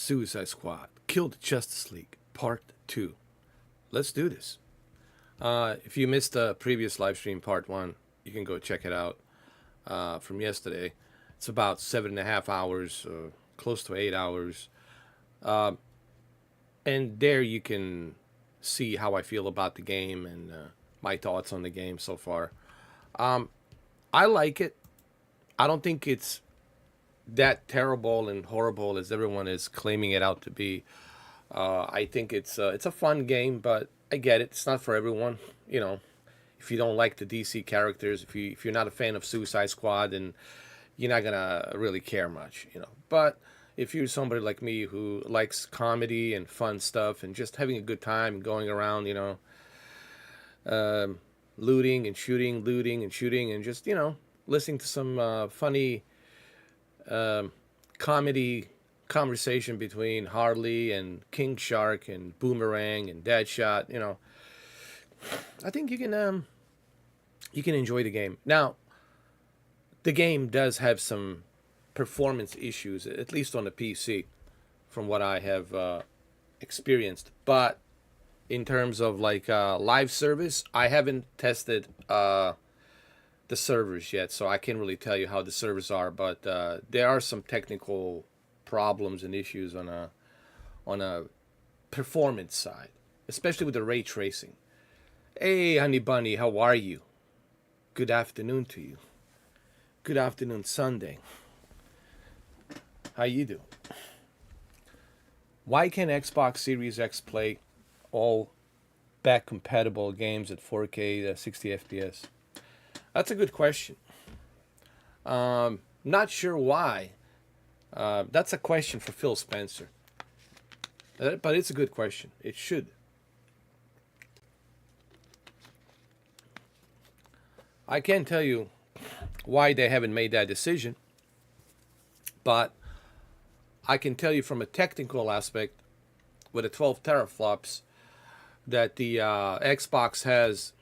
Suicide Squad, Kill the Justice League, Part 2. Let's do this. If you missed the previous live stream, Part 1, you can go check it out from yesterday. It's about 7.5 hours, close to 8 hours. And there you can see how I feel about the game and my thoughts on the game so far. I like it. I don't think it's that terrible and horrible as everyone is claiming it out to be. I think it's a fun game, but I get it. It's not for everyone. You know, if you don't like the DC characters, if you're not a fan of Suicide Squad, then you're not gonna really care much. You know, but if you're somebody like me who likes comedy and fun stuff and just having a good time going around, looting and shooting, and just listening to some funny comedy conversation between Harley and King Shark and Boomerang and Deadshot, I think you can enjoy the game. Now, the game does have some performance issues, at least on the PC, from what I have experienced. But in terms of live service, I haven't tested the servers yet, so I can't really tell you how the servers are. But there are some technical problems and issues on a performance side, especially with the ray tracing. Hey, honey bunny, how are you? Good afternoon to you. Good afternoon, Sunday. How you doing? Why can't Xbox Series X play all back compatible games at 4K 60 FPS? That's a good question. Not sure why. That's a question for Phil Spencer. But it's a good question. It should. I can't tell you why they haven't made that decision, but I can tell you from a technical aspect, with the 12 teraflops that the Xbox has,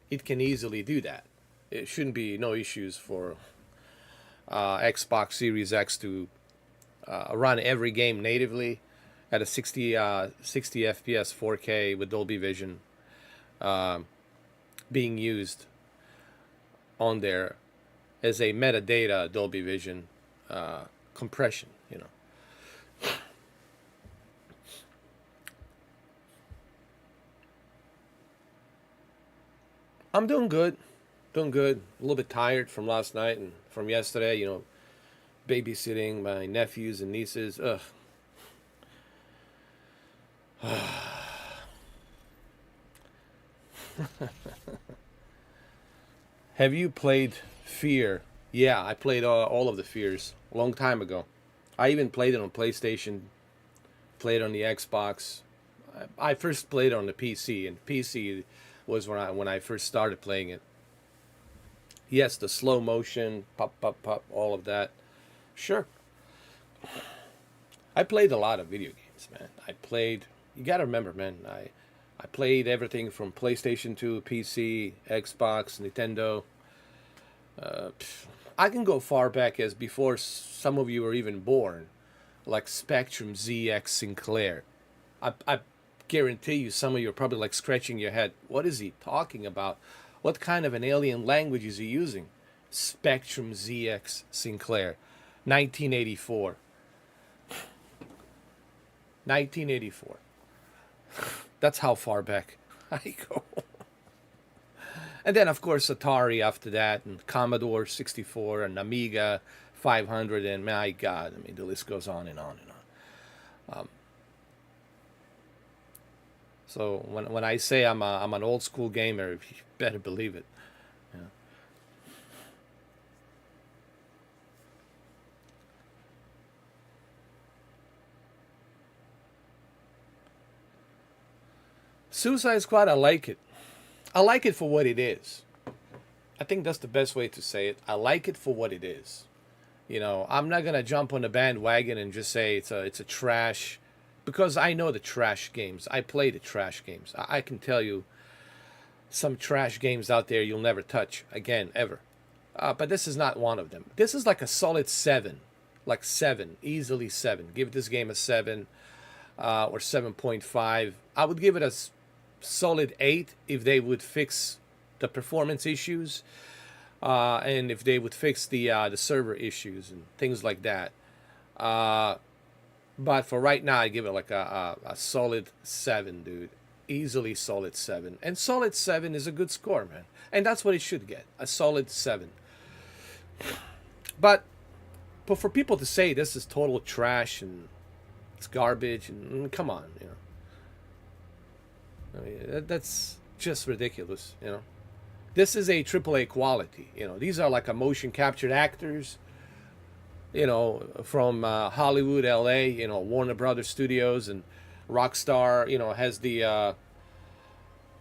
it can easily do that. It shouldn't be no issues for Xbox Series X to run every game natively at a 60 FPS 4K with Dolby Vision being used on there as a metadata Dolby Vision compression, I'm doing good. Doing good. A little bit tired from last night and from yesterday, babysitting my nephews and nieces. Ugh. Have you played Fear? Yeah, I played all of the Fears a long time ago. I even played it on PlayStation, played on the Xbox. I first played it on the PC, and PC was when I first started playing it. Yes, the slow motion, pop, pop, pop, all of that. Sure. I played a lot of video games, man. You gotta remember, man, I played everything from PlayStation 2, PC, Xbox, Nintendo. I can go far back as before some of you were even born, like Spectrum ZX Sinclair. I guarantee you some of you are probably scratching your head. What is he talking about? What kind of an alien language is he using? Spectrum ZX Sinclair, 1984. 1984. That's how far back I go. And then, of course, Atari after that, and Commodore 64, and Amiga 500, and my God, the list goes on and on and on. So when I say I'm an old school gamer, you better believe it. Yeah. Suicide Squad, I like it. I like it for what it is. I think that's the best way to say it. I like it for what it is. I'm not gonna jump on the bandwagon and just say it's a trash, because I know the trash games. I play the trash games. I can tell you some trash games out there you'll never touch again, ever. But this is not one of them. This is like a solid 7 like 7, easily 7. Give this game a 7 or 7.5. I would give it a solid 8 if they would fix the performance issues and if they would fix the server issues and things like that. But for right now, I give it like a solid 7, dude. Easily solid 7. And solid 7 is a good score, man. And that's what it should get, a solid 7. But for people to say this is total trash and it's garbage, and come on, you know. I mean, that's just ridiculous, you know. This is a AAA quality, you know. These are like a motion captured actors, you know, from Hollywood, LA, you know, Warner Brothers Studios, and Rockstar, you know, has the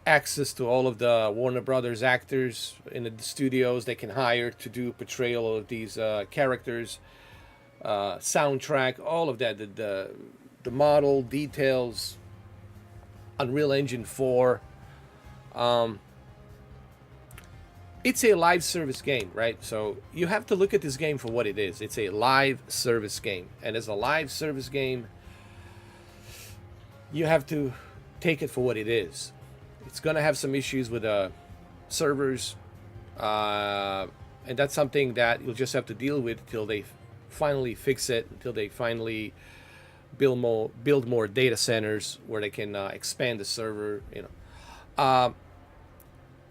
access to all of the Warner Brothers actors in the studios they can hire to do portrayal of these characters, soundtrack, all of that, the model details, Unreal Engine 4. It's a live service game, right? So you have to look at this game for what it is. It's a live service game. And as a live service game, you have to take it for what it is. It's going to have some issues with servers. And that's something that you'll just have to deal with until they finally fix it, until they finally build more data centers where they can expand the server, you know.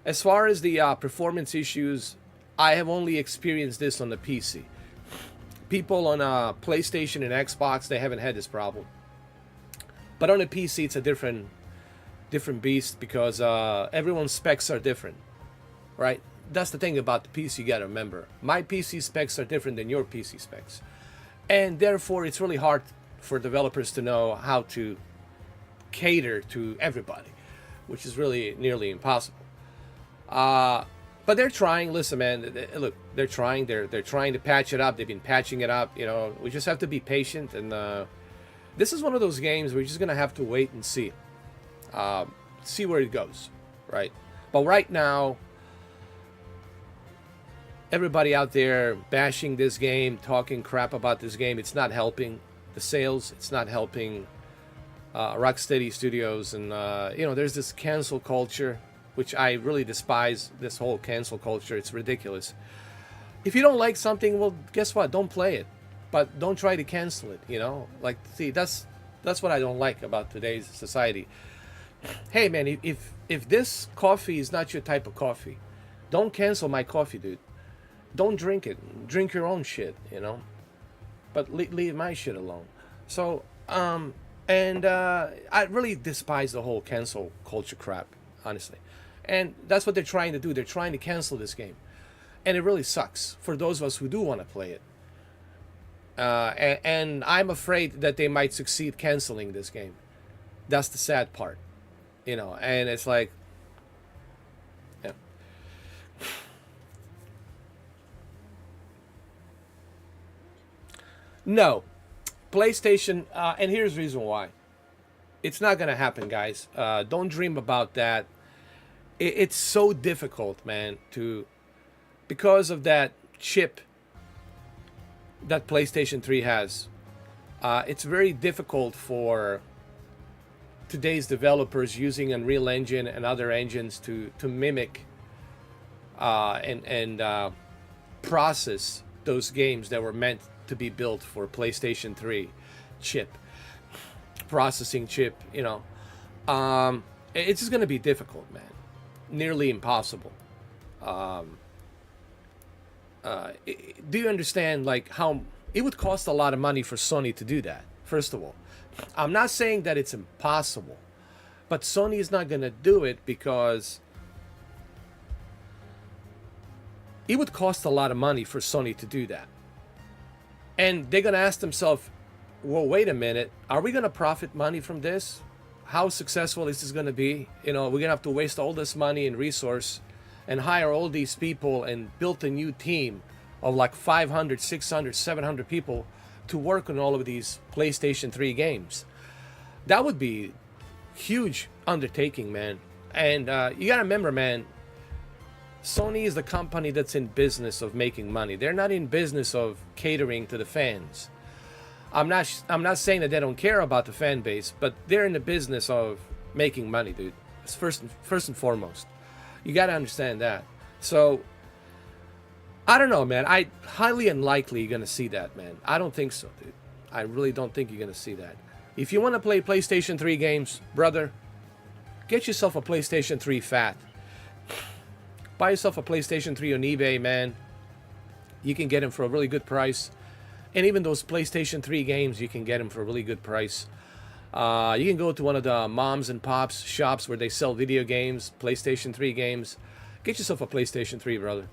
As far as the performance issues, I have only experienced this on the PC. People on PlayStation and Xbox, they haven't had this problem. But on the PC, it's a different beast because everyone's specs are different, right? That's the thing about the PC you got to remember. My PC specs are different than your PC specs. And therefore, it's really hard for developers to know how to cater to everybody, which is really nearly impossible. But they're trying. Listen, man, look, they're trying. They're trying to patch it up. They've been patching it up. You know, we just have to be patient. And this is one of those games we're just gonna have to wait and see where it goes, right? But right now, everybody out there bashing this game, talking crap about this game, it's not helping the sales. It's not helping Rocksteady Studios, and you know, there's this cancel culture, which I really despise. This whole cancel culture, it's ridiculous. If you don't like something, well, guess what? Don't play it, but don't try to cancel it. You know, like, see, that's what I don't like about today's society. Hey, man, if this coffee is not your type of coffee, don't cancel my coffee, dude. Don't drink it. Drink your own shit, you know. But leave my shit alone. So, I really despise the whole cancel culture crap, honestly. And that's what they're trying to do. They're trying to cancel this game. And it really sucks for those of us who do want to play it. And I'm afraid that they might succeed canceling this game. That's the sad part. You know, and it's like, yeah. No. PlayStation, and here's the reason why. It's not going to happen, guys. Don't dream about that. It's so difficult, man, because of that chip that PlayStation 3 has. It's very difficult for today's developers using Unreal Engine and other engines to mimic and process those games that were meant to be built for PlayStation 3 processing chip, you know. It's just going to be difficult, man. Nearly impossible. Do you understand, like, how it would cost a lot of money for Sony to do that? First of all, I'm not saying that it's impossible, but Sony is not going to do it because it would cost a lot of money for Sony to do that. And they're going to ask themselves, well, wait a minute, are we going to profit money from this? How successful is this going to be? You know, we're going to have to waste all this money and resource and hire all these people and build a new team of like 500, 600, 700 people to work on all of these PlayStation 3 games. That would be huge undertaking, man. And you got to remember, man, Sony is the company that's in business of making money. They're not in business of catering to the fans. I'm not saying that they don't care about the fan base, but they're in the business of making money, dude. It's first and foremost. You got to understand that. So I don't know, man. I highly unlikely you're going to see that, man. I don't think so, dude. I really don't think you're going to see that. If you want to play PlayStation 3 games, brother, get yourself a PlayStation 3 Fat. Buy yourself a PlayStation 3 on eBay, man. You can get them for a really good price. And even those PlayStation 3 games, you can get them for a really good price. You can go to one of the moms and pops shops where they sell video games, PlayStation 3 games. Get yourself a PlayStation 3, brother.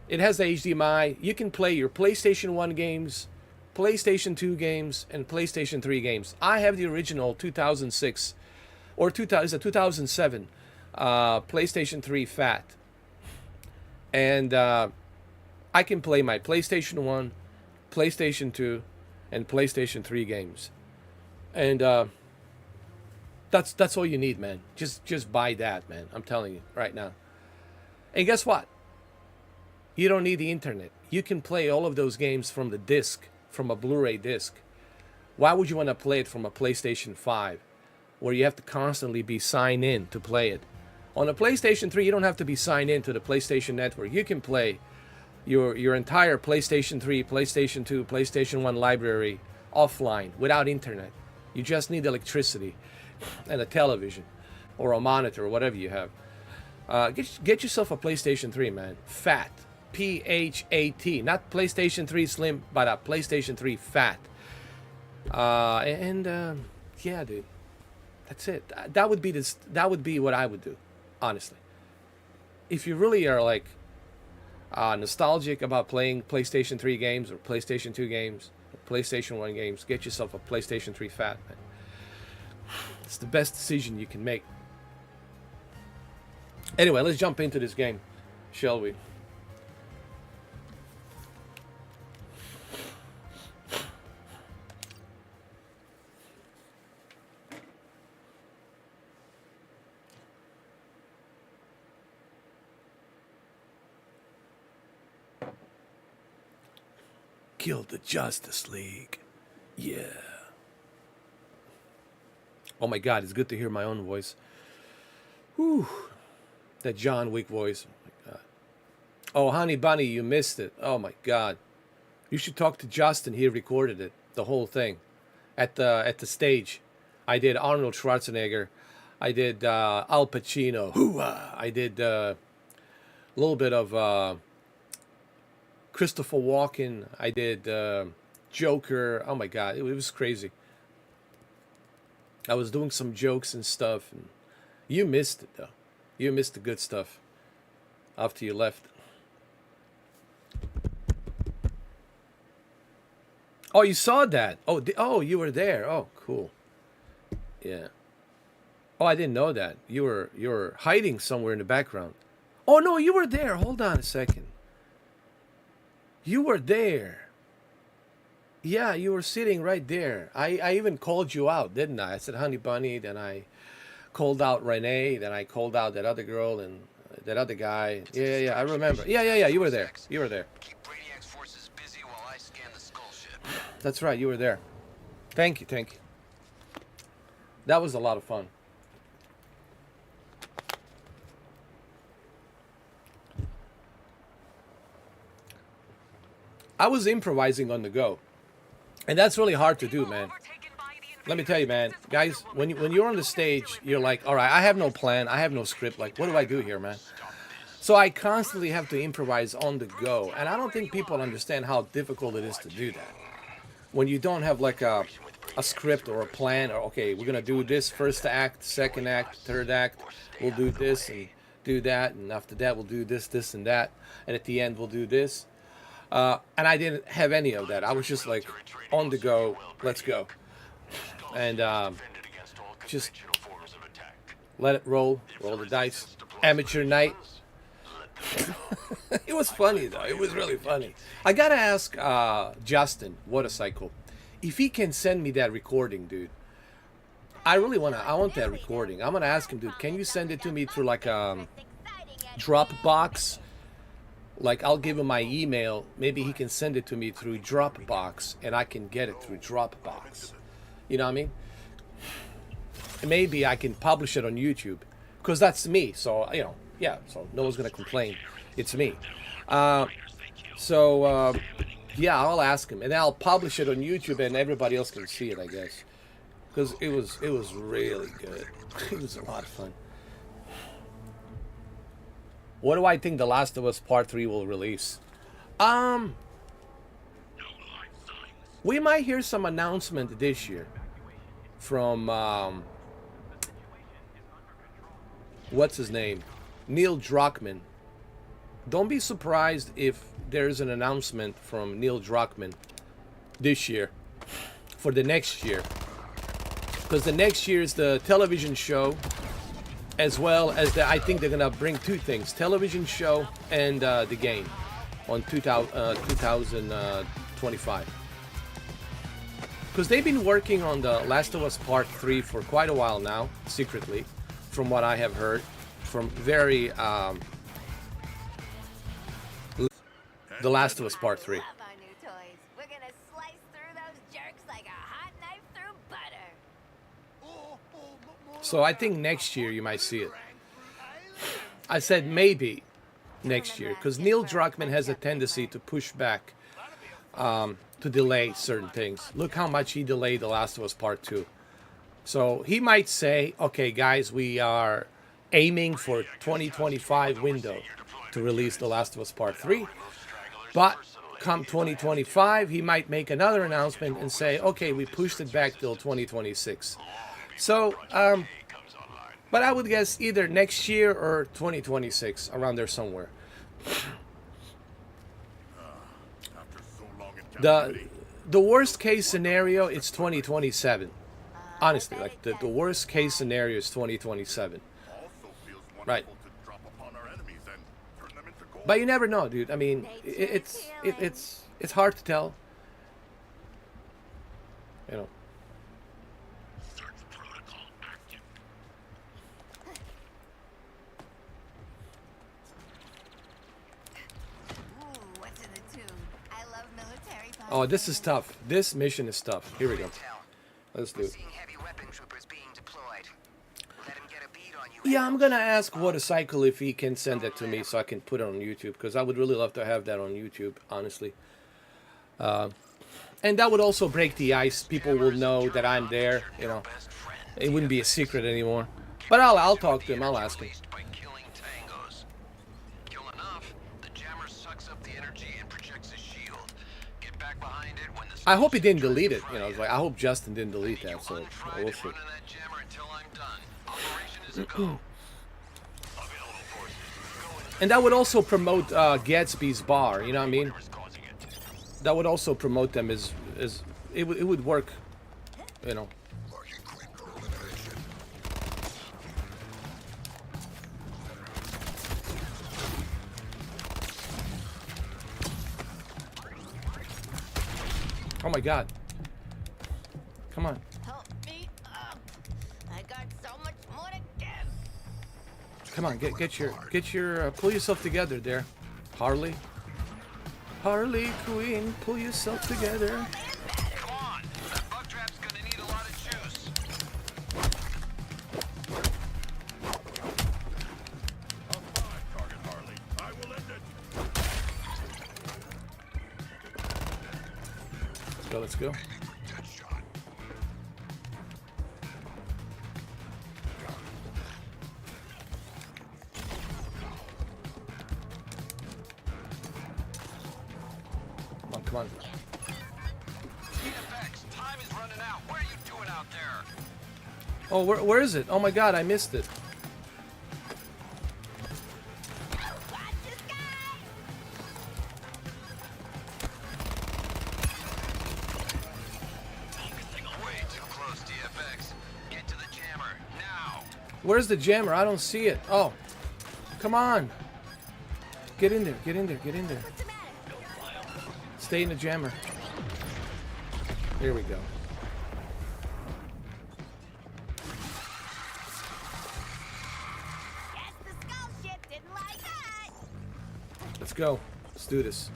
It has the HDMI. You can play your PlayStation 1 games, PlayStation 2 games, and PlayStation 3 games. I have the original 2006 or 2007 PlayStation 3 Fat. And I can play my PlayStation 1, PlayStation 2, and PlayStation 3 games. And that's all you need, man. Just buy that, man. I'm telling you right now. And guess what? You don't need the internet. You can play all of those games from the disc, from a Blu-ray disc. Why would you want to play it from a PlayStation 5, where you have to constantly be signed in to play it? On a PlayStation 3, you don't have to be signed in to the PlayStation Network. You can play your entire PlayStation 3, PlayStation 2, PlayStation 1 library offline without internet. You just need electricity and a television or a monitor or whatever you have. Get yourself a PlayStation 3, man. Fat. P-H-A-T. Not PlayStation 3 Slim, but a PlayStation 3 Fat. Yeah, dude. That's it. That would be what I would do, honestly. If you really are like nostalgic about playing PlayStation 3 games or PlayStation 2 games, or PlayStation 1 games, get yourself a PlayStation 3 Fat, man. It's the best decision you can make. Anyway, let's jump into this game, shall we? Kill the Justice League. Yeah. Oh my God, it's good to hear my own voice. Whew. That John Wick voice. Oh my God. Oh, honey bunny, you missed it. Oh my God. You should talk to Justin. He recorded it, the whole thing, at the stage. I did Arnold Schwarzenegger. I did Al Pacino. Hoo-ah. I did a little bit of Christopher Walken. I did Joker. Oh my God, it was crazy. I was doing some jokes and stuff, and you missed it though. You missed the good stuff after you left. Oh, you saw that? Oh, you were there. Oh, cool. Yeah. Oh, I didn't know that. You were hiding somewhere in the background. Oh no, you were there. Hold on a second. You were there. Yeah, you were sitting right there. I even called you out, didn't I? I said, honey bunny, then I called out Renee, then I called out that other girl and that other guy. Yeah, I remember. Yeah, you were there. You were there. Keep Brainiac's forces busy while I scan the skull ship. That's right, you were there. Thank you. That was a lot of fun. I was improvising on the go. And that's really hard to do, man. Let me tell you, man. Guys, when you're on the stage, you're like, all right, I have no plan. I have no script. Like, what do I do here, man? So I constantly have to improvise on the go. And I don't think people understand how difficult it is to do that. When you don't have like a script or a plan, or okay, we're going to do this first act, second act, third act. We'll do this and do that. And after that, we'll do this, and that. And at the end, we'll do this. And I didn't have any of that. I was just like, on the go, let's go. And just let it roll the dice. Amateur night. It was funny, though. It was really funny. I got to ask Justin, what a psycho, if he can send me that recording, dude. I really I want that recording. I'm gonna ask him, dude, can you send it to me through like Dropbox? Like, I'll give him my email. Maybe he can send it to me through Dropbox, and I can get it through Dropbox. You know what I mean? Maybe I can publish it on YouTube, because that's me. So, you know, yeah, so no one's going to complain. It's me. Yeah, I'll ask him, and I'll publish it on YouTube, and everybody else can see it, I guess. Because it was really good. It was a lot of fun. What do I think The Last of Us Part 3 will release? We might hear some announcement this year from what's his name? Neil Druckmann. Don't be surprised if there's an announcement from Neil Druckmann this year for the next year. Because the next year is the television show, as well as I think they're gonna bring two things: television show and the game on 2025. Because they've been working on The Last of Us Part 3 for quite a while now, secretly, from what I have heard, from very The Last of Us Part 3. So I think next year you might see it. I said maybe next year, because Neil Druckmann has a tendency to push back, to delay certain things. Look how much he delayed The Last of Us Part 2. So he might say, okay, guys, we are aiming for 2025 window to release The Last of Us Part 3. But come 2025, he might make another announcement and say, okay, we pushed it back till 2026. So, but I would guess either next year or 2026, around there somewhere. The worst case scenario, it's 2027. Honestly, like the worst case scenario is 2027. Right. But you never know, dude. I mean, it's hard to tell. You know. Oh, this is tough. This mission is tough. Here we go. Let's do it. Yeah, I'm gonna ask Motorcycle if he can send that to me so I can put it on YouTube, because I would really love to have that on YouTube, honestly. And that would also break the ice. People will know that I'm there. You know, it wouldn't be a secret anymore. But I'll talk to him. I'll ask him. I hope he didn't delete it. You know, it's like, I hope Justin didn't delete that. So we'll see. And that would also promote Gatsby's bar. You know what I mean? That would also promote them as it would work. You know. Oh my God! Come on. Help me up. I got so much more to give. Come on, get your pull yourself together there, Harley. Harley Quinn, pull yourself together. Come on, that bug trap's gonna need a lot of juice. Target Harley. I will end it. Let's go. Come on. Time is running out. What are you doing out there? Oh, where is it? Oh my God, I missed it. Where's the jammer? I don't see it. Oh, come on. Get in there, get in there, get in there. Stay in the jammer. Here we go. go. Let's do this.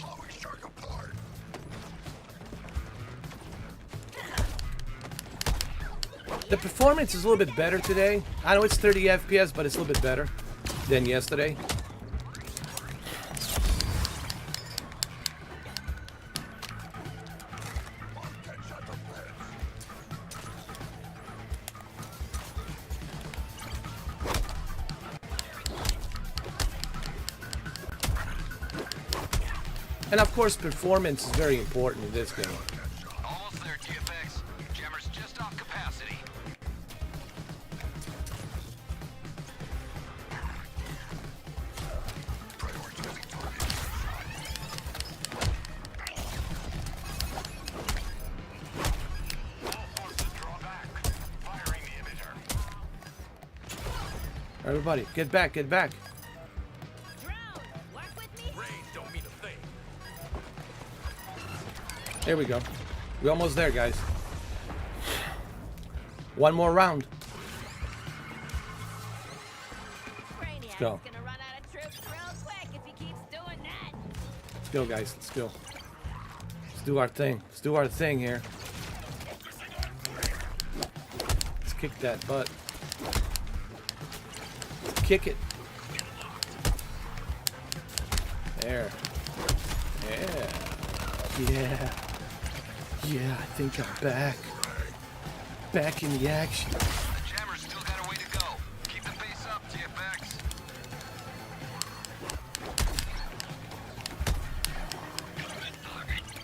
Always shark apart. The performance is a little bit better today. I know it's 30 FPS, but it's a little bit better than yesterday. And of course, performance is very important in this game. Almost there, TFX. Jammer's just off capacity. All forces draw back. Firing the emitter. Everybody, get back, get back. Drone, work with me. Range don't mean a thing. There we go. We're almost there, guys. One more round. Brainiac's go. gonna run out of troops real quick if he keeps doing that. Let's go, guys. Let's go. Let's do our thing. Let's do our thing here. Let's kick that butt. Let's kick it. There. Yeah. Yeah. Yeah, I think I'm back. Back in the action. The Jammer's still got a way to go. Keep the pace up, TFX.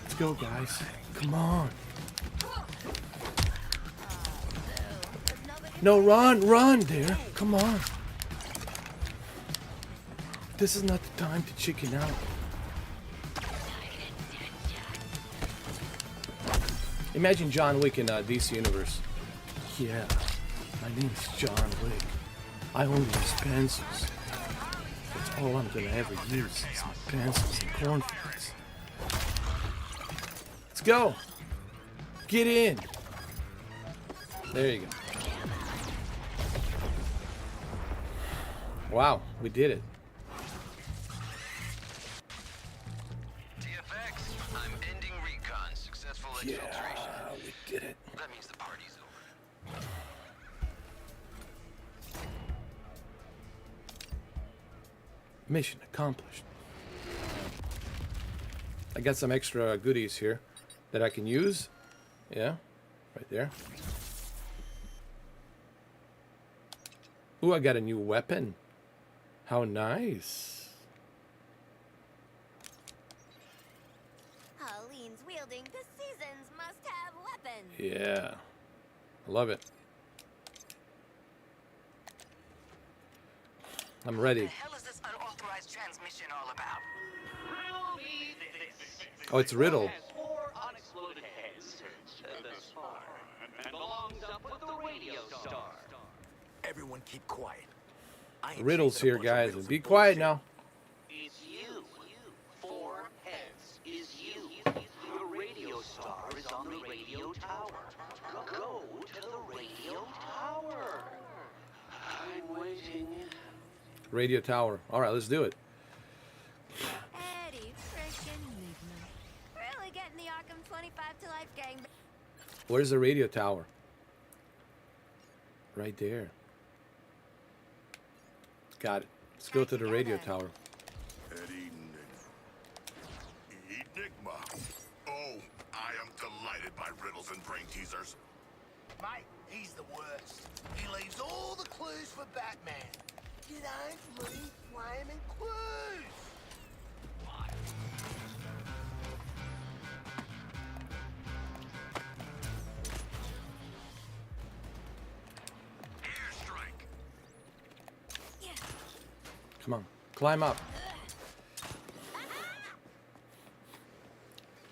Let's go, guys. Come on. No, run there. Come on. This is not the time to chicken out. Imagine John Wick in DC Universe. Yeah, my name is John Wick. I only use pencils. That's all I'm gonna ever use is my pencils and cornflakes. Let's go. Get in. There you go. Wow, we did it. TFX, I'm ending recon. Successful infiltration. Yeah, we did it. That means the party's over. Mission accomplished. I got some extra goodies here that I can use. Yeah, right there. Ooh, I got a new weapon. How nice. Halene's wielding the seasons must have weapons. Yeah, I love it. I'm ready. What the hell is this unauthorized transmission all about? Oh, it's riddle. Four unexploded heads. The spar. And belongs up with the radio star. Everyone keep quiet. I ain't Riddles chasing a here, bunch of guys. riddles Be and quiet bullshit. now. It's you. Four heads is you. The radio star is on the radio tower. Go to the radio tower. I'm waiting. Radio tower. All right, let's do it. Eddie frickin' Nigma. Really getting the Arkham 25 to life gang. Where's the radio tower? Right there. Got it. Let's go to the radio tower. Eddie Enigma. Oh, I am delighted by riddles and brain teasers. Mate, he's the worst. He leaves all the clues for Batman. You don't leave flaming clues. Airstrike. Come on. Climb up.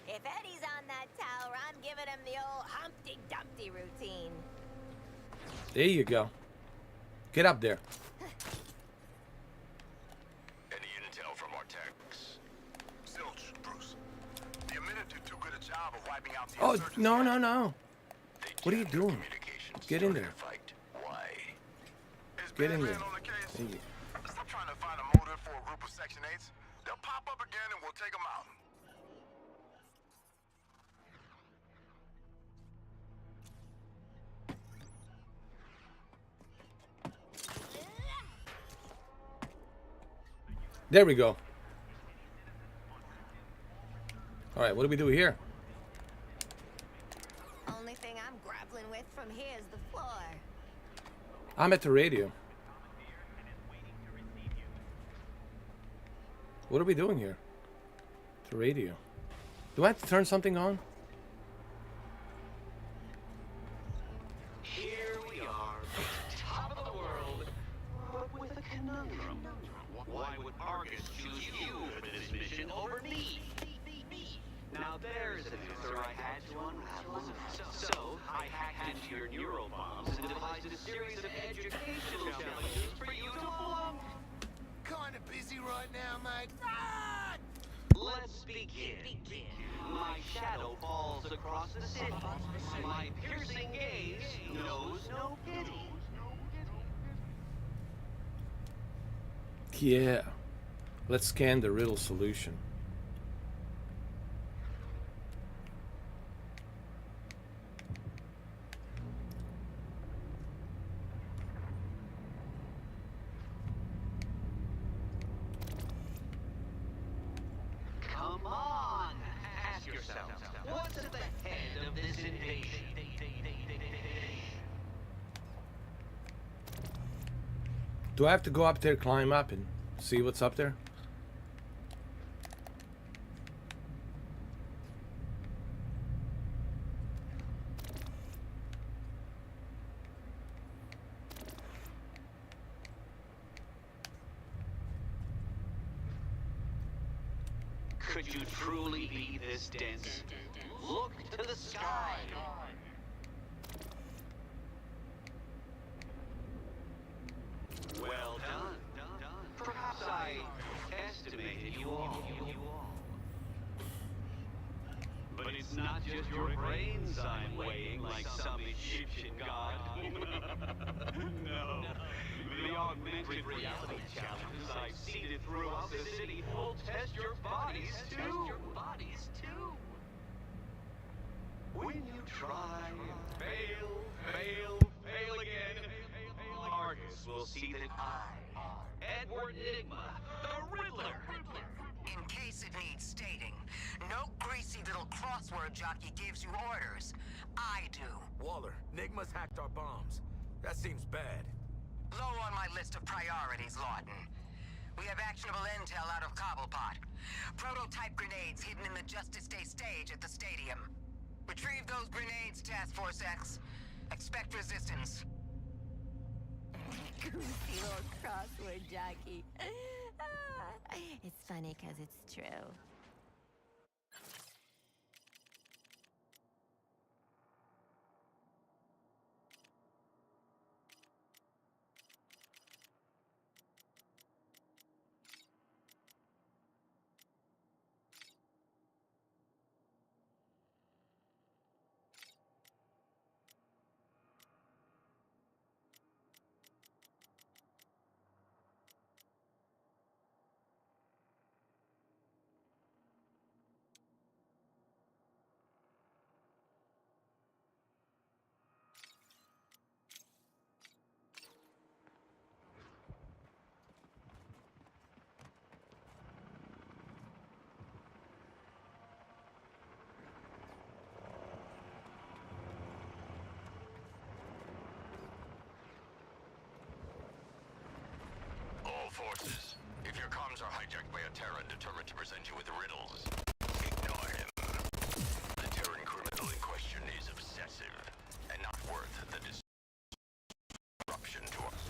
If Eddie's on that tower, I'm giving him the old Humpty Dumpty routine. There you go. Get up there. Any intel from our techs? Zilch, Bruce. The emitter did too good a job of wiping out the Oh, insurgents. no, no, no. They What are you jammed their doing? communications, Get in started there. a fight. Why? Is Get in Batman there. on the case? There you- Stop trying to find a They'll pop up again and we'll take them out. There we go. All right, what do we do here? Only thing I'm grappling with from here is the floor. I'm at the radio. What are we doing here? The radio. Do I have to turn something on? Here we are, top of the world, but with a conundrum. Why would Argus choose you for this mission over me? Now there's an answer I had to unravel. So I hacked into your neural bombs and devised a series of educational challenges for you to flunk. Kinda busy right now, mate. Ah! Let's begin. My shadow falls across the city. My piercing gaze knows no pity. Yeah. Let's scan the riddle solution. Come on, ask yourself, what's at the head of this invasion? Do I have to go up there, climb up, and see what's up there? Could you truly be this dense? Look to the sky. Well done. Perhaps I estimated you all. But it's not just your brains I'm weighing like some Egyptian god. No. The augmented reality challenges I've seeded throughout the city will test your bodies too. When you try, fail again, Argus will see that I, Edward Enigma, the Riddler. In case it needs stating, no greasy little crossword jockey gives you orders. I do. Waller, Nigma's hacked our bombs. That seems bad. Low on my list of priorities, Lawton. We have actionable intel out of Cobblepot. Prototype grenades hidden in the Justice Day stage at the stadium. Retrieve those grenades, Task Force X. Expect resistance. Goofy little crossword jockey. It's funny because it's true. All forces, if your comms are hijacked by a Terran determined to present you with riddles, ignore him. The Terran criminal in question is obsessive and not worth the disruption to us.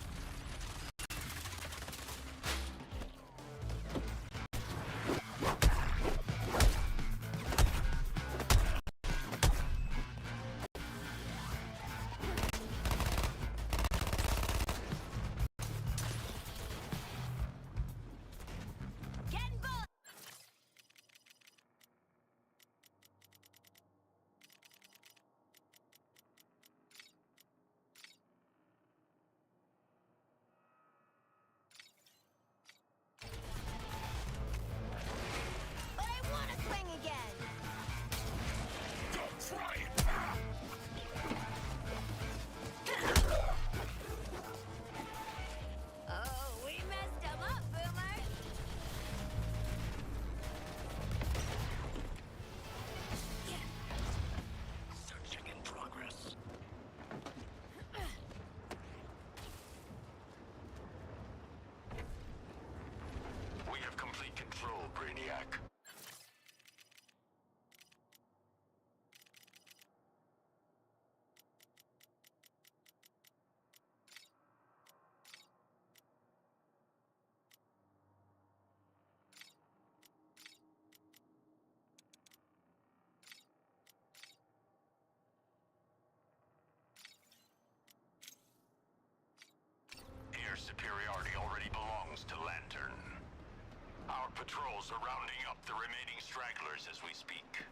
patrols are rounding up the remaining stragglers as we speak.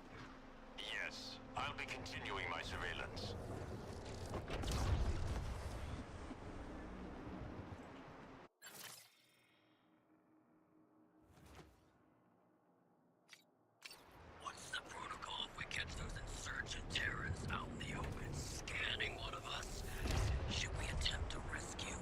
Yes, I'll be continuing my surveillance. What's the protocol if we catch those insurgent terrorists out in the open scanning one of us? Should we attempt to rescue?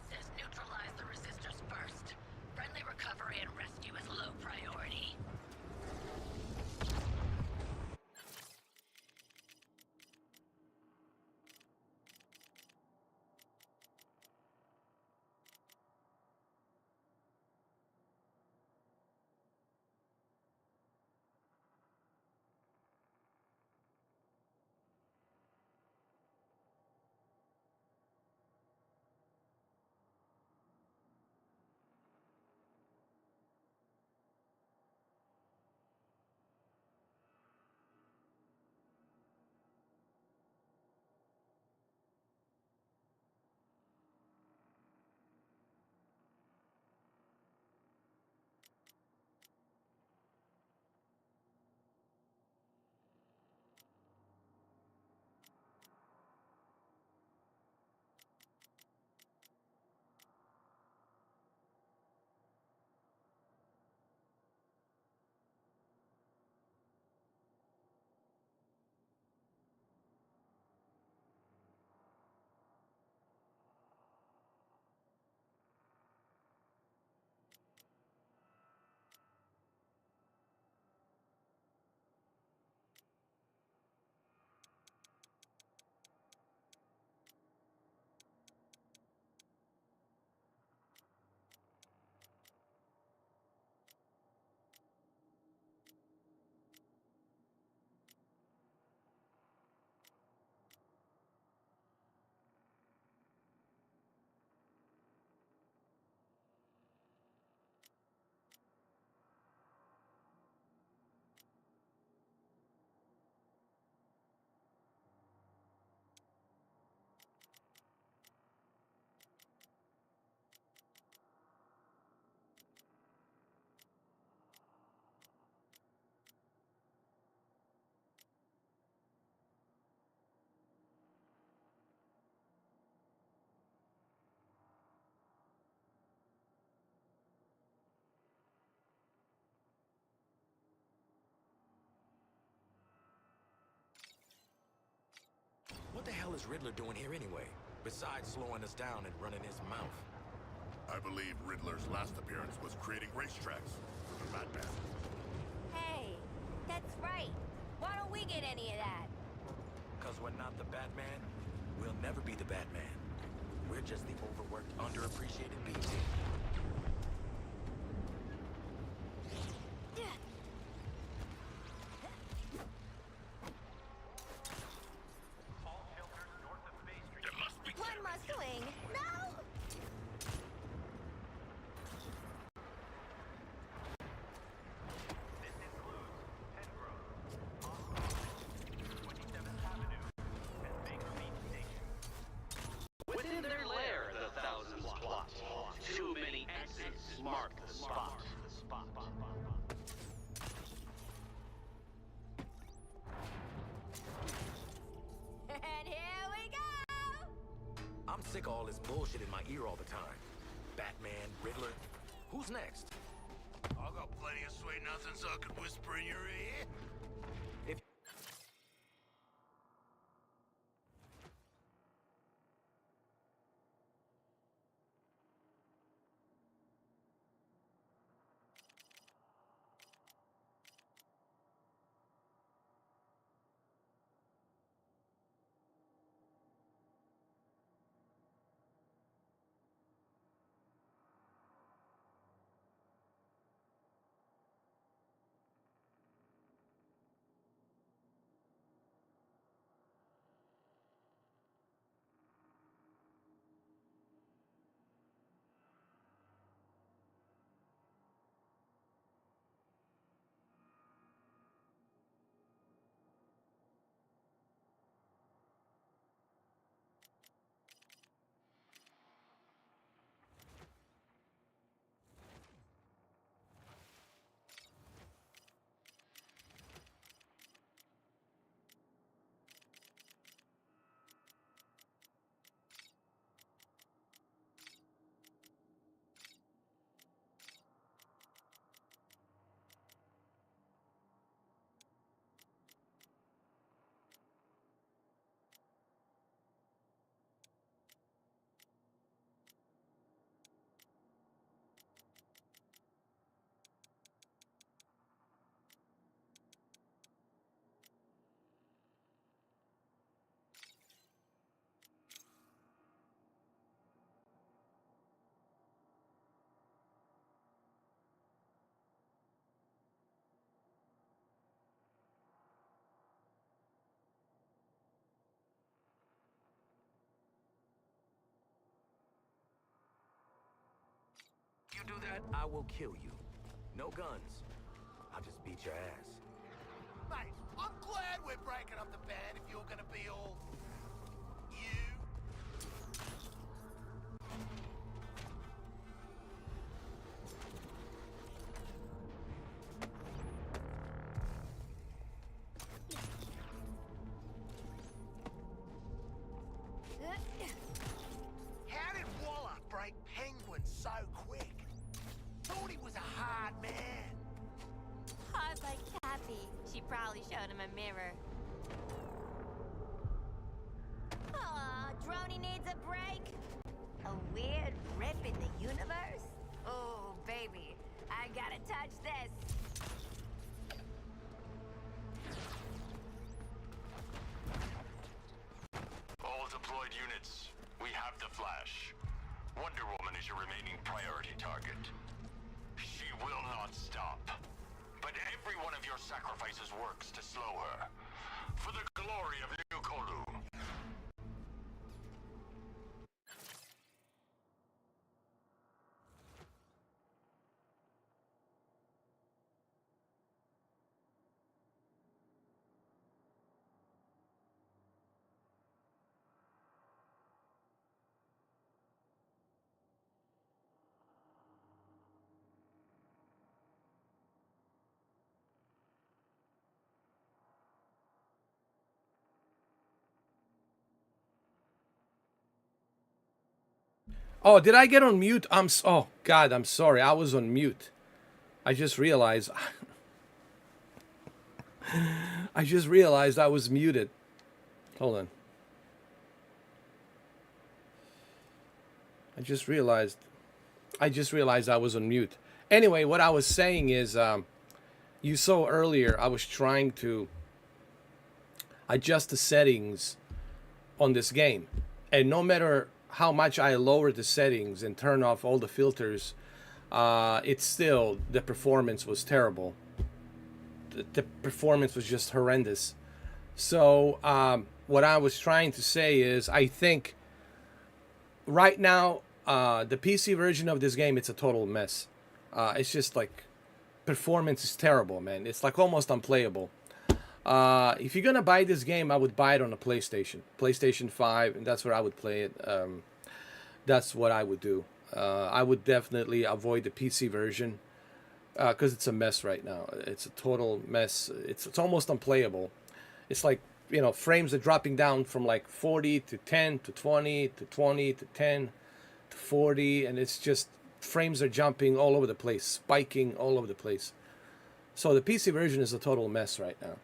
Says neutralize the resistors first. Friendly recovery and rescue is low priority. What the hell is Riddler doing here anyway? Besides slowing us down and running his mouth. I believe Riddler's last appearance was creating racetracks for the Batman. Hey, that's right. Why don't we get any of that? Cause we're not the Batman, we'll never be the Batman. We're just the overworked, underappreciated B team. There must be One must swing. No! This includes Pengrove, Moss, 27th Avenue, and Baker Beach Station. Within their lair, the thousands plot. Too many exits mark the spot. And here we go! I'm sick of all this bullshit in my ear all the time. Batman, Riddler. Who's next? I got plenty of sweet nothings I could whisper in your ear. If do that, I will kill you. No guns. I'll just beat your ass. Mate, I'm glad we're breaking up the band if you're gonna be all... you. How did Waller break Penguin so quick? Thought he was a hard man. Hard like Cappy. She probably showed him a mirror. Aw, Droney needs a break. A weird rip in the universe? Oh, baby, I gotta touch this. All deployed units, we have the Flash. Wonder Woman is your remaining priority target. She will not stop. But every one of your sacrifices works to slow her. For the glory of New Kolu. Oh, did I get on mute? Oh God, I'm sorry. I was on mute. I just realized. I just realized I was muted. Hold on. I just realized I was on mute. Anyway, what I was saying is, you saw earlier I was trying to adjust the settings on this game, and no matter how much I lowered the settings and turned off all the filters, it's still, the performance was terrible. The performance was just horrendous. So what I was trying to say is, I think right now the PC version of this game, it's a total mess. It's just like, performance is terrible, man. It's like almost unplayable. If you're gonna buy this game, I would buy it on a PlayStation 5, and that's where I would play it. That's what I would do. I would definitely avoid the PC version because it's a mess right now. It's a total mess. It's almost unplayable. It's like, you know, frames are dropping down from like 40 to 10 to 20 to 20 to 10 to 40, and it's just, frames are jumping all over the place, spiking all over the place. So the PC version is a total mess right now.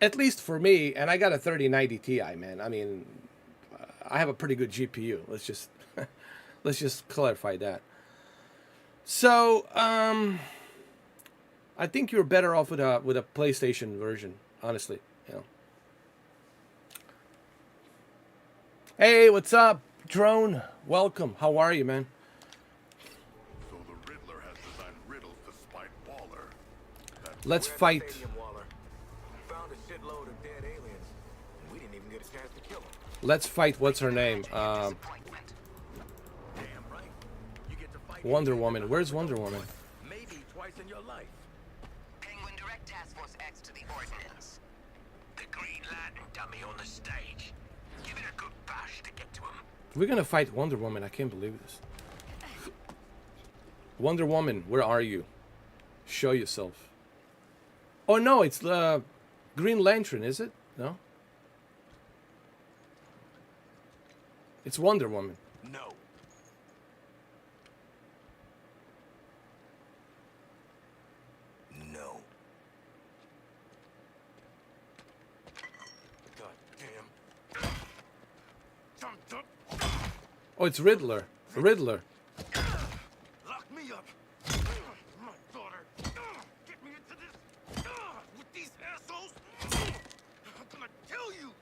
At least for me, and I got a 3090 Ti, man. I mean, I have a pretty good GPU. Let's just let's just clarify that. So I think you're better off with a PlayStation version, honestly. You know. Hey, what's up, Drone? Welcome. How are you, man? So the Riddler has designed riddles to spite Waller. Let's We're at the fight. stadium, Waller. We found a shitload of dead aliens, and we didn't even get a chance to kill them. Let's fight. What's her name? Damn right. You get to fight Wonder Woman. Where's Wonder Woman? maybe twice in your life. Penguin Direct Task Force X to the Ordnance. The Green Lantern dummy on the stage. Give it a good bash to get to him. We're gonna fight Wonder Woman. I can't believe this. Wonder Woman, where are you? Show yourself. Oh no, it's the Green Lantern, is it? No? It's Wonder Woman. No. No. God damn. Oh, it's Riddler. Riddler. Lock me up. My daughter. Get me into this. With these assholes. I'm gonna kill you.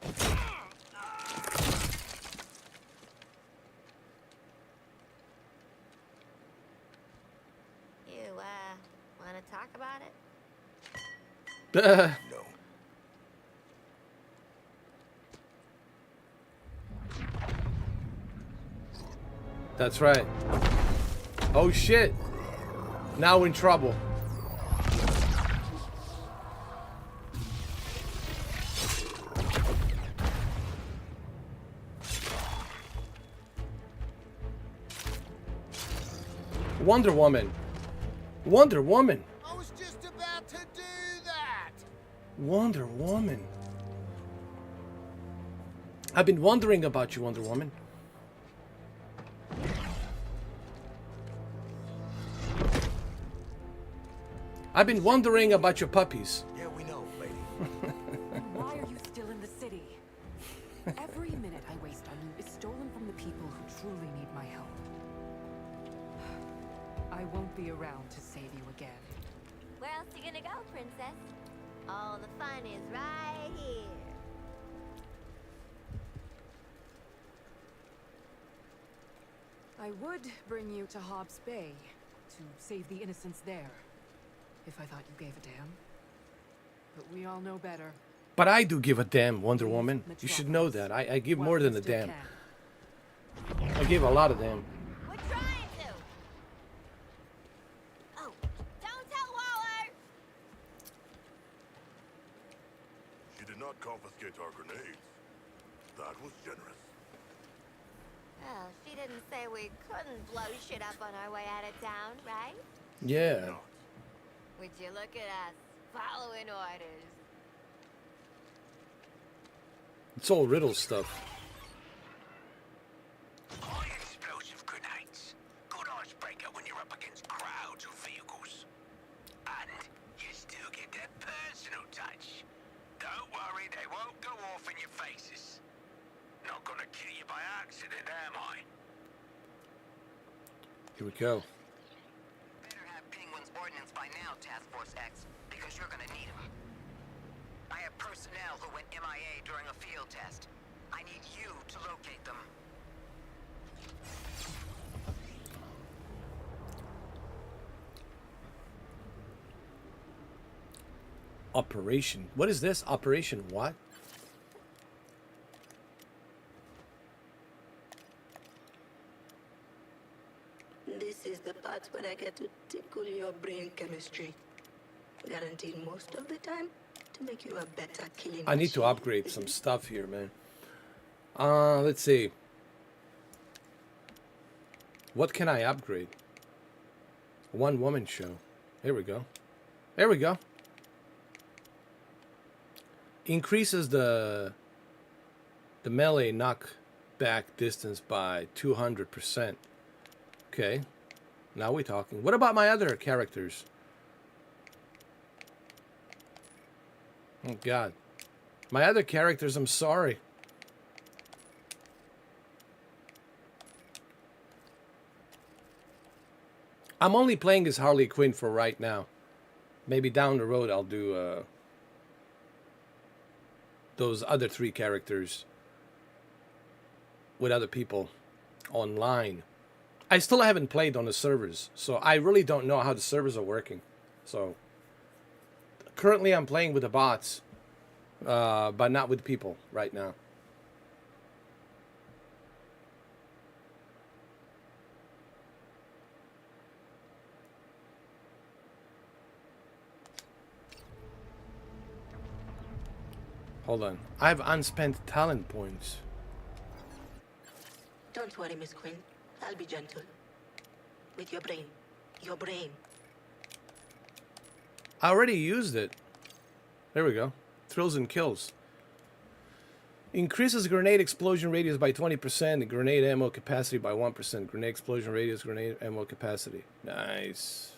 You, wanna talk about it? No. That's right. Oh shit. Now we're in trouble. Wonder Woman. Wonder Woman. I was just about to do that. Wonder Woman. I've been wondering about you, Wonder Woman. I've been wondering about your puppies. Yeah, we know, lady. Why are you still in the city? Every minute I waste on you is stolen from the people who truly need my help. I won't be around to save you again. Where else you gonna go, princess? All the fun is right here. I would bring you to Hobbs Bay to save the innocents there, if I thought you gave a damn. But we all know better. But I do give a damn, Wonder Woman. You should know that. I give more than a damn. I give a lot of damn. We're trying to. Oh, don't tell Waller. She did not confiscate our grenades. That was generous. Well, she didn't say we couldn't blow shit up on our way out of town, right? Yeah. Would you look at us, following orders? It's all riddle stuff. High explosive grenades. Good icebreaker when you're up against crowds of vehicles. And you still get that personal touch. Don't worry, they won't go off in your faces. Not gonna kill you by accident, am I? Here we go. Better have Penguin's ordnance by now, Task Force X, because you're gonna need them. I have personnel who went MIA during a field test. I need you to locate them. Operation. What is this? Operation what? This is the part when I get to tickle your brain chemistry. Guaranteed most of the time to make you a better killing I need to machine. upgrade some stuff here, man. Let's see. What can I upgrade? One woman show. Here we go. There we go. Increases the melee knockback distance by 200%. Okay. Now we're talking. What about my other characters? Oh God. My other characters, I'm sorry. I'm only playing as Harley Quinn for right now. Maybe down the road I'll do those other 3 characters with other people online. I still haven't played on the servers, so I really don't know how the servers are working. So currently I'm playing with the bots, but not with people right now. Hold on. I have unspent talent points. Don't worry, Miss Quinn. I'll be gentle. With your brain. Your brain. I already used it. There we go. Thrills and kills. Increases grenade explosion radius by 20% and grenade ammo capacity by 1%. Grenade explosion radius, grenade ammo capacity. Nice.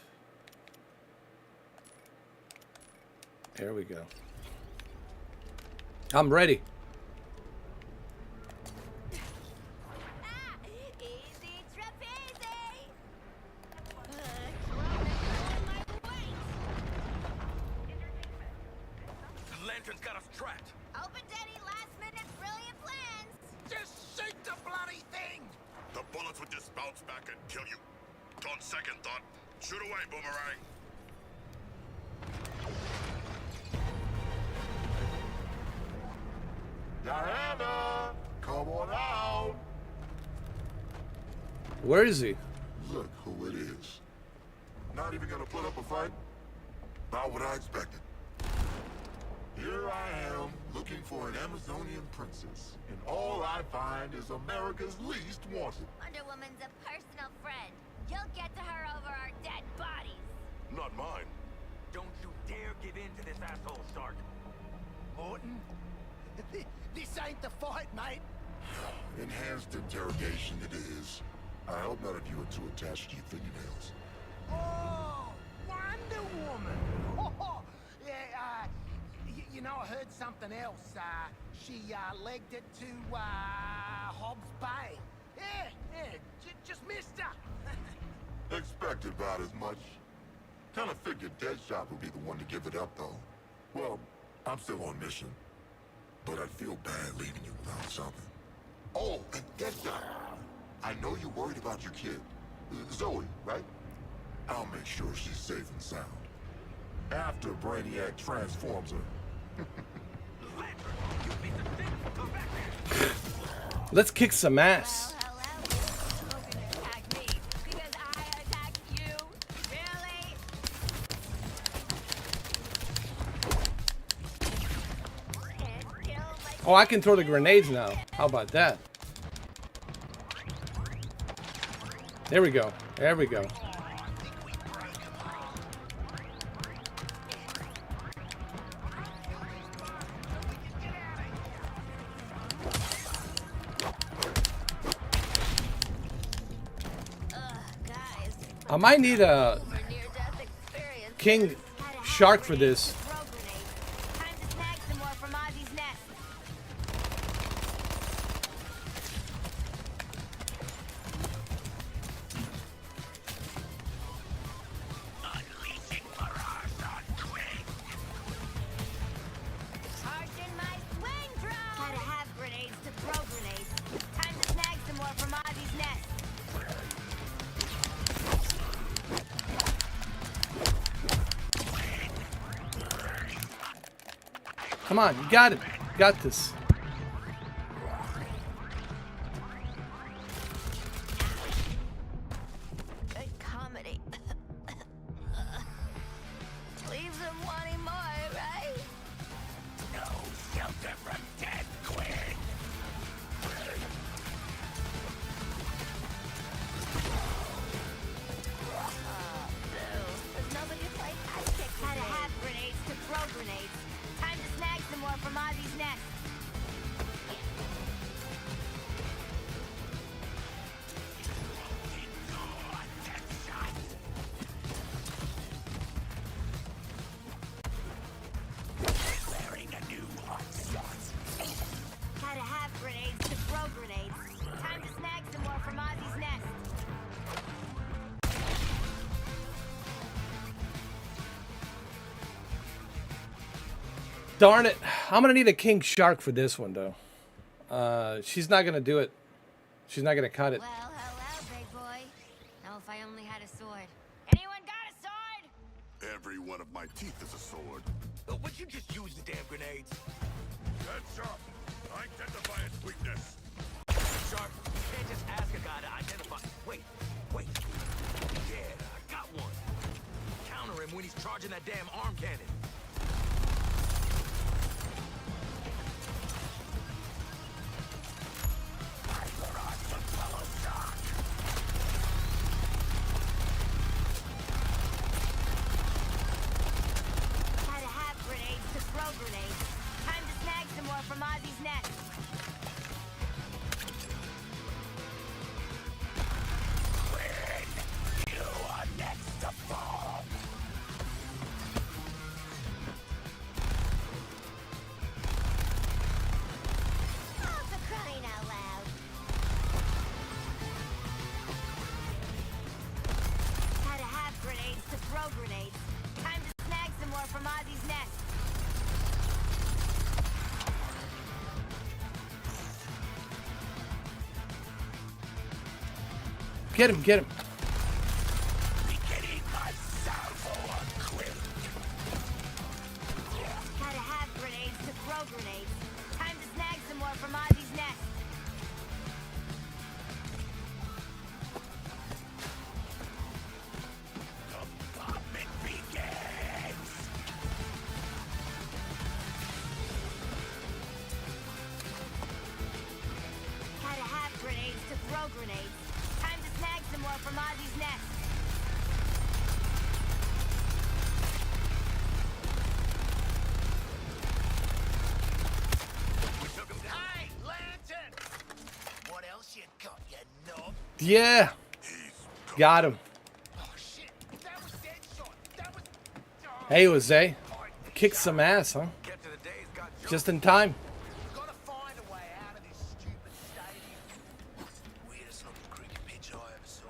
There we go. I'm ready. Easy trapeze! The lantern's got us trapped. Open Denny, last minute brilliant plans! Just shake the bloody thing! The bullets would just bounce back and kill you. On second thought, shoot away, Boomerang. Diana, come on out. Where is he? Look who it is. Not even gonna put up a fight? About what I expected. Here I am, looking for an Amazonian princess, and all I find is America's least wanted. Wonder Woman's a personal friend. You'll get to her over our dead bodies. Not mine. Don't you dare give in to this asshole, Stark. Morton? This ain't the fight, mate. Enhanced interrogation it is. I hope none of you are too attached to your fingernails. Oh, Wonder Woman. Oh, yeah, you know, I heard something else. She legged it to Hobbs Bay. Yeah, just missed her. Expected about as much. Kinda figured Deadshot would be the one to give it up, though. Well, I'm still on mission. But I'd feel bad leaving you without something. Oh, and Deadshot. I know you're worried about your kid. Zoe, right? I'll make sure she's safe and sound. After Brainiac transforms her. Let's kick some ass. Oh, I can throw the grenades now. How about that? There we go. There we go. I might need a king shark for this. Come on, you got it. You got this. Good comedy. Leaves him wanting more, right? No shelter from death, Quinn. There's nobody to play sidekick. Had to have grenades to throw grenades. Time to snag some more from Ozzy's nest. Wearing a new onslaught. Had to have grenades to throw grenades. Time to snag some more from Ozzy's nest. Darn it. I'm going to need a king shark for this one, though. She's not going to do it. She's not going to cut it. Well, hello, big boy. Now if I only had a sword. Anyone got a sword? Every one of my teeth is a sword. Would you just use the damn grenades? Deadshot, identify its weakness. Sharp, you can't just ask a guy to identify. Wait. Yeah, I got one. Counter him when he's charging that damn arm cannon. Had to have grenades to throw grenades. Time to snag some more from Ozzy's nest. You are next to fall. Oh, for crying out loud. Had to have grenades to throw grenades. Time to snag some more from Ozzy's nest. Get him, get him. Beginning my salvo equipped. Had to have grenades to throw grenades. Time to snag some more from Ozzy's nest. grenades. Time to snag some more from Ozzy's nest. Hey, Lantern! What else you got, you knob? Yeah. Got him. Oh, shit. That was Deadshot. That was... Hey, Jose. Kicked some ass, huh? Just in time. Gotta find a way out of this stupid stadium. Weirdest looking cricket pitch I ever saw.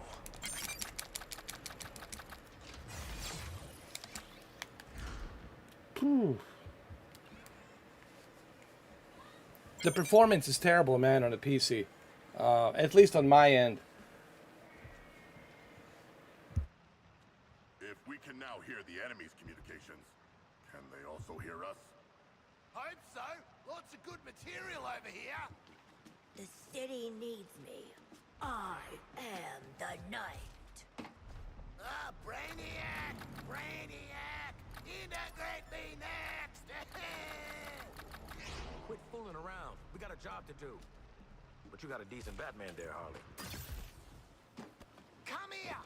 The performance is terrible, man, on the PC. At least on my end. If we can now hear the enemy's communications, can they also hear us? Hope so. Lots of good material over here. The city needs me. I am the night. Ah, Brainiac! Brainiac! Integrate me next! Quit fooling around. We got a job to do. But you got a decent Batman there, Harley. Come here!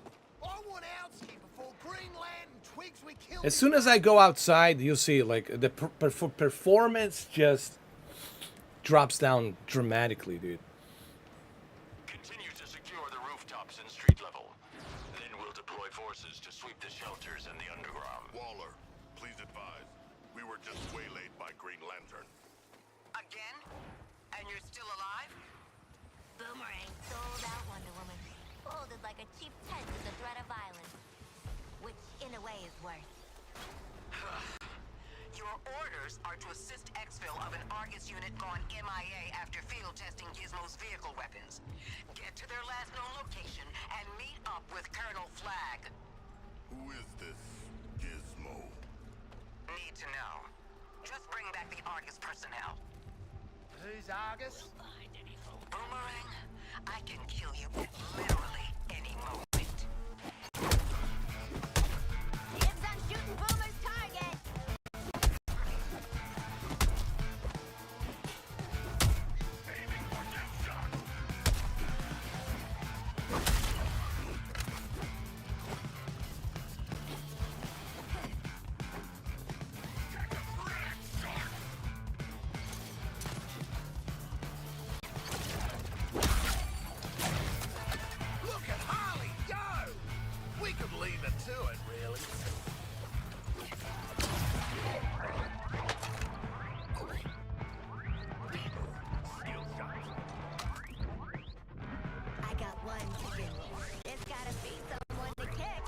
I want Outsky before Green Lantern twigs we killed. As soon as I go outside, you'll see, like, the performance just drops down dramatically, dude. Continue to secure the rooftops and street level. Then we'll deploy forces to sweep the shelters and the underground. Waller, please advise. We were just waylaid by Green Lantern. Again? And you're still alive? Boomerang sold out Wonder Woman. Folded like a cheap tent with the threat of violence. Which, in a way, is worse. Your orders are to assist exfil of an Argus unit gone MIA after field testing Gizmo's vehicle weapons. Get to their last known location and meet up with Colonel Flag. Who is this Gizmo? Need to know. Just bring back the Argus personnel. Who's Argus? Boomerang, I can kill you at literally any moment. Dibs on shooting Boomer's target! Look at Harley go! We could leave it to it, really. I got one to do. There's gotta be someone to kick.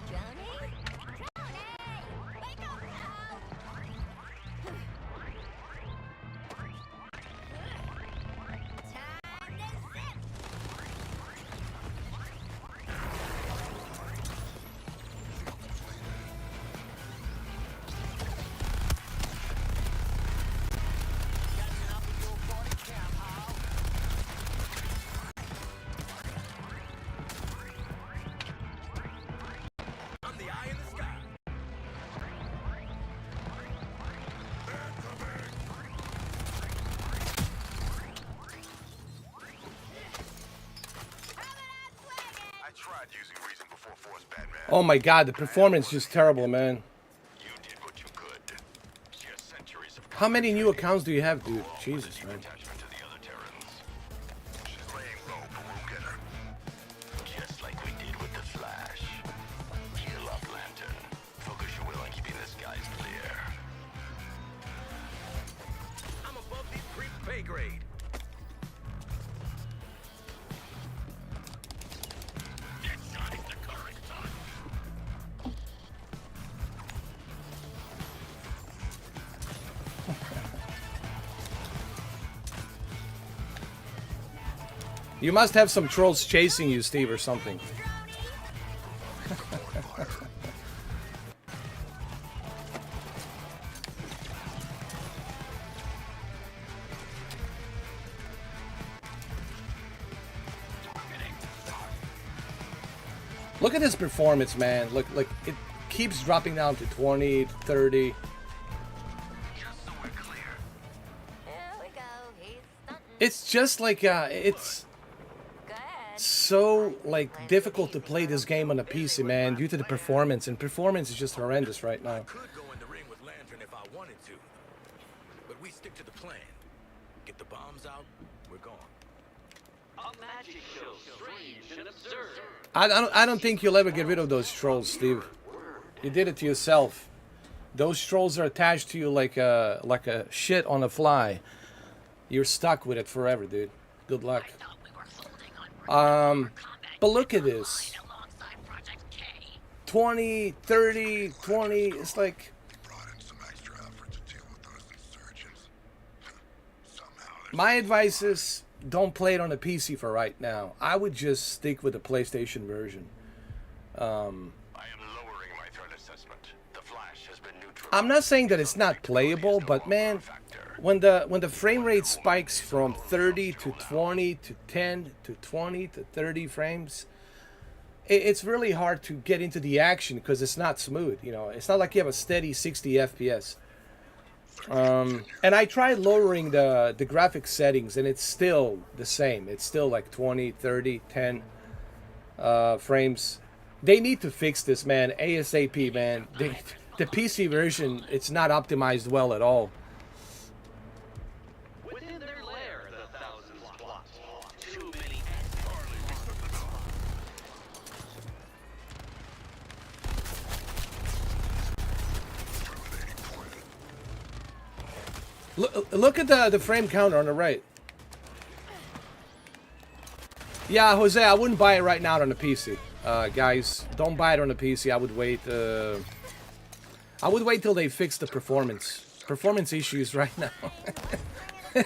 Johnny? Johnny! Wake up now! Time to zip! Catching up with your body count, Hal. I'm the eye in the sky. I tried using reason before force, Batman. Oh my god, the performance is just terrible, man. You did what you could. Just centuries of How many new accounts do you have, dude? Jesus, man. attachment to the other Terrans. She's laying low, but we'll get her. Just like we did with the Flash. Heal up, Lantern. Focus your will on keeping the skies clear. I'm above these creep pay grade. You must have some trolls chasing you, Steve, or something. Look at this performance, man. Look, like it keeps dropping down to 20, 30. Just so we're clear. Here we go. He's stunting. It's just like it's Go ahead. so like difficult to play this game on a PC, man, due to the performance, and performance is just horrendous right now. Could go in the ring with Lantern if I wanted to, but we stick to the plan. Get the bombs out, we're gone. A magic show, strange and absurd. I don't think you'll ever get rid of those trolls, Steve. You did it to yourself. Those trolls are attached to you like a shit on a fly. You're stuck with it forever, dude. Good luck. But look at this. 20, 30, 20. It's like Brought in some extra effort to deal with those insurgents. Somehow my advice is don't play it on a PC for right now. I would just stick with the PlayStation version. I am lowering my threat assessment. The Flash has been neutralized. I'm not saying that it's not playable, but man, when the frame rate spikes from 30 to 20 to 10 to 20 to 30 frames, it's really hard to get into the action because it's not smooth. You know, it's not like you have a steady 60 FPS. And I tried lowering the graphics settings, and it's still the same. It's still like 20, 30, 10 frames. They need to fix this, man. ASAP, man. The PC version, it's not optimized well at all. Within their lair, the thousands plot. Too many. Look at the frame counter on the right. Yeah, Jose, I wouldn't buy it right now on the PC. Guys, don't buy it on the PC. I would wait. I would wait till they fix the performance issues right now.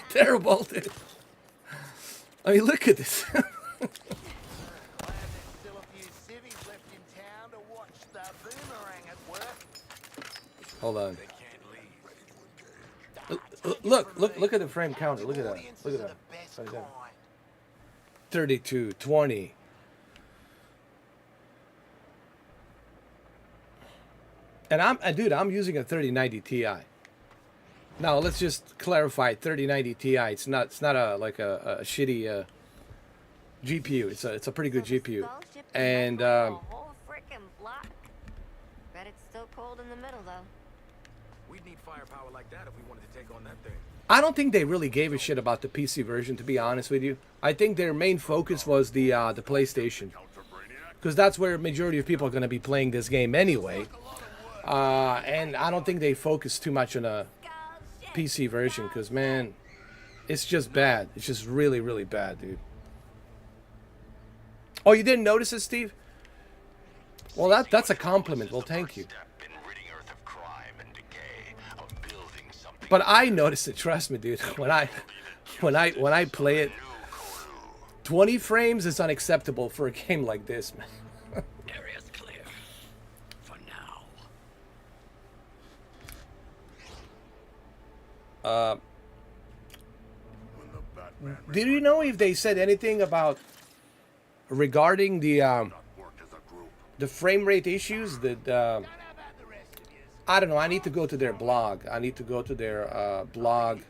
Terrible, dude. I mean, look at this. Glad there's still a few civvies left in town to watch the boomerang at work. Hold on. They can't leave. Look at the frame counter. Look at that. Look at that. Right there. 32, 20. And I'm using a 3090 Ti. Now let's just clarify 3090 Ti. It's not a shitty GPU. It's a pretty good GPU. And whole frickin' block. Bet it's still cold in the middle though. We'd need firepower like that if we wanted to take on that thing. I don't think they really gave a shit about the PC version, to be honest with you. I think their main focus was the PlayStation, because that's where majority of people are going to be playing this game anyway. And I don't think they focus too much on a PC version, because man, it's just bad. It's just really, really bad, dude. Oh, you didn't notice it, Steve? Well, that's a compliment. Well, thank you. But I noticed it. Trust me, dude. When I play it, 20 frames is unacceptable for a game like this, man. Area's clear. For now. Did you know if they said anything about regarding the frame rate issues that? I don't know. I need to go to their blog. I need to go to their blog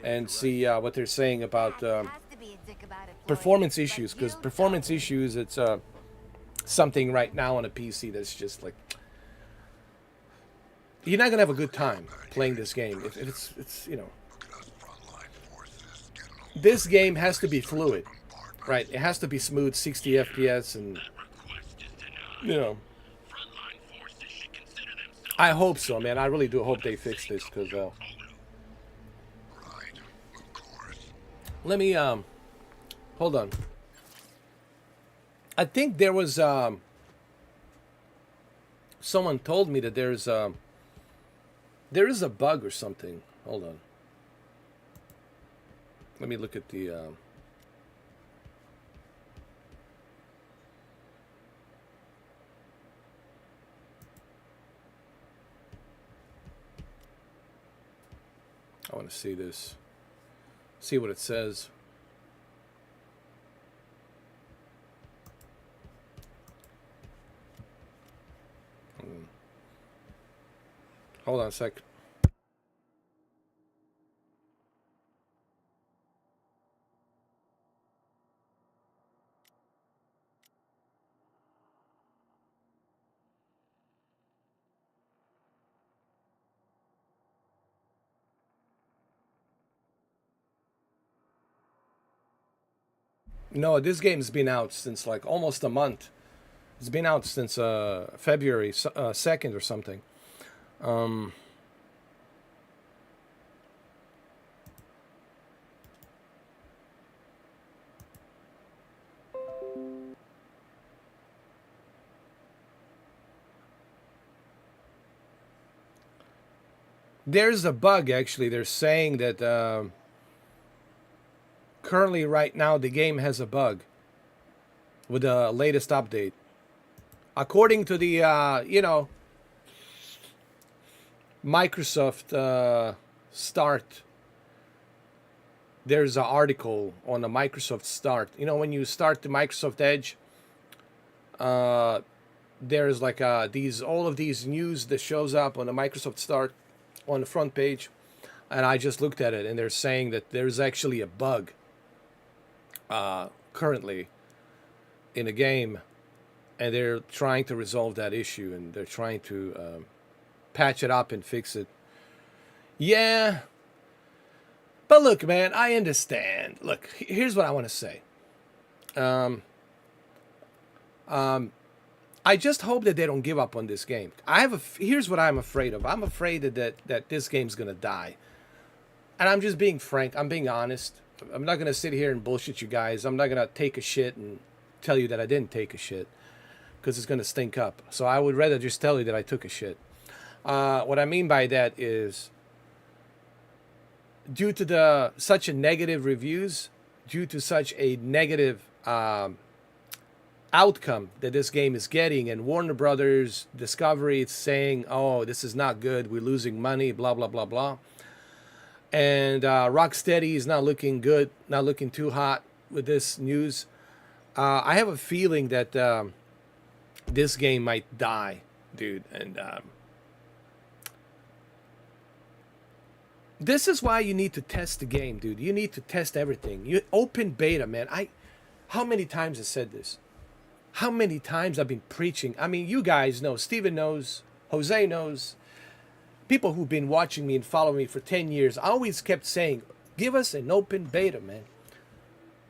and see what they're saying about performance issues. Because performance issues, it's something right now on a PC that's just like you're not gonna have a good time playing this game. If it's you know, this game has to be fluid, right? It has to be smooth, 60 FPS, and you know. I hope so, man. I really do hope they fix this, because let me hold on. I think there was someone told me that there is a bug or something. Hold on. Let me look at the I want to see this. See what it says. Hold on a sec. No, this game's been out since like almost a month. It's been out since February 2nd or something. There's a bug, actually. They're saying that currently, right now, the game has a bug with the latest update. According to the, Microsoft Start, there's an article on the Microsoft Start. You know, when you start the Microsoft Edge, there's like all of these news that shows up on the Microsoft Start on the front page, and I just looked at it, and they're saying that there's actually a bug currently in the game, and they're trying to resolve that issue, and they're trying to patch it up and fix it. Yeah, but look, man, I understand. Look, here's what I want to say. I just hope that they don't give up on this game. Here's what I'm afraid of. I'm afraid that this game's gonna die. And I'm just being frank. I'm being honest. I'm not gonna sit here and bullshit you guys. I'm not gonna take a shit and tell you that I didn't take a shit, because it's gonna stink up. So I would rather just tell you that I took a shit. What I mean by that is, due to such a negative reviews, due to such a negative outcome that this game is getting, and Warner Brothers Discovery, it's saying, oh, this is not good, we're losing money, blah blah blah blah, and Rocksteady is not looking good, not looking too hot with this news. I have a feeling that this game might die, dude, and this is why you need to test the game, dude. You need to test everything. You open beta, man. How many times I said this? How many times I've been preaching? I mean, you guys know. Steven knows. Jose knows. People who've been watching me and following me for 10 years, I always kept saying, give us an open beta, man.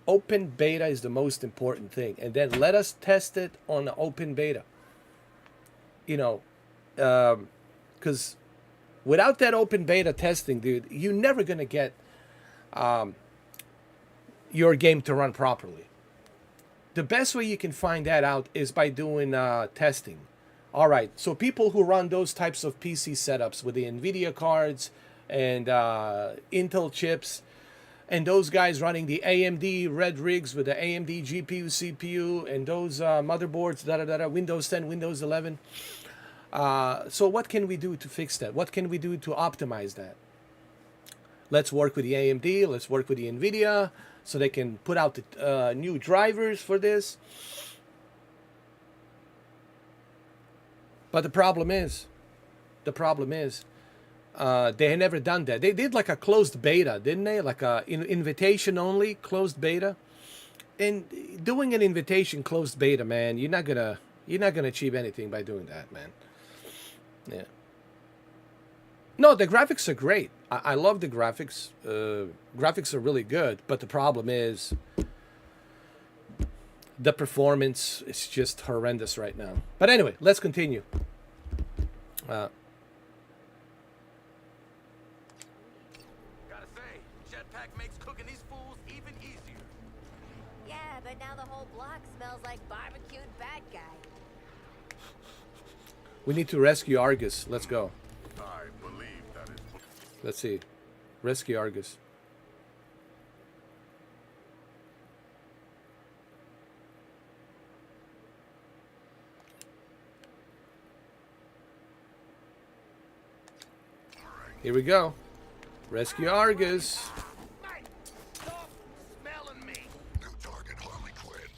Open beta is the most important thing. And then let us test it on the open beta. You know, because without that open beta testing, dude, you're never going to get your game to run properly. The best way you can find that out is by doing testing. All right, so people who run those types of PC setups with the NVIDIA cards and Intel chips, and those guys running the AMD Red rigs with the AMD GPU, CPU, and those motherboards, Windows 10, Windows 11. So what can we do to fix that? What can we do to optimize that? Let's work with the AMD. Let's work with the NVIDIA, so they can put out the new drivers for this. But the problem is, they had never done that. They did like a closed beta, didn't they? Like a invitation only closed beta. And doing an invitation closed beta, man, you're not gonna achieve anything by doing that, man. Yeah. No, the graphics are great. I love the graphics. Graphics are really good, but the problem is the performance is just horrendous right now. But anyway, let's continue. Gotta say, jetpack makes cooking these fools even easier. Yeah, but now the whole block smells like barbecued bad guy. We need to rescue Argus. Let's go. I believe that is. Let's see. Rescue Argus. Here we go. Rescue Argus. Mate, stop smelling me. New target, Harley Quinn.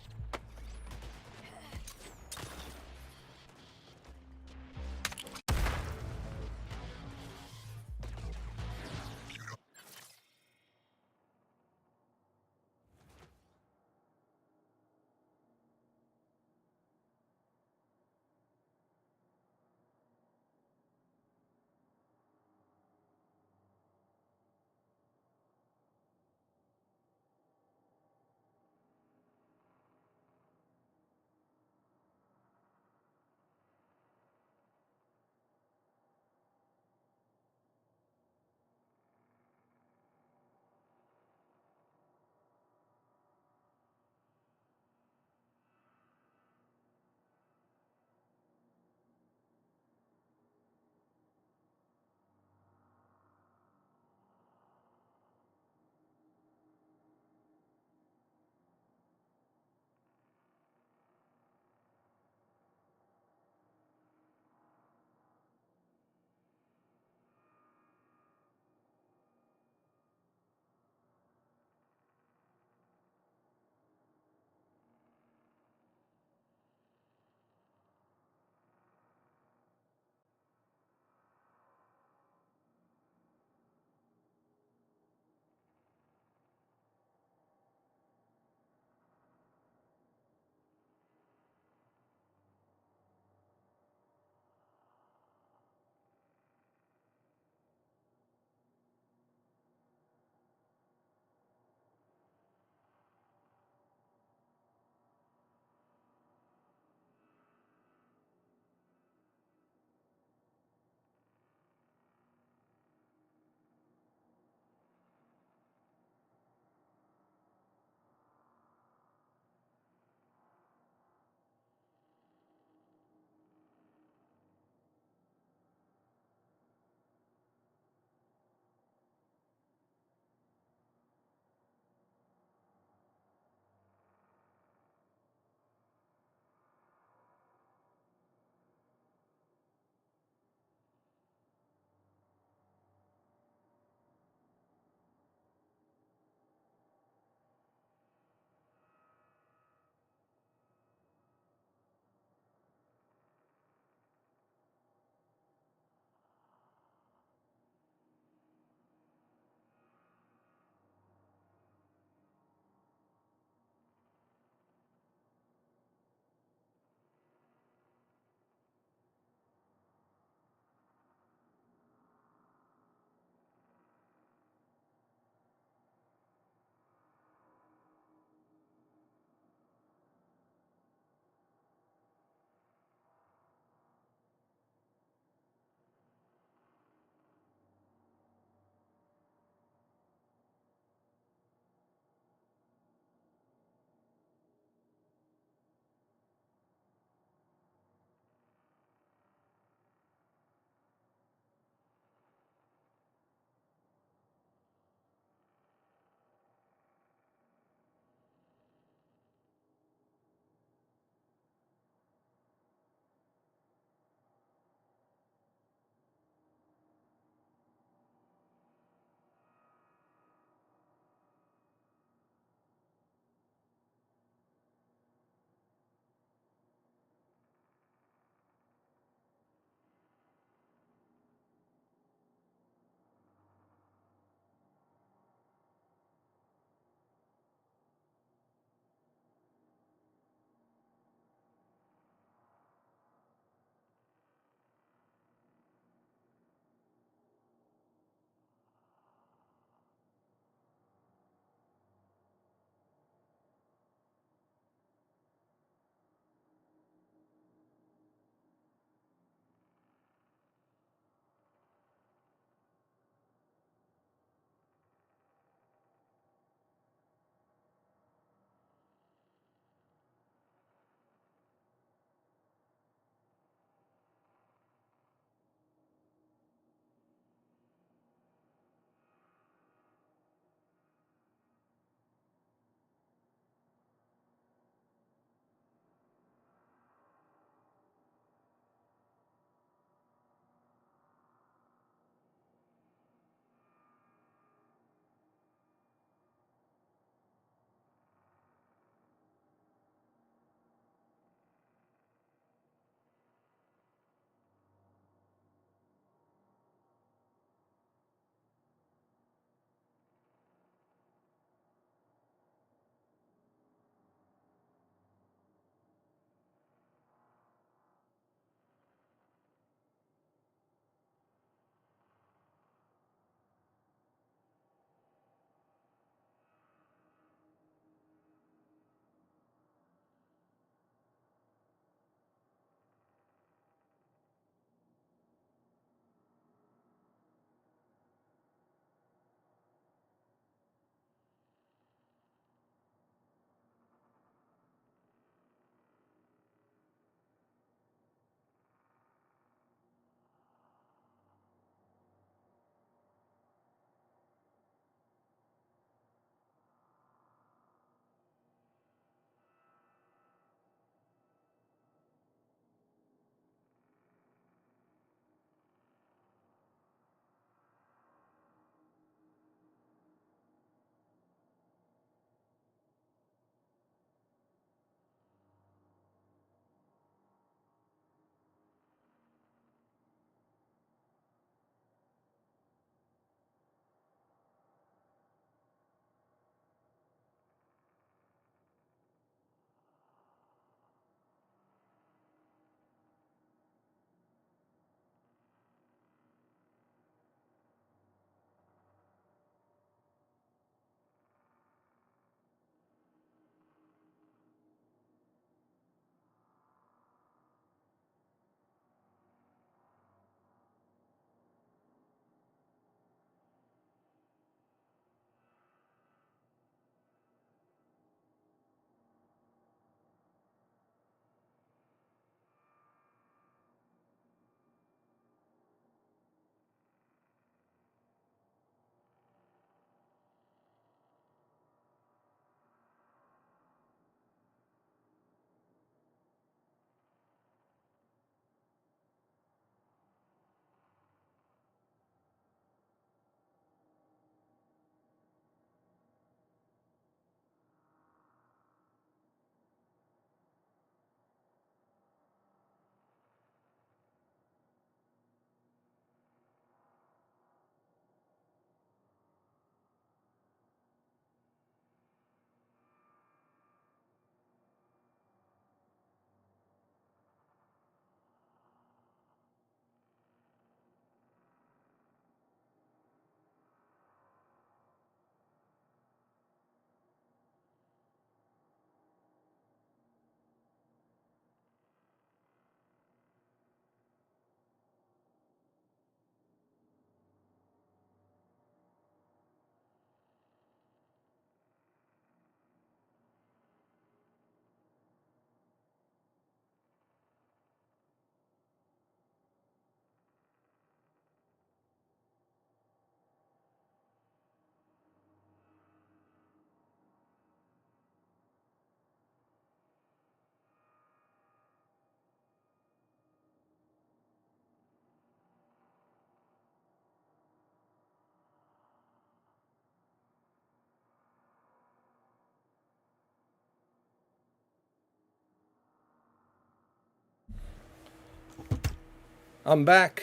I'm back.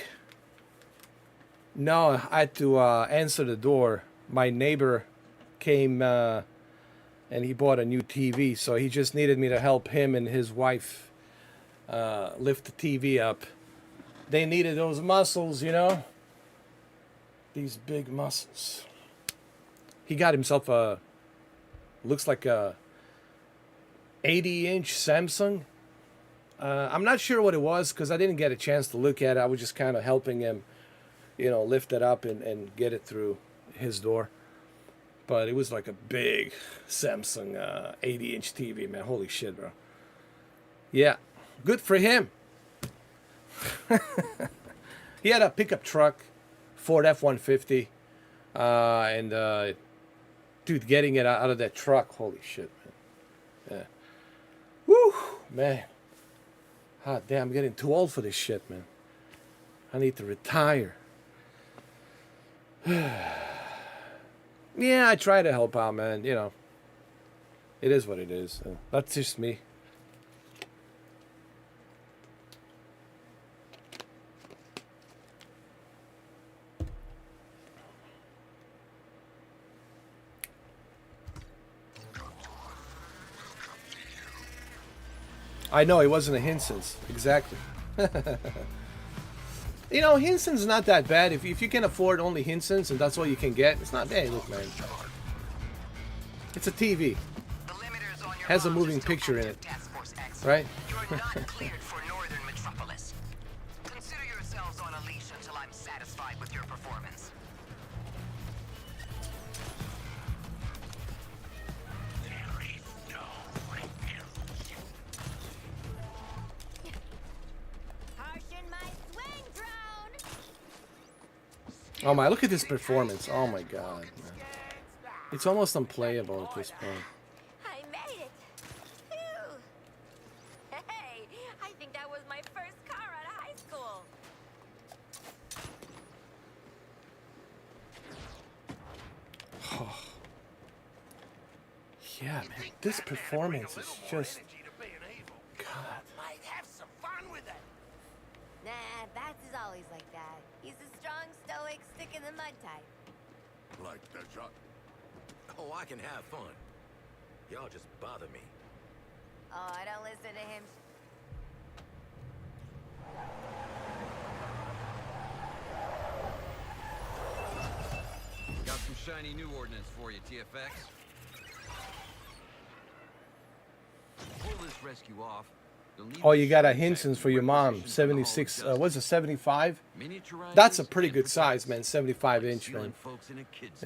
No, I had to answer the door. My neighbor came and he bought a new TV, so he just needed me to help him and his wife lift the TV up. They needed those muscles, you know? These big muscles. He got himself a, looks like a 80-inch Samsung. I'm not sure what it was because I didn't get a chance to look at it. I was just kind of helping him, you know, lift it up and get it through his door. But it was like a big Samsung 80-inch TV, man. Holy shit, bro. Yeah, good for him. He had a pickup truck, Ford F-150. And dude, getting it out of that truck, holy shit, man. Yeah. Woo, man. Ah, damn, I'm getting too old for this shit, man. I need to retire. Yeah, I try to help out, man. You know, it is what it is. That's just me. I know, it wasn't a Hinson's. Exactly. You know, Hinson's not that bad. If you can afford only Hinson's and that's all you can get, it's not bad. Look, man. It's a TV. Has a moving picture in it. Right? You're not cleared for Northern Metropolis. Consider yourselves on a leash until I'm satisfied with your performance. Oh my, look at this performance. Oh my god, man. It's almost unplayable at this point. I made it. Phew. Hey, I think that was my first car out of high school. Oh. Yeah, man. This performance is just... God. Might have some fun with it. Nah, Bats is always like that. He's a strong, stoic, stick in the mud type. Like that shot. Oh, I can have fun. Y'all just bother me. Oh, I don't listen to him. Got some shiny new ordnance for you, TFX. Pull this rescue off. Oh, you got a Hinson's for your mom. 76, what's it, 75? That's a pretty good size, man. 75 inch, man.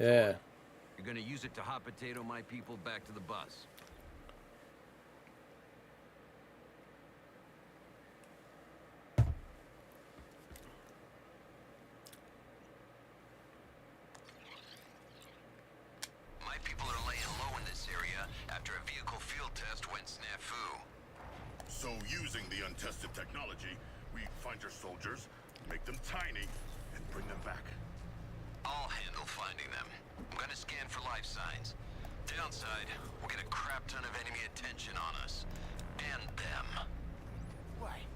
Yeah. You're gonna use it to hot potato my people back to the bus. My people are laying low in this area after a vehicle field test went snafu. So using the untested technology, we find your soldiers, make them tiny, and bring them back. I'll handle finding them. I'm gonna scan for life signs. Downside, we'll get a crap ton of enemy attention on us. And them. Wait,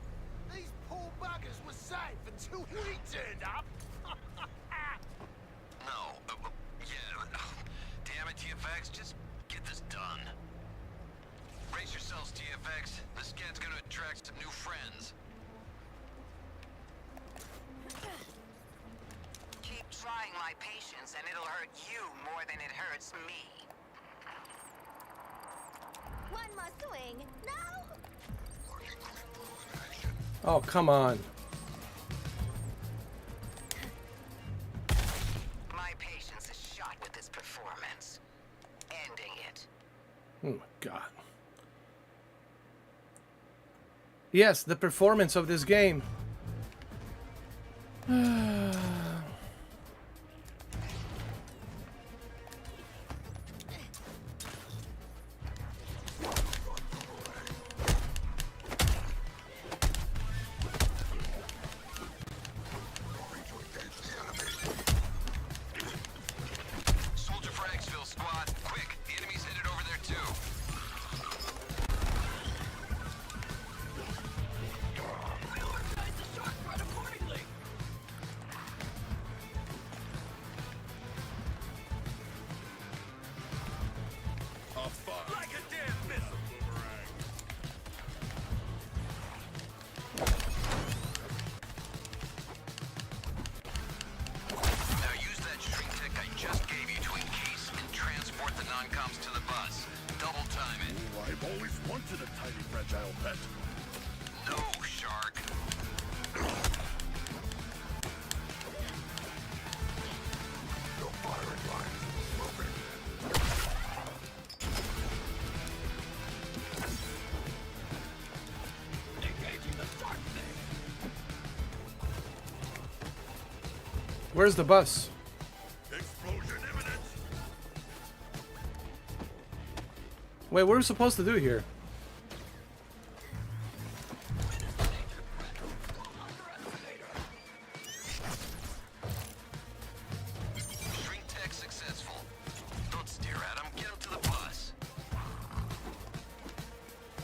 these poor buggers were safe until we turned up. No, yeah, damn it, TFX, just get this done. Brace yourselves, TFX. The scan's gonna attract some new friends. Keep trying my patience and it'll hurt you more than it hurts me. One more swing. No! Oh, come on. My patience is shot with this performance. Ending it. Oh my god. Yes, the performance of this game. Soldier for Exfil, squad. Quick, the enemy's headed over there too. Guys, the shark run accordingly. Like a damn missile. Now use that string tech I just gave you to encase and transport the non-coms to the bus. Double time it. Oh, I've always wanted a tiny fragile pet. No, Shark. The firing line is moving. Engaging the start thing. Where's the bus? Explosion imminent. Wait, what are we supposed to do here? Shrink tech successful. Don't stare at him. Get him to the bus.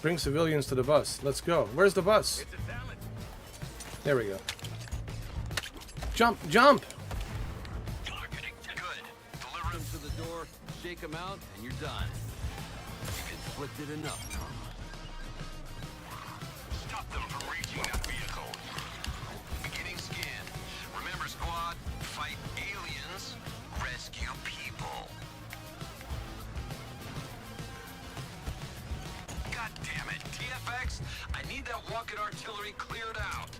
Bring civilians to the bus. Let's go. Where's the bus? It's a talent. There we go. Jump, jump! Good. Deliver him to the door, shake him out, and you're done. You've inflicted enough trauma. Stop them from reaching that vehicle. Beginning scan. Remember, squad, fight aliens, rescue people. God damn it, TFX! I need that walking artillery cleared out.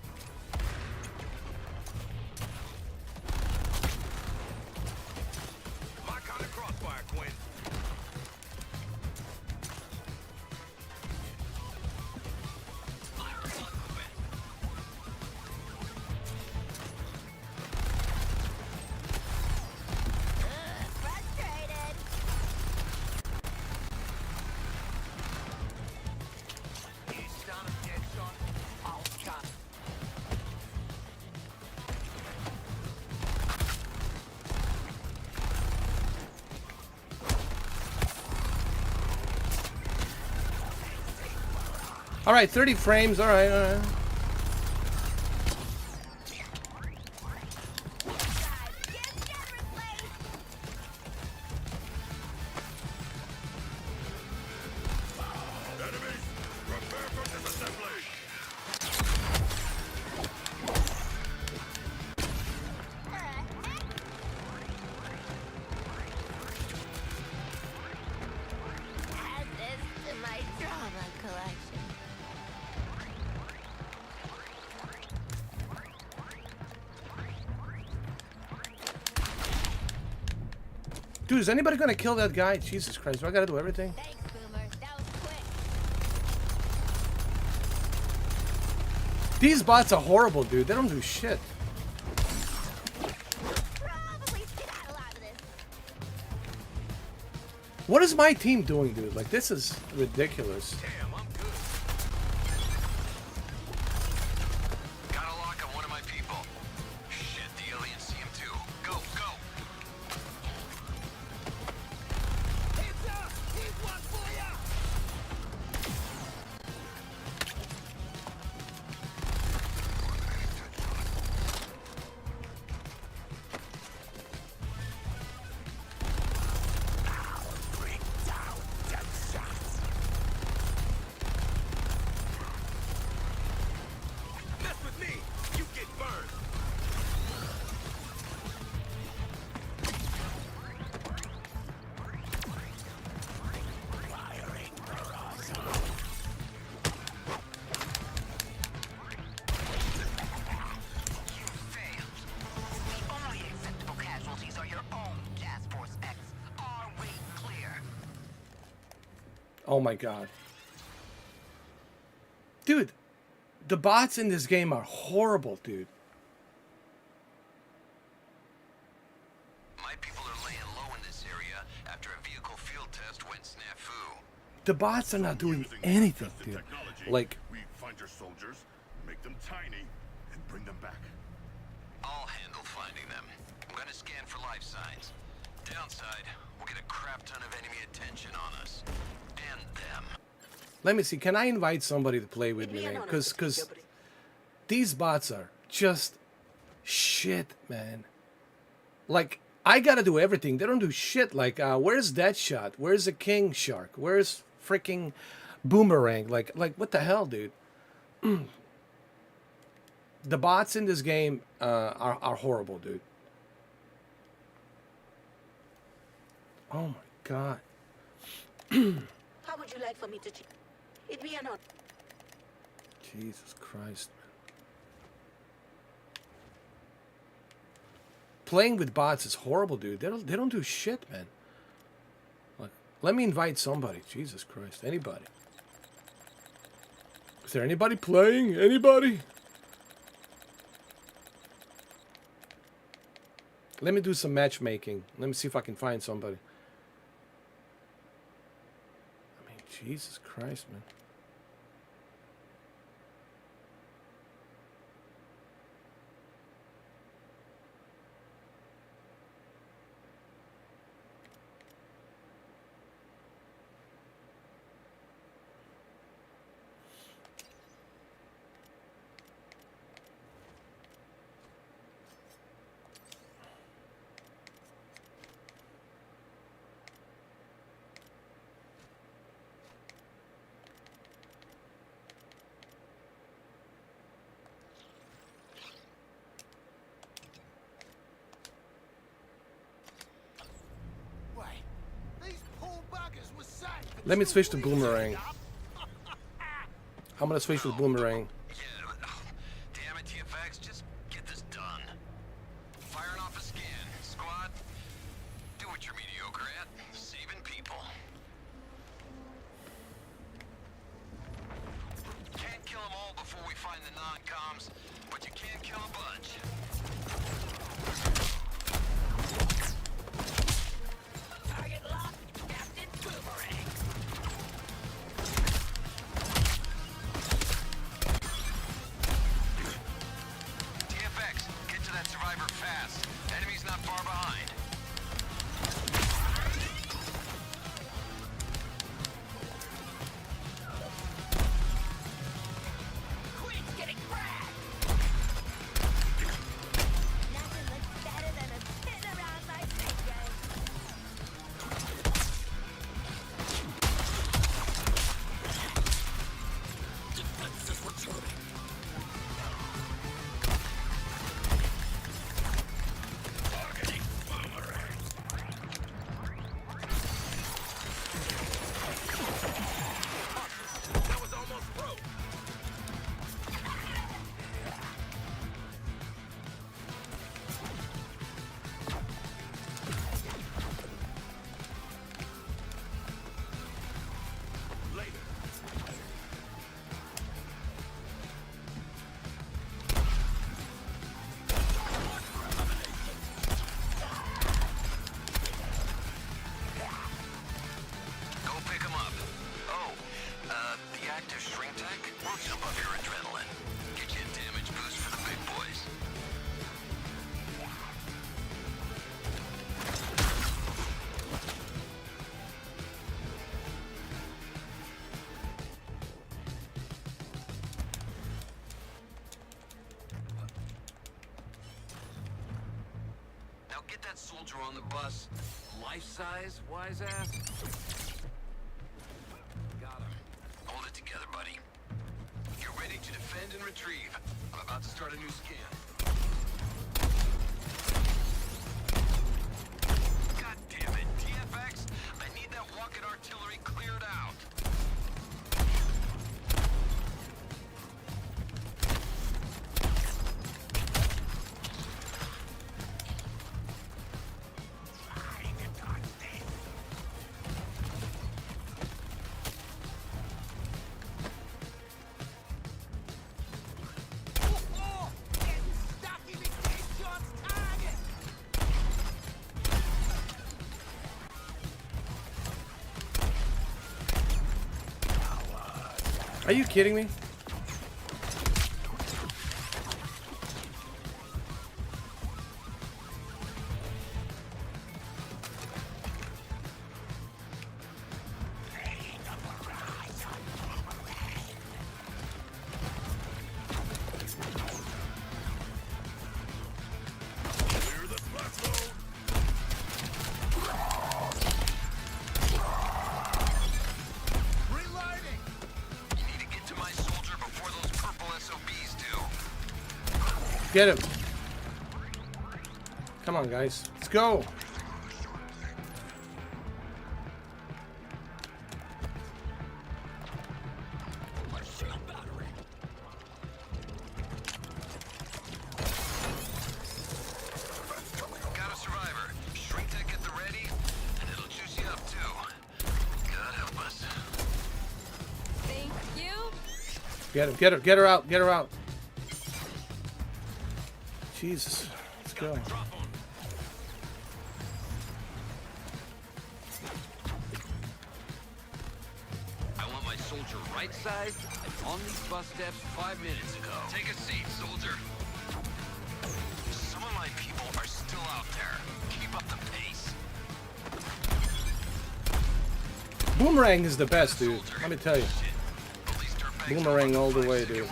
My kind of crossfire, Quinn. Frustrated. He's down a dead shot. I'll shot. All right, 30 frames. All right, all right. Guys, get replaced. Enemies, prepare for disassembly. Add this to my drama collection. Dude, is anybody gonna kill that guy? Jesus Christ, do I gotta do everything? Thanks, Boomer. That was quick. These bots are horrible, dude. They don't do shit. Probably skedaddle out of this. What is my team doing, dude? Like, this is ridiculous. Damn, I'm good. Got a lock on one of my people. Shit, the aliens see him too. Go, go! He's one for ya. Bring down death shots. Mess with me, you get burned. Firing barrage. Failed. The only acceptable casualties are your own Task Force X. Our way clear. Oh my god. Dude, the bots in this game are horrible, dude. My people are laying low in this area after a vehicle field test went snafu. The bots are not doing anything, dude. Technology, Like, we find your soldiers, make them tiny, and bring them back. I'll handle finding them. I'm gonna scan for life signs. Downside, we'll get a crap ton of enemy attention on us. And them. let me see. Can I invite somebody to play with me, man? Because these bots are just shit, man. Like, I gotta do everything. They don't do shit. Like, where's Deadshot? Where's the King Shark? Where's freaking Boomerang? Like what the hell, dude? The bots in this game are horrible, dude. Oh my god. How would you like for me to cheat? It'd be an honor. Jesus Christ, man. Playing with bots is horrible, dude. They don't do shit, man. Like, let me invite somebody. Jesus Christ, anybody. Is there anybody playing? Anybody? Let me do some matchmaking. Let me see if I can find somebody. I mean, Jesus Christ, man. Let me switch to Boomerang. I'm gonna switch to Boomerang. Damn it, TFX, just get this done. Firing off a scan. Squad, do what you're mediocre at. Saving people. Can't kill them all before we find the non-coms, but you can kill a bunch. Target locked. Captain Boomerang. TFX, get to that survivor fast. Enemy's not far behind. Queen's getting fragged. Nothing looks better than a spin around my fingers. That was almost broke. Later. Go pick them up. Oh, the active shrink tech will jump up your adrenaline. Get you a damage boost for the big boys. Now get that soldier on the bus. Life size, wise ass. Got him. Hold it together, buddy. You're ready to defend and retrieve. I'm about to start a new scan. God damn it, TFX! I need that walking artillery cleared out. Are you kidding me? Get him. Come on, guys. Let's go. Got a survivor. Shrink tech at the ready, and it'll juice you up too. God help us. Thank you. Get him. Get her out. Get her out. Jesus. Let's go. I want my soldier right-sized and on these bus steps 5 minutes ago. Take a seat, soldier. Some of my people are still out there. Keep up the pace. Boomerang is the best, dude. Let me tell you. Boomerang all the way, dude.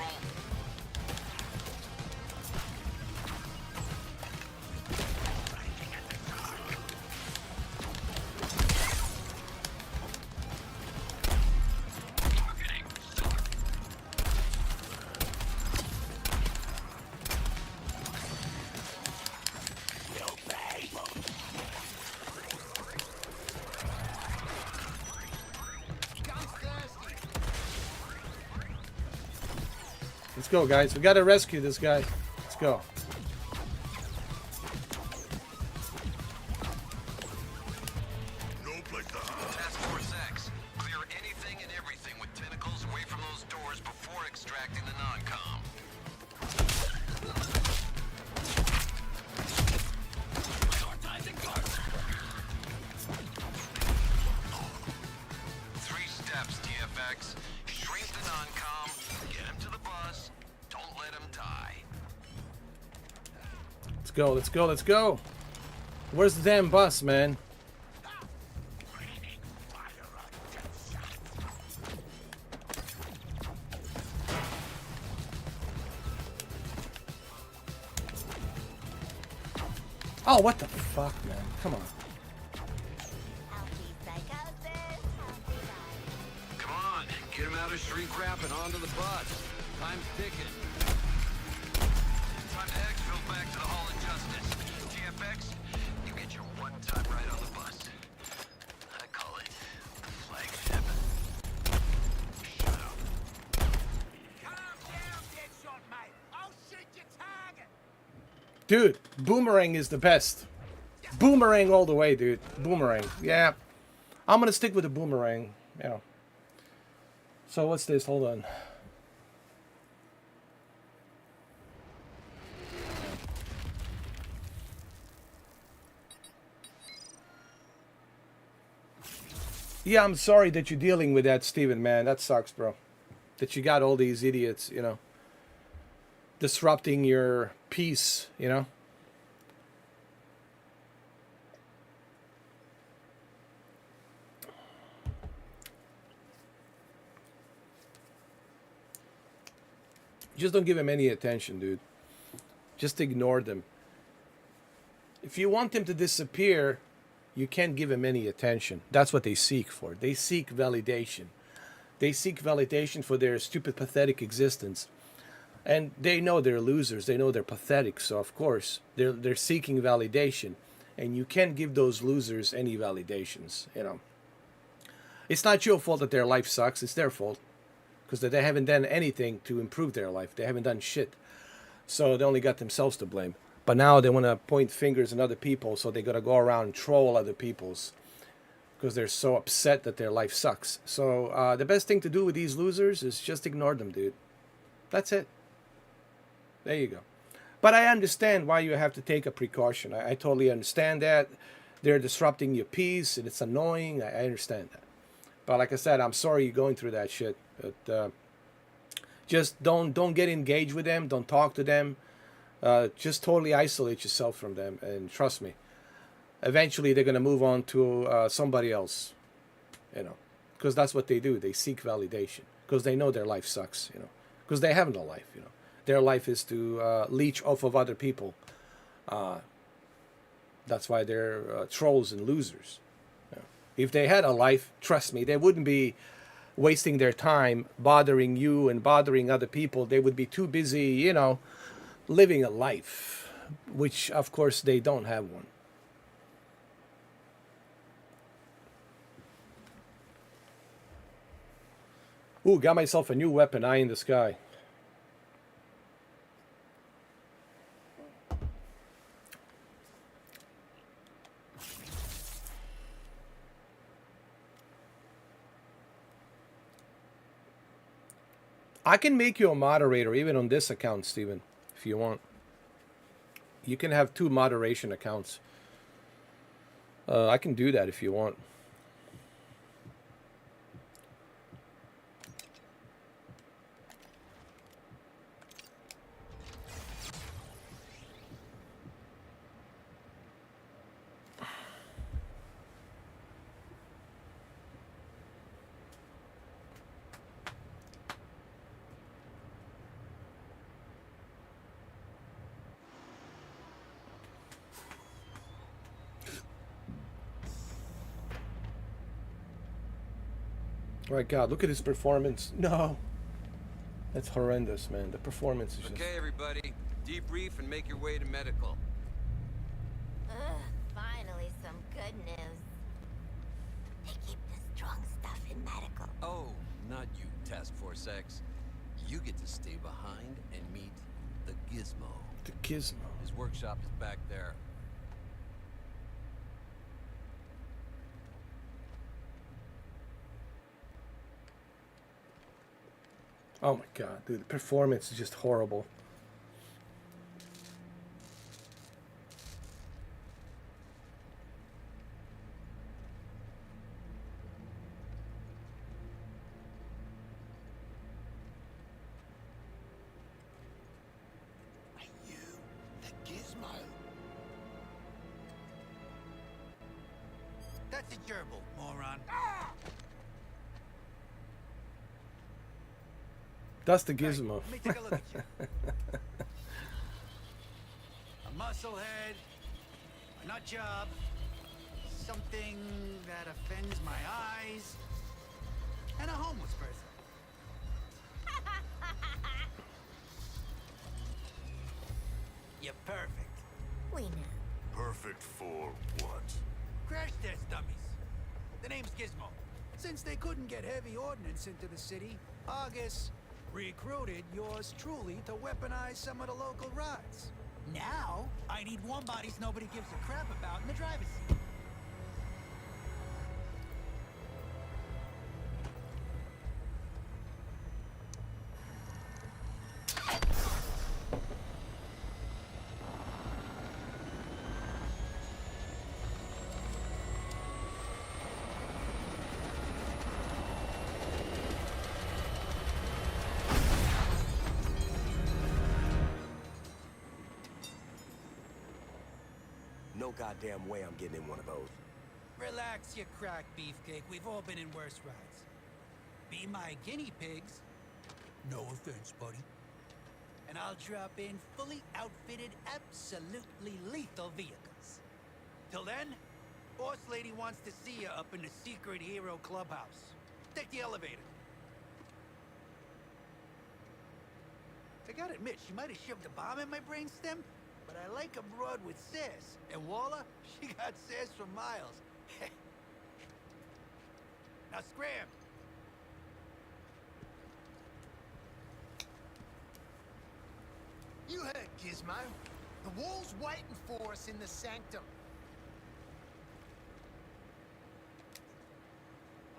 Let's go, guys. We gotta rescue this guy. Let's go. Task Force X, clear anything and everything with tentacles away from those doors before extracting the non-com. Three steps, TFX. Shrink the non-com, get him to the bus, don't let him die. Let's go. Let's go. Let's go. Where's the damn bus, man? Oh, what the fuck, man? Come on. Come on, get him out of shrink wrap and onto the bus. Time's ticking. Time to exfil back to the Hall of Justice. TFX, you get your one-time ride on the bus. I call it the flagship. Shut up. Calm down, Deadshot, mate. I'll shoot your target. Dude, Boomerang is the best. Boomerang all the way, dude. Boomerang. Yeah. I'm gonna stick with the Boomerang. Yeah. So what's this? Hold on. Yeah, I'm sorry that you're dealing with that, Steven, man. That sucks, bro. That you got all these idiots, you know, disrupting your peace, you know. Just don't give him any attention, dude. Just ignore them. If you want him to disappear, you can't give him any attention. That's what they seek for. They seek validation. They seek validation for their stupid, pathetic existence. And they know they're losers. They know they're pathetic. So, of course, they're seeking validation. And you can't give those losers any validations, you know. It's not your fault that their life sucks. It's their fault. Because they haven't done anything to improve their life. They haven't done shit. So they only got themselves to blame. But now they want to point fingers at other people, so they got to go around and troll other people's. Because they're so upset that their life sucks. So the best thing to do with these losers is just ignore them, dude. That's it. There you go. But I understand why you have to take a precaution. I totally understand that. They're disrupting your peace, and it's annoying. I understand that. But like I said, I'm sorry you're going through that shit. But just don't get engaged with them. Don't talk to them. Just totally isolate yourself from them. And trust me, eventually they're going to move on to somebody else. You know, because that's what they do. They seek validation because they know their life sucks. You know, because they have no life. You know, their life is to leech off of other people. That's why they're trolls and losers. You know, if they had a life, trust me, they wouldn't be wasting their time bothering you and bothering other people. They would be too busy, you know, living a life, which of course they don't have one. Ooh, got myself a new weapon, Eye in the Sky. I can make you a moderator even on this account, Steven, if you want. You can have 2 moderation accounts. I can do that if you want. My God, look at his performance. No. That's horrendous, man. The performance is just... Okay, everybody. Debrief and make your way to medical. Ugh, finally some good news. They keep the strong stuff in medical. Oh, not you, Task Force X. You get to stay behind and meet the Gizmo. The Gizmo? His workshop is back there. Oh my God, dude, the performance is just horrible. Are you the Gizmo? That's a gerbil, moron. That's the Gizmo. Let me take a look at you. A muscle head, a nut job, something that offends my eyes, and a homeless person. You're perfect. We know. Perfect for what? Crash test dummies. The name's Gizmo. Since they couldn't get heavy ordnance into the city, August recruited yours truly to weaponize some of the local rides. Now, I need warm bodies nobody gives a crap about in the driver's seat. No goddamn way I'm getting in one of those. Relax, you crack beefcake. We've all been in worse rides. Be my guinea pigs. No offense, buddy. And I'll drop in fully outfitted, absolutely lethal vehicles. Till then, Boss Lady wants to see you up in the Secret Hero Clubhouse. Take the elevator. I gotta admit, she might have shoved a bomb in my brainstem, but I like a broad with sass. And Walla, she got sass for miles. Now scram! You heard, Gizmo. The wall's waiting for us in the sanctum.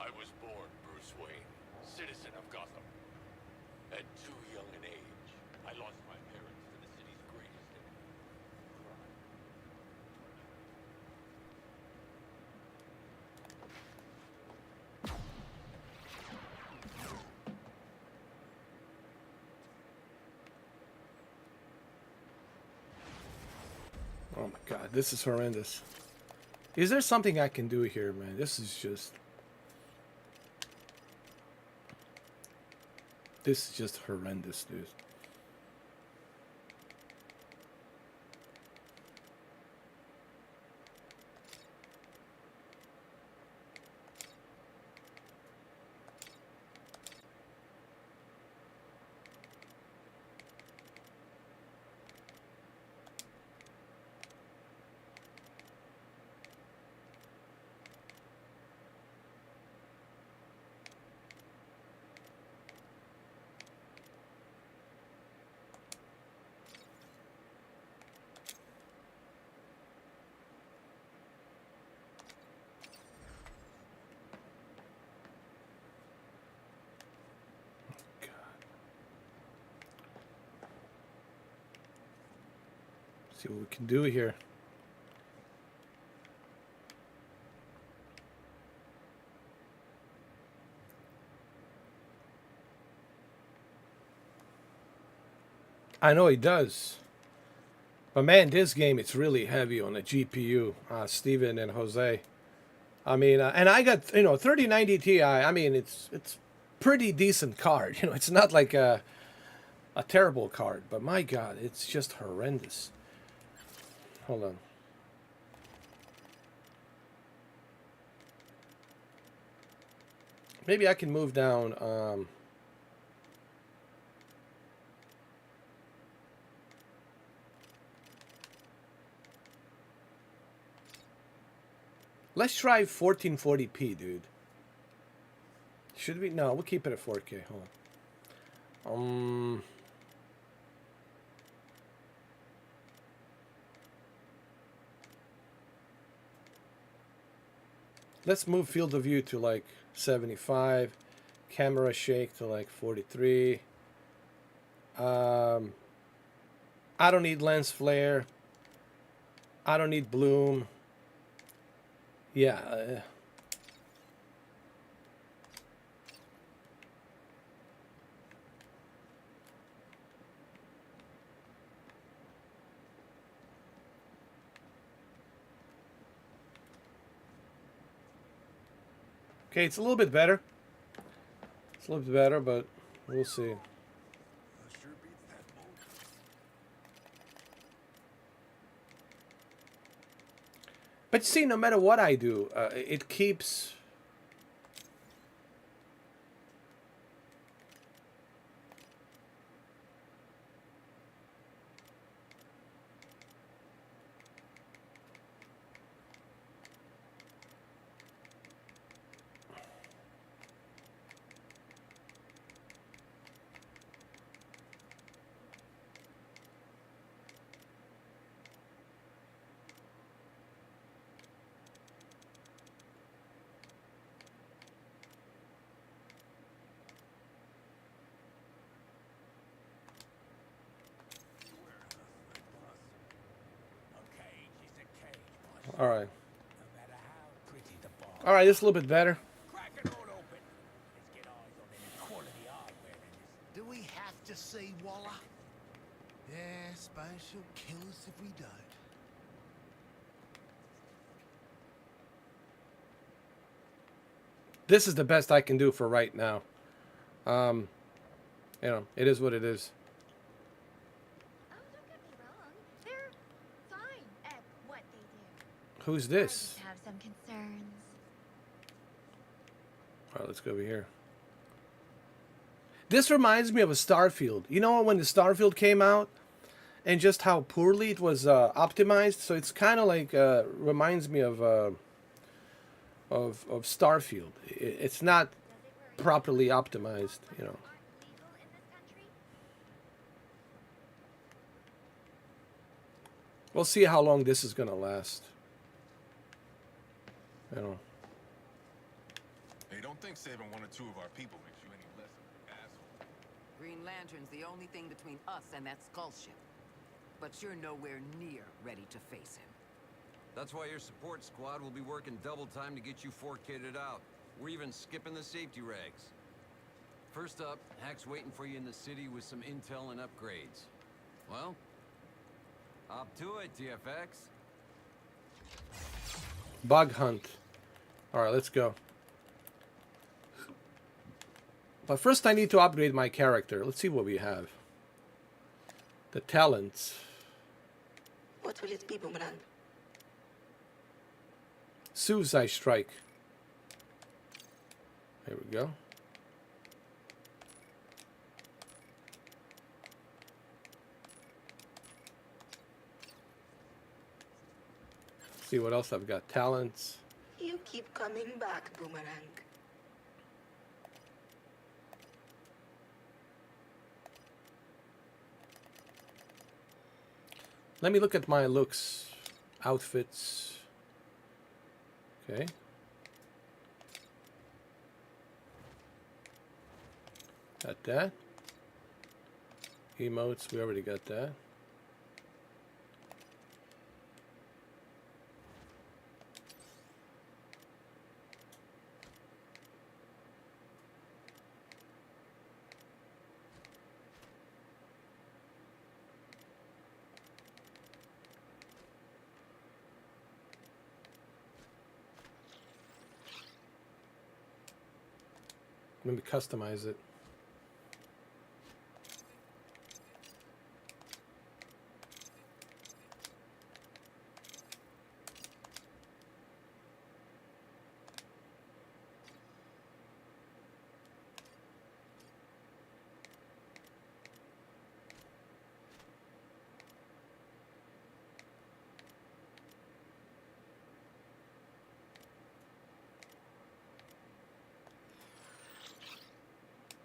I was born Bruce Wayne, citizen of Gotham. At too young an age, I lost my parents to the city's greatest enemy, crime. Oh my God, this is horrendous. Is there something I can do here, man? This is just... This is just horrendous, dude. See what we can do here. I know he does. But man, this game, it's really heavy on the GPU, Steven and Jose. I mean, and I got, 3090 Ti. I mean, it's pretty decent card. It's not like a terrible card, but my God, it's just horrendous. Hold on. Maybe I can move down. Let's try 1440p, dude. Should we? No, we'll keep it at 4K. Hold on. Let's move field of view to like 75. Camera shake to like 43. I don't need lens flare. I don't need bloom. Yeah. Okay, it's a little bit better. It's a little bit better, but we'll see. But see, no matter what I do, it keeps... All right. All right, this is a little bit better. Do we have to see Waller? Yeah, suppose she'll kill us if we don't. This is the best I can do for right now. It is what it is. Who's this? I have some concerns. All right, let's go over here. This reminds me of a Starfield. You know when the Starfield came out, and just how poorly it was optimized. So it's kind of like reminds me of Starfield. It's not properly optimized, We'll see how long this is gonna last. Hey, don't think saving one or two of our people makes you any less of an asshole. Green Lantern's the only thing between us and that skull ship. But you're nowhere near ready to face him. That's why your support squad will be working double time to get you four kitted out. We're even skipping the safety rags. First up, Hack's waiting for you in the city with some intel and upgrades. Well, up to it, TFX. Bug hunt. All right, let's go. But first I need to upgrade my character. Let's see what we have. The talents. What will it be, Boomerang? Suicide Strike. There we go. See what else I've got. Talents. You keep coming back, Boomerang. Let me look at my looks. Outfits. Okay. Got that. Emotes, we already got that. maybe customize it.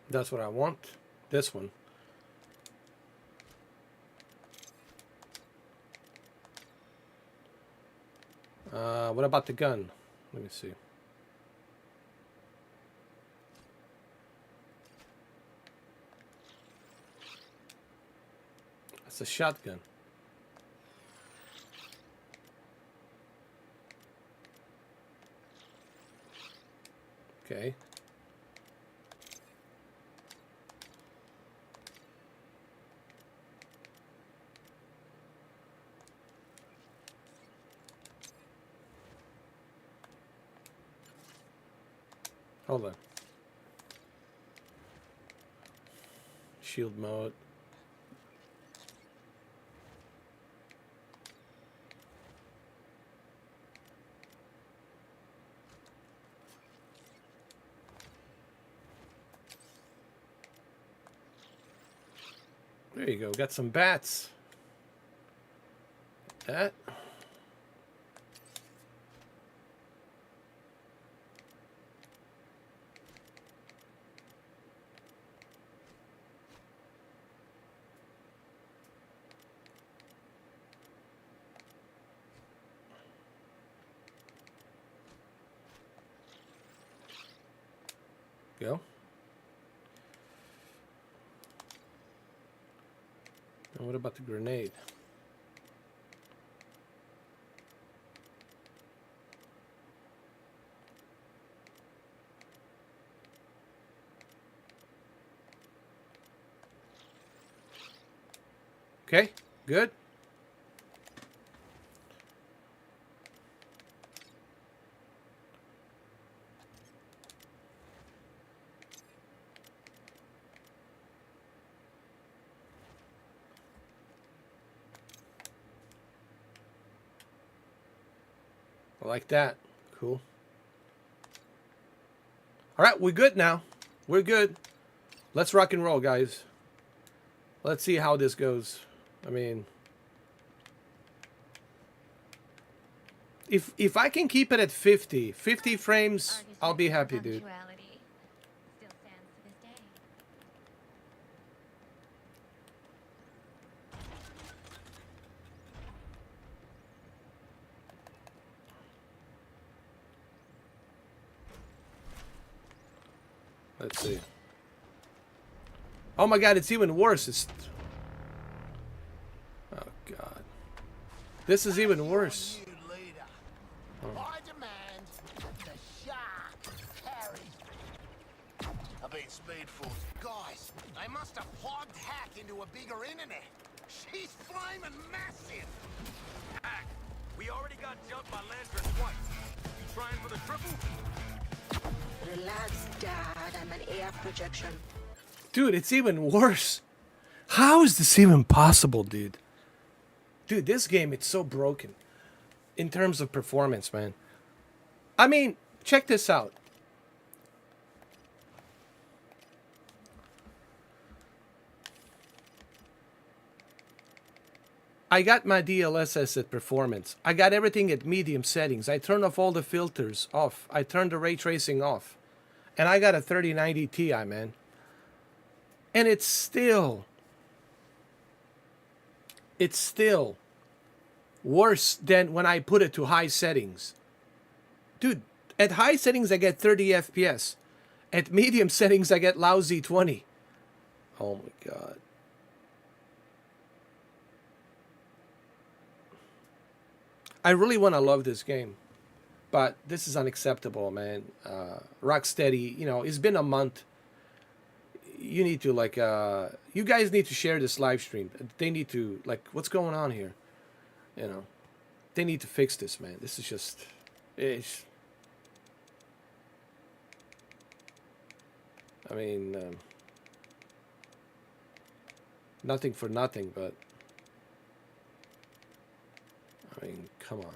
That's what I want. This one. What about the gun? Let me see. That's a shotgun. Okay. Hold on. Shield mode. There you go. Got some bats. That. Go. And what about the grenade? Okay, good. I like that. Cool. All right, we're good now. We're good. Let's rock and roll, guys. Let's see how this goes. I mean, if I can keep it at 50 frames, I'll be happy, dude. Let's see. Oh my God, it's even worse. It's... Oh God. This is even worse. Oh. I demand the shark carries. I've been speed force. Guys, they must have plugged Hack into a bigger internet. She's flaming massive. Hack, we already got jumped by Landry twice. You trying for the triple? Relax, Dad. I'm an AF projection. Dude, it's even worse. How is this even possible, dude? Dude, this game, it's so broken. In terms of performance, man. I mean, check this out. I got my DLSS at performance. I got everything at medium settings. I turned off all the filters off. I turned the ray tracing off. And I got a 3090 Ti, man. And it's still worse than when I put it to high settings. Dude, at high settings I get 30 FPS. At medium settings I get lousy 20. Oh my God. I really want to love this game. But this is unacceptable, man. Rocksteady, you know, it's been a month. You need to, like, you guys need to share this live stream. They need to, like, what's going on here? You know, they need to fix this, man. This is just, it's... I mean, nothing for nothing, but I mean, come on.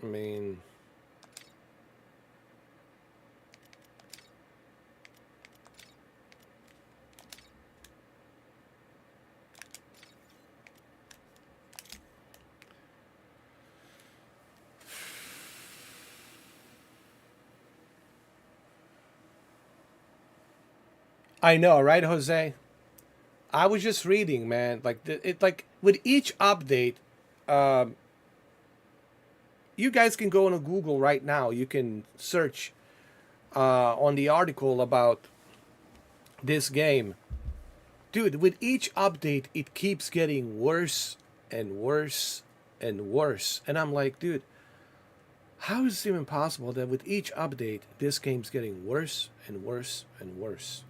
I mean, I know, right, Jose? I was just reading, man. Like it, like with each update, um, you guys can go on Google right now. You can search on the article about this game, dude. With each update, it keeps getting worse and worse and worse. And I'm like, dude, how is it even possible that with each update, this game's getting worse and worse and worse?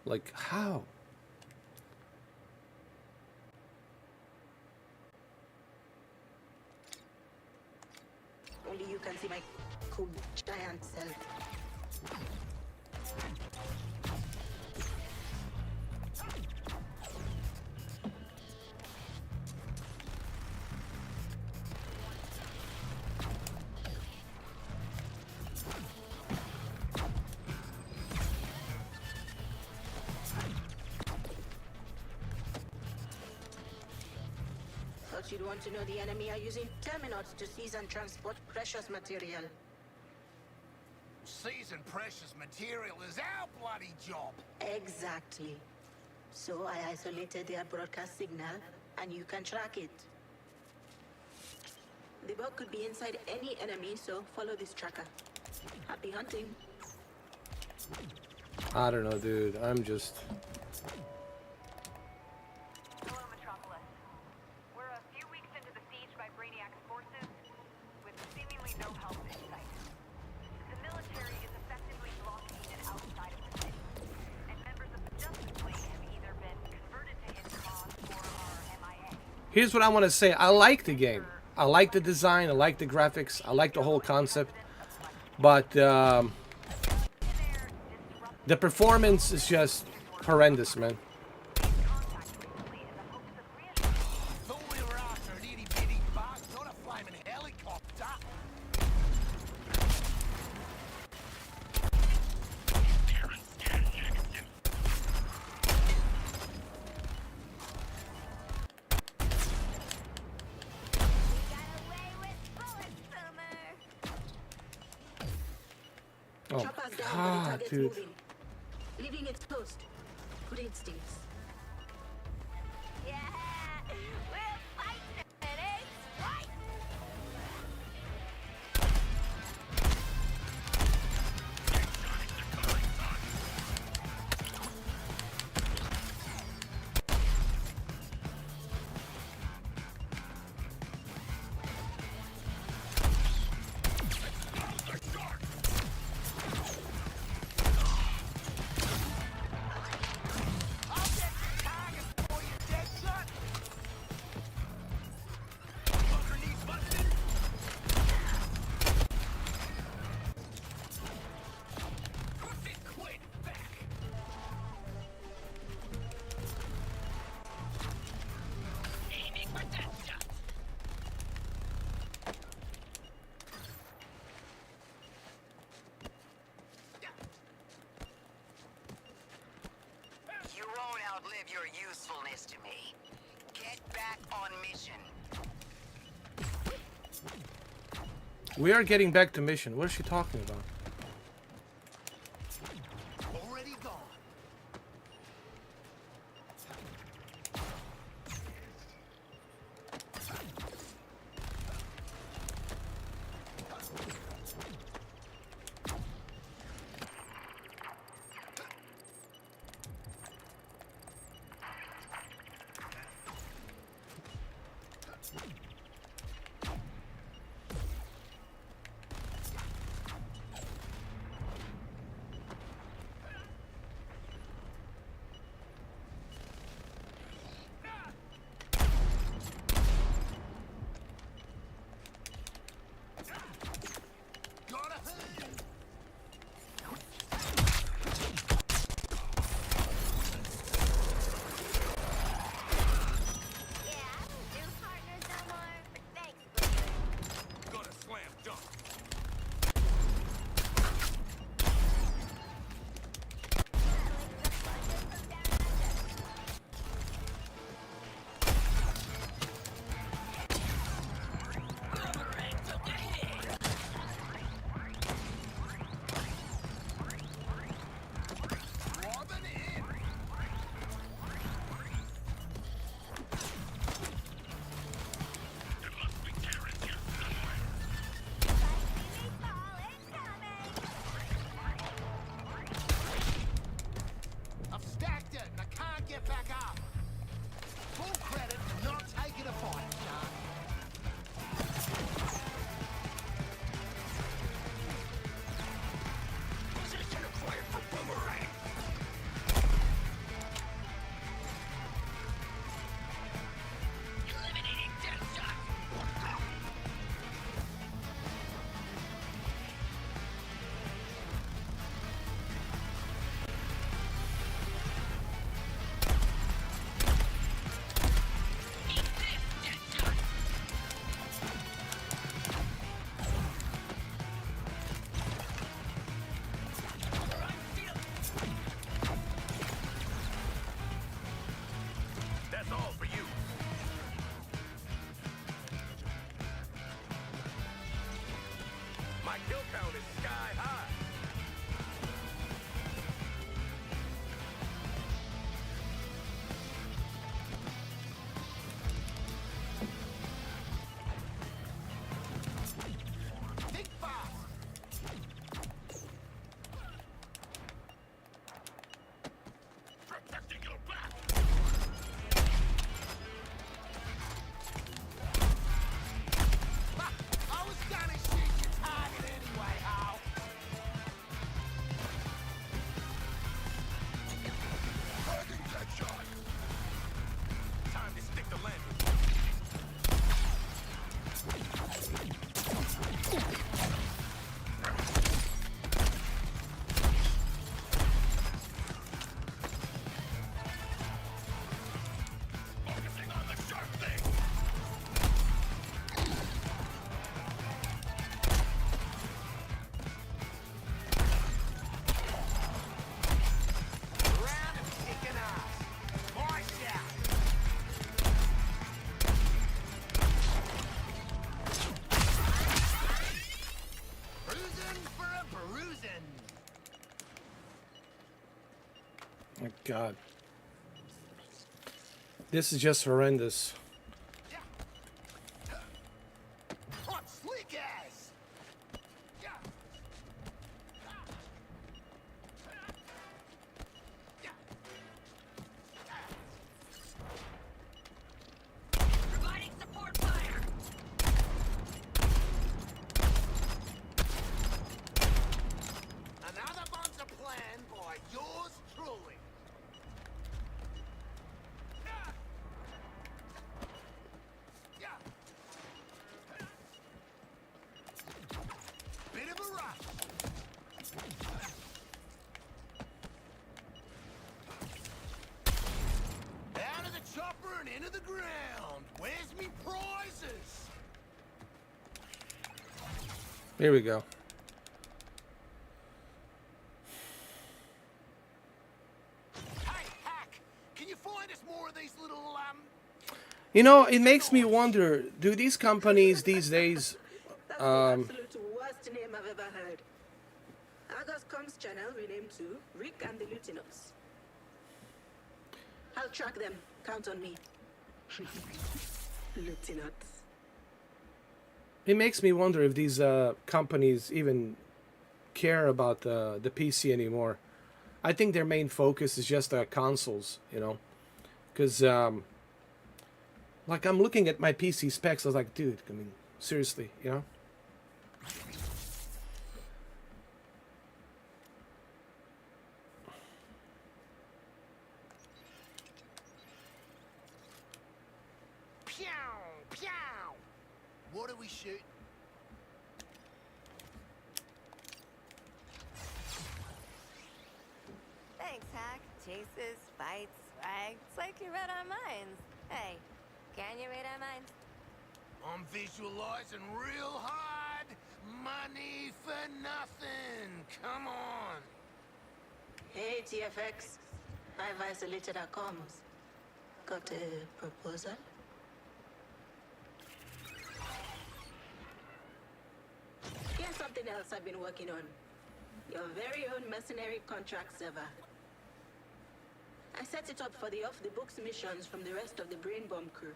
Like, how? Only you can see my cool giant self. Thought you'd want to know the enemy are using terminals to seize and transport precious material. Seizing precious material is our bloody job. Exactly. So I isolated their broadcast signal, and you can track it. The bug could be inside any enemy, so follow this tracker. Happy hunting. I don't know, dude. I'm just. Hello, Metropolis. We're a few weeks into the siege by Brainiac's forces, with seemingly no help in sight. The military is effectively blockaded outside of the city, and members of the Justice League have either been converted to his cause or are MIA. Here's what I want to say. I like the game. I like the design. I like the graphics. I like the whole concept. But the performance is just horrendous, man. Thought we were after an itty bitty bug, not a flaming helicopter. Oh, Chopper's down, but the God, target's dude. moving. Leaving its post. Good instincts. Yeah, we're fighting it, eh? Right? You won't outlive your usefulness to me. Get back on mission. We are getting back to mission. What is she talking about? Already gone. My God. This is just horrendous. I'm slick ass. Providing support fire. Another bunch of plan by yours truly. Bit of a rush. Out of the chopper and into the ground. Where's me prizes? Here we go. Hey, Hack! Can you find us more of these little, You know, it makes me wonder, do these companies these days That's the absolute worst name I've ever heard. Argos Comms channel renamed to Rick and the Lieutenants. I'll track them. Count on me. Lieutenants. it makes me wonder if these companies even care about the PC anymore. I think their main focus is just consoles, you know, because like I'm looking at my PC specs, I was like, dude, I mean, seriously, you know. Pew! Pew! What are we shooting? Thanks, Hack. Chases, fights, swag. It's like you read our minds. Hey, can you read our minds? I'm visualizing real hard. Money for nothing. Come on. Hey, TFX. I've isolated our comms. Got a proposal? Here's something else I've been working on. Your very own mercenary contract server. I set it up for the off-the-books missions from the rest of the Brain Bomb crew.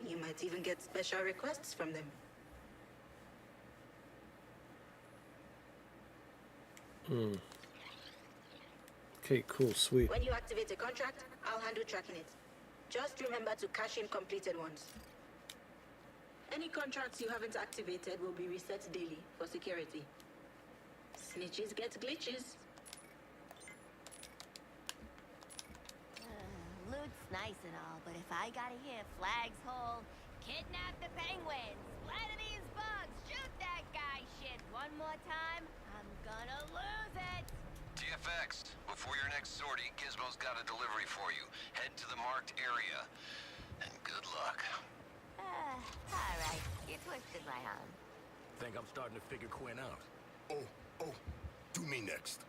You might even get special requests from them. Okay, cool, sweet. When you activate a contract, I'll handle tracking it. Just remember to cash in completed ones. Any contracts you haven't activated will be reset daily for security. Snitches get glitches. Loot's nice and all, but if I gotta hear flags hold, kidnap the penguins, splatter these bugs, shoot that guy shit one more time, I'm gonna lose it. TFX, before your next sortie, Gizmo's got a delivery for you. Head to the marked area. And good luck. Alright, you twisted my arm. Think I'm starting to figure Quinn out. Oh, do me next.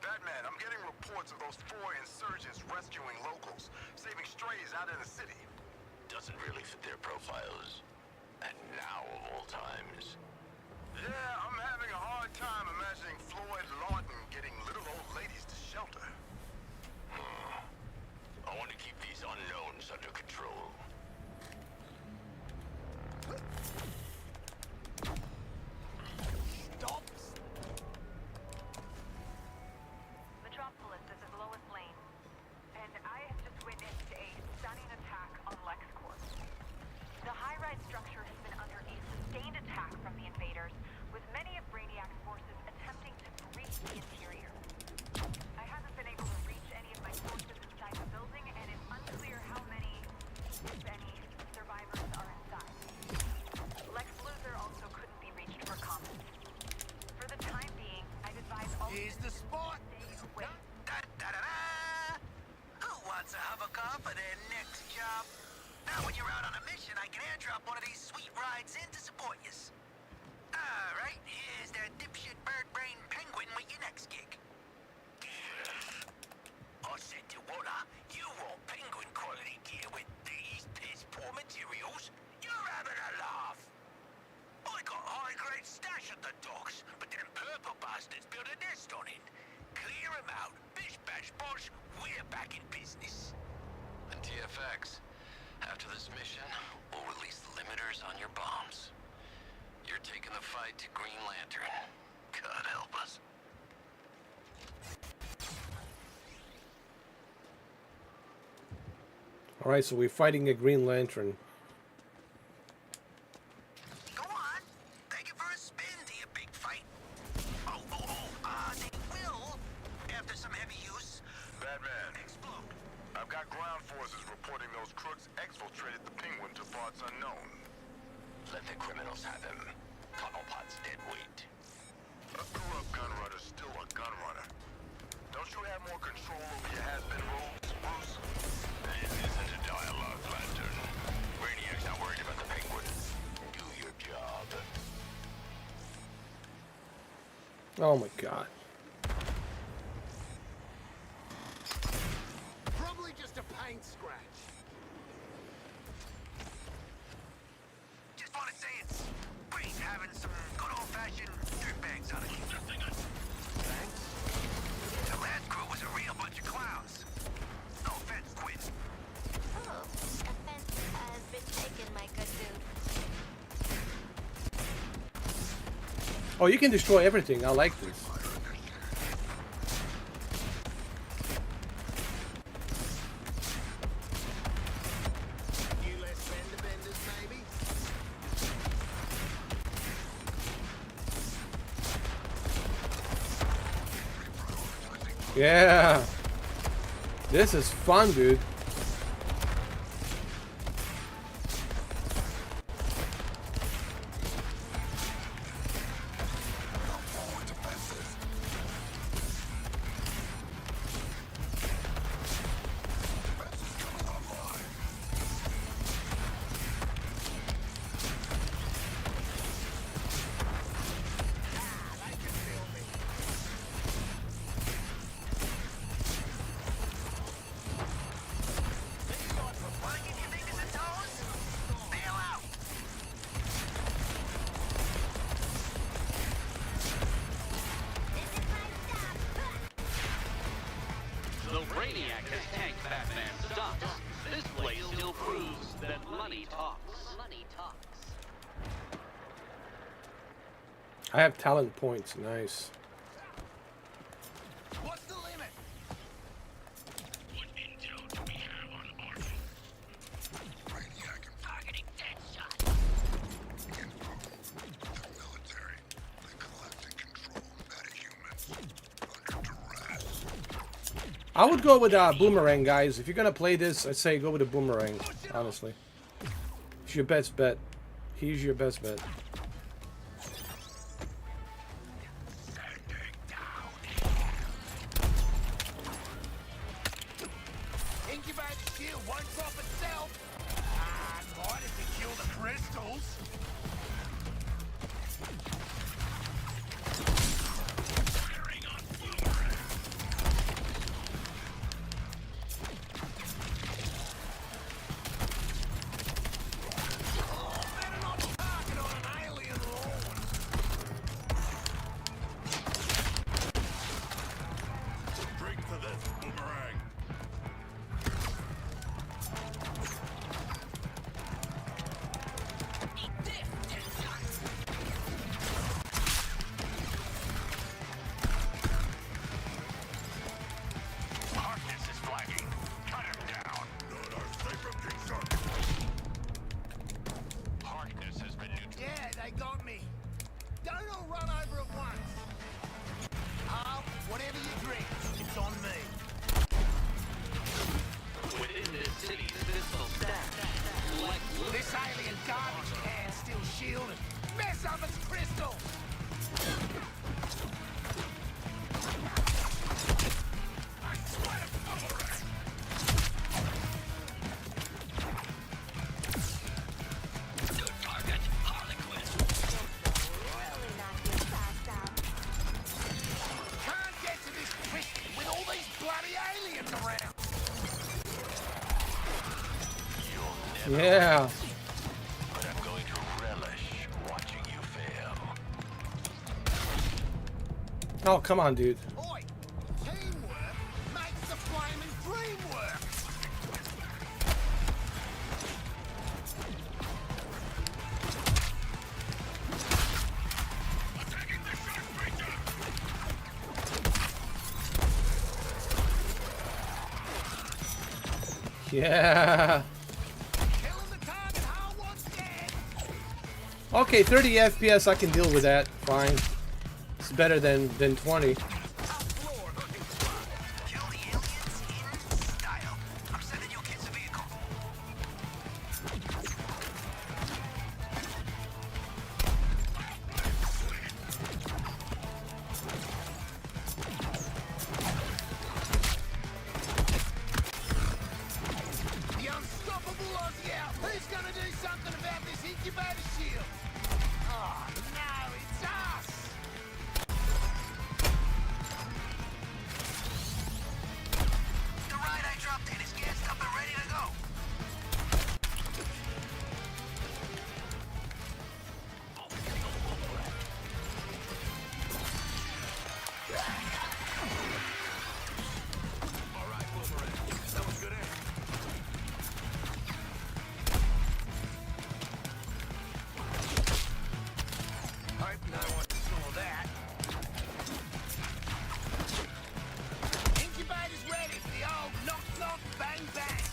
Batman, I'm getting reports of those 4 insurgents rescuing locals, saving strays out in the city. Doesn't really fit their profiles. And now of all times. Yeah, I'm having a hard time imagining Floyd Lawton getting little old ladies to shelter. I want to keep these unknowns under control. Stop. Metropolis, this is Lois Lane. And I have just witnessed a stunning attack on Lex Corp. The high-rise structure has been under a sustained attack from the invaders, with many of Brainiac's forces attempting to breach the interior. I haven't been able to reach any of my sources inside the building, and it's unclear how many, if any, survivors are inside. Lex for their next job. Now when you're out on a mission, I can airdrop one of these sweet rides in to support yous. Alright, here's that dipshit bird brain penguin with your next gig. I said to Walla, you want penguin quality gear with these piss poor materials? You're having a laugh. I got high-grade stash at the docks, but them purple bastards built a nest on it. Clear 'em out. Bish bash bosh, we're back in business. And TFX, after this mission, we'll release the limiters on your bombs. You're taking the fight to Green Lantern. God help us. All right, so we're fighting a Green Lantern. Go on. Take it for a spin to your big fight. They will, after some heavy use. Batman, Explode. I've got ground forces reporting those crooks exfiltrated the Penguin to parts unknown. Let the criminals have him. Cobblepot's dead weight. A corrupt gun runner's still a gun runner. Don't you have more control over your has-been roles, Bruce? This isn't a dialogue, Lantern. Brainiac's not worried about the Penguin. Do your job. Oh my God. Probably just a paint scratch. Just want to say it's great having some good old-fashioned dirtbags on it. Thanks. The last crew was a real bunch of clowns. No offense, Quinn. Oh, offense has been taken, my good dude. Oh, you can destroy everything. I like this. You less fender benders, maybe? Yeah. This is fun, dude. Though Brainiac has tanked Batman's stocks, this place still proves that money talks. Money talks. I have talent points. Nice. What's the limit? What intel do we have on Arthur? Brainiac and Targeting Deadshot. info. The military. They collect and control metahumans under duress. I would go with Boomerang, guys. If you're gonna play this, I'd say go with a Boomerang. Honestly, it's your best bet. He's your best bet. Incubator shield won't drop itself. Might if you kill the crystals. Firing on Boomerang. Better not target on an Yeah. But I'm going to relish watching you fail. Oh, come on, dude. Oi! Teamwork makes the flaming dream work! Yeah. Okay, 30 FPS, I can deal with that. Fine. It's better than 20. The unstoppable Aussie out! Who's gonna do something about this incubator shield? Oh, no, it's us! The ride I dropped in is gassed up and ready to go. All right, Boomerang. That was good aim. Hope no one saw that. Incubator's ready for the old knock knock bang bang.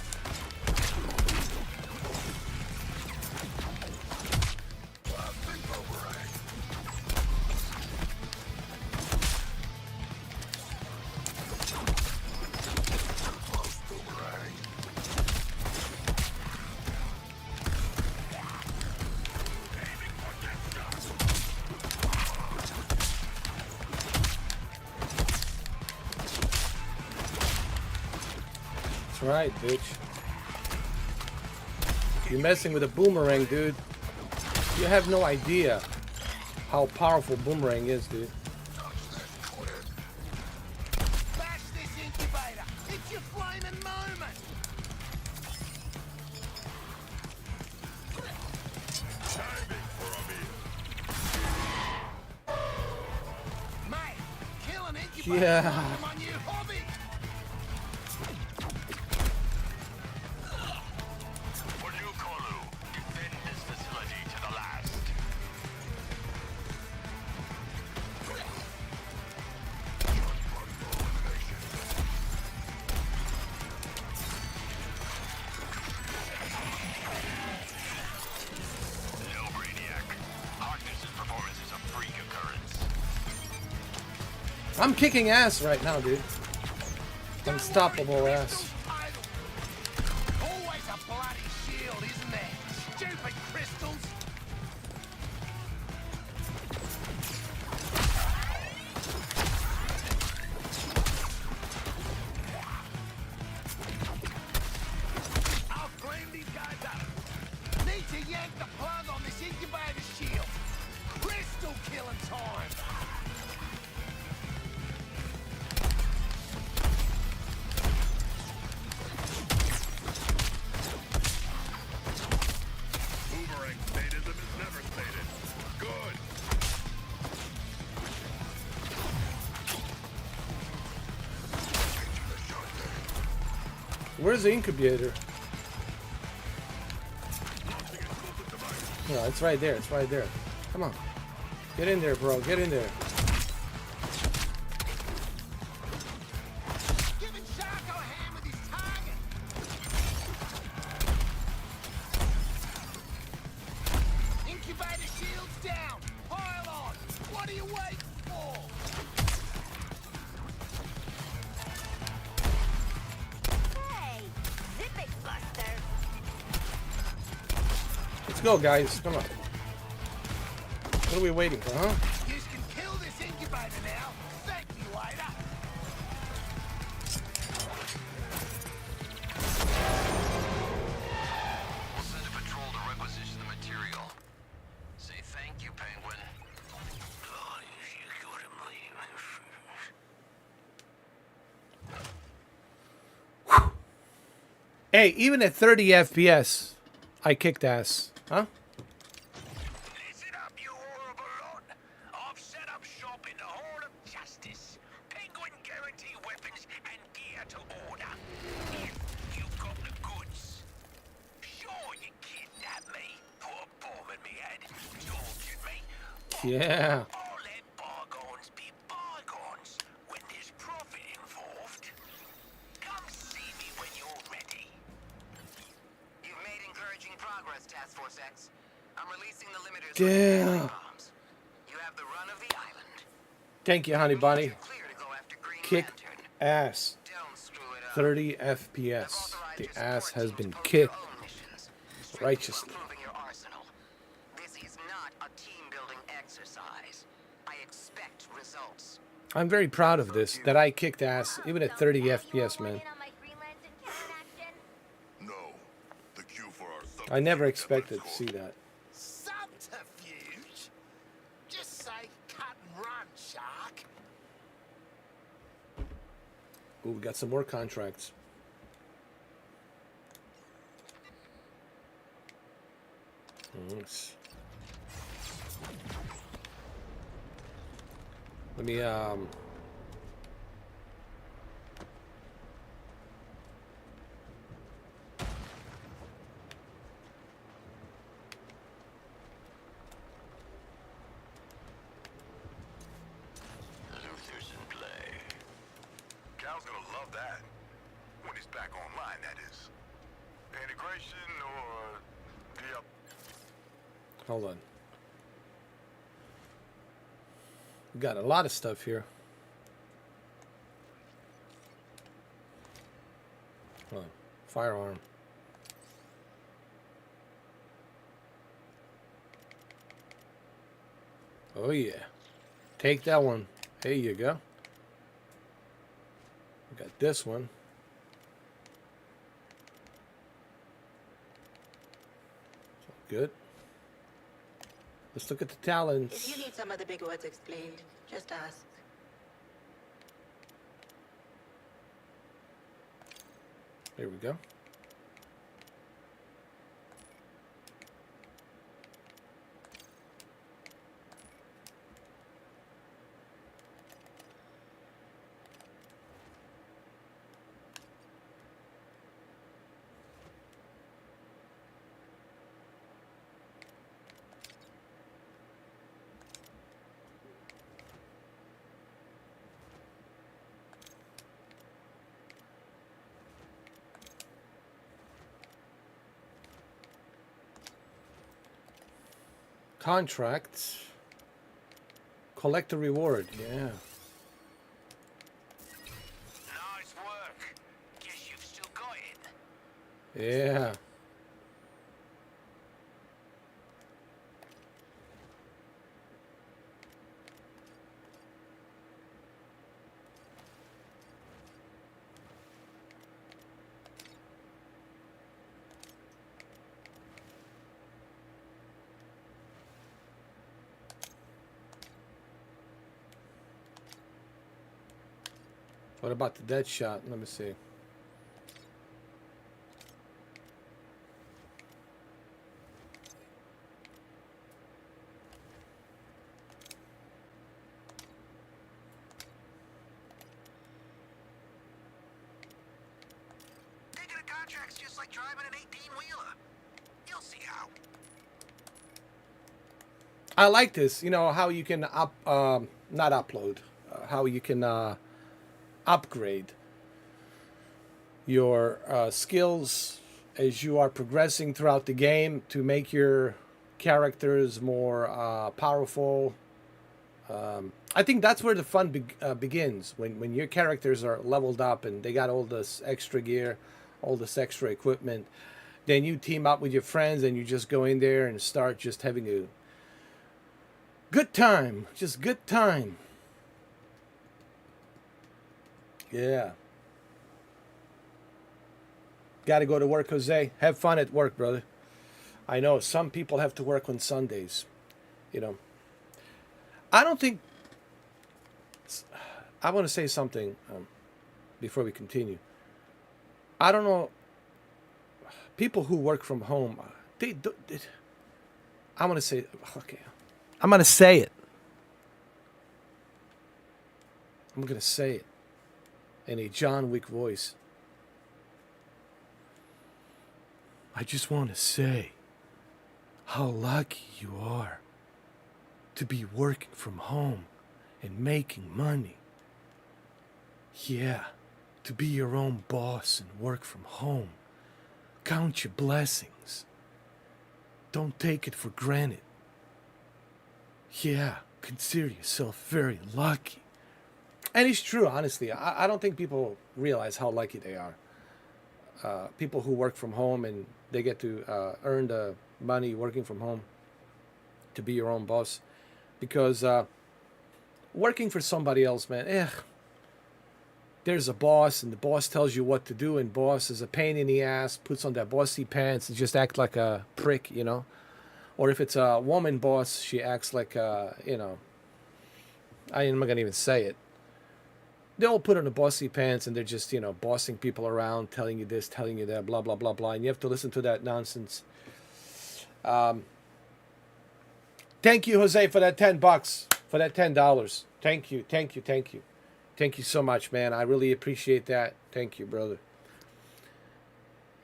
Blasting Boomerang. Close, Boomerang. That's right, bitch. You're messing with a boomerang, dude. You have no idea how powerful boomerang is, dude. Bash this incubator. It's your flaming moment. Mate, kill an incubator. Yeah. My new hobby. For New Kolu, defend this facility to the last. No, Brainiac. Harkness's performance is a freak occurrence. I'm kicking ass right now, dude. Unstoppable ass. Always a bloody shield, isn't there? Stupid crystals. I'll clean these guys up. Need to yank the plug on this incubator shield. Crystal killing time. Boomerang statism is never stated. Good. Where's the incubator? No, it's right there. It's right there. Come on. Get in there, bro. Get in there. Giving Sharko a hand with his target. Incubator shields down. Pile on. What are you waiting for? Hey, zip it, Buster. Let's go, guys. Come on. What are we waiting for, huh? You can kill this incubator now. Thank me later. Send a patrol to requisition the material. Say thank you, Penguin. Hey, even at 30 FPS, I kicked ass. Huh? Listen up, you horrible lot. I've set up shop in the Hall of Justice. Penguin guarantee weapons and gear to order. If you've got the goods. Sure, you kidnapped me, put a bomb in me head, tortured me. Yeah. I'll let bygones be bygones when there's profit involved. Come see me when you're ready. You've made encouraging progress, Task Force X. I'm releasing the limiters. Damn. You have the run of the island. Thank you, honey bunny. Clear to go after Green Kicked Lantern. ass. Don't screw it up. 30 FPS. The ass has been kicked righteously. Improving your arsenal. This is not a team-building exercise. I expect results. I'm very proud of this, that I kicked ass, even at 30 FPS, man. No. The cue for our I never expected to see that. Subterfuge? Just say cut and run, Shark. Ooh, we got some more contracts. Thanks. Let me Luther's in play. Cal's gonna love that. When he's back online, that is. Integration or the hold on. We got a lot of stuff here. Hold on. Firearm. Oh yeah. Take that one. There you go. We got this one. Good. Let's look at the talents. If you need some of the big words explained, just ask. There we go. Contract. Collect a reward. Yeah. nice work. Guess you've still got it. Yeah. What about the dead shot? Let me see. Taking a contract's just like driving an 18-wheeler. You'll see how. I like this. You know how you can not upload, how you can upgrade your skills as you are progressing throughout the game to make your characters more powerful. I think that's where the fun begins, when your characters are leveled up and they got all this extra gear, all this extra equipment. Then you team up with your friends and you just go in there and start just having a good time. Just good time. Yeah. Got to go to work, Jose. Have fun at work, brother. I know some people have to work on Sundays. You know. I don't think... I want to say something before we continue. I don't know. People who work from home I'm gonna say, okay, I'm gonna say it. I'm gonna say it in a John Wick voice. I just want to say how lucky you are to be working from home and making money. Yeah, to be your own boss and work from home. Count your blessings. Don't take it for granted. Yeah, consider yourself very lucky. And it's true, honestly. I don't think people realize how lucky they are. People who work from home and they get to earn the money working from home to be your own boss. Because working for somebody else, man, there's a boss and the boss tells you what to do, and boss is a pain in the ass, puts on that bossy pants and just act like a prick, you know. Or if it's a woman boss, she acts like, you know, I'm not going to even say it. They all put on the bossy pants and they're just, you know, bossing people around, telling you this, telling you that, blah, blah, blah, blah. And you have to listen to that nonsense. Thank you, Jose, for that $10, for that $10. Thank you, thank you, thank you. Thank you so much, man. I really appreciate that. Thank you, brother.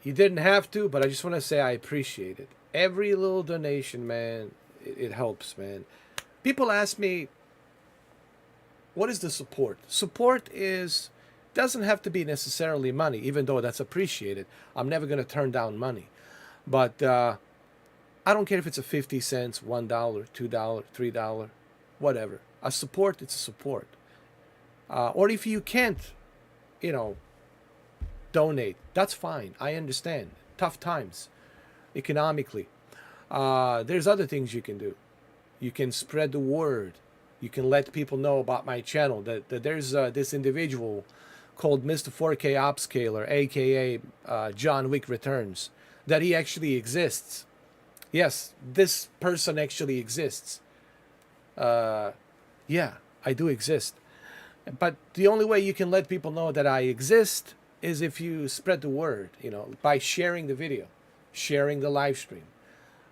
You didn't have to, but I just want to say I appreciate it. Every little donation, man, it helps, man. People ask me, what is the support? Support doesn't have to be necessarily money, even though that's appreciated. I'm never going to turn down money. But I don't care if it's a 50 cents, $1, $2, $3, whatever. A support, it's a support. Or if you can't, you know, donate, that's fine. I understand. Tough times, economically. There's other things you can do. You can spread the word. You can let people know about my channel, that there's this individual called Mr. 4K Upscaler, a.k.a. John Wick Returns, that he actually exists. Yes, this person actually exists. Yeah, I do exist. But the only way you can let people know that I exist is if you spread the word, you know, by sharing the video, sharing the live stream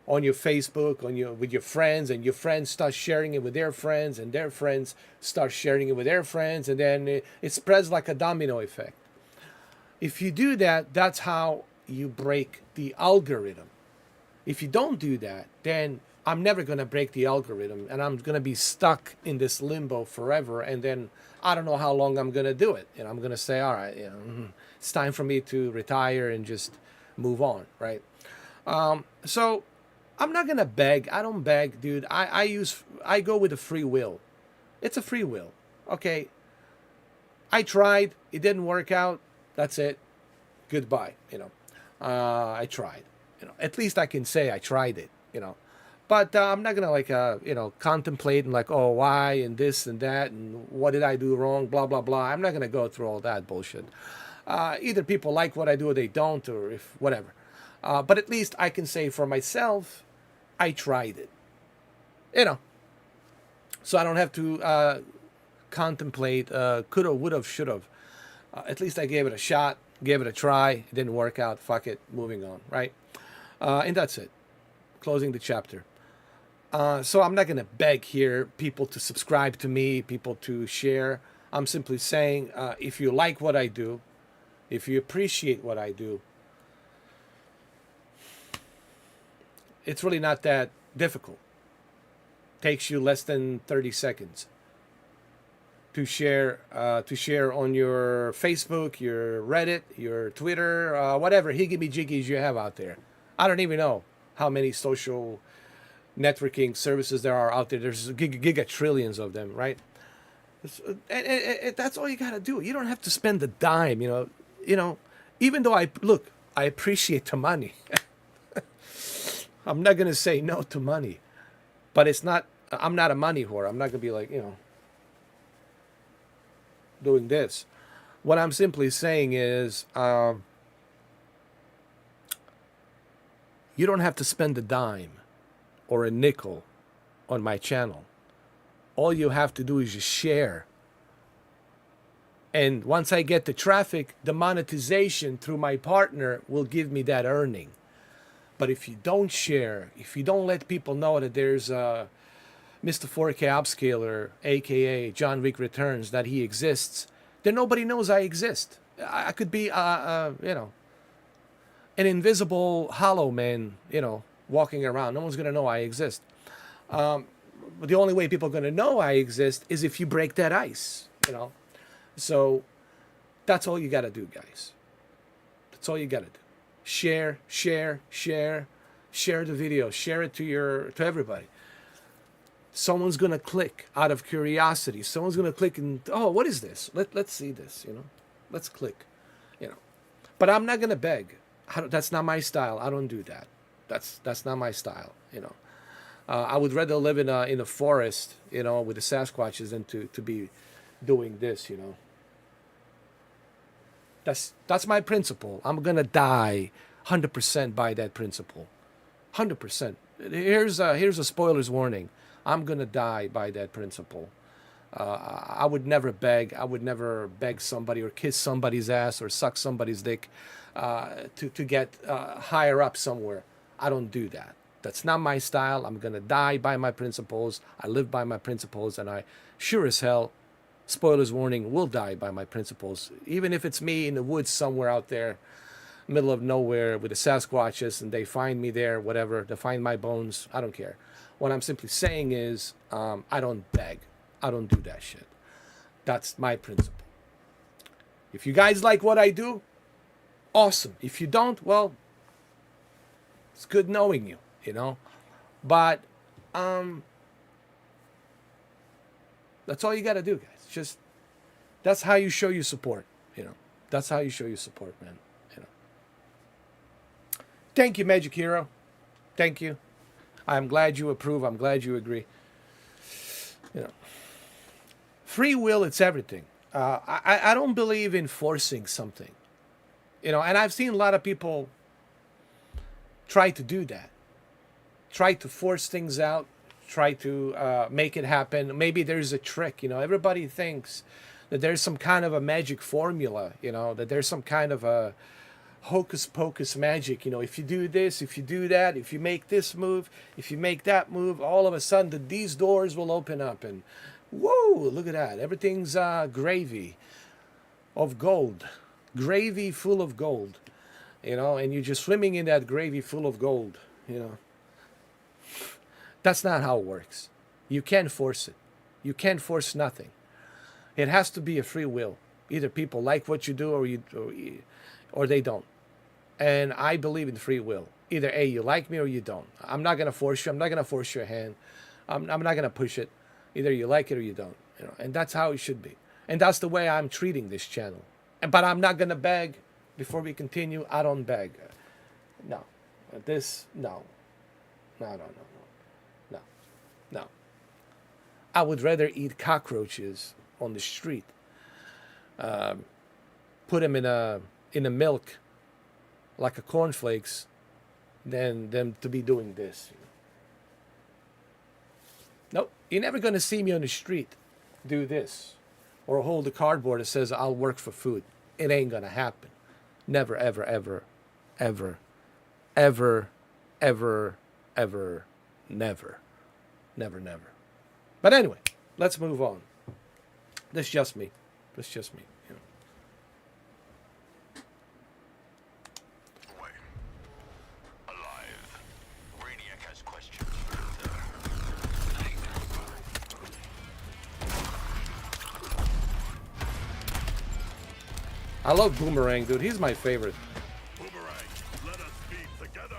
on your Facebook, with your friends, and your friends start sharing it with their friends, and their friends start sharing it with their friends, and then it spreads like a domino effect. If you do that, that's how you break the algorithm. If you don't do that, then I'm never going to break the algorithm, and I'm going to be stuck in this limbo forever, and then I don't know how long I'm going to do it. And I'm going to say, all right, you know, it's time for me to retire and just move on, right? So I'm not going to beg. I don't beg, dude. I go with a free will. It's a free will. Okay. I tried. It didn't work out. That's it. Goodbye. You know, I tried. You know, at least I can say I tried it, you know. But I'm not going to you know, contemplate and like, oh, why and this and that and what did I do wrong, blah, blah, blah. I'm not going to go through all that bullshit. Either people like what I do or they don't, or if whatever. But at least I can say for myself, I tried it. You know. So I don't have to contemplate coulda, woulda, shoulda. At least I gave it a shot, gave it a try. It didn't work out. Fuck it. Moving on, right? And that's it. Closing the chapter. So I'm not going to beg here people to subscribe to me, people to share. I'm simply saying, if you like what I do, if you appreciate what I do, it's really not that difficult. Takes you less than 30 seconds to share on your Facebook, your Reddit, your Twitter, whatever higgy-jiggies you have out there. I don't even know how many social networking services there are out there. There's gigatrillions of them, right? And that's all you got to do. You don't have to spend a dime, you know, even though I appreciate the money. I'm not going to say no to money, but I'm not a money whore. I'm not going to be like, you know, doing this. What I'm simply saying is, you don't have to spend a dime or a nickel on my channel. All you have to do is just share. And once I get the traffic, the monetization through my partner will give me that earning. But if you don't share, if you don't let people know that there's Mr. 4K Upscaler, aka John Wick Returns, that he exists, then nobody knows I exist. I could be, an invisible hollow man, walking around. No one's gonna know I exist. But the only way people are gonna know I exist is if you break that ice, So that's all you gotta do, guys. That's all you gotta do. Share the video, share it to everybody. Someone's gonna click out of curiosity. Someone's gonna click and, oh, what is this? Let's see this. Let's click. But I'm not gonna beg. That's not my style. I don't do that. That's not my style. I would rather live in a forest, with the Sasquatches than to be doing this. That's my principle. I'm gonna die 100% by that principle. 100%. Here's a spoilers warning. I'm gonna die by that principle. I would never beg. I would never beg somebody or kiss somebody's ass or suck somebody's dick to get higher up somewhere. I don't do that. That's not my style. I'm gonna die by my principles. I live by my principles, and I sure as hell, spoilers warning, will die by my principles. Even if it's me in the woods somewhere out there, middle of nowhere with the Sasquatches, and they find me there, whatever, they find my bones, I don't care. What I'm simply saying is, I don't beg. I don't do that shit. That's my principle. If you guys like what I do, awesome. If you don't, well, it's good knowing you, But that's all you got to do, guys. That's how you show your support, That's how you show your support, man, Thank you, Magic Hero. Thank you. I'm glad you approve. I'm glad you agree. Free will, it's everything. I don't believe in forcing something. And I've seen a lot of people try to do that. Try to force things out. Try to make it happen. Maybe there's a trick. Everybody thinks that there's some kind of a magic formula. That there's some kind of a hocus pocus magic. If you do this, if you do that, if you make this move, if you make that move, all of a sudden these doors will open up, and whoa, look at that. Everything's gravy of gold. Gravy full of gold. And you're just swimming in that gravy full of gold. That's not how it works. You can't force it. You can't force nothing. It has to be a free will. Either people like what you do or they don't. And I believe in free will. Either A, you like me or you don't. I'm not going to force you. I'm not going to force your hand. I'm not going to push it. Either you like it or you don't. And that's how it should be. And that's the way I'm treating this channel. But I'm not going to beg. Before we continue, I don't beg. No. No. No. I would rather eat cockroaches on the street. Put them in a milk like a cornflakes than them to be doing this. Nope. You're never going to see me on the street do this or hold a cardboard that says I'll work for food. It ain't going to happen. Never, ever, ever, ever, ever, ever, ever, never. Never, never. But anyway, let's move on. That's just me. Alive. Brainiac has questions. I love Boomerang, dude. He's my favorite. Boomerang, let us be together.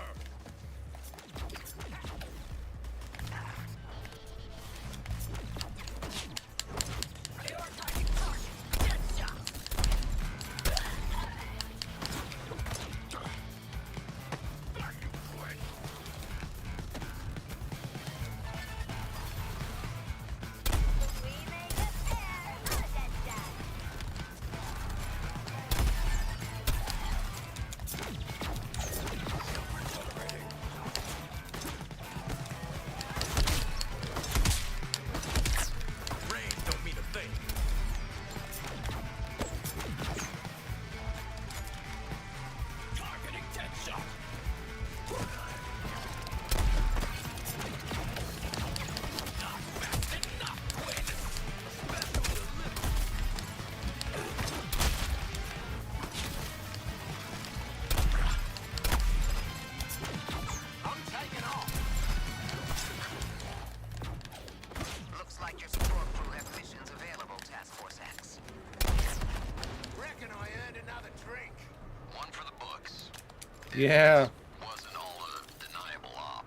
Yeah. wasn't all a deniable op.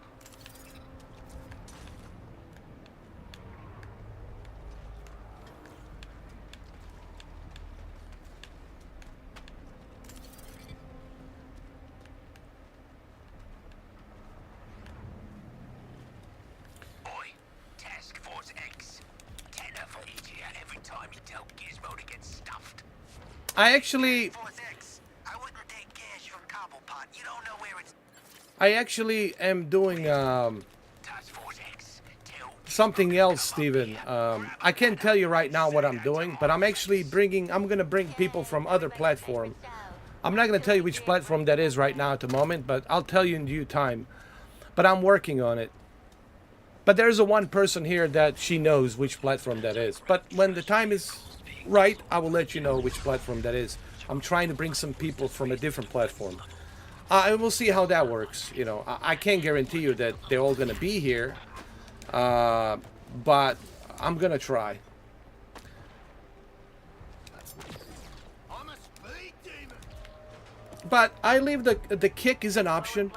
Oi, Task Force X. Tenner for each year every time you tell Gizmo to get stuffed. I actually I wouldn't take cash from Cobblepot. You don't know where it's... am doing something else, Steven. I can't tell you right now what I'm doing, but I'm gonna bring people from other platform. I'm not gonna tell you which platform that is right now at the moment, but I'll tell you in due time. But I'm working on it. But there's a one person here that she knows which platform that is. But when the time is right, I will let you know which platform that is. I'm trying to bring some people from a different platform. And we'll see how that works. You know, I can't guarantee you that they're all gonna be here. But I'm gonna try. But I leave the kick is an option.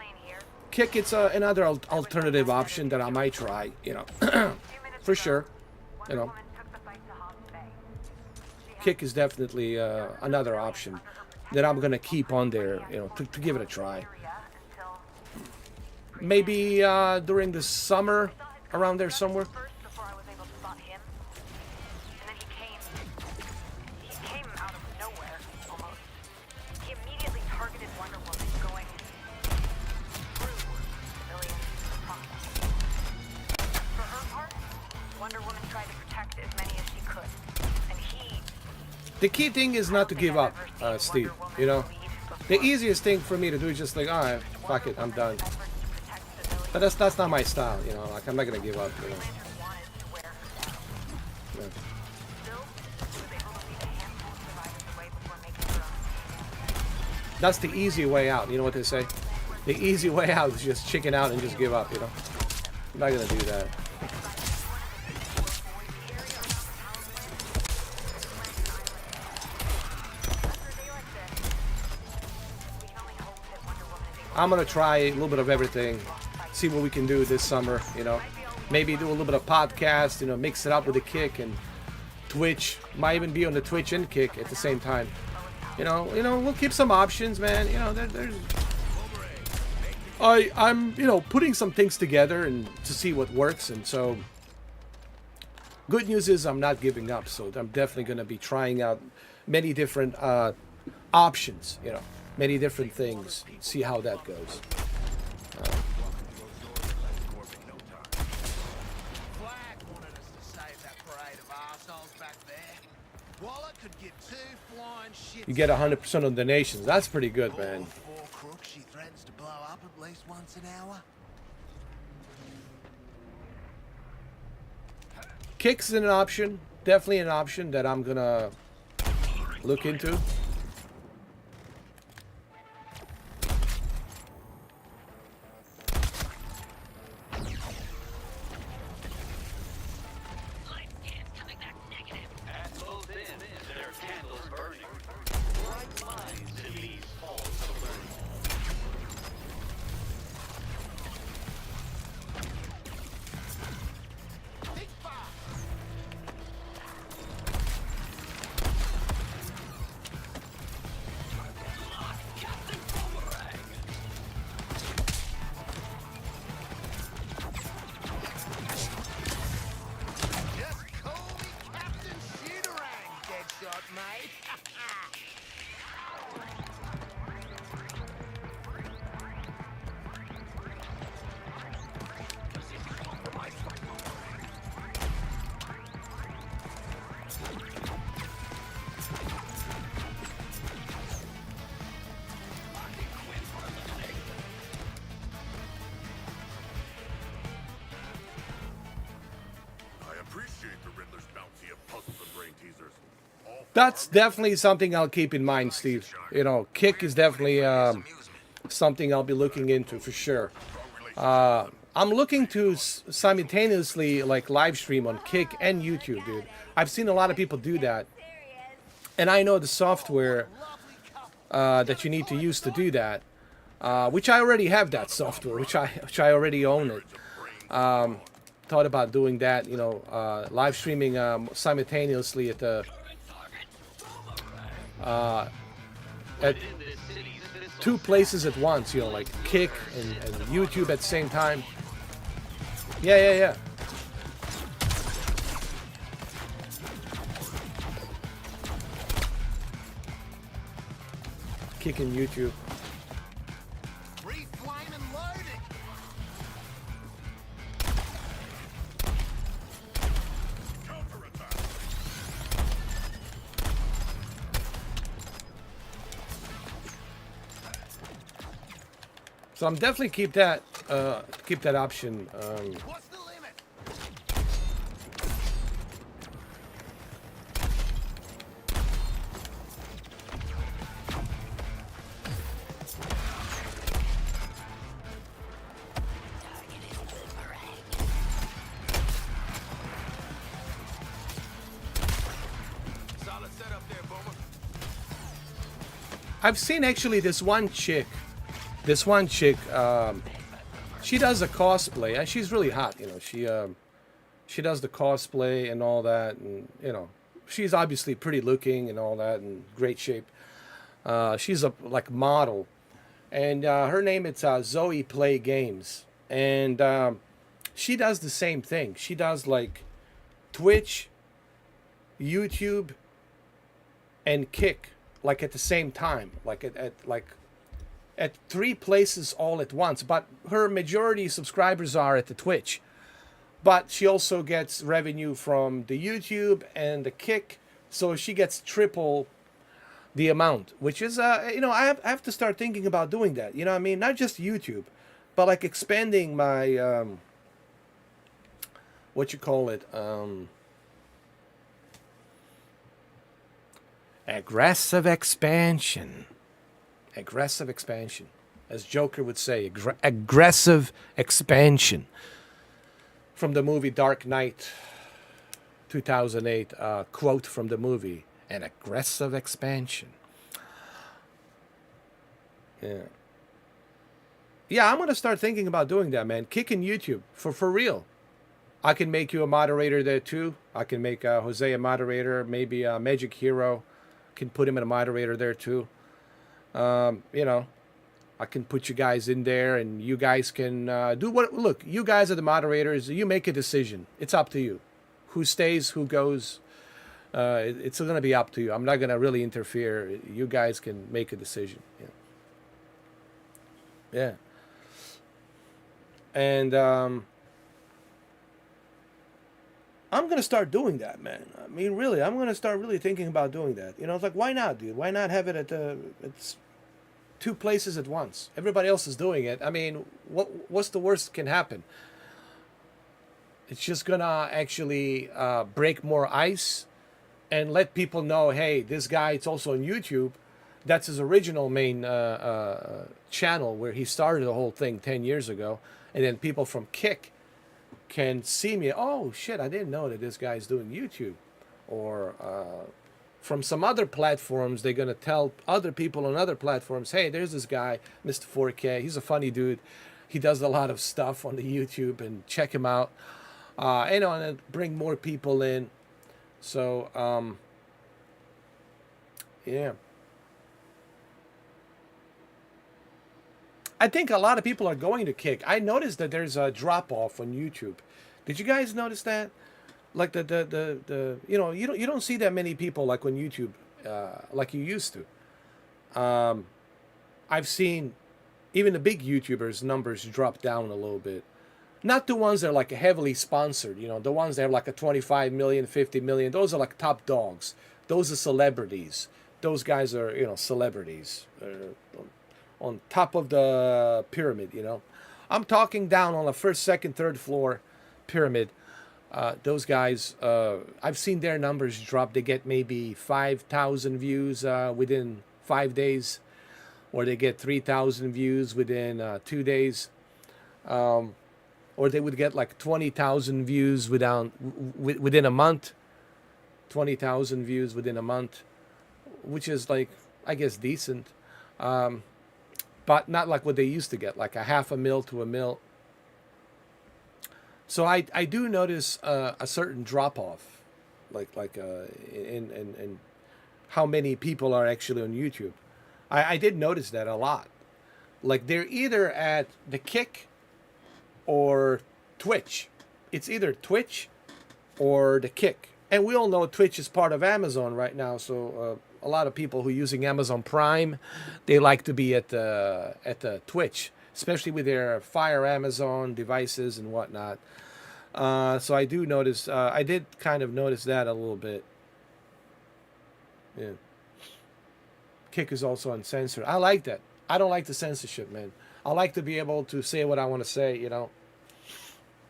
Kick, it's another alternative option that I might try. You know, for sure. You know, kick is definitely another option that I'm gonna keep on there. You know, to give it a try. Maybe during the summer, around there somewhere. Before I was able to spot him, and then he came out of nowhere, almost. He immediately targeted Wonder Woman, going through civilians in the process. For her part, Wonder Woman tried to protect as many as she could, and he... The key thing is not to give up, Steve, you know. The easiest thing for me to do is just like, alright, fuck it, I'm done. But that's not my style, you know, like I'm not gonna give up, you know. Yeah. That's the easy way out, you know what they say? The easy way out is just chicken out and just give up, you know. I'm not gonna do that. I'm gonna try a little bit of everything, see what we can do this summer, you know. Maybe do a little bit of podcast, you know, mix it up with the kick and Twitch. Might even be on the Twitch and kick at the same time. You know, we'll keep some options, man. You know, there's. I'm, you know, putting some things together and to see what works, and so. Good news is I'm not giving up, so I'm definitely gonna be trying out many different options, you know. Many different things. See how that goes. You get 100% of donations. That's pretty good, man. She threatens to blow up at least once an hour. Kicks is an option. Definitely an option that I'm gonna look into. That's definitely something I'll keep in mind, Steve. You know, kick is definitely something I'll be looking into for sure. I'm looking to simultaneously like live stream on Kick and YouTube, dude. I've seen a lot of people do that, and I know the software that you need to use to do that. which I already have that software, which I already own it. Thought about doing that, you know, live streaming simultaneously at the at two places at once, you know, like Kick and YouTube at the same time. Yeah. Kick and YouTube. Reflame and loading. So I'm definitely keep that option. What's the limit? Solid setup there, Boomer. I've seen actually this one chick. She does a cosplay, and she's really hot. You know, she does the cosplay and all that, and you know, she's obviously pretty looking and all that, and great shape. She's a like model, and her name is Zoe Play Games, and she does the same thing. She does like Twitch, YouTube, and Kick, like at the same time, like at three places all at once. But her majority subscribers are at the Twitch, but she also gets revenue from the YouTube and the Kick, so she gets triple the amount, which is you know, I have to start thinking about doing that, you know what I mean? Not just YouTube, but like expanding my what you call it, aggressive expansion, as Joker would say, aggressive expansion, from the movie Dark Knight 2008, quote from the movie, an aggressive expansion. Yeah, I'm gonna start thinking about doing that, man. Kicking YouTube for real. I can make you a moderator there too. I can make Jose a moderator, maybe Magic Hero can put him in a moderator there too. You know, I can put you guys in there, and you guys can do what. Look, you guys are the moderators. You make a decision. It's up to you. Who stays, who goes. It's going to be up to you. I'm not going to really interfere. You guys can make a decision. Yeah. And I'm going to start doing that, man. I mean, really, I'm going to start really thinking about doing that. You know, it's like, why not, dude? Why not have it at it's two places at once? Everybody else is doing it. I mean, what's the worst that can happen? It's just going to actually break more ice and let people know, hey, this guy, it's also on YouTube. That's his original main channel where he started the whole thing 10 years ago. And then people from Kick can see me. Oh, shit, I didn't know that this guy's doing YouTube. Or from some other platforms, they're going to tell other people on other platforms, hey, there's this guy, Mr. 4K. He's a funny dude. He does a lot of stuff on the YouTube, and check him out. You know, and bring more people in. So, yeah. I think a lot of people are going to Kick. I noticed that there's a drop-off on YouTube. Did you guys notice that? Like the you know, you don't see that many people like on YouTube like you used to. I've seen even the big YouTubers' numbers drop down a little bit. Not the ones that are like heavily sponsored, you know, the ones that are like a 25 million, 50 million. Those are like top dogs. Those are celebrities. Those guys are, you know, celebrities. On top of the pyramid, you know. I'm talking down on the first, second, third floor pyramid. Those guys, I've seen their numbers drop. They get maybe 5,000 views within 5 days, or they get 3,000 views within 2 days, or they would get like 20,000 views within a month. 20,000 views within a month, which is like, I guess, decent. but not like what they used to get, like a half a mil to a mil. So I do notice a certain drop off, in how many people are actually on YouTube. I did notice that a lot. Like they're either at the Kick or Twitch. It's either Twitch or the Kick. And we all know Twitch is part of Amazon right now, so a lot of people who are using Amazon Prime, they like to be at the Twitch, especially with their Fire Amazon devices and whatnot. So I do notice, I did kind of notice that a little bit. Yeah. Kick is also uncensored. I like that. I don't like the censorship, man. I like to be able to say what I want to say, you know.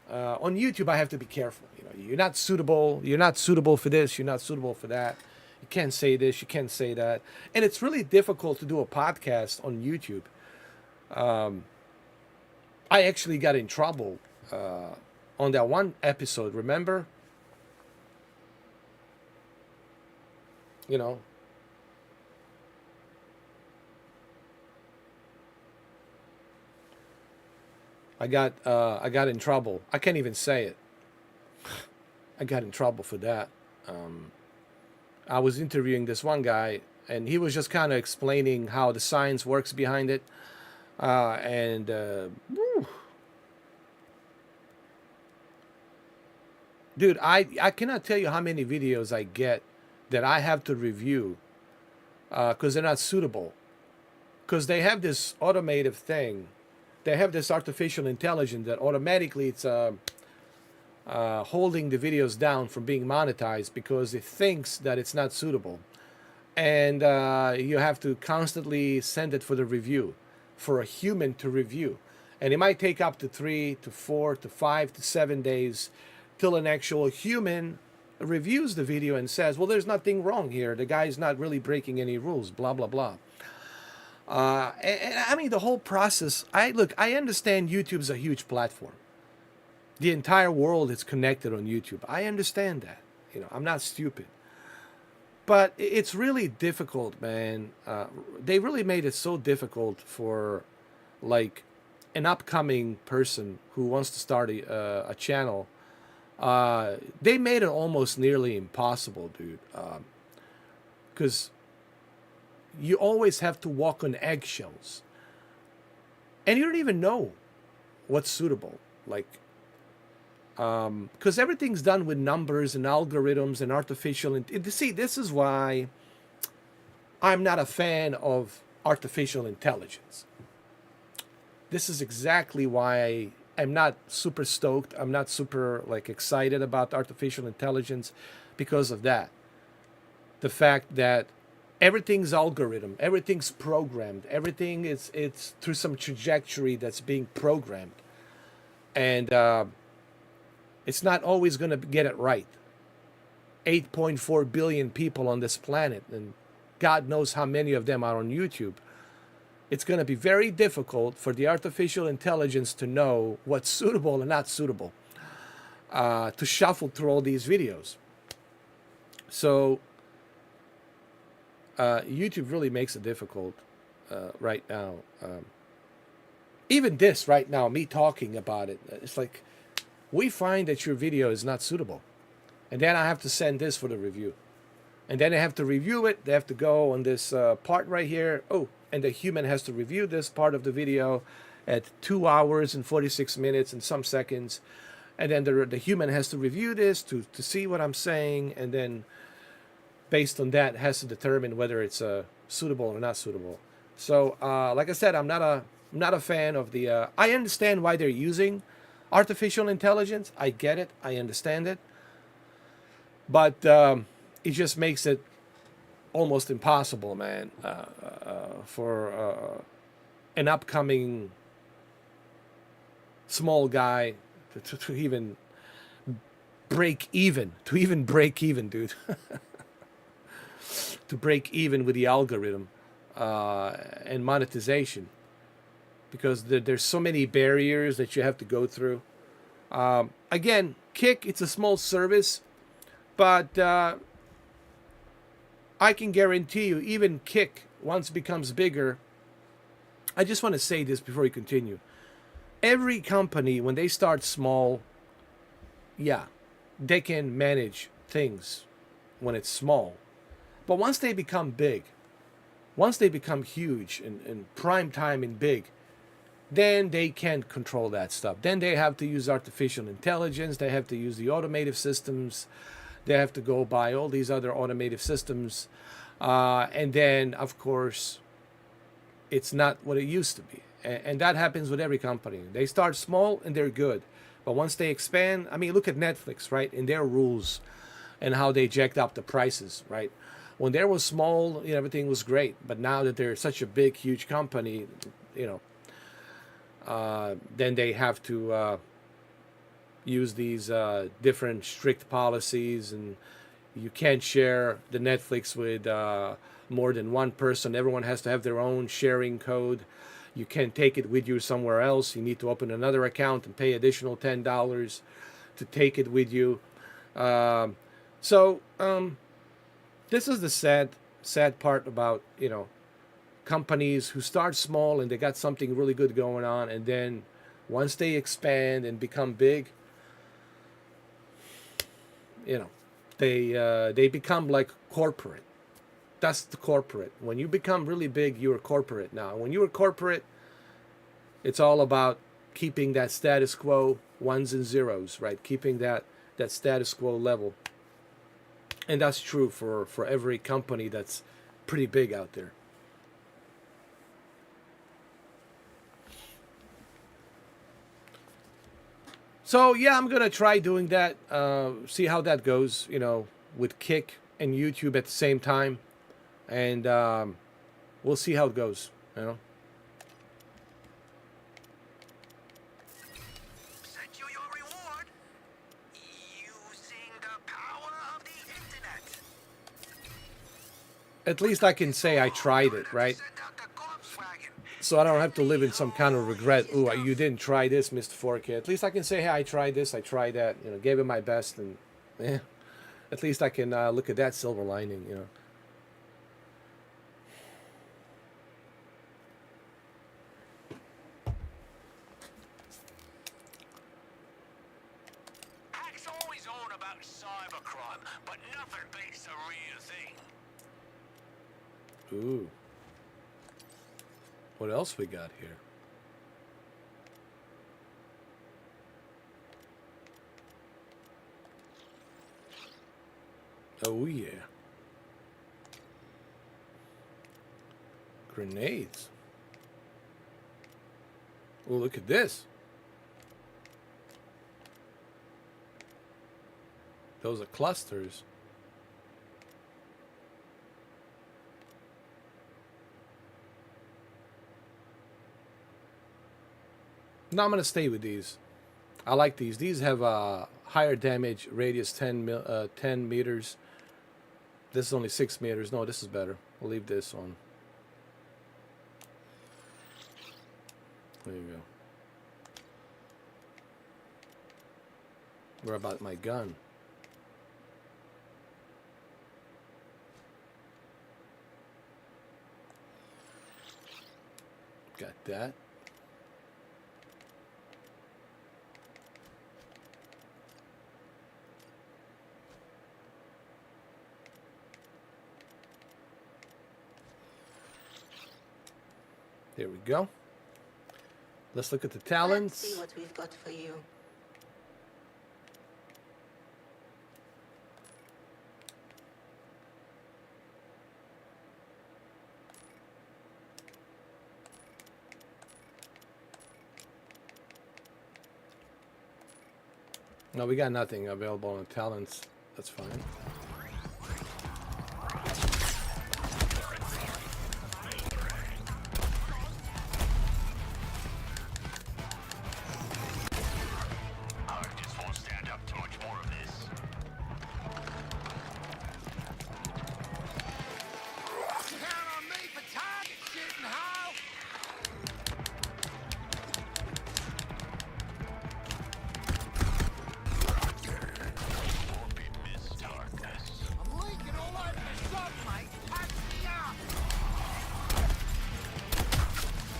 On YouTube, I have to be careful. You know, you're not suitable. You're not suitable for this. You're not suitable for that. You can't say this. You can't say that. And it's really difficult to do a podcast on YouTube. I actually got in trouble on that one episode. Remember? You know. I got in trouble. I can't even say it. I got in trouble for that. I was interviewing this one guy, and he was just kind of explaining how the science works behind it. Dude, I cannot tell you how many videos I get that I have to review because they're not suitable. Because they have this automated thing. They have this artificial intelligence that automatically it's holding the videos down from being monetized because it thinks that it's not suitable. And you have to constantly send it for the review, for a human to review. And it might take up to 3 to 4 to 5 to 7 days till an actual human reviews the video and says, well, there's nothing wrong here. The guy's not really breaking any rules, blah, blah, blah. And I mean, the whole process, I understand YouTube's a huge platform. The entire world is connected on YouTube. I understand that. You know, I'm not stupid. But it's really difficult, man. They really made it so difficult for, like, an upcoming person who wants to start a channel. They made it almost nearly impossible, dude. Because you always have to walk on eggshells. And you don't even know what's suitable. Like, because everything's done with numbers and algorithms and artificial. See, this is why I'm not a fan of artificial intelligence. This is exactly why I'm not super stoked. I'm not super, like, excited about artificial intelligence because of that. The fact that everything's algorithm, everything's programmed, everything it's through some trajectory that's being programmed. And it's not always going to get it right. 8.4 billion people on this planet, and God knows how many of them are on YouTube. It's going to be very difficult for the artificial intelligence to know what's suitable and not suitable, to shuffle through all these videos. So YouTube really makes it difficult right now. Even this right now, me talking about it, it's like, we find that your video is not suitable. And then I have to send this for the review. And then I have to review it. They have to go on this part right here. Oh, and the human has to review this part of the video at 2 hours and 46 minutes and some seconds. And then the human has to review this to see what I'm saying. And then based on that, has to determine whether it's suitable or not suitable. So, like I said, I'm not a fan of the. I understand why they're using artificial intelligence. I get it. I understand it. But it just makes it almost impossible, man, for an upcoming small guy to even break even. To even break even, dude. To break even with the algorithm and monetization, because there's so many barriers that you have to go through. Again, Kick, it's a small service, but I can guarantee you, even Kick, once it becomes bigger, I just want to say this before we continue. Every company, when they start small, yeah, they can manage things when it's small. But once they become big, once they become huge and prime time and big, then they can't control that stuff. Then they have to use artificial intelligence. They have to use the automated systems. They have to go buy all these other automated systems. And then, of course, it's not what it used to be. And that happens with every company. They start small and they're good. But once they expand, I mean, look at Netflix, right? And their rules and how they jacked up the prices, right? When they were small, you know, everything was great. But now that they're such a big, huge company, you know, then they have to use these different strict policies, and you can't share the Netflix with more than one person. Everyone has to have their own sharing code. You can't take it with you somewhere else. You need to open another account and pay additional $10 to take it with you. So this is the sad part about, you know, companies who start small and they got something really good going on, and then once they expand and become big, you know, they become like corporate. That's the corporate. When you become really big, you're corporate now. When you're corporate, it's all about keeping that status quo, ones and zeros, right? Keeping that status quo level. And that's true for every company that's pretty big out there. So yeah, I'm gonna try doing that. See how that goes. You know, with Kick and YouTube at the same time, and we'll see how it goes. You know. Sent you your reward. Using the power of the internet. At least I can say I tried it, right? So I don't have to live in some kind of regret. Ooh, you didn't try this, Mr. 4K. At least I can say, hey, I tried this, I tried that. You know, gave it my best, and at least I can look at that silver lining. You know. Hacks always own about cybercrime, but nothing beats the real thing. Ooh. What else we got here? Oh yeah. Grenades. Oh, look at this. Those are clusters. No, I'm going to stay with these. I like these. These have a higher damage radius, 10 meters. This is only 6 meters. No, this is better. We'll leave this on. There you go. What about my gun? Got that. There we go. Let's look at the talents. Let's see what we've got for you. No, we got nothing available on talents. That's fine.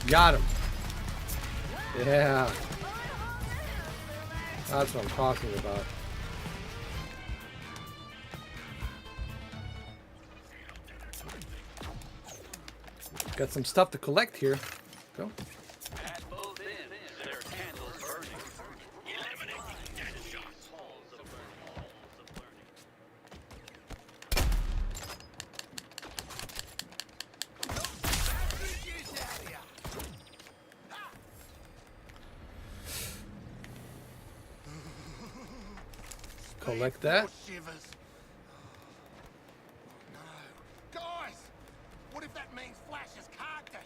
Got him. Yeah. That's what I'm talking about. Got some stuff to collect here. Go. At both ends, there are candles burning. Eliminating dead shots. Halls of learning. Collect that. Shivers. No. Guys! What if that means Flash has carved it?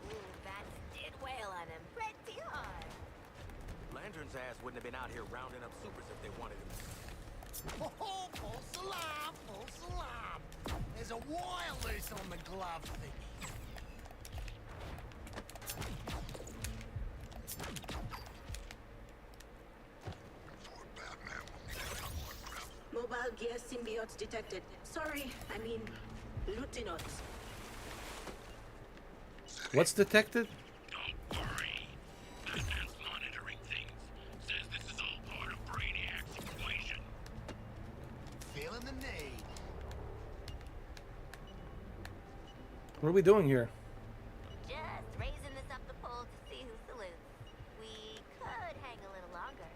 Ooh, that did wail on him pretty hard. Lantern's ass wouldn't have been out here rounding up supers if they wanted him. Oh, false alarm, false alarm. There's a wire loose on the glove thingy. Mobile gear symbiotes detected. Sorry, I mean, Lutinauts. What's detected? Don't worry. Batman's monitoring things. Says this is all part of Brainiac's equation. Feeling the need. What are we doing here? Just raising this up the pole to see who salutes. We could hang a little longer.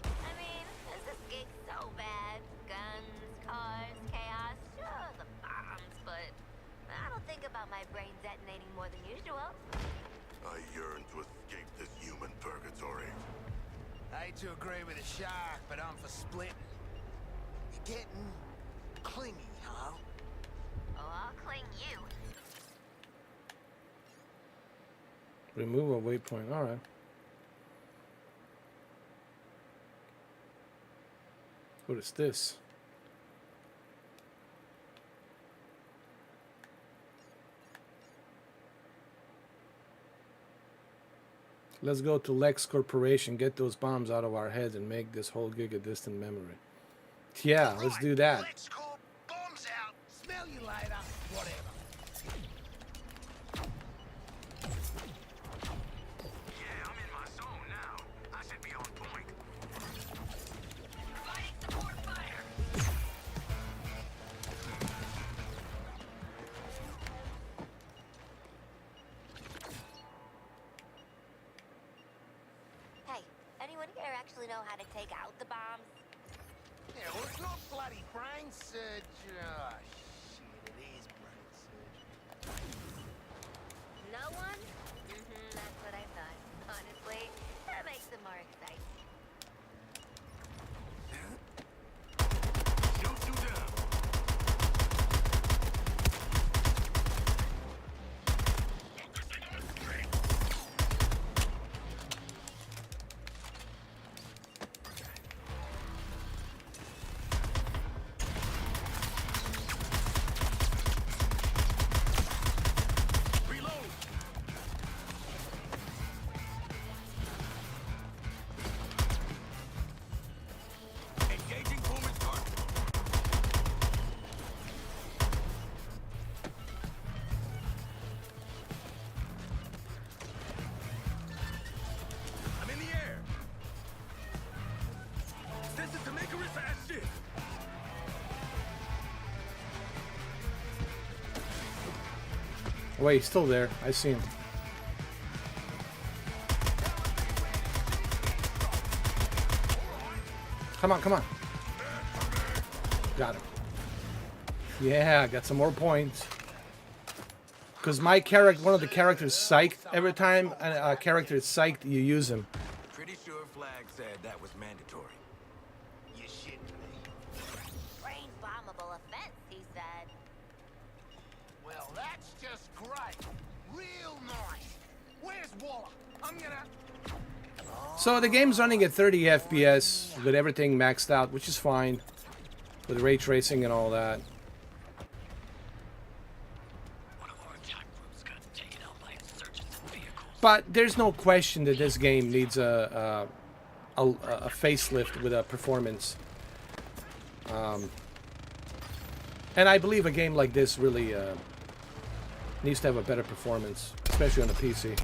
I mean, is this gig so bad? Guns, cars, chaos, sure, the bombs, but I don't think about my brain detonating more than usual. I yearn to escape this human purgatory. I hate to agree with the shark, but I'm for splitting. You're getting clingy, huh? Oh, I'll cling you. Remove a waypoint. All right. What is this? Let's go to Lex Corporation, get those bombs out of our heads, and make this whole gig a distant memory. Yeah, let's do that. Lex Corp, bombs out. Smell you later. Whatever. Yeah, I'm in my zone now. I should be on point. Providing support fire. Hey, anyone here actually know how to take out the bombs? Yeah, well, it's not bloody brain surgery. Oh, shit, it is brain surgery. No one? That's what I thought. Honestly, that makes it more exciting. Shoot you down. Reload. Engaging Boomer's target. I'm in the air. This is to make a fast shit. Wait, he's still there. I see him. Come on, come on. Got him. Yeah, got some more points. Because my character, one of the characters, psyched. Every time a character is psyched, you use him. Pretty sure Flag said that was mandatory. You shitting me. Brain bombable offense, he said. Well, that's just great. Real nice. Where's Waller? I'm gonna... So the game's running at 30 FPS with everything maxed out, which is fine. With ray tracing and all that. But there's no question that this game needs a facelift with a performance. And I believe a game like this really needs to have a better performance, especially on the PC.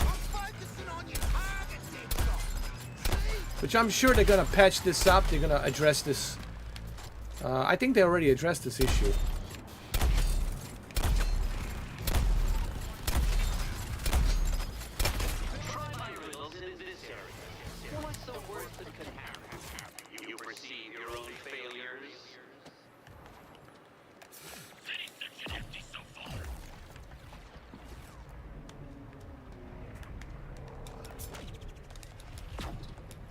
Which I'm sure they're gonna patch this up. They're gonna address this. I think they already addressed this issue. Try my riddles in this area. What's the worst that could happen? You perceive your own failures? City section empty so far.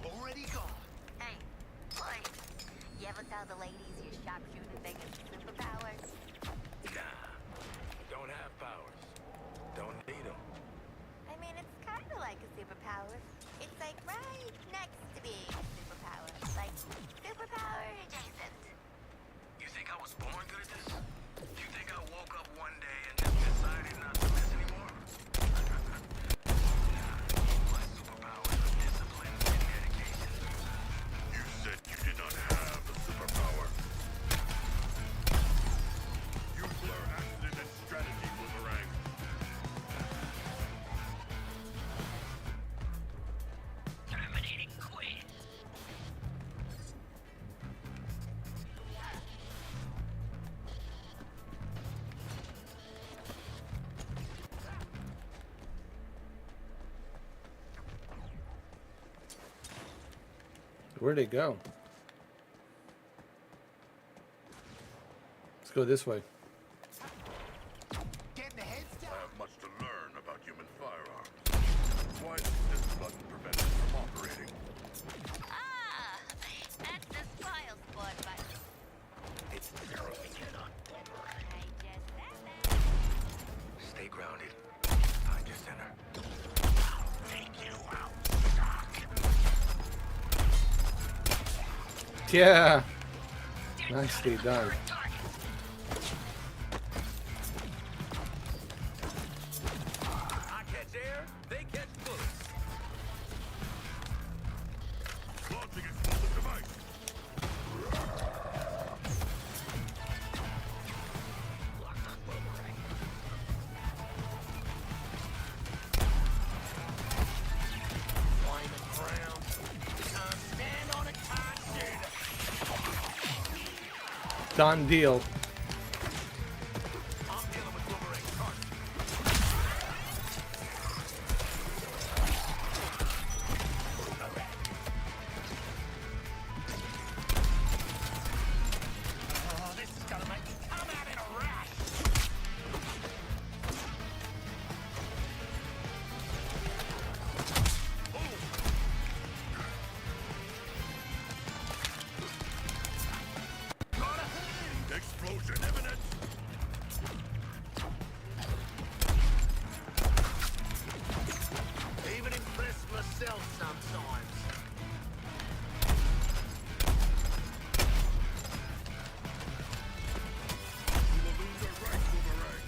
Already gone. Hey, boy, you ever tell the ladies your sharpshooting thing is superpowers? Nah, don't have powers. Don't need them. I mean, it's kind of like a superpower. It's like right next to being a superpower. Like, superpower adjacent. You think I was born good at this? You think I woke up one day and just decided not to mess anymore? My superpowers are discipline and dedication. You said you did not have a superpower. Use blur accident and strategy, Boomerang. Terminating quiz. Where'd they go? Let's go this way. Getting the heads I down. have much to learn about human firearms. Why does this button prevent it from operating? Ah, that's the spoil sport button. It's zeroing in on Boomerang. I just said that. Stay grounded. Find your center. I'll take you out, Doc. Yeah. Nicely done. I catch air, they catch bullets. Launching explosive device. Locked on Boomerang. Climbing ground. Can't stand on a can't shoot. Done deal. I'm dealing with Boomerang target. Oh, this is gonna make me come out in a rash. Explosion imminent. Even impress myself sometimes. You will lose a right, Boomerang.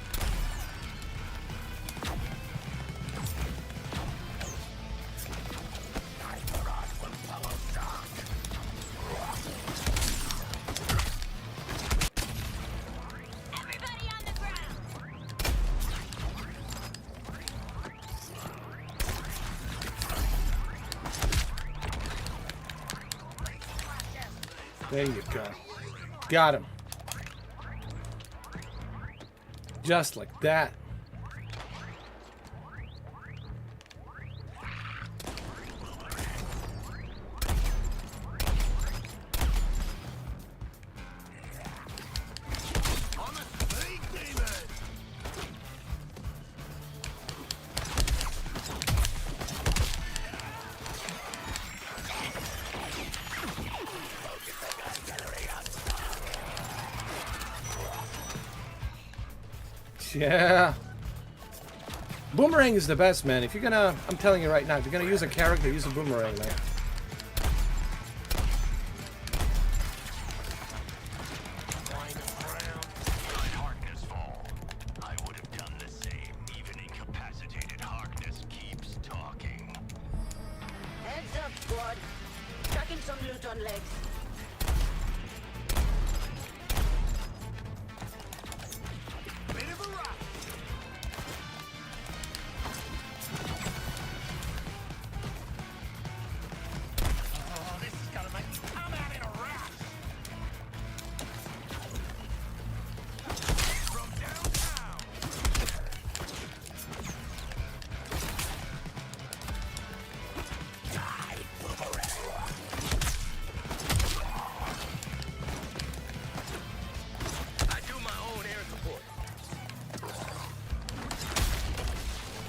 Everybody on the ground. There you go. Got him. Just like that. I'm a speed demon. Yeah. Boomerang is the best, man. If you're gonna, I'm telling you right now, if you're gonna use a character, use a boomerang, man. Let Harkness fall. I would have done the same. Even incapacitated Harkness keeps talking. Heads up, squad. Chucking some loot on Lex. Bit of a rush.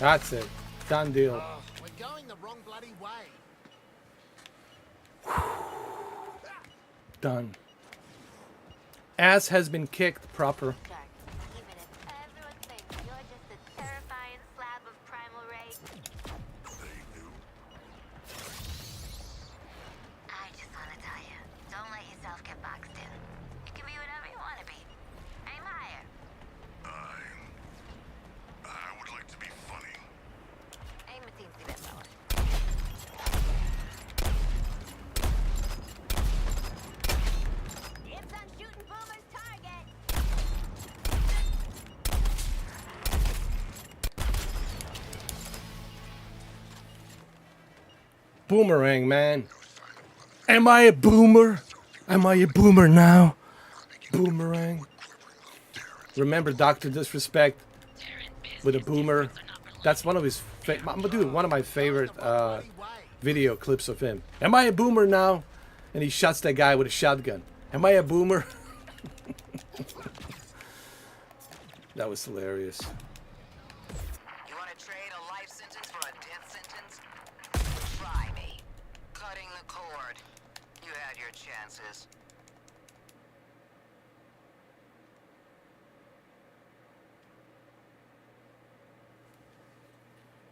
That's it. Done deal. We're going the wrong bloody way. Done. Ass has been kicked proper. Shark, even if everyone thinks you're just a terrifying slab of primal rage, I just want to tell you, don't let yourself get boxed in. You can be whatever you want to be. Aim higher. I would like to be funny. Aim a teensy bit lower. Dibs on shooting Boomer's target. Boomerang, man. Am I a boomer? Am I a boomer now? Boomerang. Remember Dr. Disrespect with a boomer? That's one of his one of my favorite video clips of him. Am I a boomer now? And he shots that guy with a shotgun. Am I a boomer? That was hilarious. You want to trade a life sentence for a death sentence? Try me. Cutting the cord. You had your chances.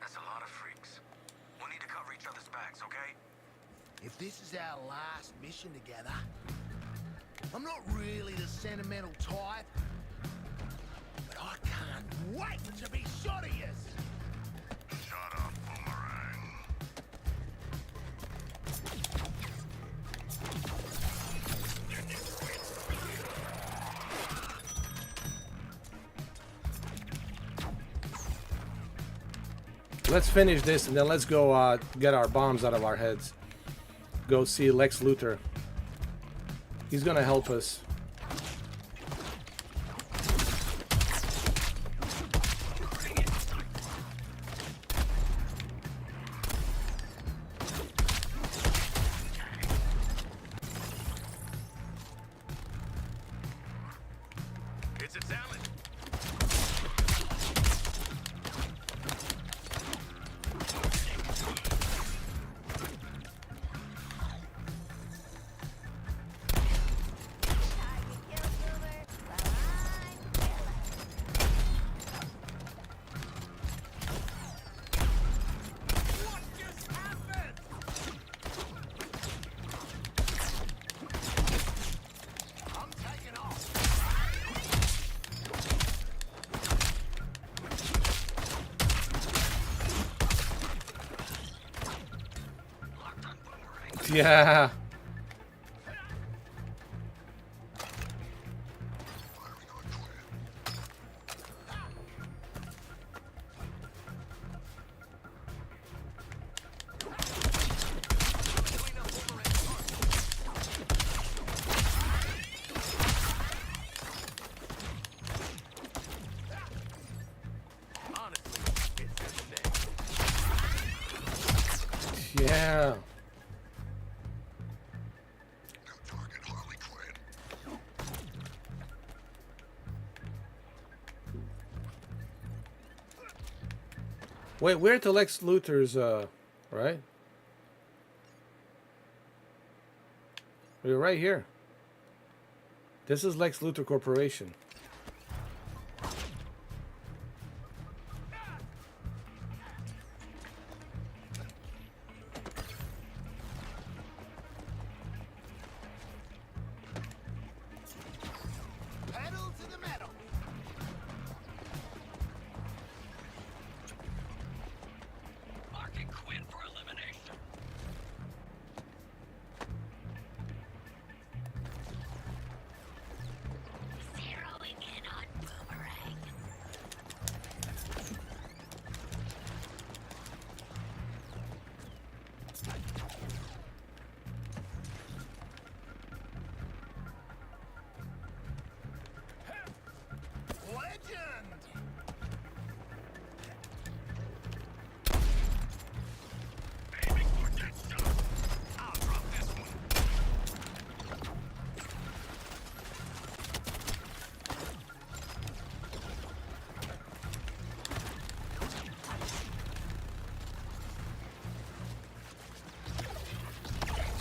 That's a lot of freaks. We'll need to cover each other's backs, okay? If this is our last mission together, I'm not really the sentimental type, but I can't wait to be shot of yous. Shut up, Boomerang. Let's finish this and then let's go get our bombs out of our heads. Go see Lex Luthor. He's gonna help us. It's a talent. Yeah. Yeah. Wait, we're at the Lex Luthor's, right? We're right here. This is Lex Luthor Corporation. Pedal to the metal. Marking Quinn for elimination. Zero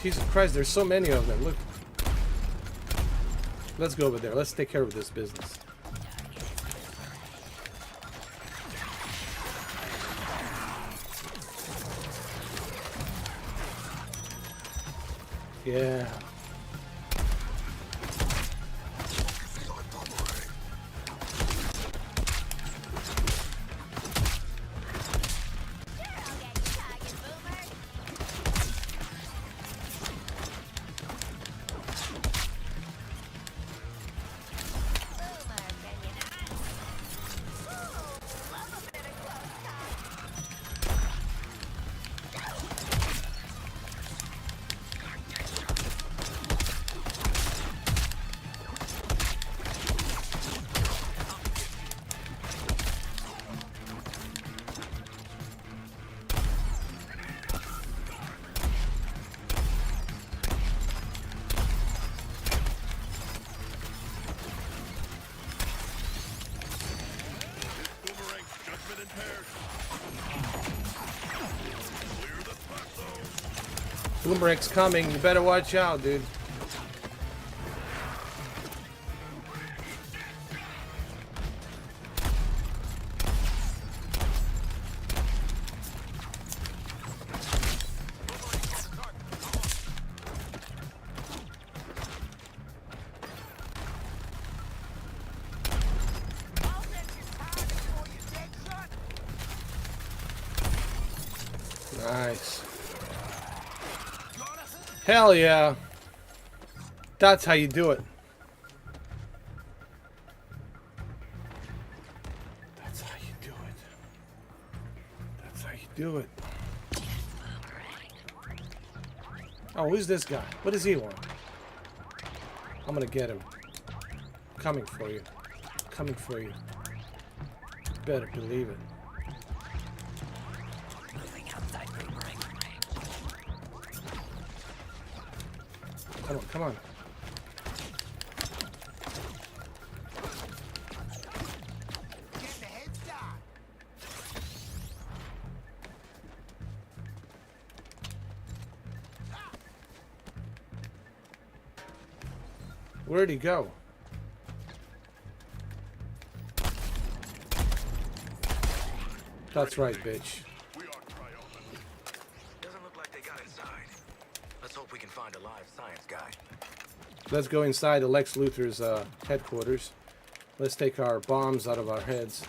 Jesus Christ, there's so many of them. Look. Let's go over there. Let's take care of this business. Yeah. Boomerang's coming. You better watch out, dude. Nice. Hell yeah. That's how you do it. That's how you do it. That's how you do it. Oh, who's this guy? What does he want? I'm gonna get him. Coming for you. Coming for you. Better believe it. Come on, come on. Getting a head start. Where'd he go? That's right, bitch. Doesn't look like they got inside. Let's hope we can find a live science guy. Let's go inside the Lex Luthor's headquarters. Let's take our bombs out of our heads.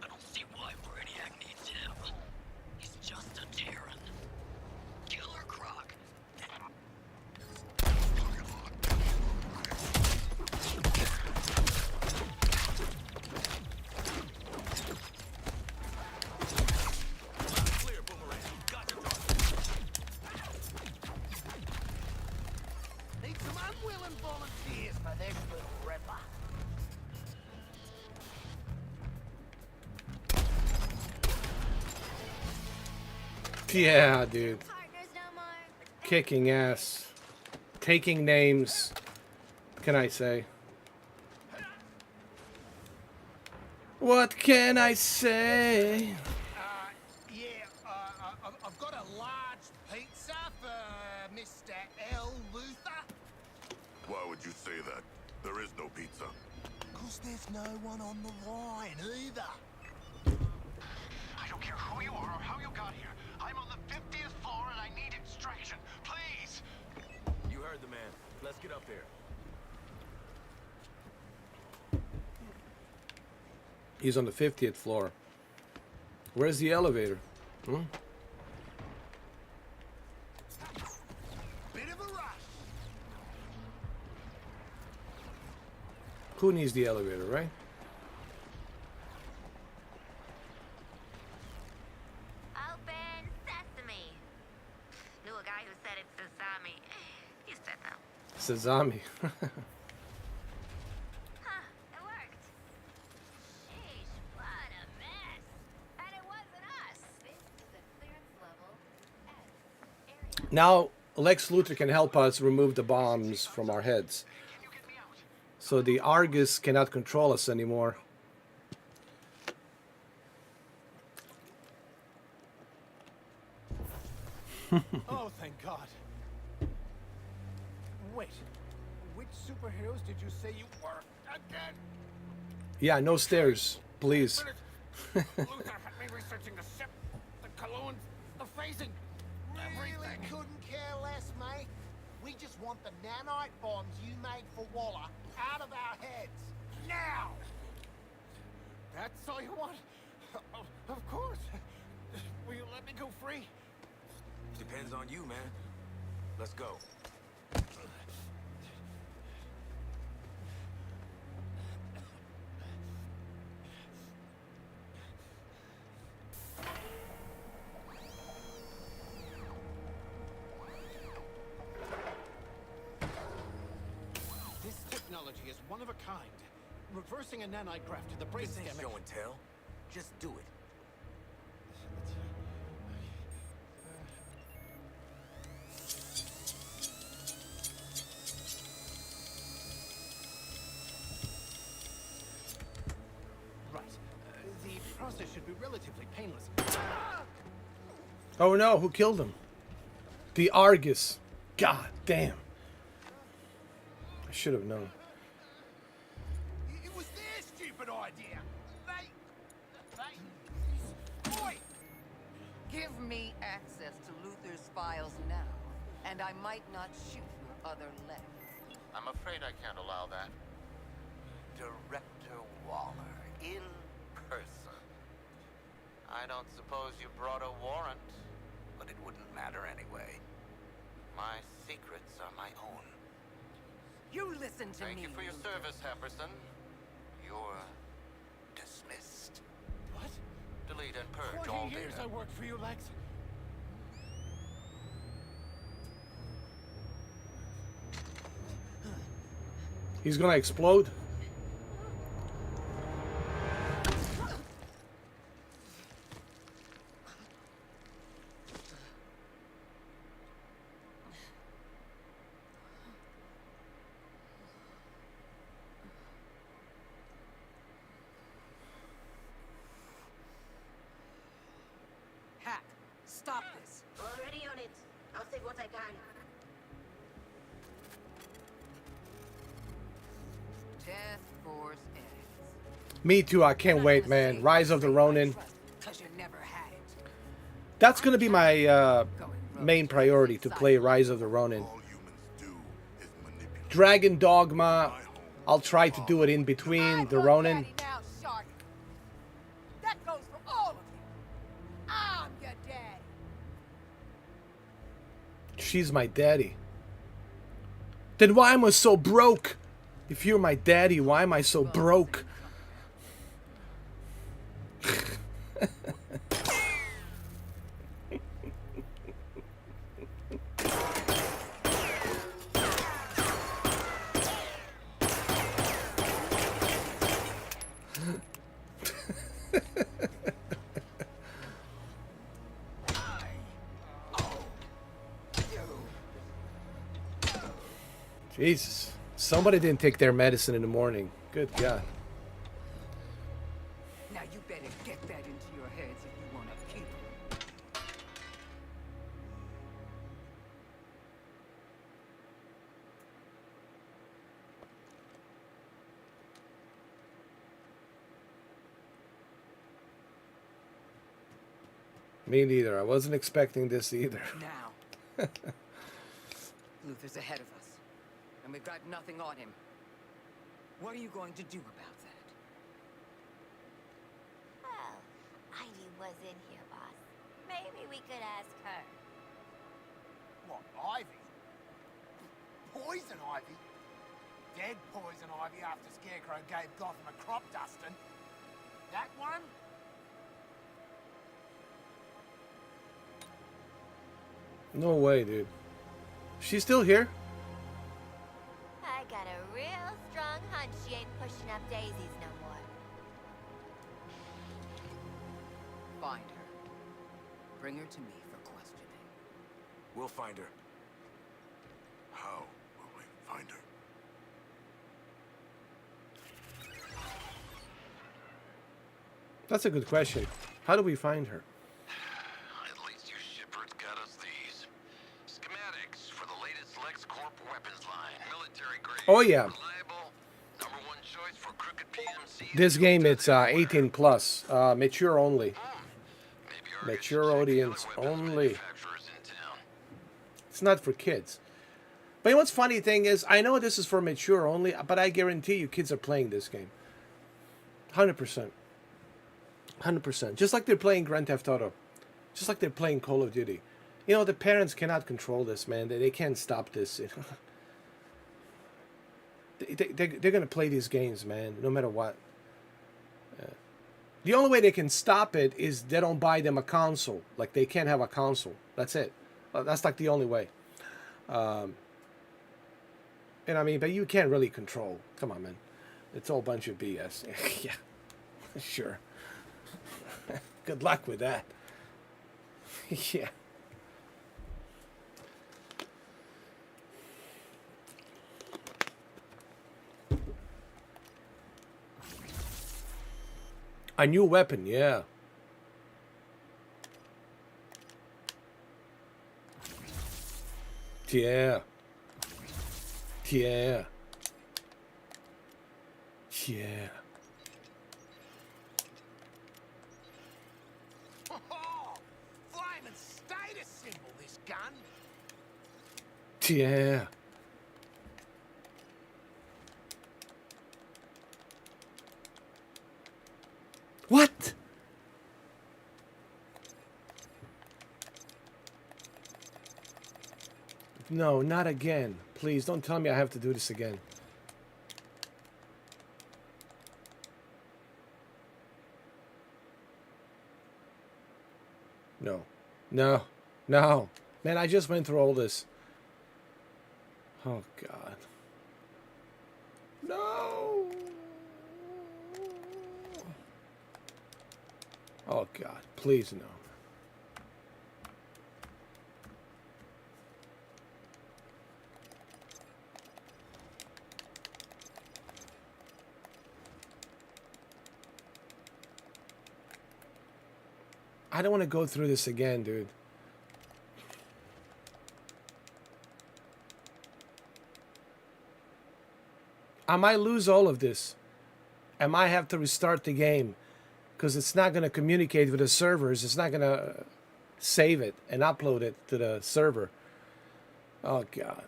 I don't see why Brainiac needs him. He's just a Terran. Killer Croc. Need some unwilling volunteers for this little ripper. Yeah, dude. Kicking ass. Taking names. What can I say? What can I say? I've got a large pizza for Mr. L. Luther. Why would you say that? There is no pizza. Because there's no one on the line either. I don't care who you are or how you got here. I'm on the 50th floor and I need extraction. Please! You heard the man. Let's get up there. He's on the 50th floor. Where's the elevator? Hmm? Bit of a rush. Who needs the elevator, right? Open sesame. Knew a guy who said it's sesame. You said no. Sesame. Huh, it worked. Sheesh, what a mess. And it wasn't us. This is a clearance level S area. Now, Lex Luthor can help us remove the bombs from our heads. So the Argus cannot control us anymore. Oh, thank God. Wait, which superheroes did you say you were again? Yeah, no stairs, please. Luther had me researching the ship, the colognes, the phasing, everything. Really couldn't care less, mate. We just want the nanite bombs you made for Waller out of our heads. Now! That's all you want? Of course. Will you let me go free? Depends on you, man. Let's go. This technology is one of a kind. Reversing a nanite graft to the brain This ain't stem. show and tell. Just do it. Right. The process should be relatively painless. Oh no, who killed him? The Argus. God damn. I should have known. It was their stupid idea. Boy! Give me access to Luther's files now, and I might not shoot your other leg. I'm afraid I can't allow that. Director Waller, in person. I don't suppose you brought a warrant. But it wouldn't matter anyway. My secrets are my own. You listen to Thank me. you for your service, Happerson. You're Dismissed. What? delete and purge all 20 years data. I worked for you, Lex. He's gonna explode. Hack, stop this. Already on it. I'll save what I can. Death Force X. Me too, I can't wait, man. Rise of the Ronin. Cause you never had it. That's gonna be my main priority, to play Rise of the Ronin. Dragon Dogma, I'll try to do it in between the Ronin. Now, Shark. That goes for all of you. I'm your daddy. She's my daddy. Then why am I so broke? If you're my daddy, why am I so broke? Jesus. Somebody didn't take their medicine in the morning. Good God. Now you better get that into your heads if you want to keep it. Me neither. I wasn't expecting this either. Now. Luther's ahead of us, and we've got nothing on him. What are you going to do about that? Well, Ivy was in here, boss. Maybe we could ask her. What, Ivy? Poison Ivy? Dead poison Ivy after Scarecrow gave Gotham a crop dusting. That one? No way, dude. She's still here? I got a real strong hunch she ain't pushing up daisies no more. Find her. Bring her to me for questioning. We'll find her. That's a good question. How do we find her? At least you shipperds got us these. Schematics for the latest Lex Corp weapons line. Military grade. Oh yeah. Reliable. Number one choice for crooked PMCs. This game, it's 18 plus, mature only. Mature audience only. It's not for kids. But you know what's funny thing is, I know this is for mature only, but I guarantee you kids are playing this game. 100%. 100%. Just like they're playing Grand Theft Auto. Just like they're playing Call of Duty. You know, the parents cannot control this, man. They can't stop this. They're going to play these games, man, no matter what. The only way they can stop it is they don't buy them a console. Like, they can't have a console. That's it. That's like the only way. And I mean, but you can't really control. Come on, man. It's all a bunch of BS. Yeah. Sure. Good luck with that. Yeah. A new weapon, yeah. Yeah. Yeah. Yeah. Oh, flaming status symbol, this gun. Yeah. What? No, not again. Please, don't tell me I have to do this again. No. No. No. Man, I just went through all this. Oh, God. No. Oh, God. Please, no. I don't want to go through this again, dude. I might lose all of this. I might have to restart the game because it's not going to communicate with the servers. It's not going to save it and upload it to the server. Oh, God.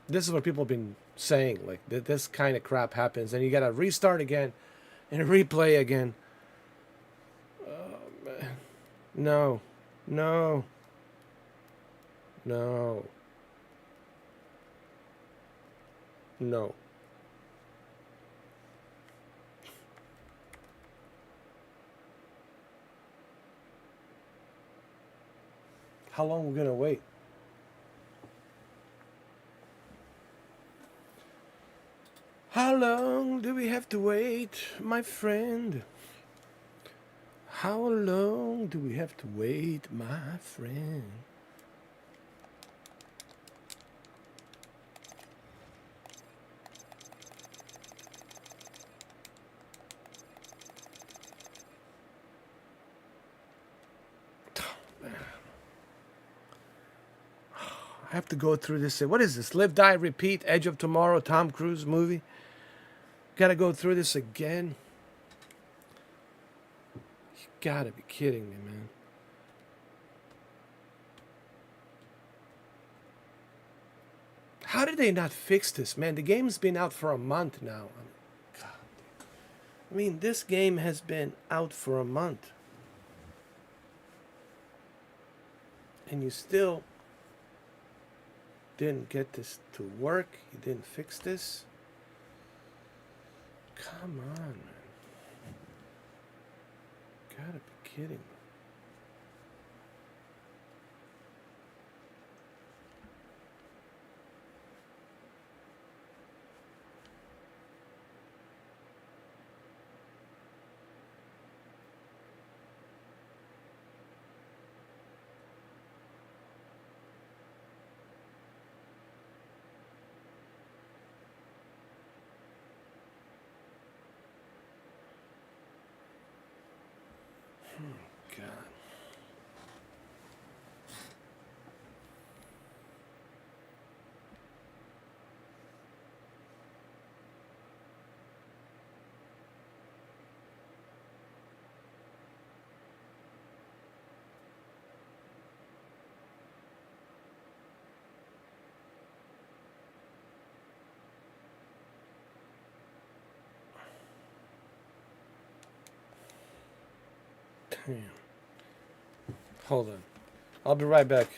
This is what people have been saying. Like, this kind of crap happens. And you got to restart again and replay again. No. No. No. No. How long are we gonna wait? How long do we have to wait, my friend? How long do we have to wait, my friend? I have to go through this. What is this? Live, Die, Repeat, Edge of Tomorrow, Tom Cruise movie. Gotta go through this again. You gotta be kidding me, man. How did they not fix this, man? The game's been out for a month now. God. I mean, this game has been out for a month. And you still didn't get this to work. You didn't fix this. Come on, man. Gotta be kidding me. God. Damn. Hold on. I'll be right back.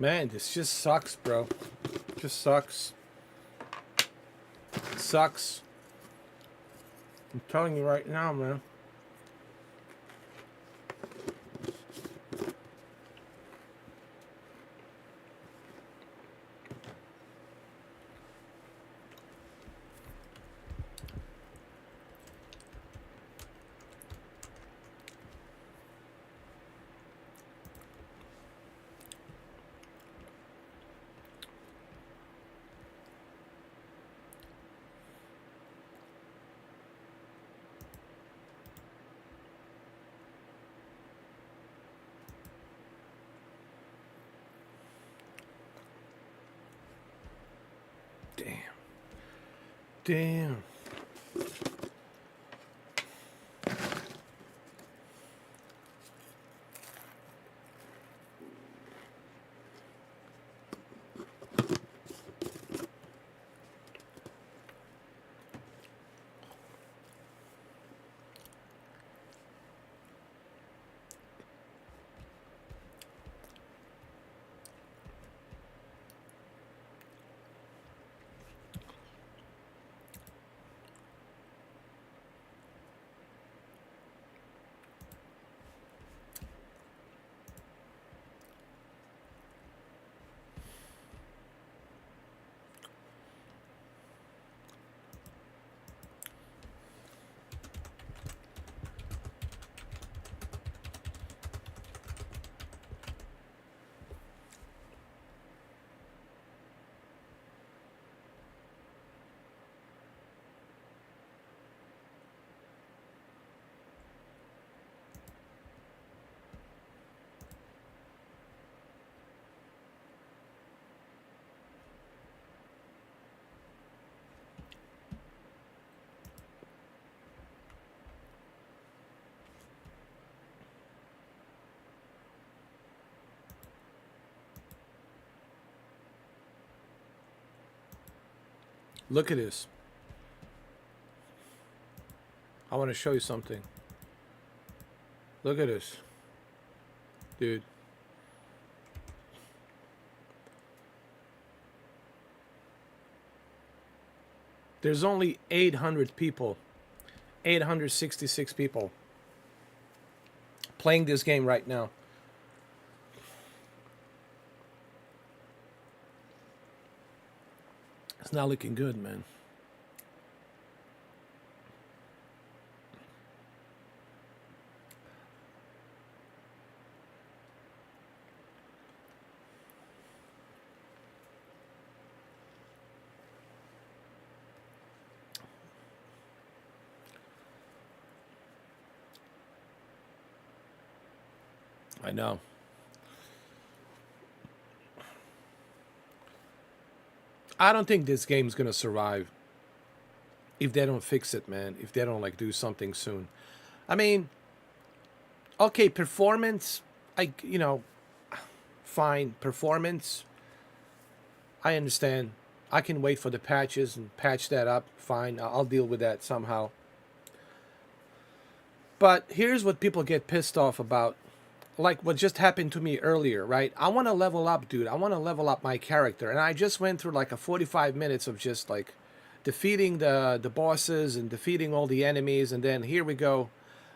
Man, this just sucks, bro. Just sucks. Sucks. I'm telling you right now, man. Damn. Look at this. I want to show you something. Look at this. Dude. There's only 800 people. 866 people playing this game right now. It's not looking good, man. I know. I don't think this game's gonna survive if they don't fix it, man. If they don't like do something soon. I mean, okay, performance. Fine performance. I understand. I can wait for the patches and patch that up. Fine, I'll deal with that somehow. But here's what people get pissed off about. Like what just happened to me earlier, right? I want to level up, dude. I want to level up my character. And I just went through like a 45 minutes of just like defeating the bosses and defeating all the enemies. And then here we go.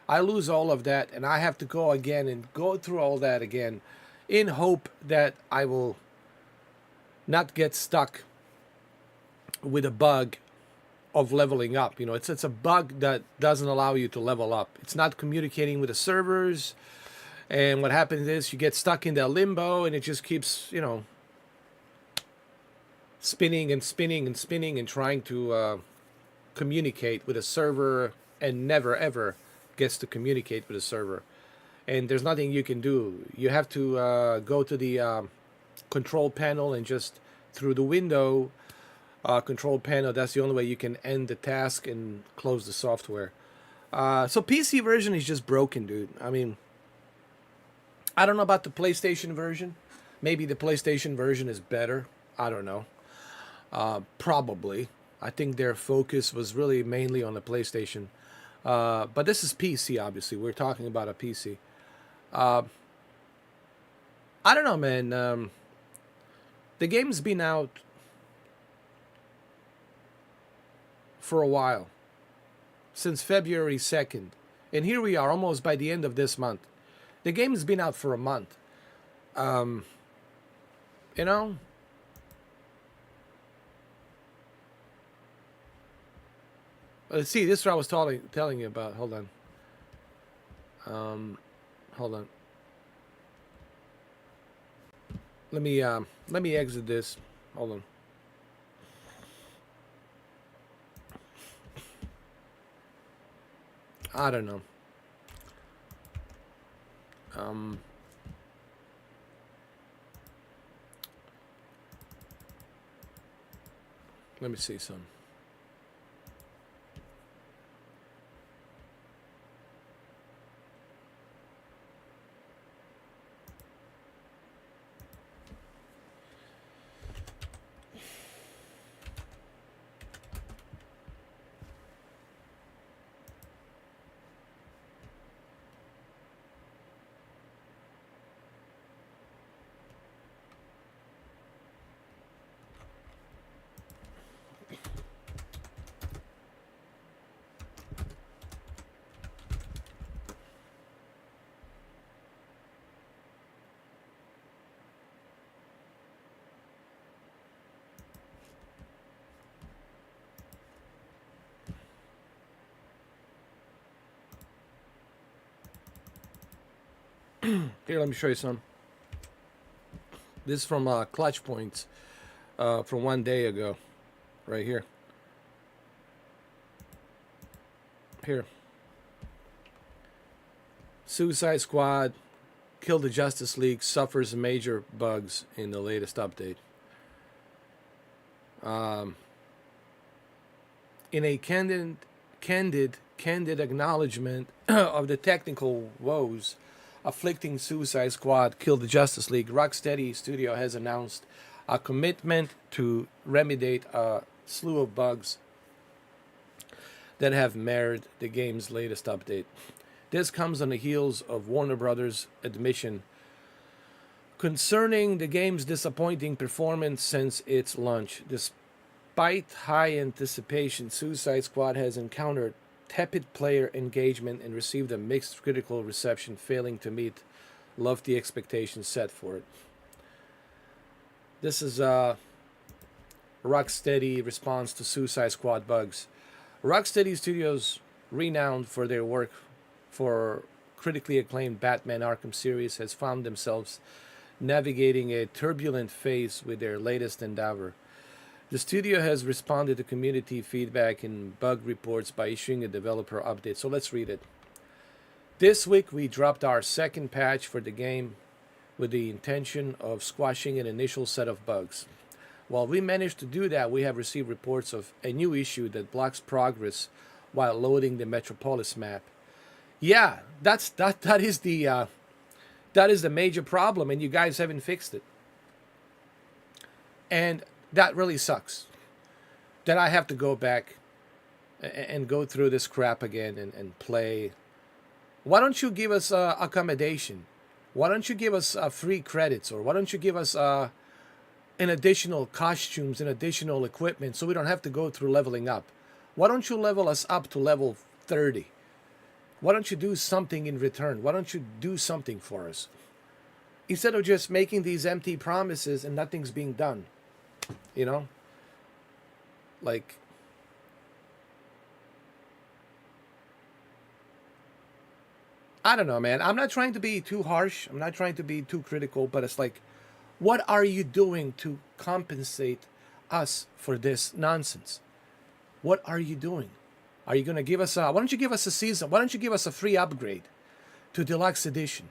I lose all of that. And I have to go again and go through all that again in hope that I will not get stuck with a bug of leveling up. You know, it's a bug that doesn't allow you to level up. It's not communicating with the servers. And what happens is you get stuck in that limbo and it just keeps, spinning and spinning and spinning and trying to communicate with a server and never ever gets to communicate with a server. And there's nothing you can do. You have to go to the control panel and just through the window control panel, that's the only way you can end the task and close the software. So PC version is just broken, dude. I mean, I don't know about the PlayStation version. Maybe the PlayStation version is better. I don't know. Probably. I think their focus was really mainly on the PlayStation. But this is PC, obviously. We're talking about a PC. I don't know, man. The game's been out for a while, since February 2nd. And here we are, almost by the end of this month. The game's been out for a month. You know? Let's see, this is what I was telling you about. Hold on. Hold on. Let me exit this. Hold on. I don't know. Let me see some. Here, let me show you some. This is from Clutch Points from 1 day ago. Right here. Here. Suicide Squad, Kill the Justice League, suffers major bugs in the latest update. In a candid acknowledgement of the technical woes afflicting Suicide Squad, Kill the Justice League, Rocksteady Studio has announced a commitment to remediate a slew of bugs that have marred the game's latest update. This comes on the heels of Warner Brothers' admission concerning the game's disappointing performance since its launch. Despite high anticipation, Suicide Squad has encountered tepid player engagement and received a mixed critical reception, failing to meet lofty expectations set for it. This is Rocksteady response to Suicide Squad bugs. Rocksteady Studios, renowned for their work for critically acclaimed Batman Arkham series, has found themselves navigating a turbulent phase with their latest endeavor. The studio has responded to community feedback and bug reports by issuing a developer update. So let's read it. This week we dropped our second patch for the game with the intention of squashing an initial set of bugs. While we managed to do that, we have received reports of a new issue that blocks progress while loading the Metropolis map. Yeah, that is the major problem, and you guys haven't fixed it. And that really sucks. That I have to go back and go through this crap again and play. Why don't you give us accommodation? Why don't you give us free credits? Or why don't you give us an additional costumes and additional equipment so we don't have to go through leveling up? Why don't you level us up to level 30? Why don't you do something in return? Why don't you do something for us? Instead of just making these empty promises and nothing's being done. You know? Like, I don't know, man. I'm not trying to be too harsh. I'm not trying to be too critical, but it's like, what are you doing to compensate us for this nonsense? What are you doing? Are you going to give us why don't you give us a season? Why don't you give us a free upgrade to Deluxe Edition?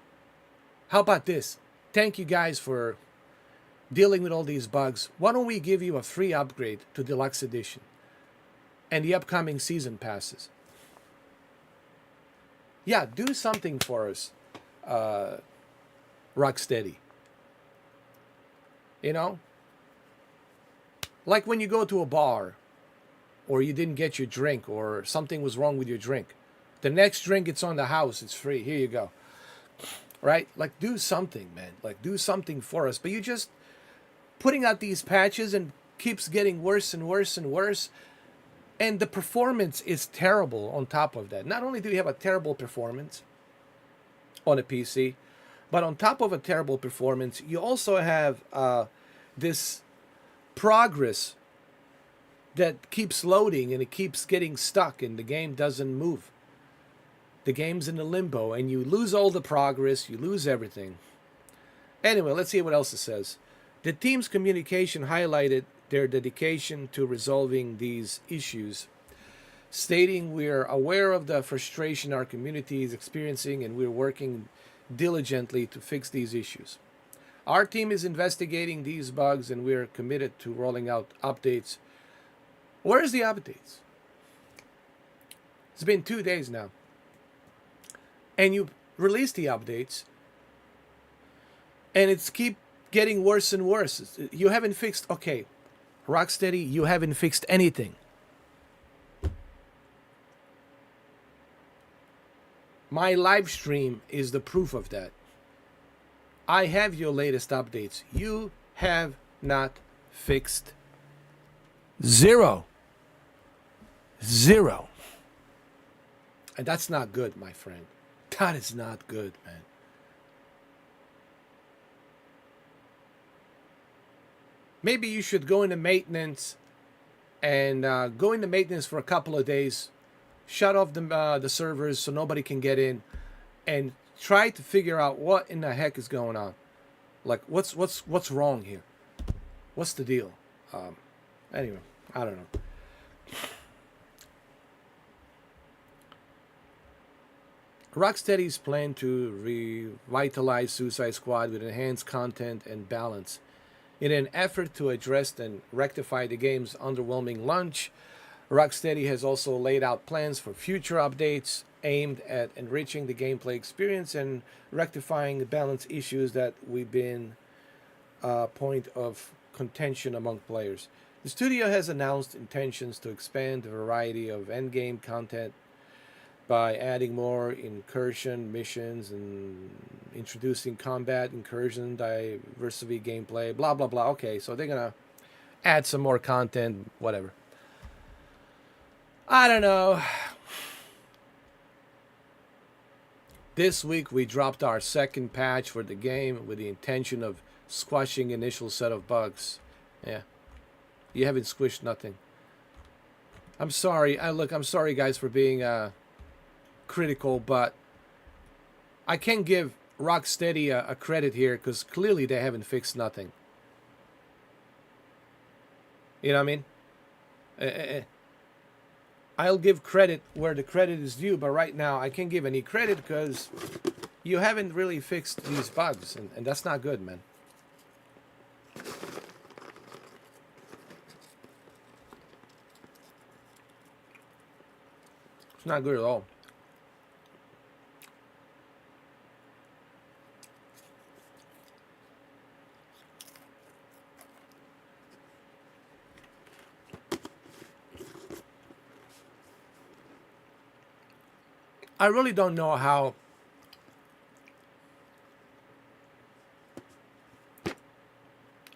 How about this? Thank you guys for dealing with all these bugs. Why don't we give you a free upgrade to Deluxe Edition and the upcoming season passes? Yeah, do something for us, Rocksteady. You know? Like when you go to a bar, or you didn't get your drink, or something was wrong with your drink. The next drink, it's on the house. It's free. Here you go. Right? Like, do something, man. Like, do something for us. But you just putting out these patches and keeps getting worse and worse and worse. And the performance is terrible on top of that. Not only do you have a terrible performance on a PC, but on top of a terrible performance, you also have this progress that keeps loading and it keeps getting stuck and the game doesn't move. The game's in a limbo and you lose all the progress, you lose everything. Anyway, let's see what else it says. The team's communication highlighted their dedication to resolving these issues, stating, "We are aware of the frustration our community is experiencing and we're working diligently to fix these issues. Our team is investigating these bugs and we're committed to rolling out updates." Where's the updates? It's been 2 days now. And you release the updates and it's keep getting worse and worse. You haven't fixed, okay, Rocksteady, you haven't fixed anything. My live stream is the proof of that. I have your latest updates. You have not fixed zero. Zero. And that's not good, my friend. That is not good, man. Maybe you should go into maintenance and go into maintenance for a couple of days. Shut off the servers so nobody can get in, and try to figure out what in the heck is going on. Like, what's wrong here? What's the deal? Anyway, I don't know. Rocksteady's plan to revitalize Suicide Squad with enhanced content and balance. In an effort to address and rectify the game's underwhelming launch, Rocksteady has also laid out plans for future updates aimed at enriching the gameplay experience and rectifying the balance issues that we've been a point of contention among players. The studio has announced intentions to expand the variety of endgame content by adding more incursion missions and introducing combat, incursion, diversity gameplay, blah, blah, blah. Okay, so they're going to add some more content, whatever. I don't know. This week we dropped our second patch for the game with the intention of squashing initial set of bugs. Yeah. You haven't squished nothing. I'm sorry. I'm sorry, guys, for being critical, but I can't give Rocksteady a credit here because clearly they haven't fixed nothing. You know what I mean? I'll give credit where the credit is due, but right now I can't give any credit because you haven't really fixed these bugs, and that's not good, man. It's not good at all. I really don't know how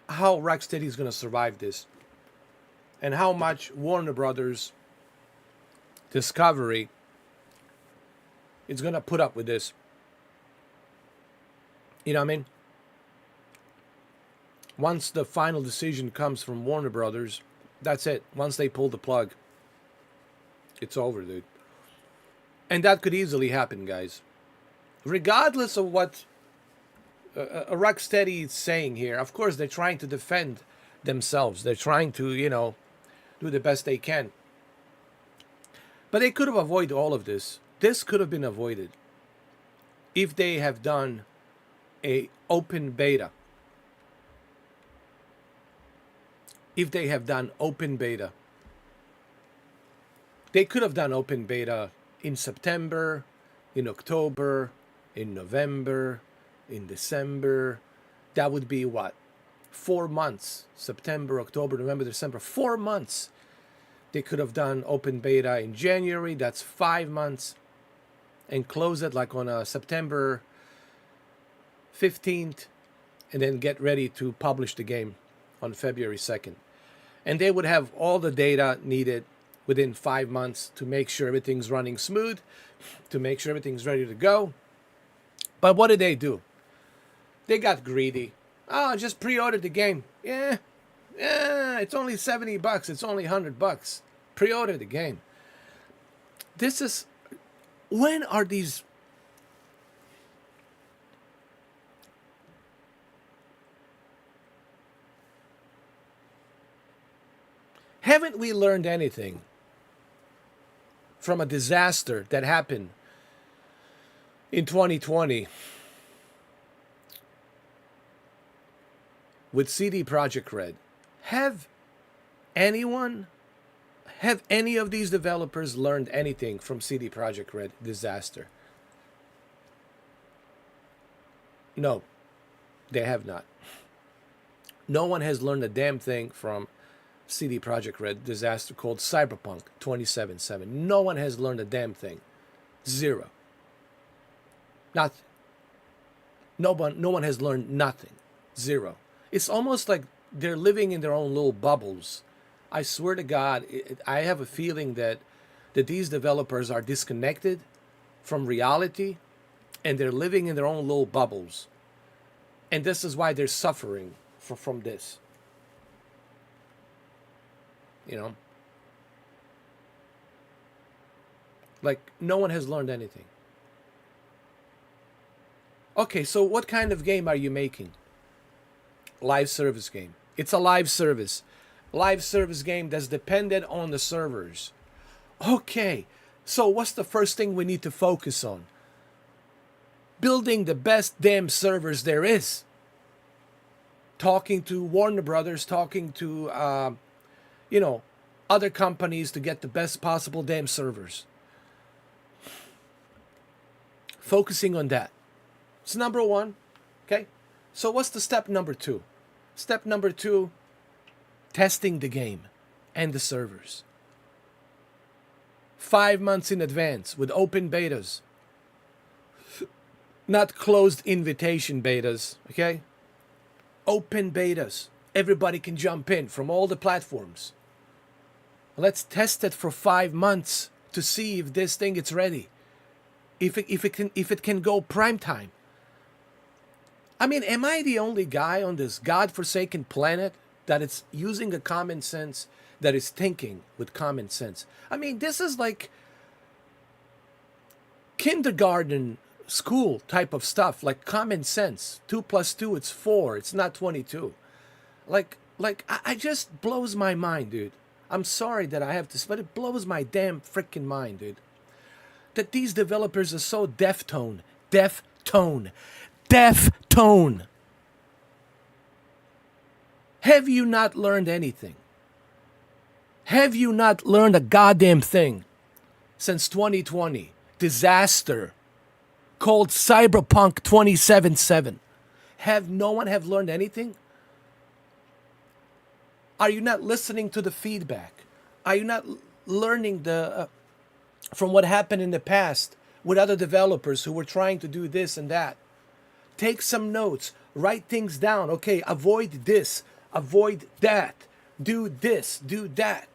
Rocksteady is going to survive this, and how much Warner Brothers Discovery is going to put up with this. You know what I mean? Once the final decision comes from Warner Brothers, that's it. Once they pull the plug, it's over, dude. And that could easily happen, guys. Regardless of what Rocksteady is saying here, of course, they're trying to defend themselves. They're trying to, do the best they can. But they could have avoided all of this. This could have been avoided if they have done a open beta. If they have done open beta. They could have done open beta in September, in October, in November, in December. That would be what? 4 months. September, October, November, December. 4 months. They could have done open beta in January. That's 5 months. And close it like on September 15th. And then get ready to publish the game on February 2nd. And they would have all the data needed within 5 months to make sure everything's running smooth, to make sure everything's ready to go. But what did they do? They got greedy. Oh, just pre-ordered the game. Yeah, it's only $70. It's only $100. Pre-order the game. This is... When are these... Haven't we learned anything from a disaster that happened in 2020 with CD Projekt Red? Have any of these developers learned anything from CD Projekt Red disaster? No, they have not. No one has learned a damn thing from CD Projekt Red disaster called Cyberpunk 2077. No one has learned a damn thing. Zero. Nothing. No one has learned nothing. Zero. It's almost like they're living in their own little bubbles. I swear to God, I have a feeling that these developers are disconnected from reality and they're living in their own little bubbles. And this is why they're suffering from this. You know? Like, no one has learned anything. Okay, so what kind of game are you making? Live service game. It's a live service. Live service game that's dependent on the servers. Okay, so what's the first thing we need to focus on? Building the best damn servers there is. Talking to Warner Brothers, talking to, other companies to get the best possible damn servers. Focusing on that. It's number one. Okay? So what's the step number two? Step number two, testing the game and the servers. 5 months in advance with open betas. Not closed invitation betas, okay? Open betas. Everybody can jump in from all the platforms. Let's test it for 5 months to see if this thing is ready. If it can go prime time. I mean, am I the only guy on this godforsaken planet that is using a common sense, that is thinking with common sense? I mean, this is like kindergarten school type of stuff, like common sense. 2 + 2, it's 4. It's not 22. I just blows my mind, dude. I'm sorry that I have to, but it blows my damn freaking mind, dude. That these developers are so deaf tone. Have you not learned anything? Have you not learned a goddamn thing since 2020? Disaster called Cyberpunk 2077. No one have learned anything? Are you not listening to the feedback? Are you not learning from what happened in the past with other developers who were trying to do this and that? Take some notes. Write things down. Okay, avoid this. Avoid that. Do this. Do that.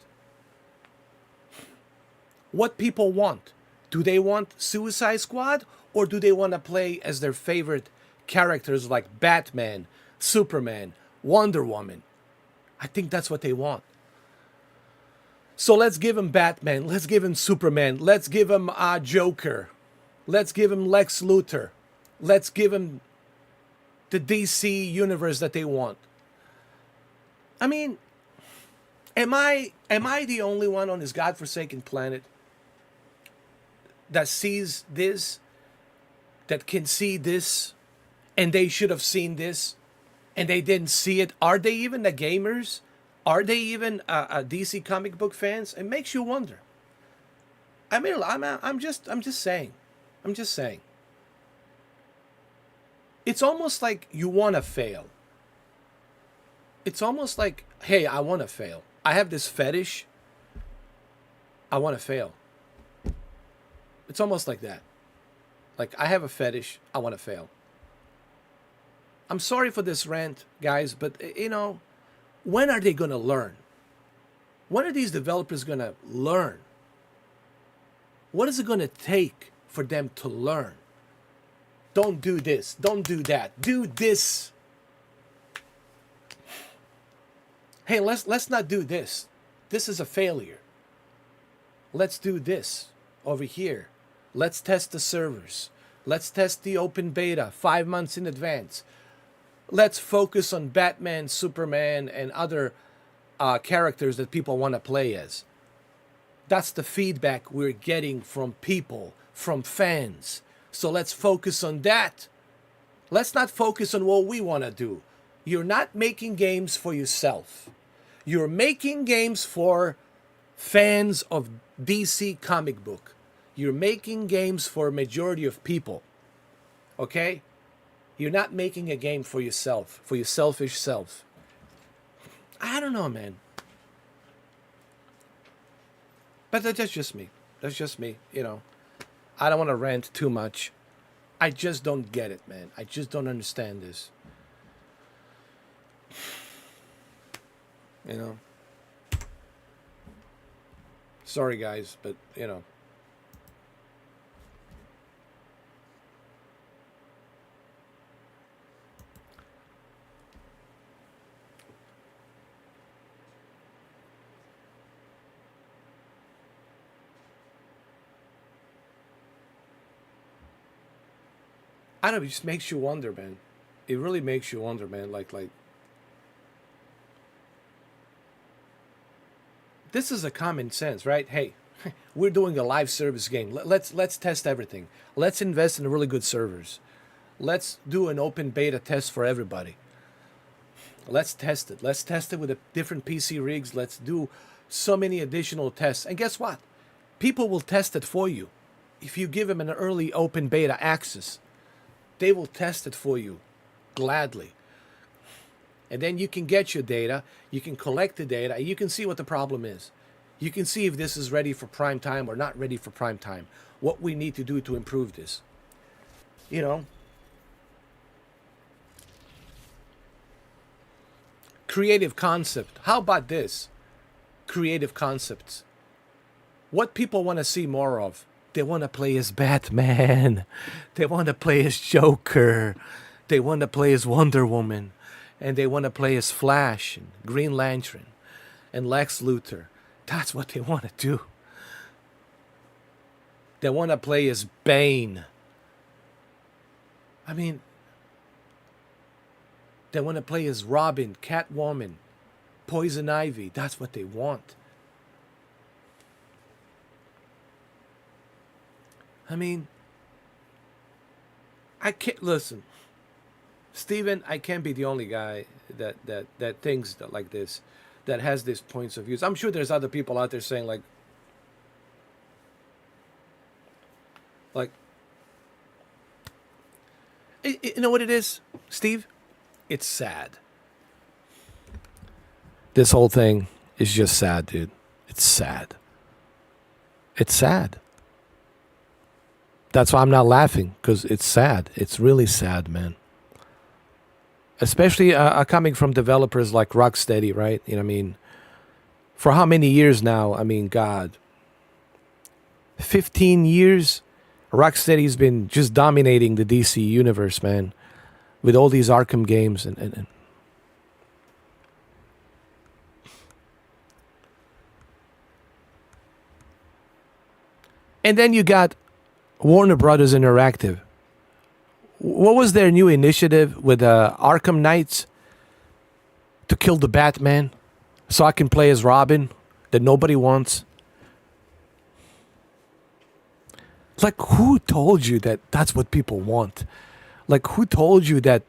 What people want. Do they want Suicide Squad? Or do they want to play as their favorite characters like Batman, Superman, Wonder Woman? I think that's what they want. So let's give him Batman. Let's give him Superman. Let's give him Joker. Let's give him Lex Luthor. Let's give him the DC universe that they want. I mean, am I the only one on this godforsaken planet that sees this, that can see this, and they should have seen this, and they didn't see it? Are they even the gamers? Are they even DC comic book fans? It makes you wonder. I mean, I'm just saying. I'm just saying. It's almost like you want to fail. It's almost like, hey, I want to fail. I have this fetish. I want to fail. It's almost like that. Like, I have a fetish. I want to fail. I'm sorry for this rant, guys, but, when are they going to learn? When are these developers going to learn? What is it going to take for them to learn? Don't do this. Don't do that. Do this. Hey, let's not do this. This is a failure. Let's do this over here. Let's test the servers. Let's test the open beta 5 months in advance. Let's focus on Batman, Superman, and other characters that people want to play as. That's the feedback we're getting from people, from fans. So let's focus on that. Let's not focus on what we want to do. You're not making games for yourself. You're making games for fans of DC comic book. You're making games for a majority of people. Okay? You're not making a game for yourself, for your selfish self. I don't know, man. But that's just me. That's just me, you know. I don't want to rant too much. I just don't get it, man. I just don't understand this. You know. Sorry, guys, but, you know. I don't know, it just makes you wonder, man. It really makes you wonder, man. Like, this is a common sense, right? Hey, we're doing a live service game. Let's test everything. Let's invest in really good servers. Let's do an open beta test for everybody. Let's test it. Let's test it with the different PC rigs. Let's do so many additional tests. And guess what? People will test it for you. If you give them an early open beta access, they will test it for you gladly. And then you can get your data, you can collect the data, and you can see what the problem is. You can see if this is ready for prime time or not ready for prime time. What we need to do to improve this. You know. Creative concept. How about this? Creative concepts. What people want to see more of. They want to play as Batman. They want to play as Joker. They want to play as Wonder Woman. And they want to play as Flash and Green Lantern and Lex Luthor. That's what they want to do. They want to play as Bane. I mean, they want to play as Robin, Catwoman, Poison Ivy. That's what they want. I mean, I can't listen, Steven. I can't be the only guy that thinks that like this, that has these points of views. I'm sure there's other people out there saying like, you know what it is, Steve? It's sad. This whole thing is just sad, dude. It's sad. It's sad. That's why I'm not laughing, because it's sad. It's really sad, man. Especially coming from developers like Rocksteady, right? You know what I mean? For how many years now? I mean, God. 15 years? Rocksteady's been just dominating the DC universe, man. With all these Arkham games. And then you got Warner Brothers Interactive. What was their new initiative with Arkham Knights? To kill the Batman so I can play as Robin that nobody wants. Like, who told you that that's what people want? Like, who told you that?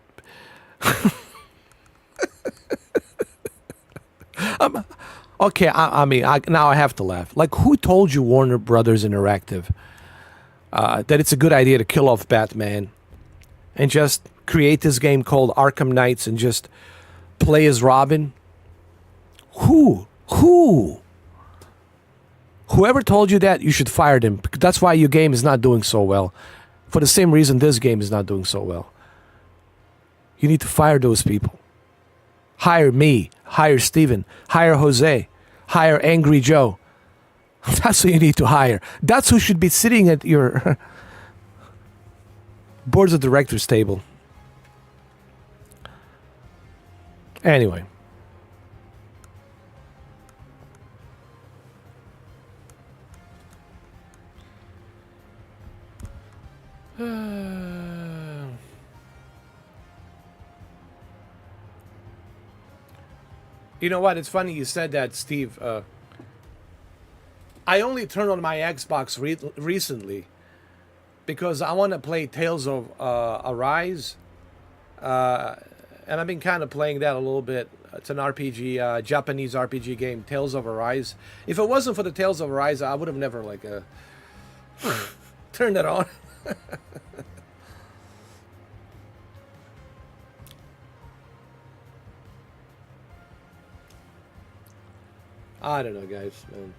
Okay, I mean, now I have to laugh. Like, who told you, Warner Brothers Interactive, that it's a good idea to kill off Batman and just create this game called Arkham Knights and just play as Robin? Who? Whoever told you that, you should fire them. That's why your game is not doing so well. For the same reason this game is not doing so well. You need to fire those people. Hire me. hire Steven, hire Jose, hire Angry Joe. That's who you need to hire. That's who should be sitting at your boards of directors table. Anyway. You know what? It's funny you said that, Steve. I only turned on my Xbox recently because I want to play Tales of Arise. And I've been kind of playing that a little bit. It's an RPG, Japanese RPG game, Tales of Arise. If it wasn't for the Tales of Arise, I would have never turned it on. I don't know, guys, man.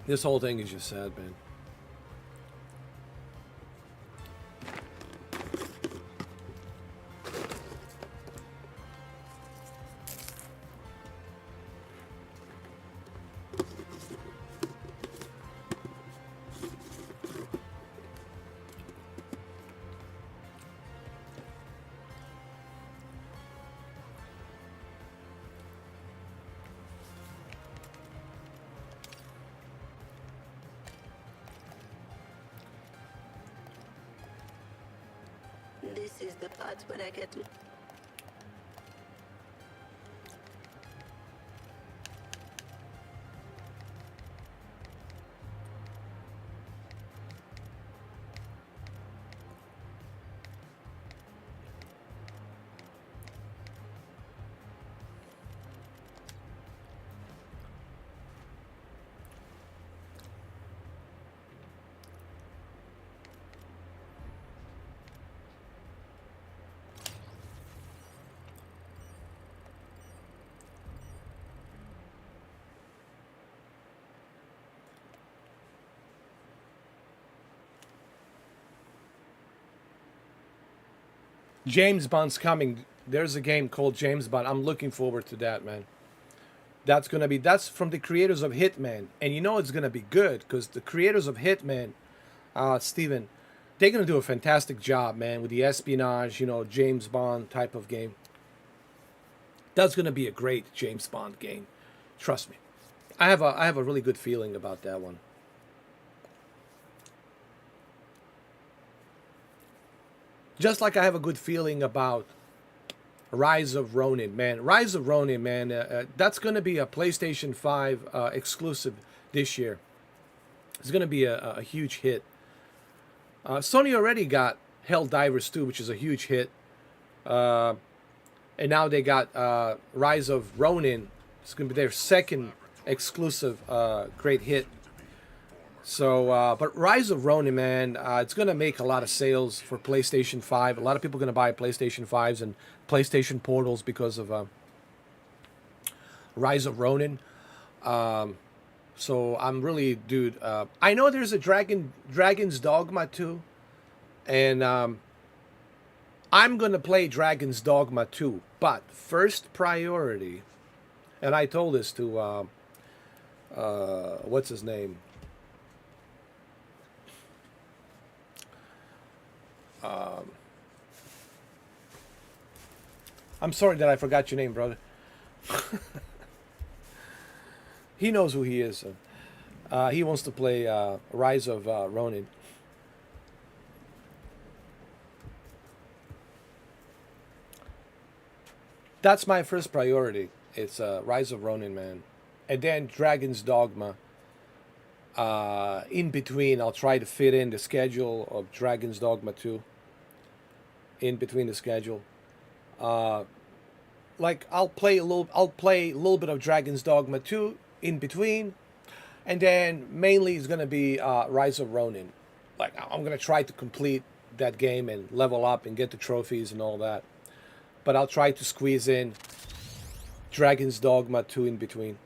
This whole thing is just sad, man. This is the part when I get to... James Bond's coming. There's a game called James Bond. I'm looking forward to that, man. That's from the creators of Hitman. And you know it's going to be good because the creators of Hitman, Steven, they're going to do a fantastic job, man, with the espionage, James Bond type of game. That's going to be a great James Bond game. Trust me. I have a really good feeling about that one. Just like I have a good feeling about Rise of Ronin, man. Rise of Ronin, man. That's going to be a PlayStation 5 exclusive this year. It's going to be a huge hit. Sony already got Helldivers 2, which is a huge hit. And now they got Rise of Ronin. It's going to be their second exclusive great hit. So, but Rise of Ronin, man, it's going to make a lot of sales for PlayStation 5. A lot of people are going to buy PlayStation 5s and PlayStation Portals because of Rise of Ronin. So I'm really, dude, I know there's a Dragon's Dogma 2. And I'm going to play Dragon's Dogma 2. But first priority, and I told this to, what's his name? I'm sorry that I forgot your name, brother. He knows who he is. He wants to play Rise of Ronin. That's my first priority. It's Rise of Ronin, man. And then Dragon's Dogma. In between, I'll try to fit in the schedule of Dragon's Dogma 2. In between the schedule. Like I'll play a little bit of Dragon's Dogma 2 in between. And then mainly it's going to be Rise of Ronin. Like I'm going to try to complete that game and level up and get the trophies and all that. But I'll try to squeeze in Dragon's Dogma 2 in between.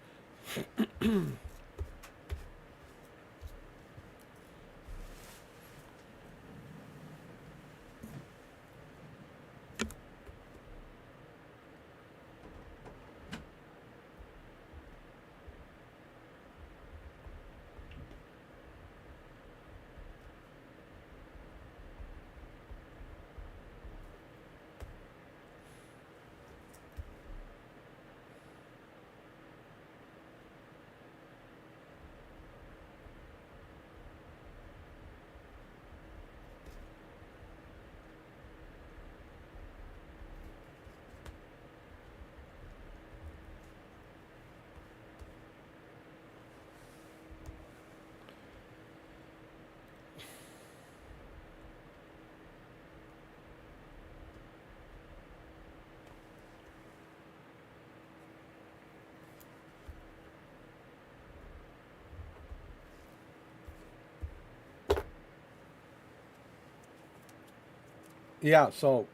Yeah, so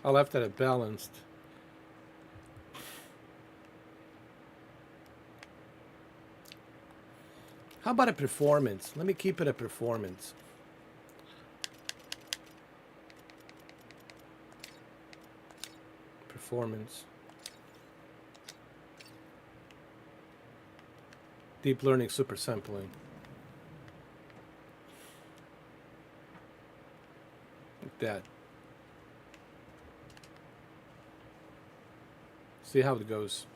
I left it balanced. How about a performance? Let me keep it a performance. Performance. Deep learning super sampling. Like that. See how it goes.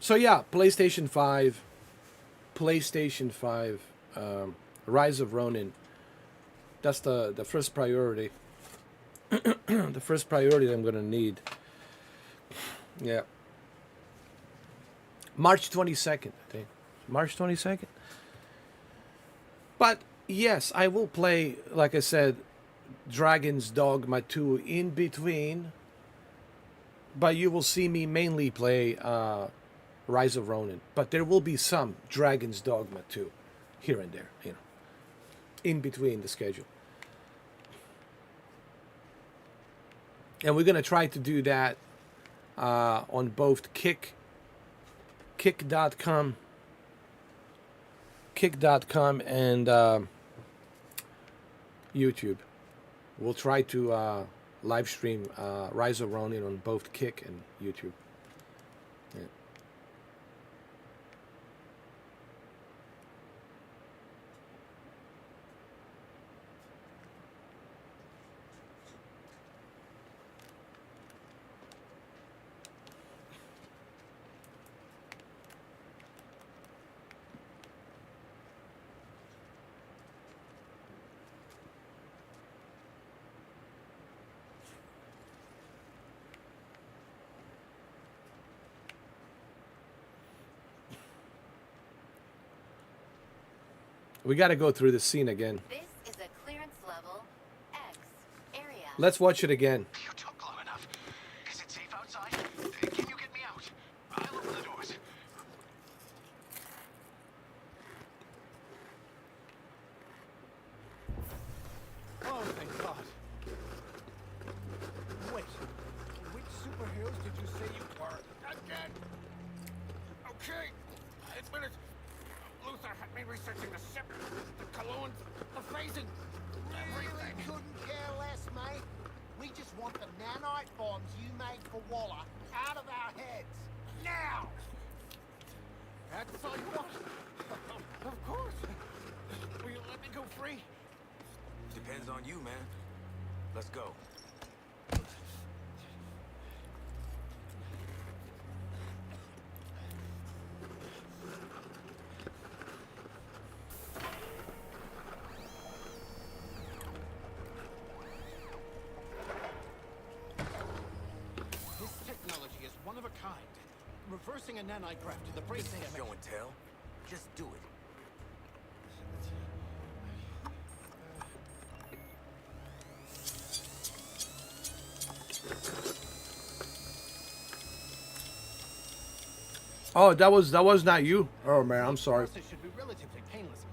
So yeah, PlayStation 5, Rise of Ronin. That's the first priority. The first priority that I'm gonna need. Yeah. March 22nd, I think. March 22nd. But yes, I will play, like I said, Dragon's Dogma 2 in between. But you will see me mainly play Rise of Ronin. But there will be some Dragon's Dogma 2 here and there, you know, in between the schedule. And we're going to try to do that on both kick.com and YouTube. We'll try to live stream Rise of Ronin on both Kick and YouTube. Yeah. We got to go through the scene again. This is a clearance level X area. Let's watch it again. You talk low enough. Is it safe outside? Can you get me out? I'll open the doors. Oh, thank God. Wait, which superheroes did you say you were again? Okay, I admit it. Luther had me researching the ship, the colognes, the phasing, everything. We couldn't care less, mate. We just want the nanite bombs you made for Waller out of our heads. Now! That's all you want? Of course. Will you let me go free? Depends on you, man. Let's go. This technology is one of a kind. Reversing a nanite craft to the brain This ain't damage. show and tell. Just do it. Oh, that was not you. Oh man, I'm sorry. Process should be relatively painless.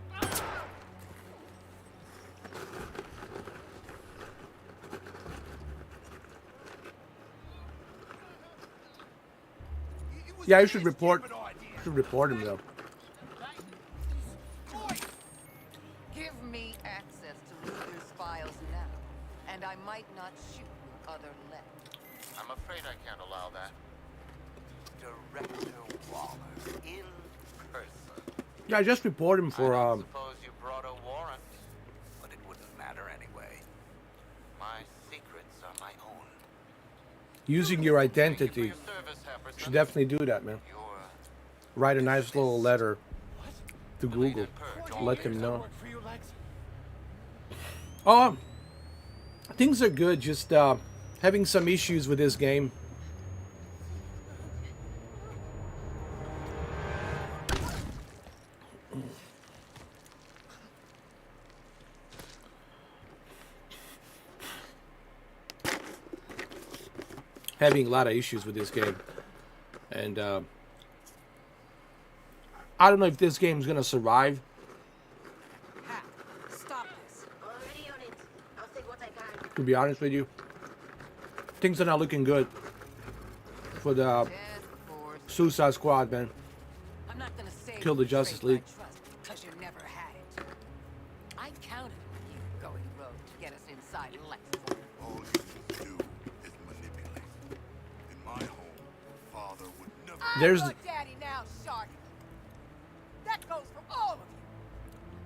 Yeah, you should report. Him though. Give me access to Luther's files now, and I might not shoot your other leg. I'm afraid I can't allow that. Director Waller, in person. Yeah, I just reported him for Suppose you brought a warrant, but it wouldn't matter anyway. My secrets are my own. using your identity. Should definitely do that, man. Write a nice little letter to Google. Let them know. Oh, things are good. Just having some issues with this game. Having a lot of issues with this game, and I don't know if this game's gonna survive. Stop this. Already on it. I'll take what I can. To be honest with you, things are not looking good for the Suicide Squad, man. I'm not gonna say Kill the Justice League. because you never had it. I counted on you going rogue to get us inside Lex. All you can do is manipulate. In my home, father would never. There's I'm your daddy now, Shark. That goes for all of you.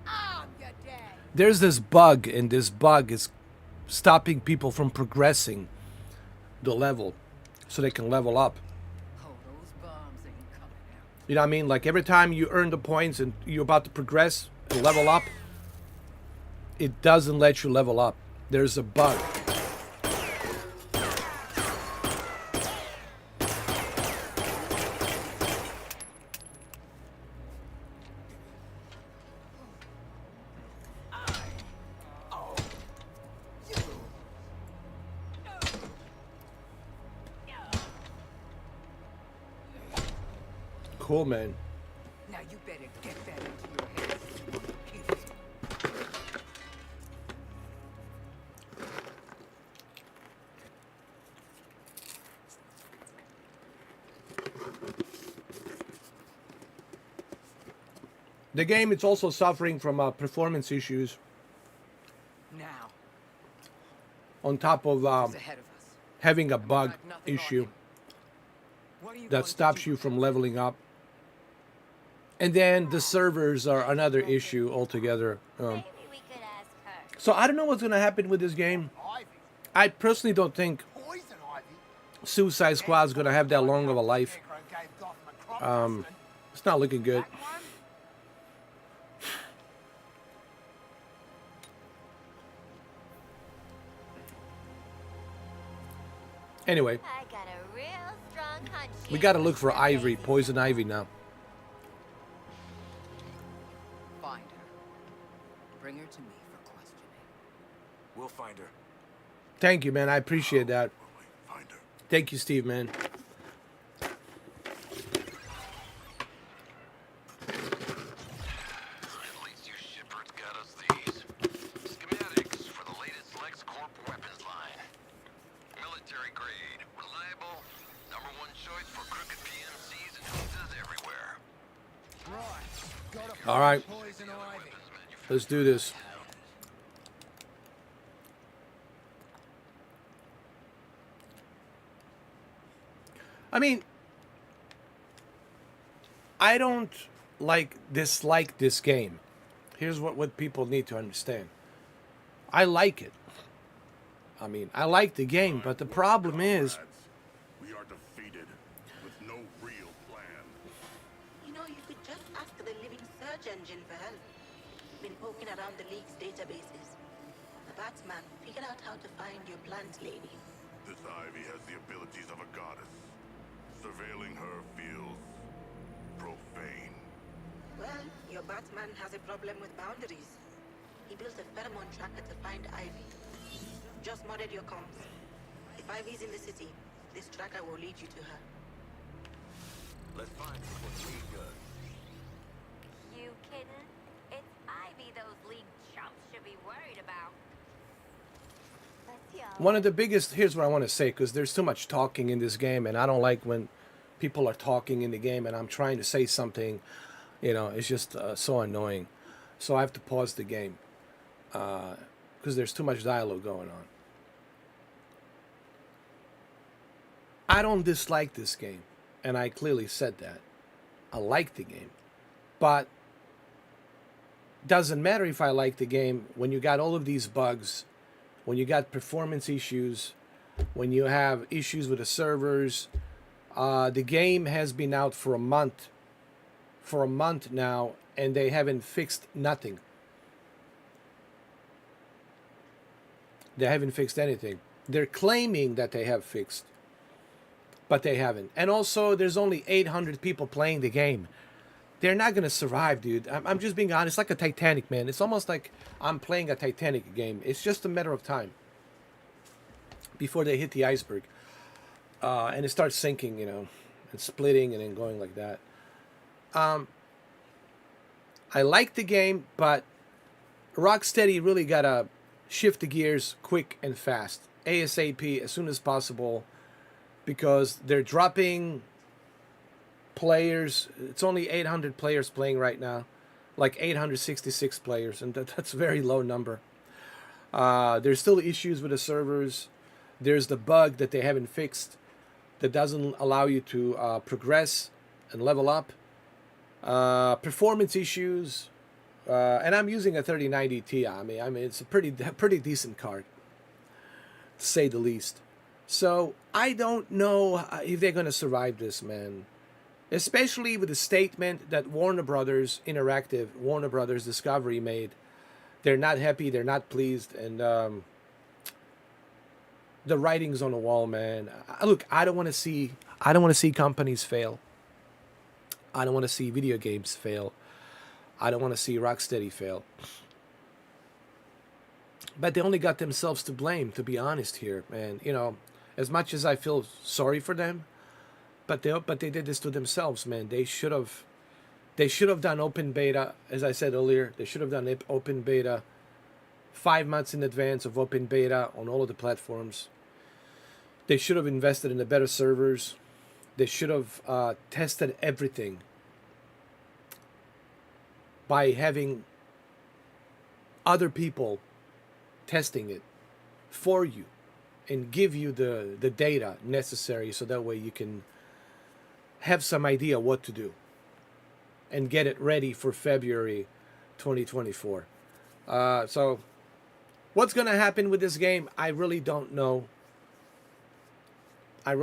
I'm your dad. there's this bug, and this bug is stopping people from progressing the level so they can level up. Oh, those bombs ain't coming out. You know what I mean? Like every time you earn the points and you're about to progress and level up, it doesn't let you level up. There's a bug. Cool, man. Now you better get that into your head. Keep it. The game is also suffering from performance issues Now, on top of who's ahead of us? having a bug issue What are you that stops you from leveling up. And then the servers are another issue altogether. So I don't know what's going to happen with this game. I personally don't think Suicide Squad is going to have that long of a life. It's not looking good. Anyway, I got a real strong hunch. we got to look for Ivory, Poison Ivy now. Find her. Bring her to me for questioning. We'll find her. Thank you, man. I appreciate that. Thank you, Steve, man. At least you shipperds got us these. Schematics for the latest Lex Corp weapons line. Military grade, reliable, #1 choice for crooked PMCs and hooters everywhere. All right. Let's do this. I mean, I don't dislike this game. Here's what people need to understand. I like it. I mean, I like the game, but the problem is We are defeated with no real plan. You know, you could just ask the living search engine for help. Been poking around the League's databases. The Batsman figured out how to find your plant lady. This Ivy has the abilities of a goddess. Surveilling her feels profane. Well, your Batman has a problem with boundaries. He built a pheromone tracker to find Ivy. Just modded your comms. If Ivy's in the city, this tracker will lead you to her. Let's find what we got. You kidding? It's Ivy those League chumps should be worried about. one of the biggest, here's what I want to say, because there's too much talking in this game, and I don't like when people are talking in the game and I'm trying to say something, you know, it's just so annoying. So I have to pause the game because there's too much dialogue going on. I don't dislike this game, and I clearly said that. I like the game, but doesn't matter if I like the game when you got all of these bugs, when you got performance issues, when you have issues with the servers. The game has been out for a month now, and they haven't fixed nothing. They haven't fixed anything. They're claiming that they have fixed, but they haven't. And also, there's only 800 people playing the game. They're not going to survive, dude. I'm just being honest. It's like a Titanic, man. It's almost like I'm playing a Titanic game. It's just a matter of time before they hit the iceberg. And it starts sinking, you know, and splitting and then going like that. I like the game, but Rocksteady really got to shift the gears quick and fast. ASAP, as soon as possible, because they're dropping players. It's only 800 players playing right now, like 866 players, and that's a very low number. There's still issues with the servers. There's the bug that they haven't fixed that doesn't allow you to progress and level up. Performance issues, and I'm using a 3090 Ti. I mean, it's a pretty decent card, to say the least. So I don't know if they're gonna survive this, man. Especially with the statement that Warner Brothers Interactive, Warner Brothers Discovery made. They're not happy. They're not pleased, and the writing's on the wall, man. Look, I don't want to see companies fail. I don't want to see video games fail. I don't want to see Rocksteady fail. But they only got themselves to blame, to be honest here, man. You know, as much as I feel sorry for them, but they did this to themselves, man. They should have done open beta, as I said earlier. They should have done open beta 5 months in advance of open beta on all of the platforms. They should have invested in the better servers. They should have tested everything by having other people testing it for you and give you the data necessary, so that way you can have some idea what to do and get it ready for February 2024. So what's going to happen with this game, I really don't know. But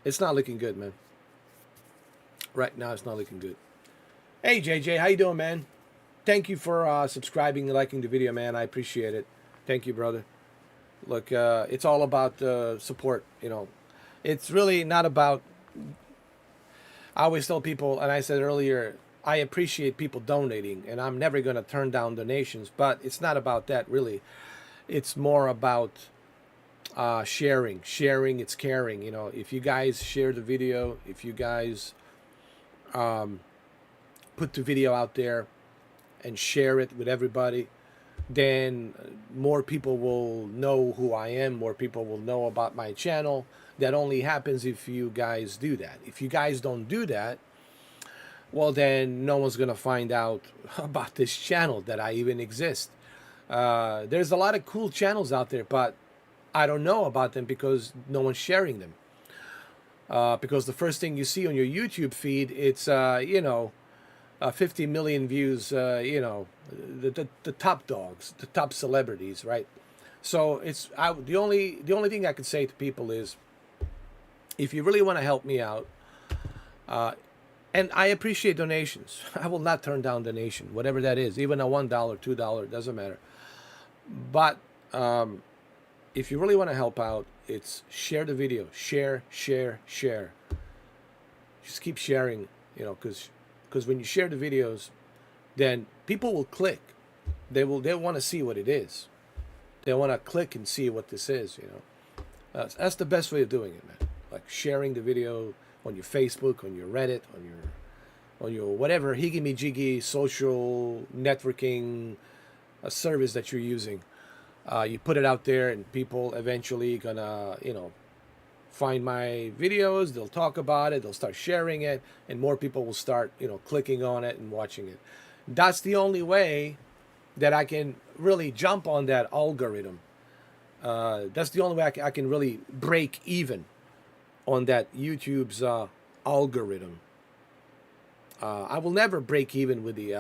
it's not looking good, man. Right now, it's not looking good. Hey, JJ, how you doing, man? Thank you for subscribing and liking the video, man. I appreciate it. Thank you, brother. Look, it's all about support, you know. It's really not about... I always tell people, and I said earlier, I appreciate people donating, and I'm never going to turn down donations, but it's not about that, really. It's more about sharing. Sharing, it's caring. You know, if you guys share the video, if you guys put the video out there and share it with everybody, then more people will know who I am. More people will know about my channel. That only happens if you guys do that. If you guys don't do that, well, then no one's going to find out about this channel, that I even exist. There's a lot of cool channels out there, but I don't know about them because no one's sharing them. Because the first thing you see on your YouTube feed, it's, 50 million views, the top dogs, the top celebrities, right? So it's the only thing I could say to people is, if you really want to help me out, and I appreciate donations. I will not turn down donation, whatever that is, even a $1, $2, doesn't matter. But if you really want to help out, it's share the video, share. Just keep sharing, because when you share the videos, then people will click. They want to see what it is. They want to click and see what this is. That's the best way of doing it, man. Like sharing the video on your Facebook, on your Reddit, on your whatever higgy-me-jiggy social networking service that you're using. You put it out there, and people eventually gonna, find my videos. They'll talk about it. They'll start sharing it, and more people will start, clicking on it and watching it. That's the only way that I can really jump on that algorithm. That's the only way I can really break even on that YouTube's algorithm. I will never break even with the,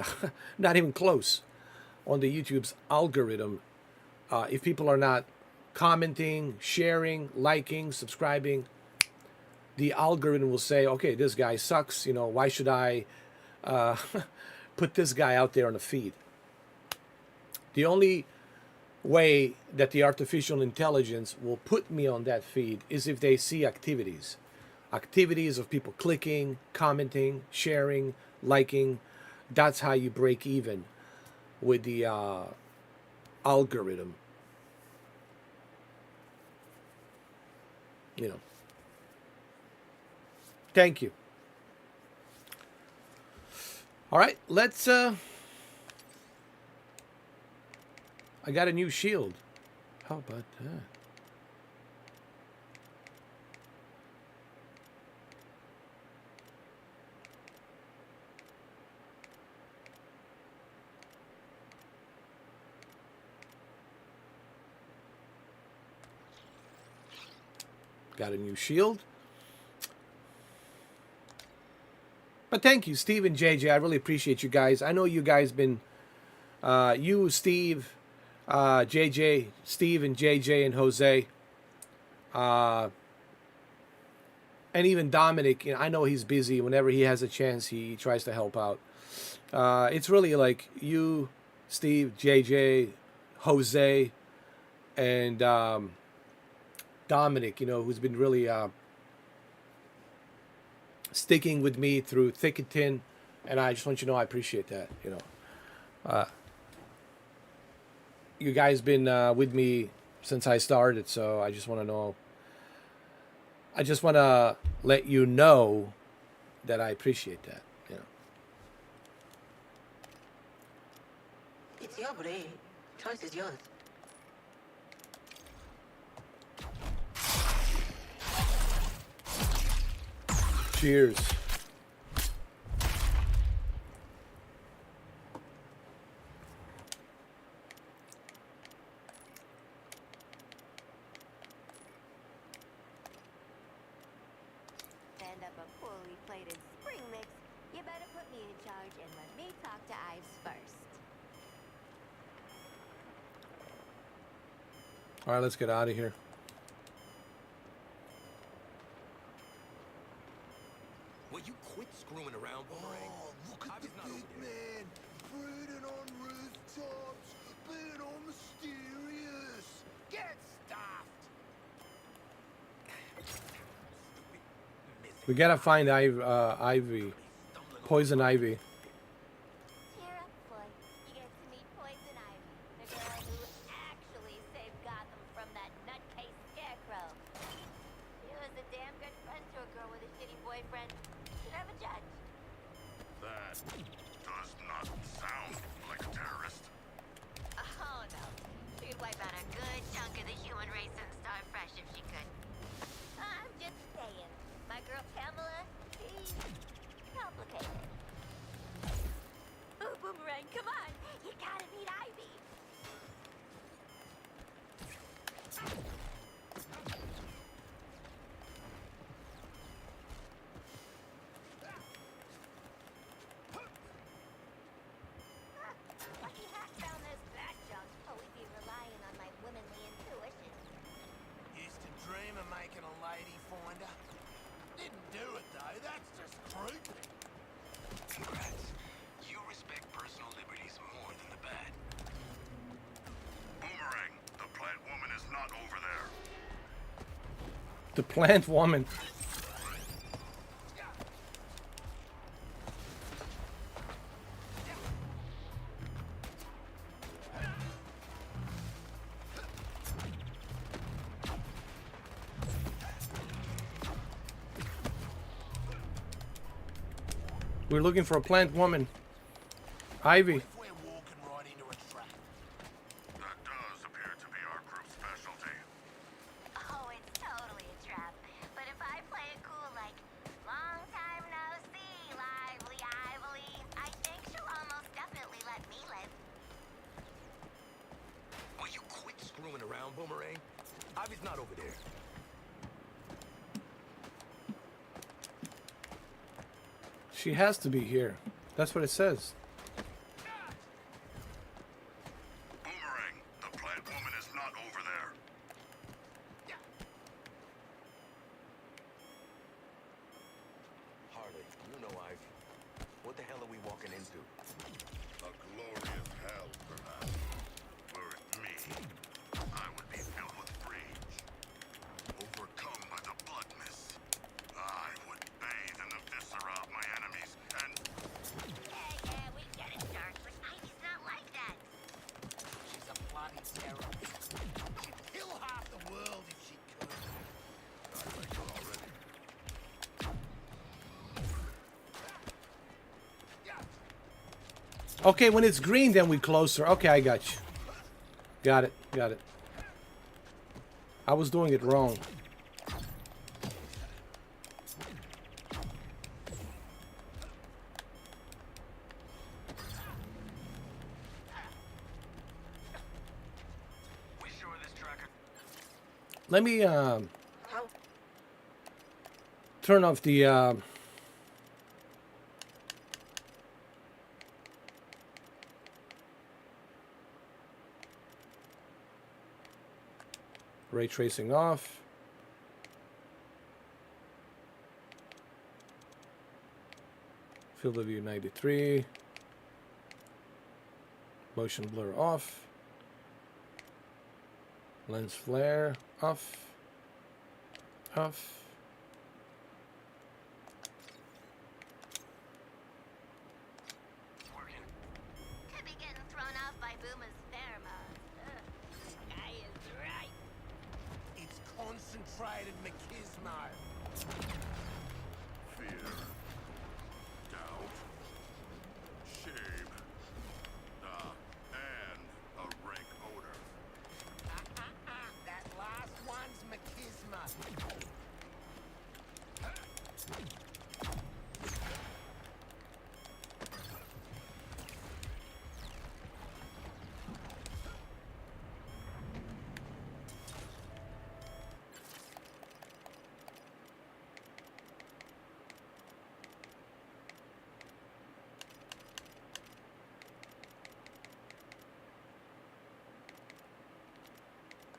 not even close, on the YouTube's algorithm. If people are not commenting, sharing, liking, subscribing, the algorithm will say, okay, this guy sucks. You know, why should I put this guy out there on the feed? The only way that the artificial intelligence will put me on that feed is if they see activities of people clicking, commenting, sharing, liking. That's how you break even with the algorithm. You know. Thank you. All right, let's I got a new shield. How about that? Got a new shield. But thank you, Steve and JJ. I really appreciate you guys. I know you guys been, you, Steve, JJ, Steve and JJ and Jose, and even Dominic. You know, I know he's busy. Whenever he has a chance, he tries to help out. It's really like you, Steve, JJ, Jose, and Dominic, you know, who's been really sticking with me through thick and thin, and I just want you to know I appreciate that. You know, you guys been with me since I started, so I just want to know. I just want to let you know that I appreciate that. You know. It's your brain. Choice is yours. Cheers. Stand up a poorly plated spring mix, you better put me in charge and let me talk to Ives first. All right, let's get out of here. Will you quit screwing around, Boomerang? Oh, look at the big man. Brooding on rooftops, being all mysterious. Get stuffed. We gotta find Ivy, Poison Ivy. Cheer up, boy. You get to meet Poison Ivy, the girl who actually saved Gotham from that nutcase scarecrow. She was a damn good friend to a girl with a shitty boyfriend. Should never judge. That does not sound like a terrorist. Oh no. She'd wipe out a good chunk of the human race and start fresh if she could. I'm just saying. My girl Pamela, she's complicated. Oh, Boomerang, come on. You gotta meet Ivy. Lucky Hack found this bad junk. Always be relying on my womanly intuition. Used to dream of making a lady finder. Didn't do it though, that's just creepy. Congrats. You respect personal liberties more than the bad. Boomerang, the plant woman is not over there. The plant woman. We're looking for a plant woman. Ivy. If we're walking right into a trap. That does appear to be our group's specialty. Oh, it's totally a trap. But if I play it cool like, long time no see, lively Ivy, I think she'll almost definitely let me live. Will you quit screwing around, Boomerang? Ivy's not over there. She has to be here. That's what it says. Boomerang, the plant woman is not over there. Harley, you know what the hell are we walking into? A glorious hell, perhaps. Were it me, I would be filled with rage. Overcome by the blood mist, I would bathe in the viscera of my enemies and... Yeah, we get it, Shark, but Ivy's not like that. She's a bloody terror. She'd kill half the world if she could. I like her already. Okay, when it's green, then we close her. Okay, I got you. Got it. Got it. I was doing it wrong. We sure this tracker? Let me turn off the ray tracing off. Field of view 93. Motion blur off. Lens flare off. Off. Could be getting thrown off by Booma's pheromones. Guy is right. It's concentrated machismo. Fear, doubt, shame, and a rank odor. That last one's machismo.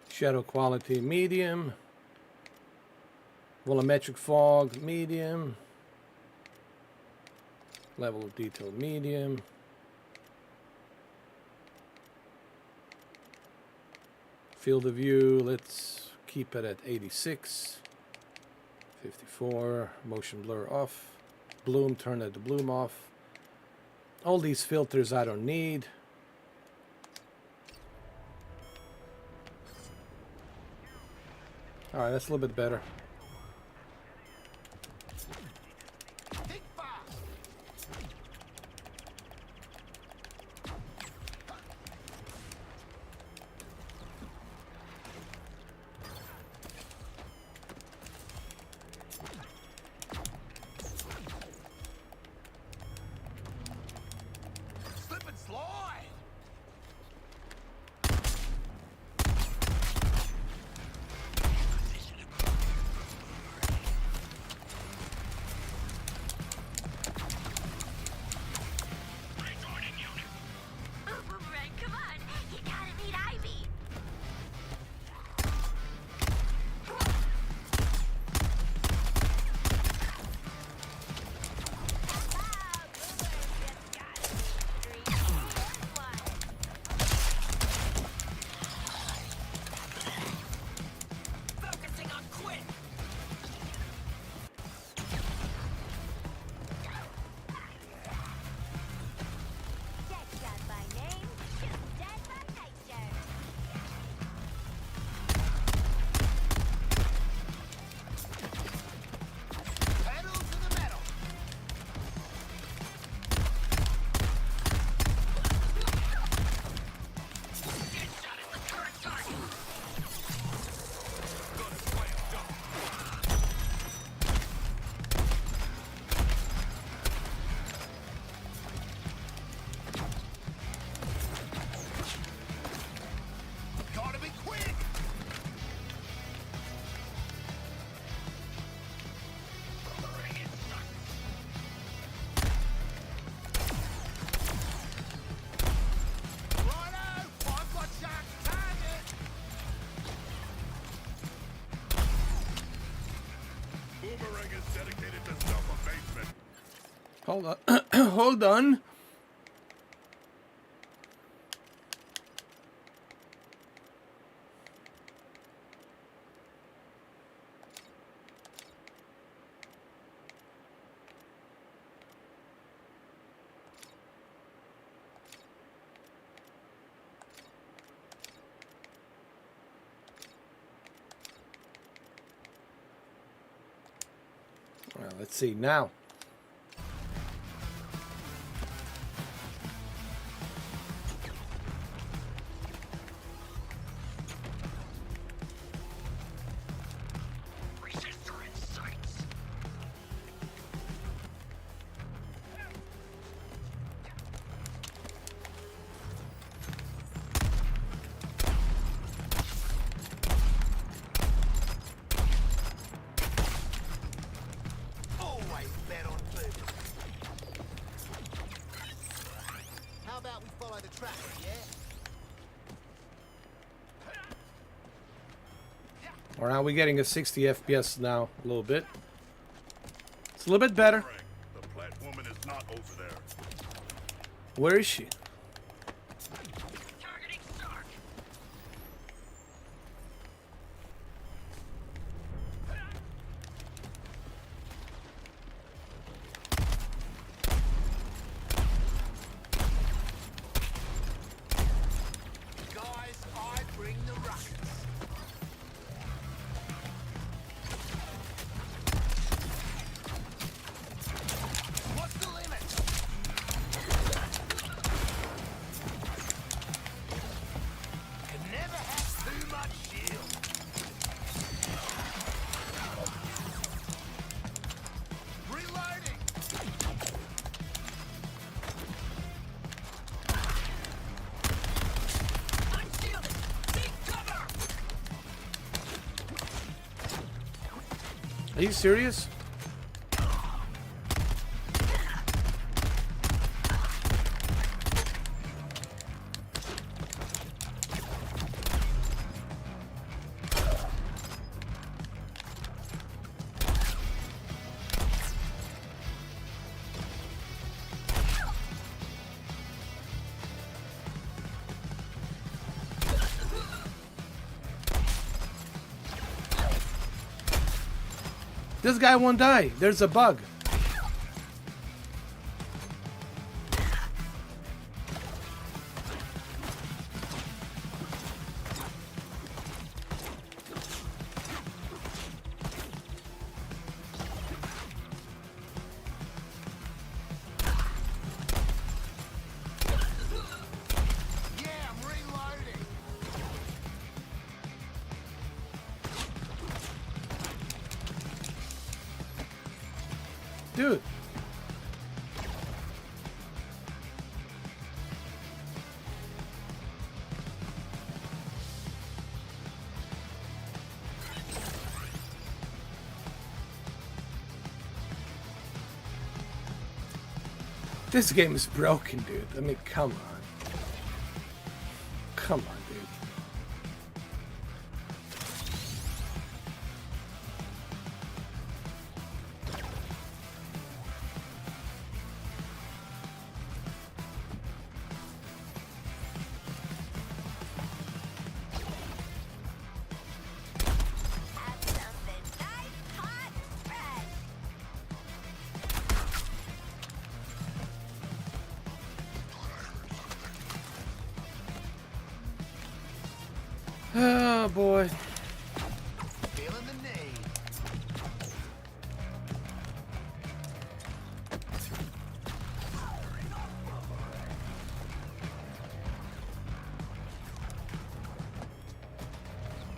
Shadow quality medium. Volumetric fog medium. Level of detail medium. Field of view, let's keep it at 86. 54. Motion blur off. Bloom, turn the bloom off. All these filters I don't need. All right, that's a little bit better. Slip and slide. Oh, Boomerang, come on. You gotta meet Ivy. Hold on. Hold on. Well, let's see now. Resistor in sights. Always bet on purpose. How about we follow the track, yeah? Or are we getting a 60 FPS now? A little bit. It's a little bit better. The plant woman is not over there. Where is she? Targeting Stark. Guys, I bring the ruckus. What's the limit? Can never have too much shield. Reloading. Unshielded. Take cover. Are you serious? This guy won't die. There's a bug. Yeah, I'm reloading. Dude. This game is broken, dude. I mean, come on. Come on, dude. Have something nice, hot, fresh. Oh, boy. Feeling the need.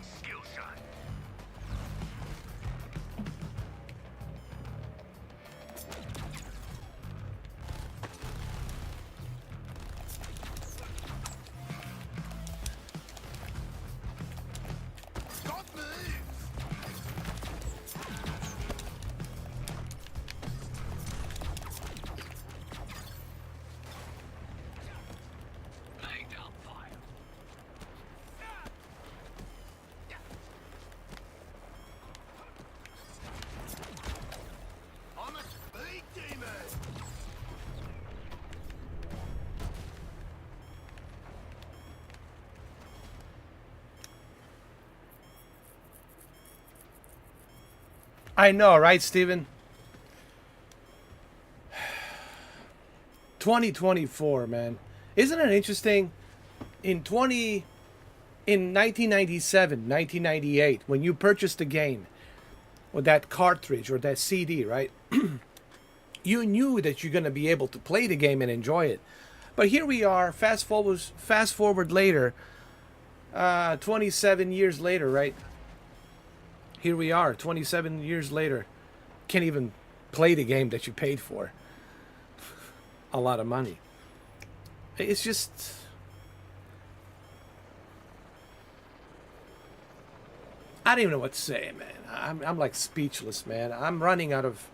Skill shot. I know, right, Steven? 2024, man. Isn't it interesting? In 1997, 1998, when you purchased a game or that cartridge or that CD, right? You knew that you're going to be able to play the game and enjoy it. But here we are, fast forward later, 27 years later, right? Here we are, 27 years later. Can't even play the game that you paid for. A lot of money. It's just... I don't even know what to say, man. I'm like speechless, man. I'm running out of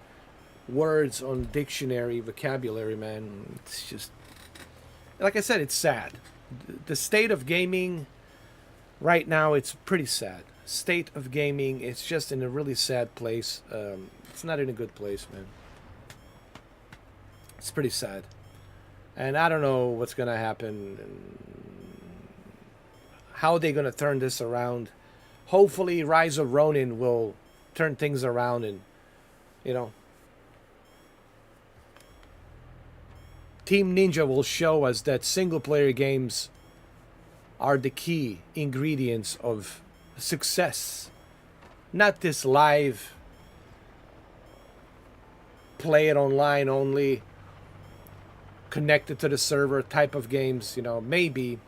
words on dictionary, vocabulary, man. It's just... Like I said, it's sad. The state of gaming right now, it's pretty sad. State of gaming, it's just in a really sad place. It's not in a good place, man. It's pretty sad. And I don't know what's going to happen. How are they going to turn this around? Hopefully, Rise of Ronin will turn things around and, you know, Team Ninja will show us that single-player games are the key ingredients of success. Not this live, play it online only, connected to the server type of games. You know, maybe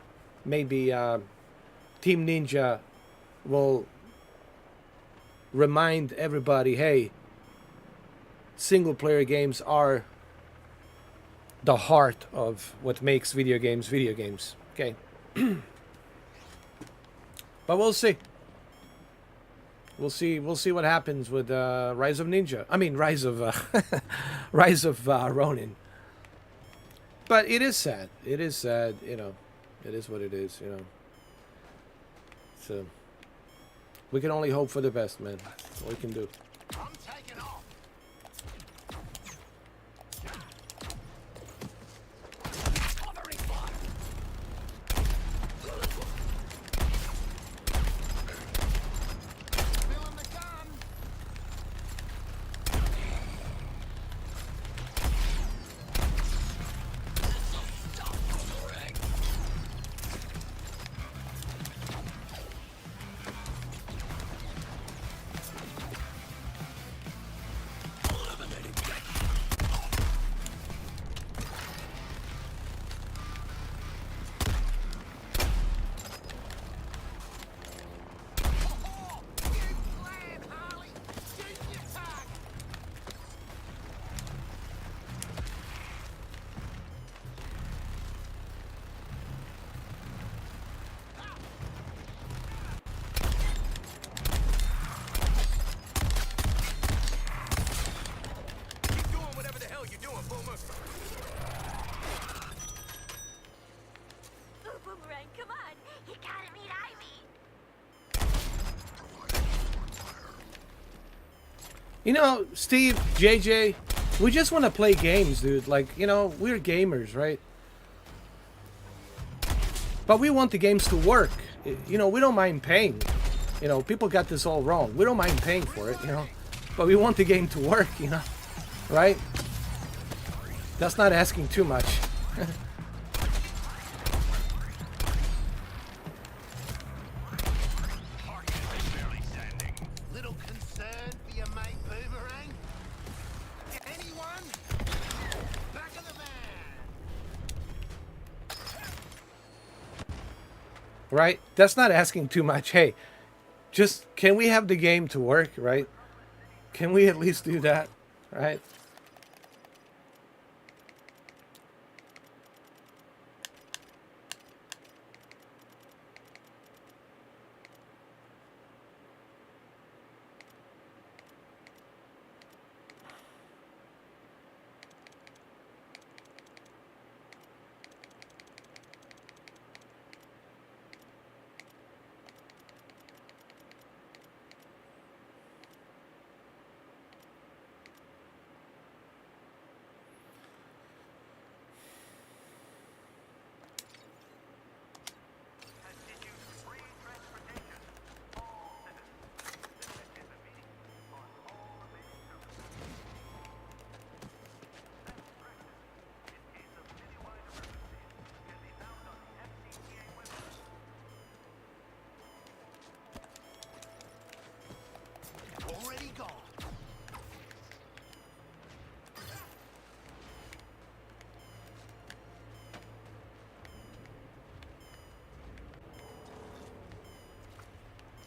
Team Ninja will remind everybody, hey, single-player games are the heart of what makes video games. Okay. But we'll see. We'll see what happens with Rise of Ninja. I mean, Rise of Ronin. But it is sad. It is sad, you know. It is what it is, you know. So we can only hope for the best, man. That's all we can do. Boomerang, come on! You gotta meet Ivy! You know, Steve, JJ, we just want to play games, dude. Like, you know, we're gamers, right? But we want the games to work. You know, we don't mind paying. You know, people got this all wrong. We don't mind paying for it, you know. But we want the game to work, you know. Right? That's not asking too much. Little concern for your mate Boomerang? Anyone? Back of the van! Right? That's not asking too much. Hey, just, can we have the game to work, right? Can we at least do that, right?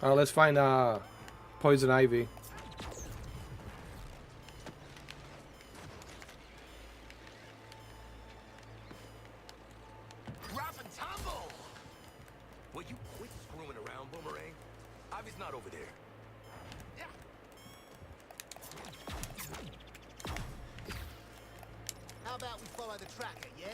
Let's find poison ivy. Rough and tumble! Will you quit screwing around, Boomerang? Ivy's not over there. How about we follow the tracker, yeah?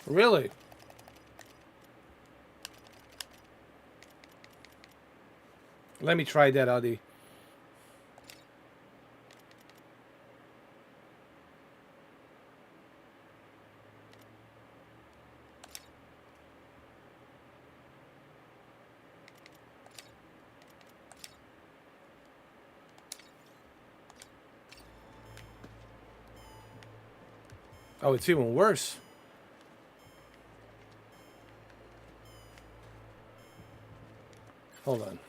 Really? Let me try that, Adi. Oh, it's even worse. Hold on.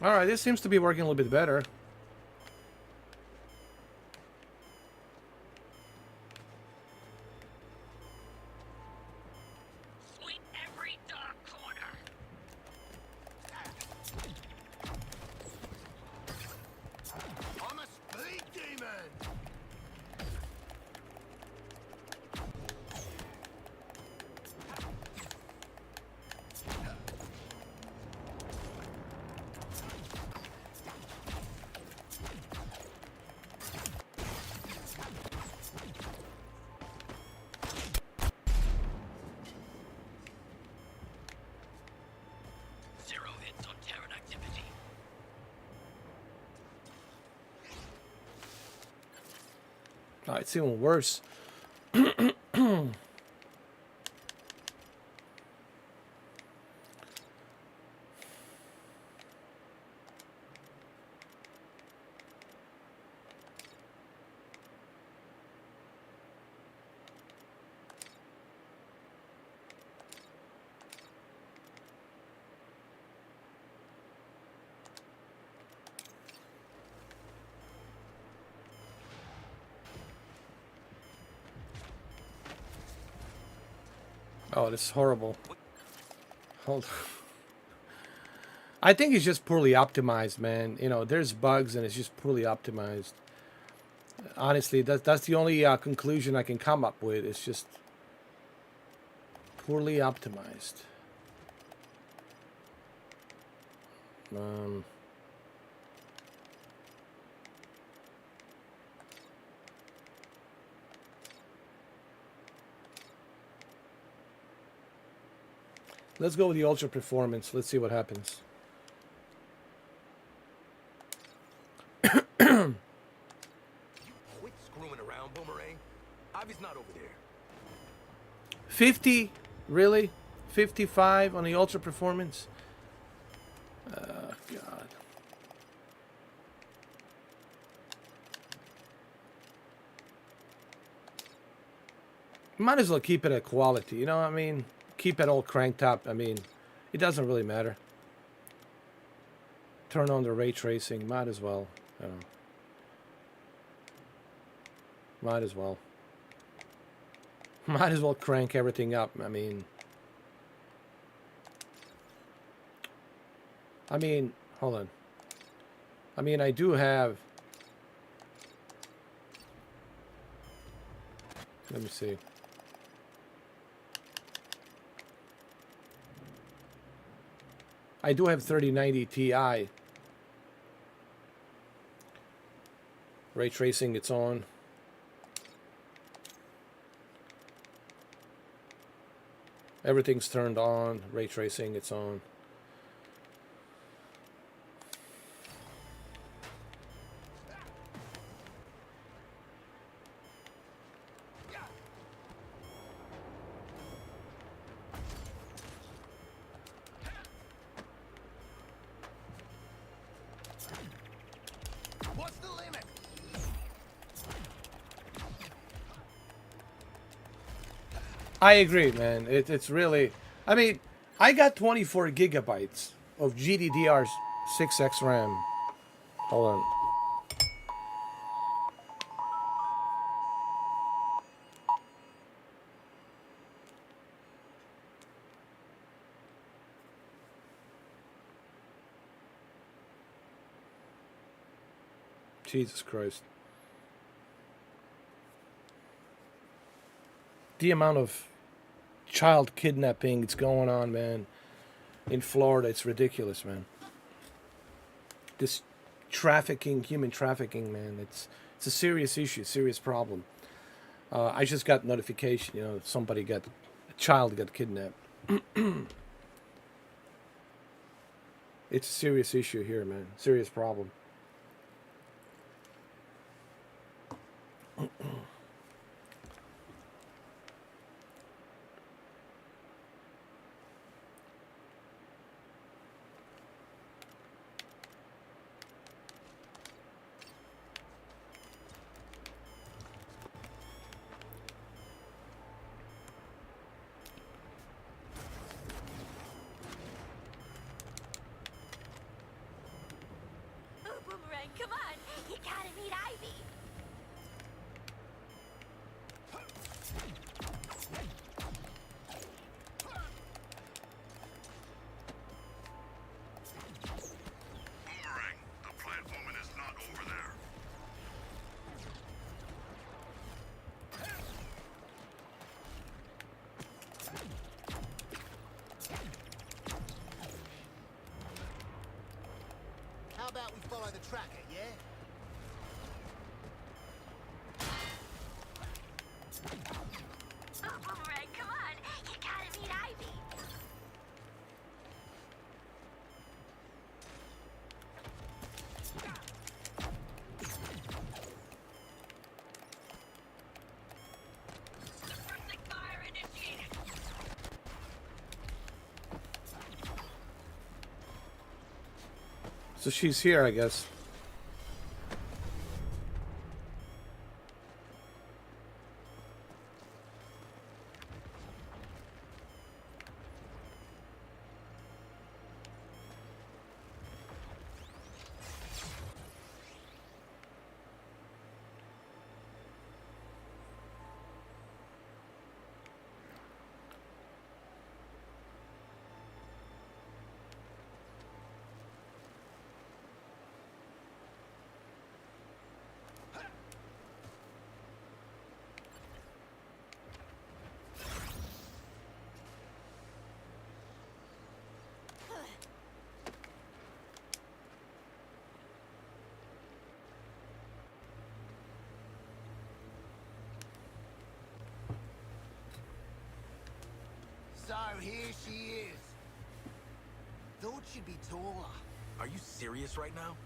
All right, this seems to be working a little bit better. Sweep every dark corner. I'm a speed demon! Zero hits on Terran activity. Oh, it's even worse. Oh, this is horrible. Hold on. I think it's just poorly optimized, man. You know, there's bugs and it's just poorly optimized. Honestly, that's the only conclusion I can come up with. It's just poorly optimized. Let's go with the ultra performance. Let's see what happens. Quit screwing around, Boomerang. Ivy's not over there. 50? Really? 55 on the ultra performance? God. Might as well keep it at quality, you know what I mean? Keep it all cranked up. I mean, it doesn't really matter. Turn on the ray tracing. Might as well. I don't know. Might as well. Might as well crank everything up. I mean, hold on. I mean, I do have... Let me see. I do have 3090 Ti. Ray tracing, it's on. Everything's turned on. Ray tracing, it's on. What's the limit? I agree, man. It's really... I mean, I got 24 gigabytes of GDDR6X RAM. Hold on. Jesus Christ. The amount of child kidnapping that's going on, man, in Florida, it's ridiculous, man. This trafficking, human trafficking, man, it's a serious issue, serious problem. I just got notification, you know, a child got kidnapped. It's a serious issue here, man. Serious problem. Oh, Boomerang, come on! You gotta meet Ivy! Boomerang, the plant woman is not over there. How about we follow the tracker, yeah? Oh, Boomerang, come on! You gotta meet Ivy! Suppressing fire initiated! So she's here, I guess. So here she is. Thought she'd be taller. Are you serious right now?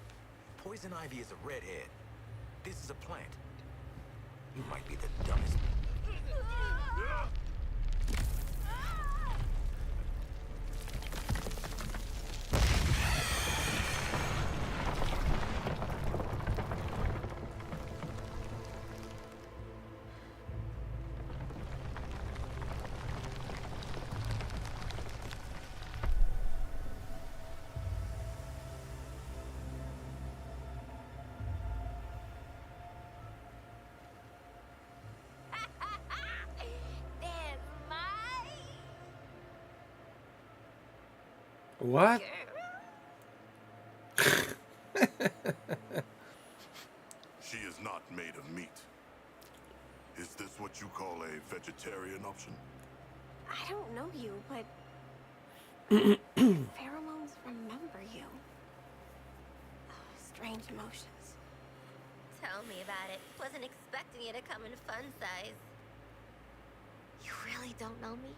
Poison Ivy is a redhead. This is a plant. You might be the dumbest. What? She is not made of meat. Is this what you call a vegetarian option? I don't know you, but pheromones remember you. Oh, strange emotions. Tell me about it. Wasn't expecting you to come in fun size. You really don't know me?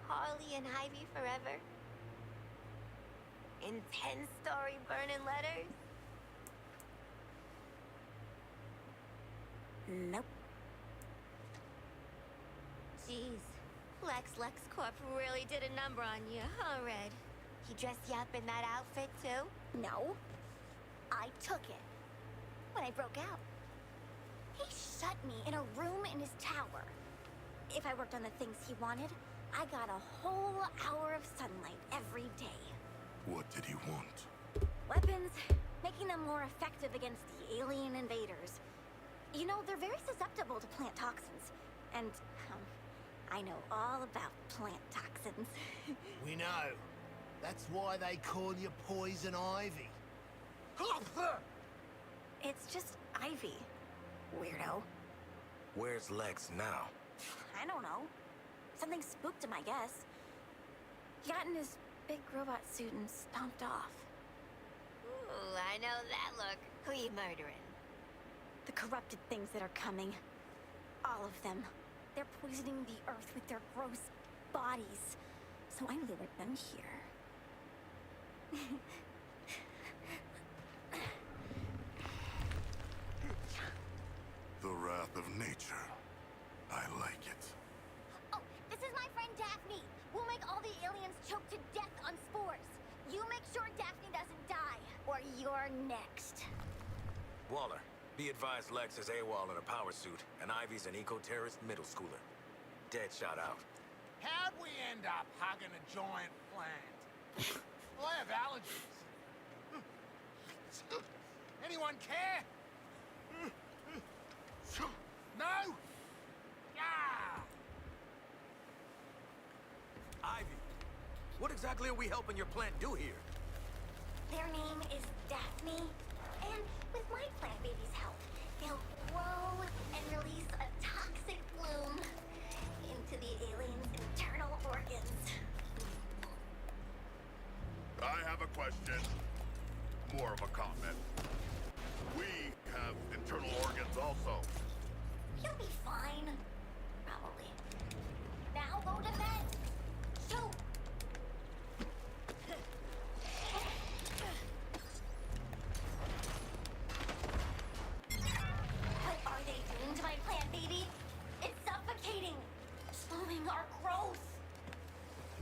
Harley and Ivy forever? In 10-story burning letters? Nope. Jeez. Lex Corp really did a number on you, huh, Red? He dressed you up in that outfit, too? No. I took it. When I broke out. He shut me in a room in his tower. If I worked on the things he wanted, I got a whole hour of sunlight every day. What did he want? Weapons, making them more effective against the alien invaders. You know, they're very susceptible to plant toxins. And, I know all about plant toxins. We know. That's why they call you Poison Ivy. It's just Ivy, weirdo. Where's Lex now? I don't know. Something spooked him, I guess. He got in his big robot suit and stomped off. Ooh, I know that look. Who you murdering? The corrupted things that are coming. All of them. They're poisoning the earth with their gross bodies. So I knew they were done here. The wrath of nature. I like it. Oh, this is my friend Daphne. We'll make all the aliens choke to death on spores. You make sure Daphne doesn't die, or you're next. Waller, be advised Lex is AWOL in a power suit, and Ivy's an eco-terrorist middle schooler. Deadshot out. How'd we end up hugging a giant plant? Well, I have allergies. Anyone care? No? Ah! Ivy, what exactly are we helping your plant do here? Their name is Daphne, and with my plant baby's help, they'll grow and release a toxic bloom into the aliens' internal organs. I have a question. More of a comment. We have internal organs also. You'll be fine. Probably. Now go to bed. Shoot! What are they doing to my plant, baby? It's suffocating. Slowing our growth.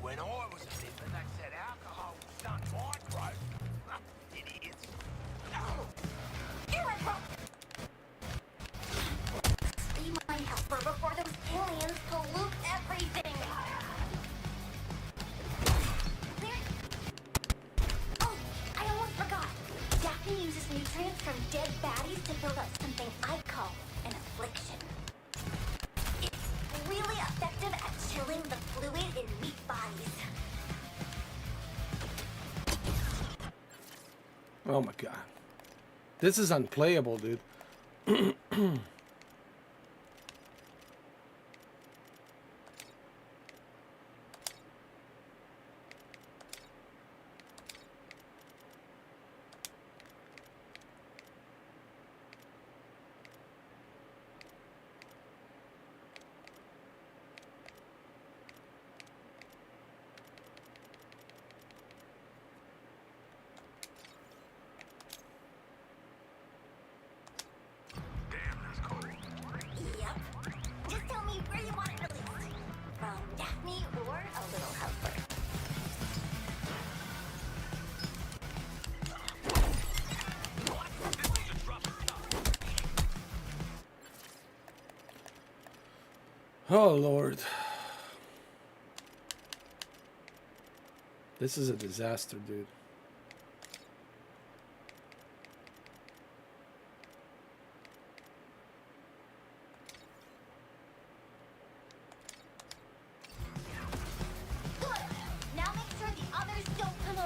When I was a nipper, they said alcohol stunt my growth. Idiots. Be my helper before those aliens pollute everything. Oh, I almost forgot. Daphne uses nutrients from dead baddies to build up something I call an affliction. It's really effective at chilling the fluid in weak bodies. Oh my god. This is unplayable, dude. Yep. Just tell me where you want it released. From Daphne or a little helper. Oh Lord. This is a disaster, dude. Good. Now make sure the others don't come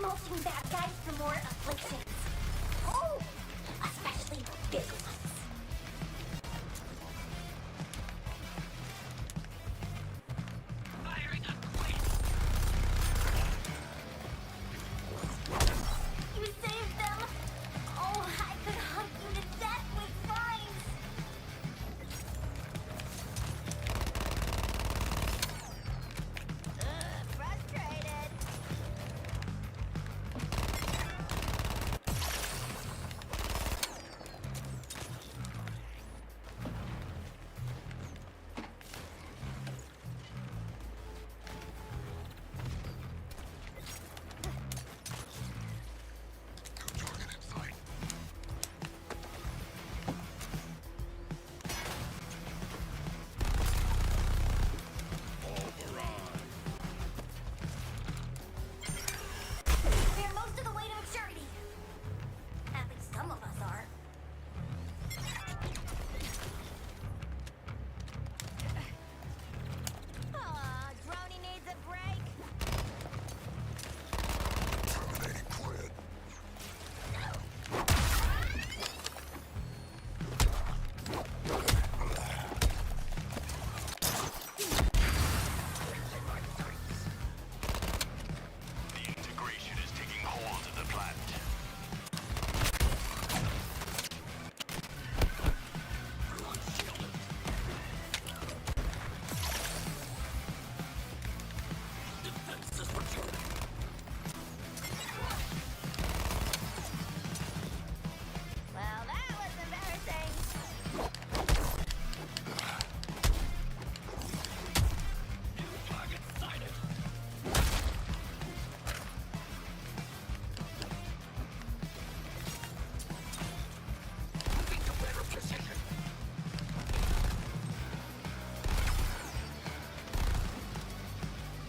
mulching bad guys for more afflictions. Oh, especially big ones. Firing up quick! You saved them. Oh, I could hunt you to death with vines. Frustrated. They're most of the way to maturity. At least some of us are. Aw, Droney needs a break. Terminating Quinn. The integration is taking hold of the plant. Well, that was embarrassing.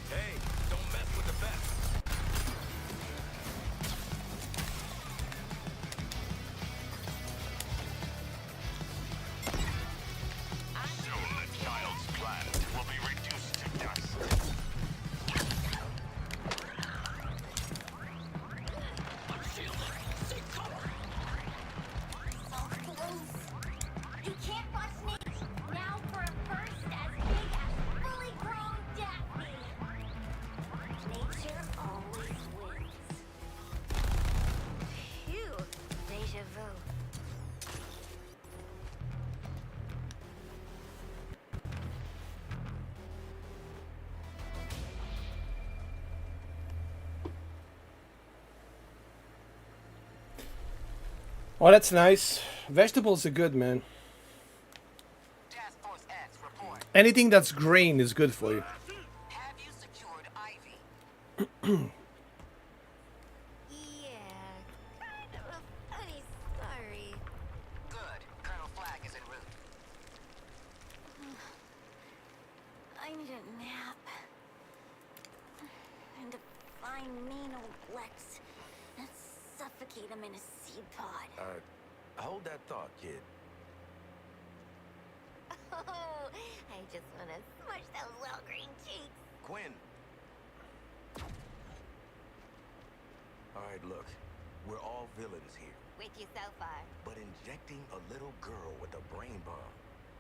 Hey, don't mess with the best. Soon the child's plant will be reduced to dust. So close. You can't rush me. Now for a burst as big as fully grown Daphne. Nature always wins. Phew. Deja vu. Well, that's nice. Vegetables are good, man. Task Force X, report. Anything that's green is good for you. Have you secured Ivy? Yeah, kind of a funny story. Good. Colonel Flag is en route. I need a nap. And to find mean old Lex and suffocate him in a seed pod. Hold that thought, kid. Oh, I just want to smush those little green cheeks. Quinn. All right, look. We're all villains here. With you so far. But injecting a little girl with a brain bomb,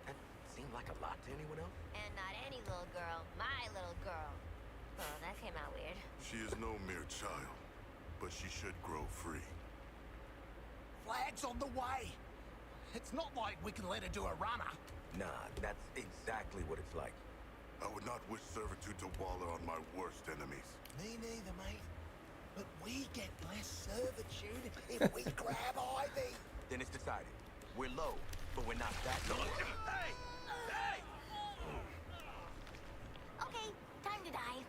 that seemed like a lot to anyone else? And not any little girl, my little girl. Oh, that came out weird. She is no mere child, but she should grow free. Flag's on the way. It's not like we can let her do a runner. Nah, that's exactly what it's like. I would not wish servitude to Waller on my worst enemies. Me neither, mate. But we get less servitude if we grab Ivy. Then it's decided. We're low, but we're not that low. Hey! Hey! Okay, time to die.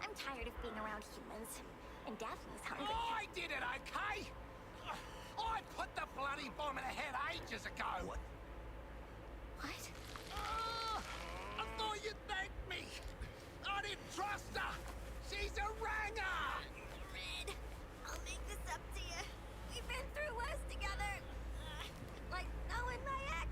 I'm tired of being around humans. And Daphne's hungry. I did it, okay? I put the bloody bomb in her head ages ago. What? What? I thought you'd thank me. I didn't trust her. She's a ranger. Red, I'll make this up to you. We've been through worse together. Like knowing my ex.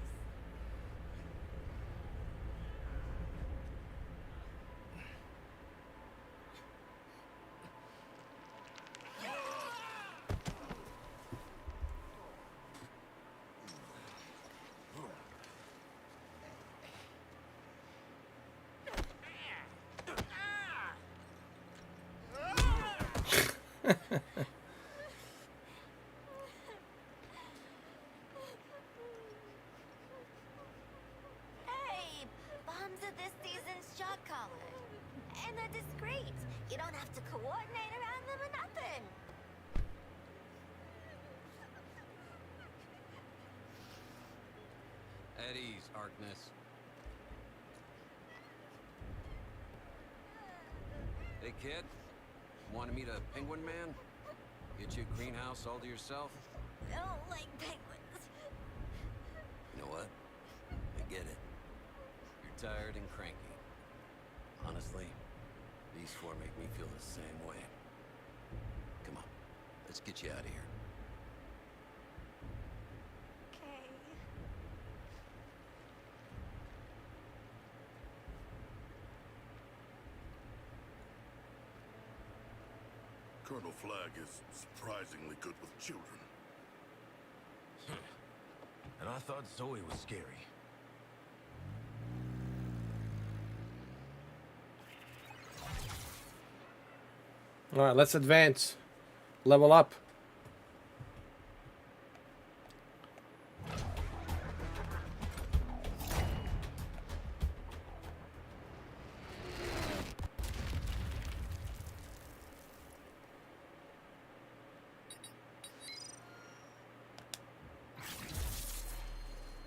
they're discreet. You don't have to coordinate around them or nothing. At ease, Harkness. Hey, kid. Want to meet a penguin man? Get you a greenhouse all to yourself? I don't like penguins. You know what? I get it. You're tired and cranky. Honestly, these four make me feel the same way. Come on, let's get you out of here. Okay. Colonel Flagg is surprisingly good with children. And I thought Zoe was scary. All right, let's advance. Level up.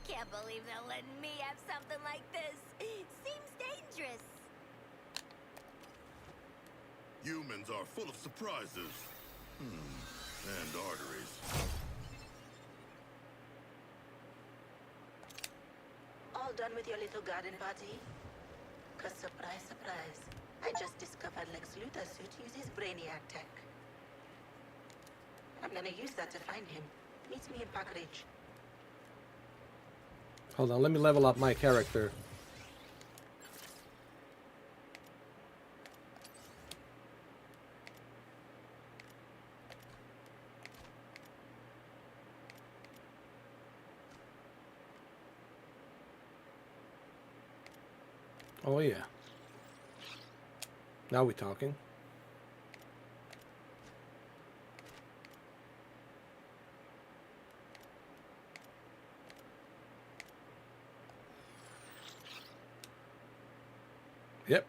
Can't believe they're letting me have something like this. Seems dangerous. Humans are full of surprises. And arteries. All done with your little garden party? 'Cause surprise, surprise. I just discovered Lex Luthor's suit uses Brainiac tech. I'm gonna use that to find him. Meet me in Park Ridge. Hold on, let me level up my character. Oh yeah. Now we're talking. Yep.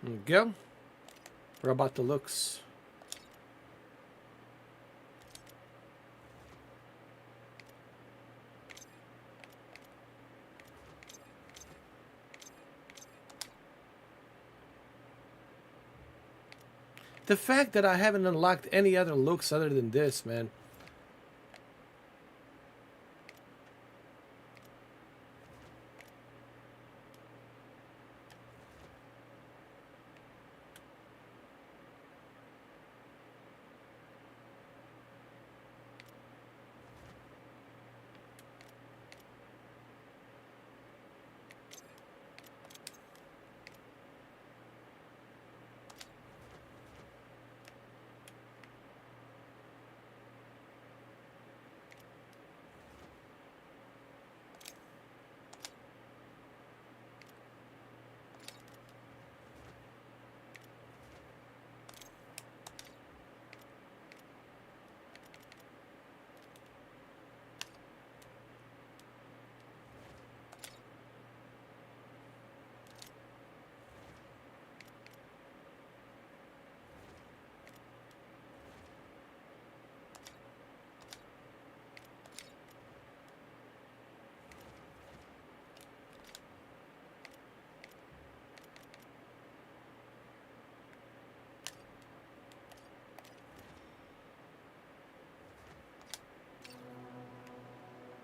There we go. What about the looks? The fact that I haven't unlocked any other looks other than this, man.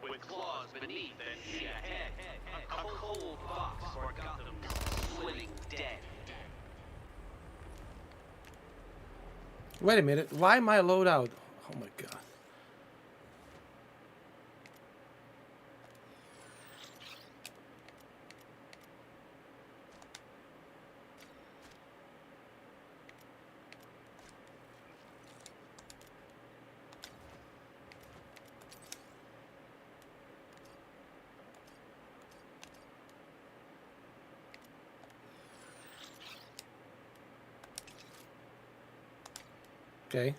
With claws beneath and feet ahead, a cold box for Gotham's Wait a minute. Why my loadout? Oh my god. Okay.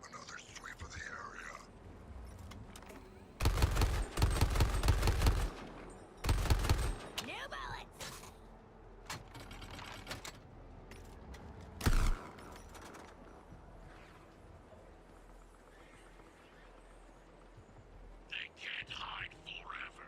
Another sweep of the area. New bullets! They can't hide forever.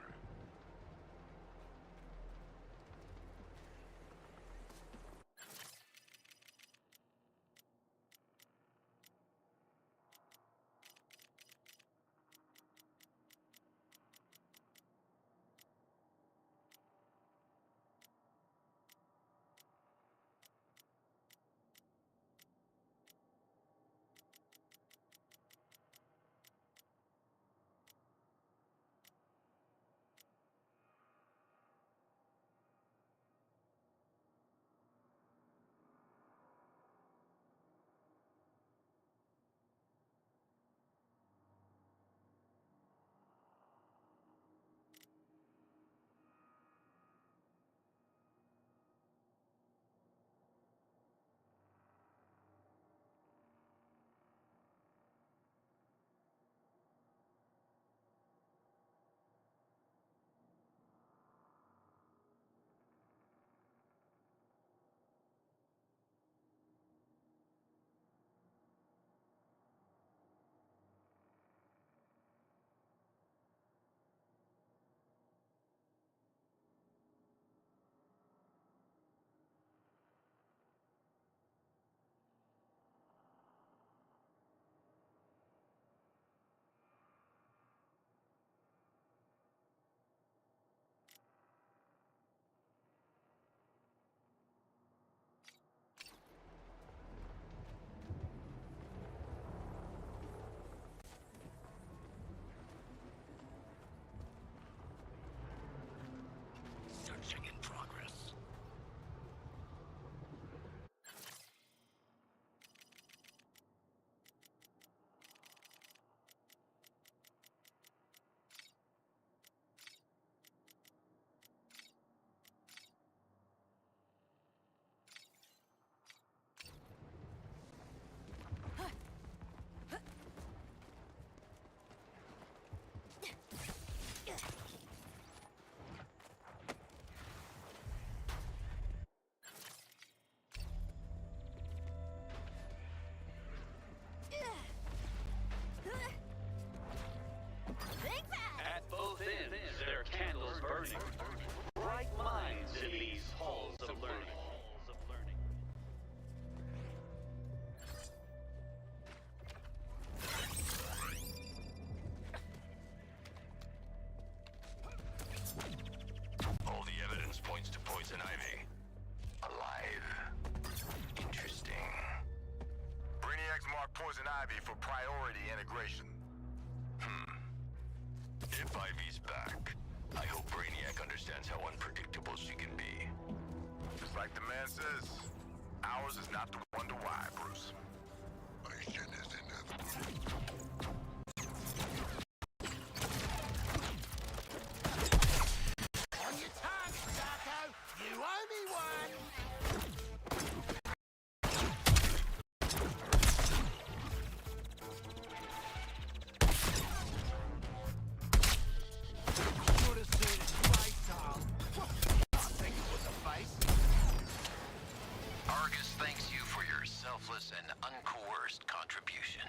Searching in progress. At both ends, there are candles burning. Bright minds in these halls of learning. All the evidence points to poison ivy. Alive. Interesting. Brainiacs mark poison ivy for priority integration. If Ivy's back, I hope Brainiac understands how unpredictable she can be. Just like the man says, ours is not to wonder why, Bruce. Mission is inevitable. On your target, Darko! You owe me one! Argus thanks you for your selfless and uncoerced contribution.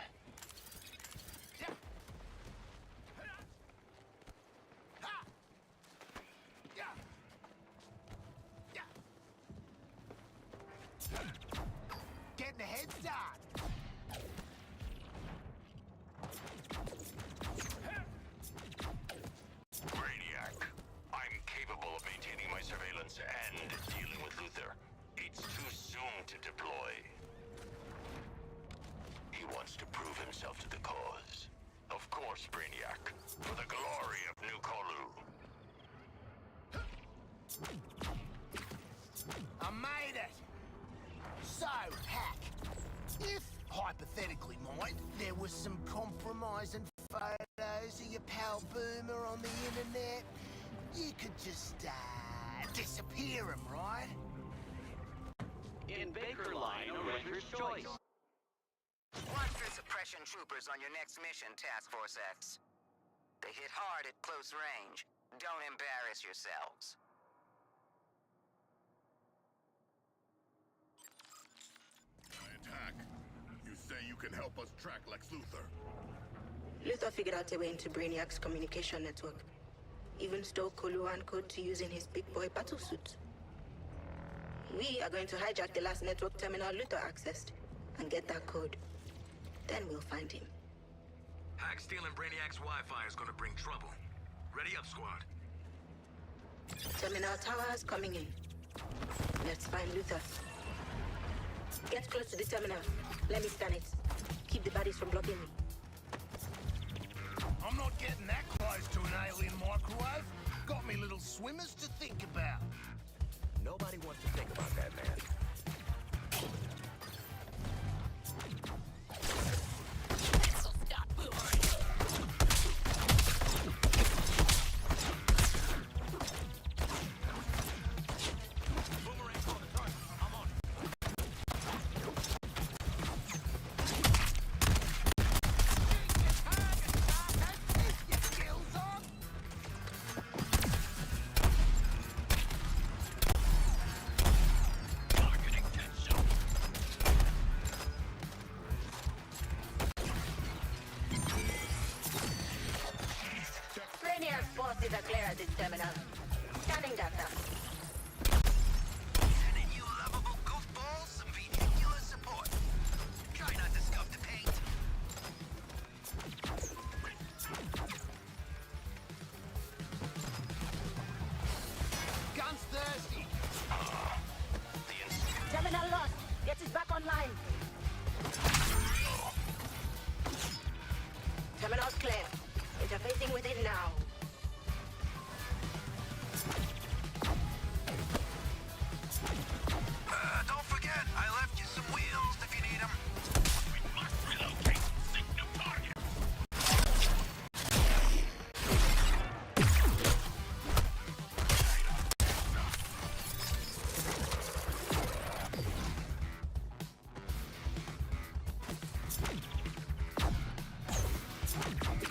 Getting a head start. Brainiac, I'm capable of maintaining my surveillance and dealing with Luther. It's too soon to deploy. He wants to prove himself to the cause. Of course, Brainiac. For the glory of New Kolu. I made it! So, Hack, if, hypothetically, mind, there was some compromising photos of your pal Boomer on the internet, you could just, disappear him, right? In Baker Line, a renter's choice. Watch for suppression troopers on your next mission, Task Force X. They hit hard at close range. Don't embarrass yourselves. Hack, you say you can help us track Lex Luthor? Luthor figured out a way into Brainiac's communication network. Even stole Koluan code to use in his big boy battlesuit. We are going to hijack the last network terminal Luthor accessed and get that code. Then we'll find him. Hack stealing Brainiac's Wi-Fi is gonna bring trouble. Ready up, squad. Terminal towers coming in. Let's find Luthor. Get close to the terminal. Let me scan it. Keep the bodies from blocking me. I'm not getting that close to an alien microwave. Got me little swimmers to think about. Nobody wants to think about that, man. Brainiac's forces are clear at this terminal. Scanning data. Sending you lovable goofballs some vehicular support. Try not to scuff the paint. Gun's thirsty. Terminal lost. Get it back online. Terminal's clear. Interfacing with it now. Don't forget, I left you some wheels if you need them. We must relocate. Signal target.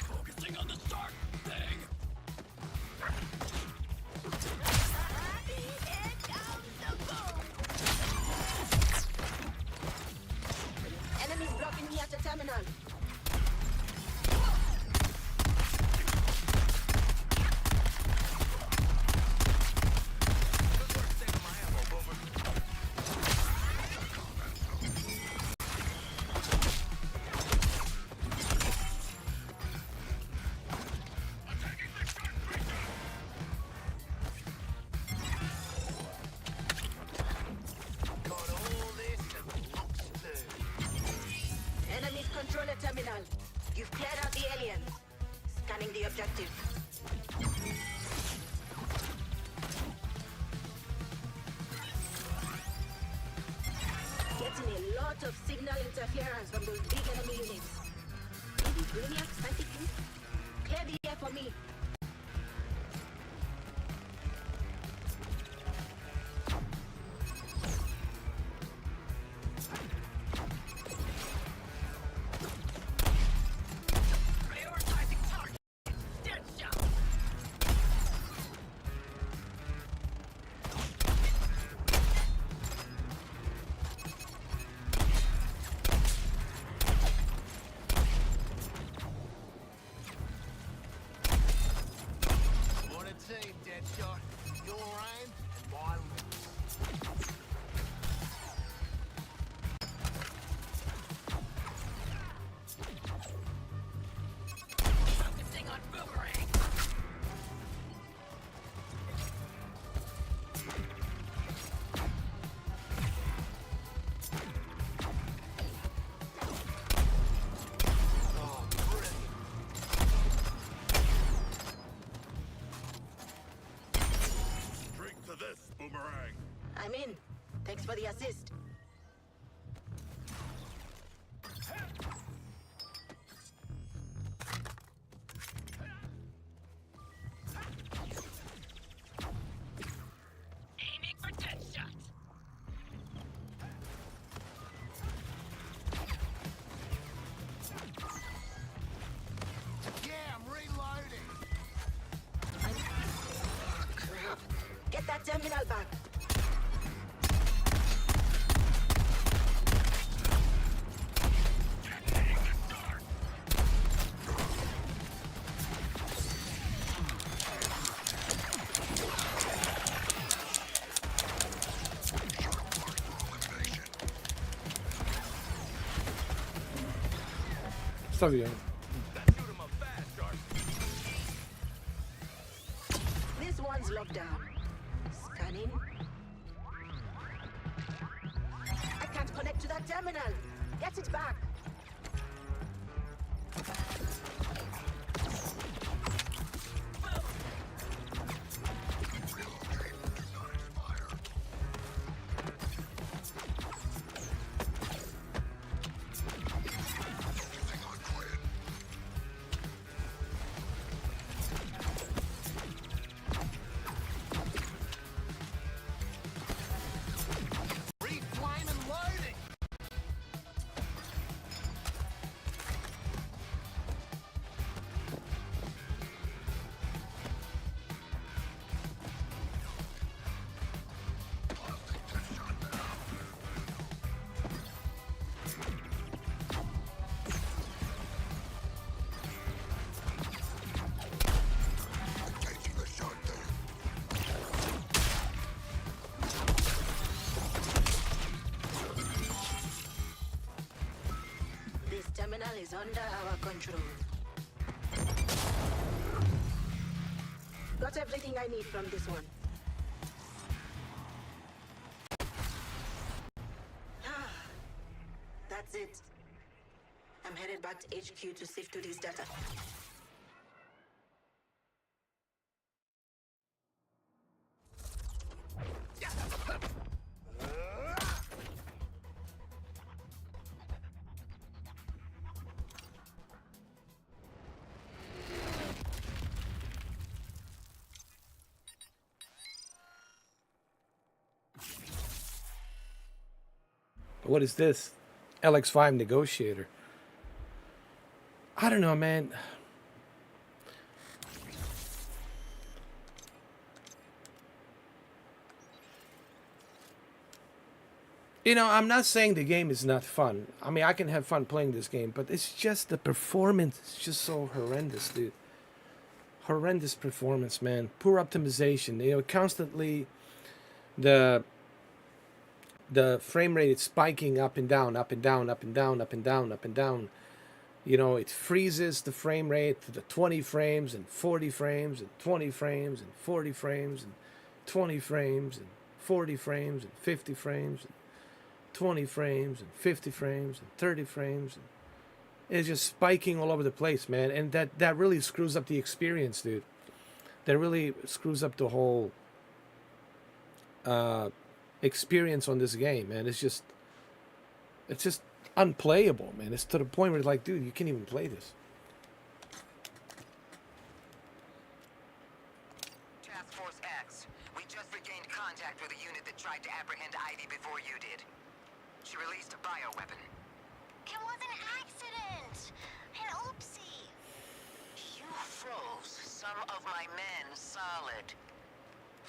Focusing on the start thing. Enemies blocking me at the terminal. Got all this and looks to. Enemies control the terminal. You've cleared out the aliens. Scanning the objective. Getting a lot of signal interference from those big enemy units. Maybe Brainiac psychic group? Clear the air for me. Prioritizing target. Deadshot. Thanks for the assist. Aiming for Deadshot. Yeah, I'm reloading. Crap. Get that terminal back. Stuff you. This one's locked down. Scanning. I can't connect to that terminal. Get it back. Reflame and loading. This terminal is under our control. Got everything I need from this one. That's it. I'm headed back to HQ to sift through this data. What is this? LX5 negotiator. I don't know, man. You know, I'm not saying the game is not fun. I mean, I can have fun playing this game, but it's just the performance is just so horrendous, dude. Horrendous performance, man. Poor optimization. You know, constantly the frame rate is spiking up and down, up and down, up and down, up and down, up and down. You know, it freezes the frame rate to the 20 frames and 40 frames and 20 frames and 40 frames and 20 frames and 40 frames and 50 frames and 20 frames and 50 frames and 30 frames. And it's just spiking all over the place, man. And that really screws up the experience, dude. That really screws up the whole experience on this game, man. It's just unplayable, man. It's to the point where it's like, dude, you can't even play this. Task Force X, we just regained contact with a unit that tried to apprehend Ivy before you did. She released a bioweapon. It was an accident. An oopsie. You froze some of my men solid.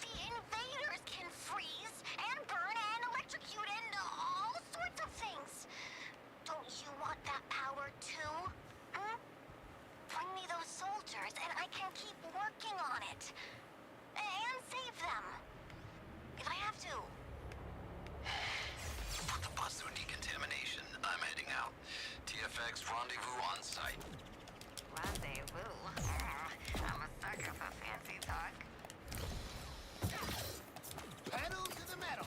The invaders can freeze and burn and electrocute and all sorts of things. Don't you want that power too? Hmm? Bring me those soldiers and I can keep working on it. And save them. If I have to. Put the bus through decontamination. I'm heading out. TFX rendezvous on site. Rendezvous. I'm a sucker for fancy talk. Pedal to the metal.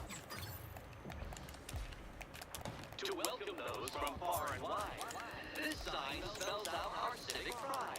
To welcome those from far and wide, this sign spells out our civic pride.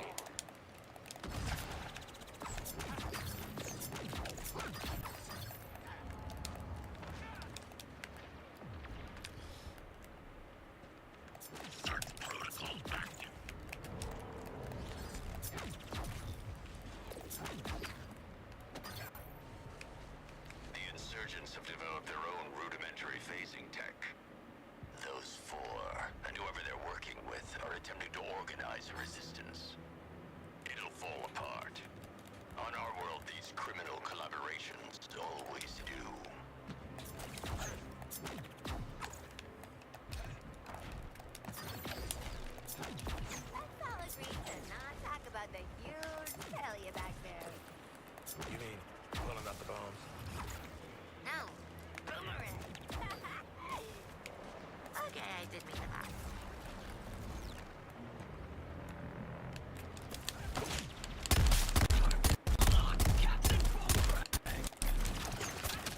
did me for that.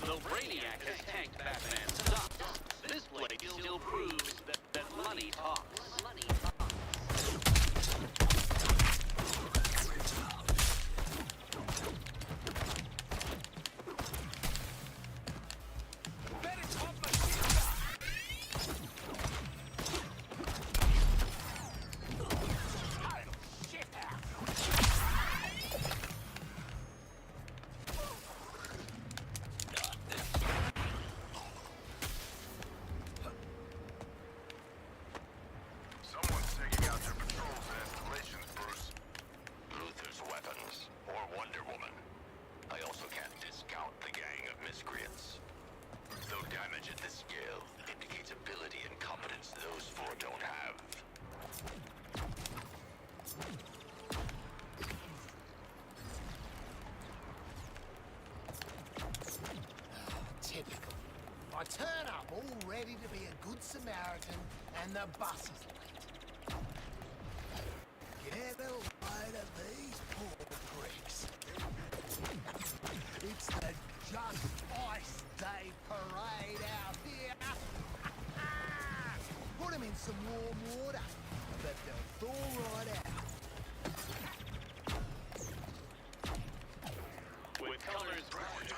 Though Brainiac has tanked Batman's stocks, this blade still proves that money talks. Money talks. Someone's taking out their patrols and installations, Bruce. Luther's weapons, or Wonder Woman. I also can't discount the gang of miscreants. Though damage at this scale indicates ability and competence those four don't have. Typical. I turn up all ready to be a good Samaritan, and the bus is late. Get a load of these poor pricks. It's the Just Ice Day parade out here. Put them in some warm water, but they'll thaw right out. With colors bright as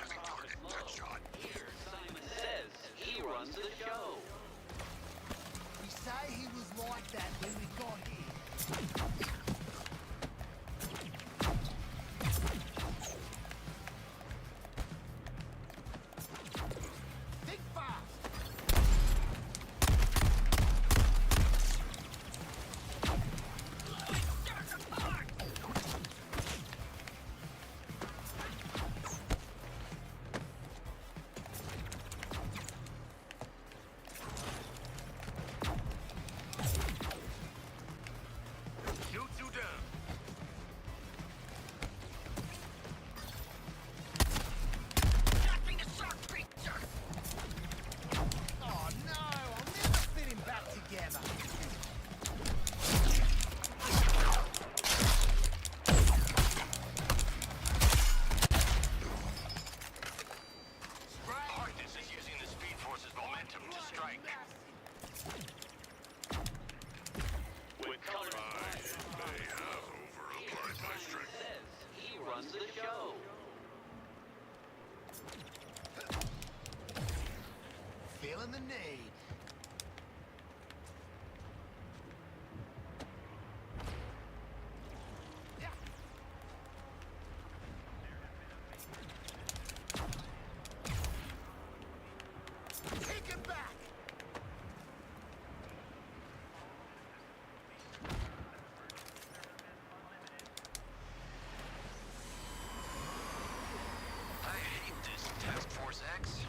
low. Here, Simon says he runs the show. We say he was like that when we got here. Think fast! Shoot you down. Oh no, I'll never fit him back together. Hardness is using the Speed Force's momentum to strike. With colors bright as May have overapplied my strength. says he runs the show. Feeling the need. Kick it back! I hate this, Task Force X.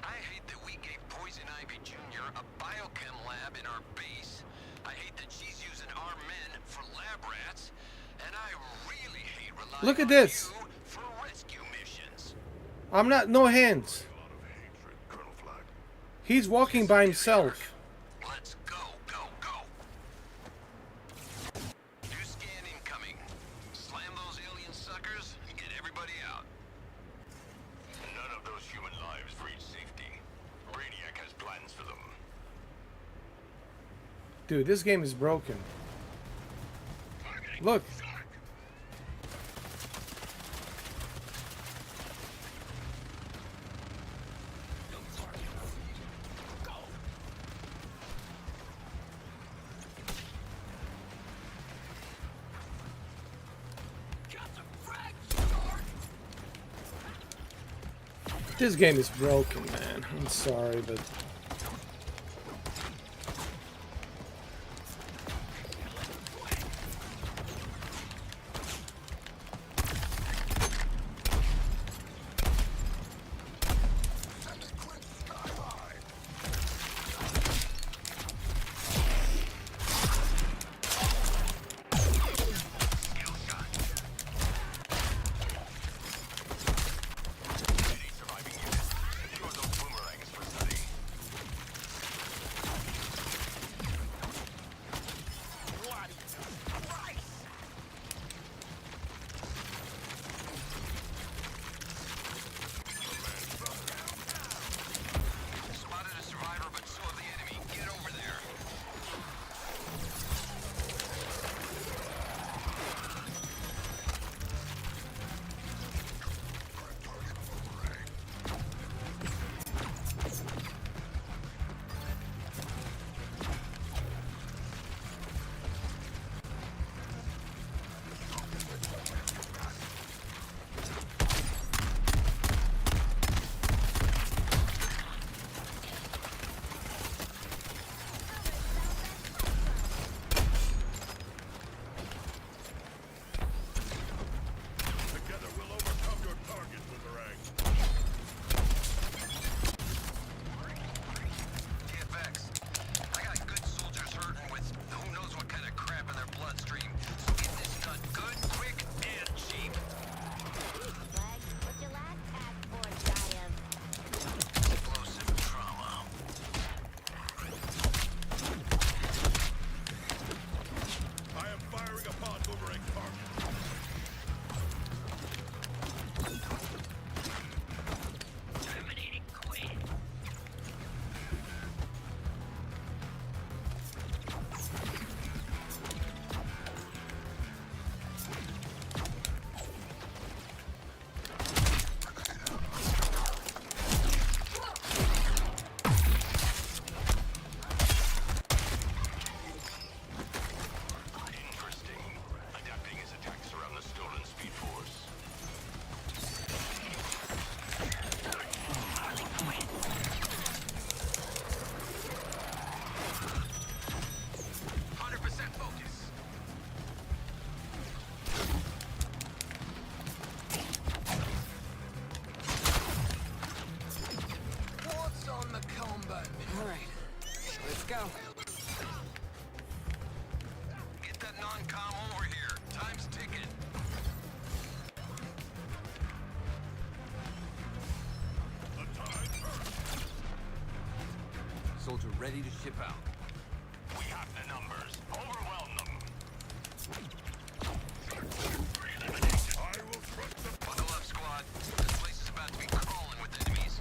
I hate that we gave Poison Ivy Jr. a biochem lab in our base. I hate that she's using our men for lab rats. And I really hate relying Look at on this. you for rescue missions. I'm not, no hands. He's walking by himself. Let's go, go, go. New scan incoming. Slam those alien suckers and get everybody out. None of those human lives reach safety. Brainiac has plans for them. Dude, this game is broken. Look. This game is broken, man. I'm sorry, but... go. Get that non-com over here. Time's ticking. Soldier ready to ship out. We have the numbers. Overwhelm them. Buckle up, squad. This place is about to be crawling with enemies.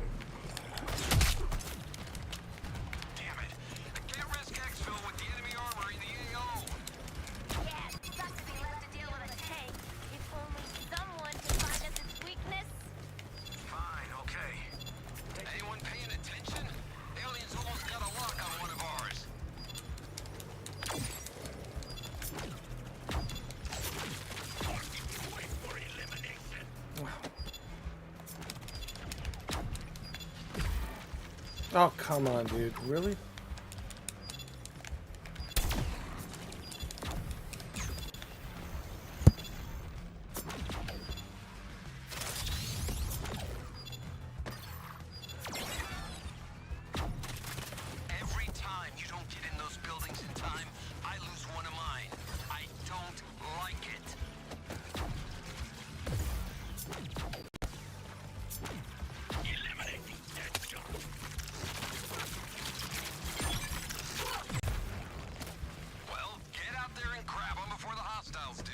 Damn it. I can't risk exfil with the enemy armor in the AO. Yeah, it sucks to be left to deal with a tank. If only someone could find us its weakness. Fine, okay. Anyone paying attention? Aliens almost got a lock on one of ours. Oh, come on, dude. Really? Every time you don't get in those buildings in time, I lose one of mine. I don't like it. Eliminate these dead junk. Well, get out there and grab them before the hostiles do.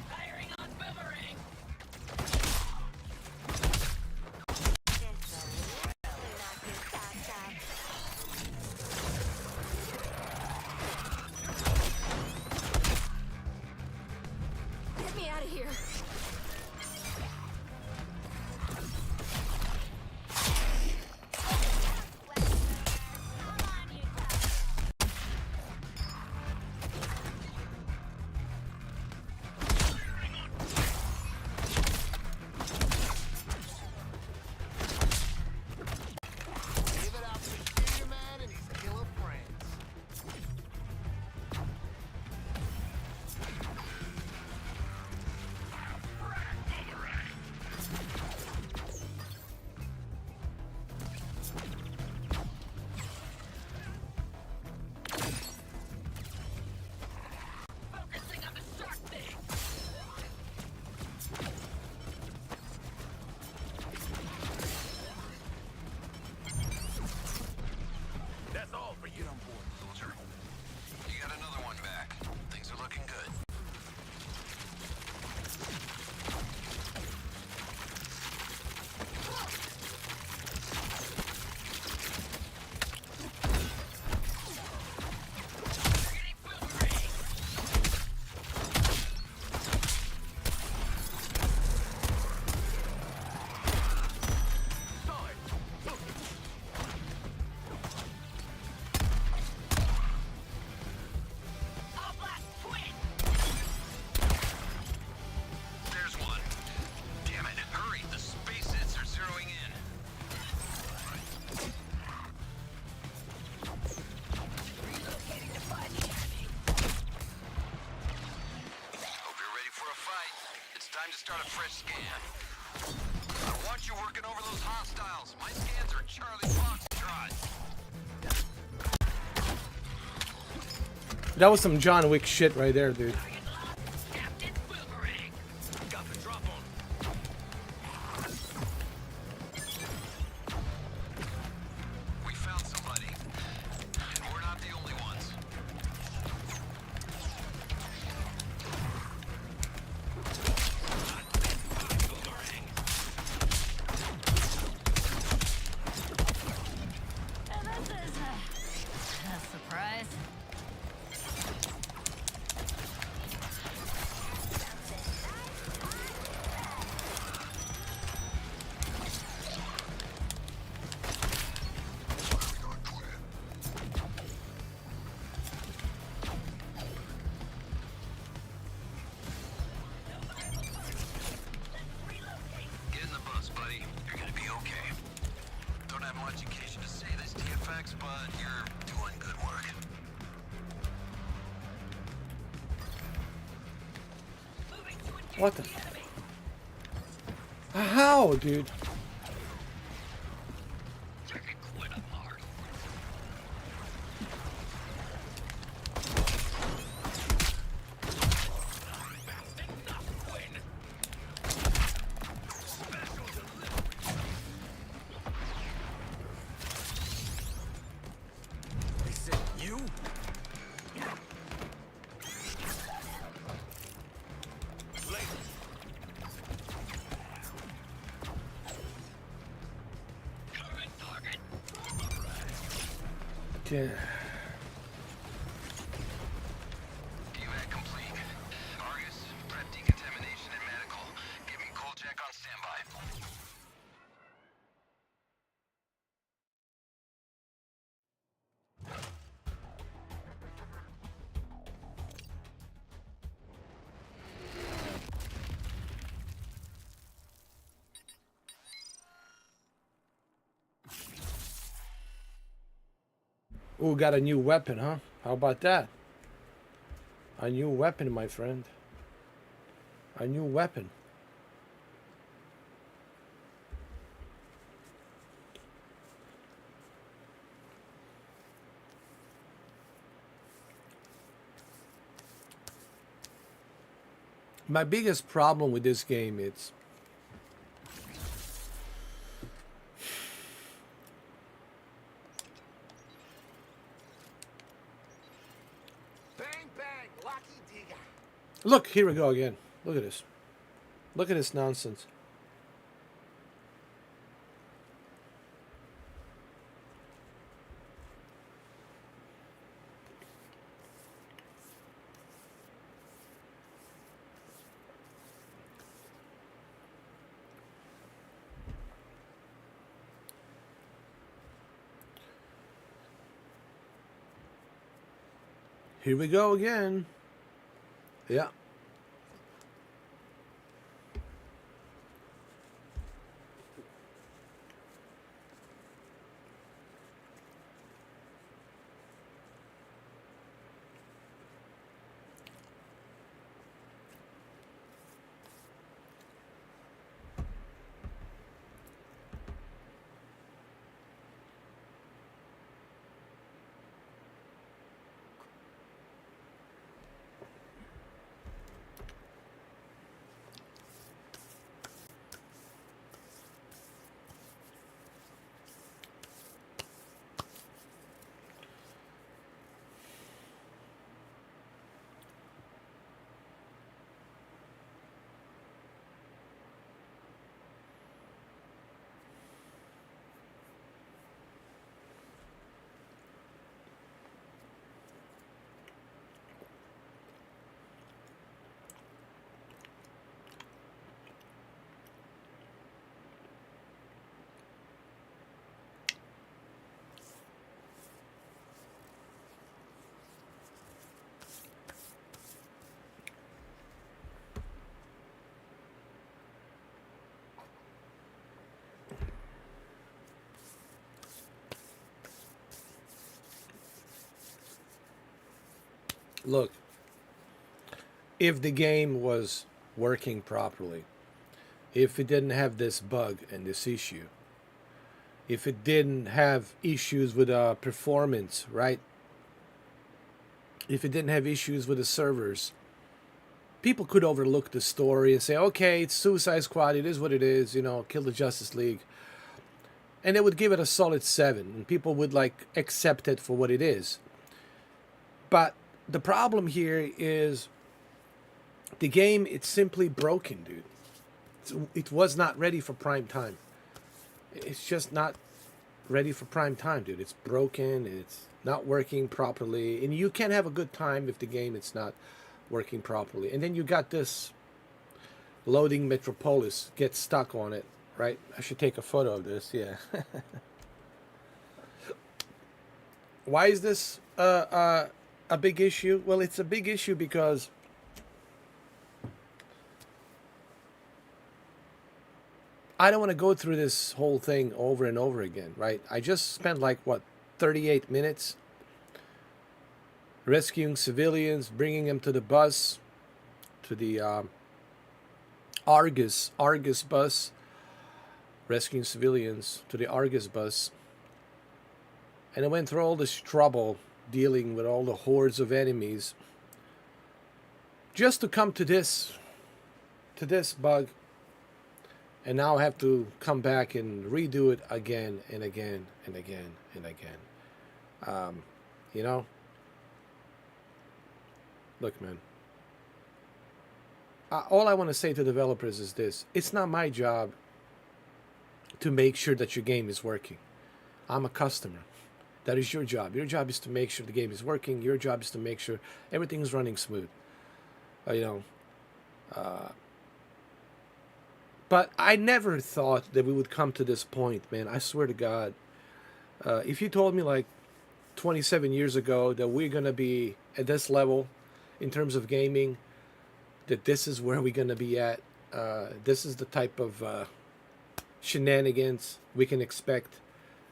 Firing on boomerang. Get me out of here. Give it up for Shooter Man and his killer friends. Focusing on the shark thing. That's all for you. Get on board, soldier. You got another one back. Things are looking good. I'll blast twin. There's one. Damn it. Hurry. The space hits are zeroing in. Relocating to find the enemy. Hope you're ready for a fight. It's time to start a fresh scan. I want you working over those hostiles. My scans are Charlie Foxtrot. That was some John Wick shit right there, dude. Captain Boomerang. Got the drop on. We found somebody. And we're not the only ones. And this is a surprise. education to say this, TFX, but you're doing good work. What the? How, dude? They said you? Okay. UAC complete. Argus, prep decontamination and medical. Give me call check on standby. Ooh, got a new weapon, huh? How about that? A new weapon, my friend. A new weapon. My biggest problem with this game is Bang, bang, lucky digger. look, here we go again. Look at this. Look at this nonsense. Here we go again. Yeah. Look, if the game was working properly, if it didn't have this bug and this issue, if it didn't have issues with performance, right? If it didn't have issues with the servers, people could overlook the story and say, okay, it's Suicide Squad, it is what it is, you know, kill the Justice League. And they would give it a solid 7, and people would like accept it for what it is. But the problem here is the game, it's simply broken, dude. It was not ready for prime time. It's just not ready for prime time, dude. It's broken, it's not working properly, and you can't have a good time if the game it's not working properly. And then you got this loading Metropolis, get stuck on it, right? I should take a photo of this, yeah. Why is this a big issue? Well, it's a big issue because I don't want to go through this whole thing over and over again, right? I just spent like, what, 38 minutes rescuing civilians, bringing them to the bus, to the Argus bus, rescuing civilians to the Argus bus. And I went through all this trouble dealing with all the hordes of enemies just to come to this bug. And now I have to come back and redo it again and again and again and again. You know? Look, man. All I want to say to developers is this. It's not my job to make sure that your game is working. I'm a customer. That is your job. Your job is to make sure the game is working. Your job is to make sure everything's running smooth. But I never thought that we would come to this point, man. I swear to God. If you told me like 27 years ago that we're going to be at this level in terms of gaming, that this is where we're going to be at, this is the type of shenanigans we can expect,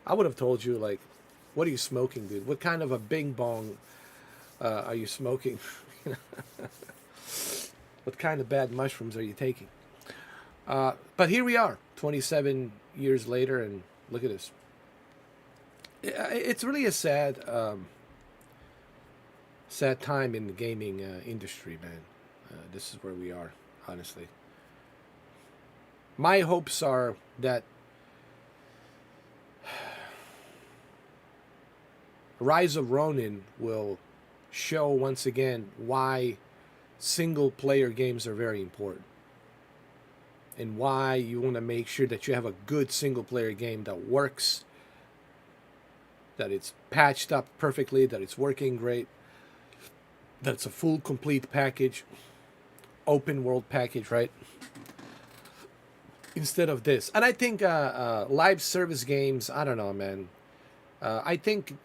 I would have told you, like, what are you smoking, dude? What kind of a bing bong are you smoking? What kind of bad mushrooms are you taking? But here we are, 27 years later, and look at this. It's really a sad time in the gaming industry, man. This is where we are, honestly. My hopes are that Rise of Ronin will show once again why single-player games are very important, and why you want to make sure that you have a good single-player game that works, that it's patched up perfectly, that it's working great, that it's a full, complete package, open world package, right? Instead of this. And I think live service games, I don't know, man. I think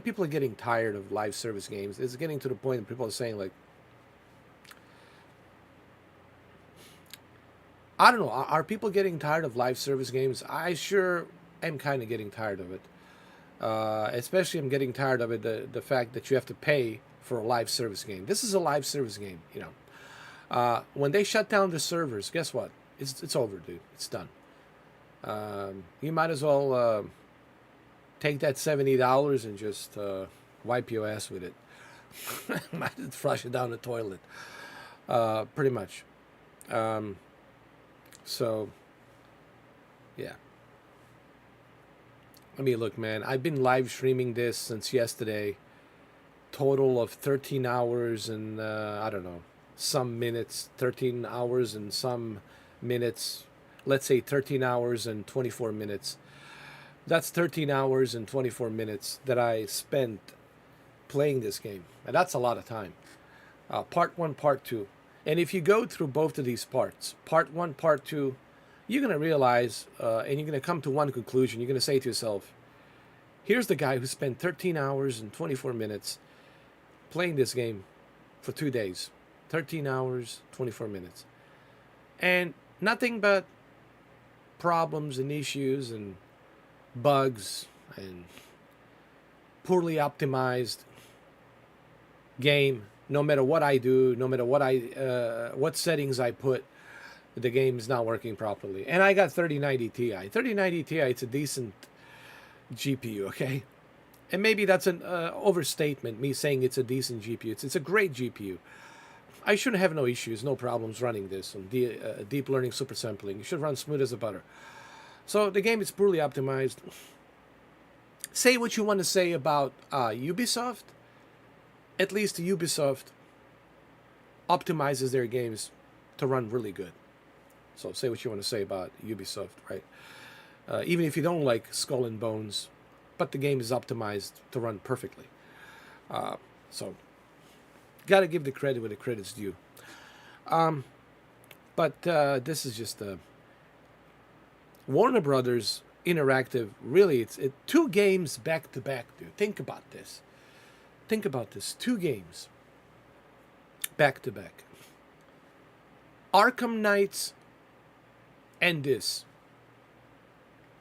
people are getting tired of live service games. It's getting to the point that people are saying, like, I don't know, are people getting tired of live service games? I sure am kind of getting tired of it. Especially I'm getting tired of it, the fact that you have to pay for a live service game. This is a live service game, you know. When they shut down the servers, guess what? It's over, dude. It's done. You might as well take that $70 and just wipe your ass with it. Might as well flush it down the toilet. Pretty much. So, yeah. I mean, look, man, I've been live streaming this since yesterday. Total of 13 hours and, I don't know, some minutes. 13 hours and some minutes. Let's say 13 hours and 24 minutes. That's 13 hours and 24 minutes that I spent playing this game. And that's a lot of time. Part 1, Part 2. And if you go through both of these parts, Part 1, Part 2, you're going to realize, and you're going to come to one conclusion. You're going to say to yourself, here's the guy who spent 13 hours and 24 minutes playing this game for 2 days. 13 hours, 24 minutes. And nothing but problems and issues and bugs and poorly optimized game. No matter what I do, no matter what settings I put, the game is not working properly. And I got 3090 Ti. 3090 Ti, it's a decent GPU, okay? And maybe that's an overstatement, me saying it's a decent GPU. It's a great GPU. I shouldn't have no issues, no problems running this on deep learning super sampling. It should run smooth as a butter. So the game is poorly optimized. Say what you want to say about Ubisoft. At least Ubisoft optimizes their games to run really good. So say what you want to say about Ubisoft, right? Even if you don't like Skull and Bones, but the game is optimized to run perfectly. So got to give the credit where the credit's due. But this is just Warner Brothers Interactive. Really, it's 2 games back to back, dude. Think about this. 2 games back to back. Arkham Knights and this.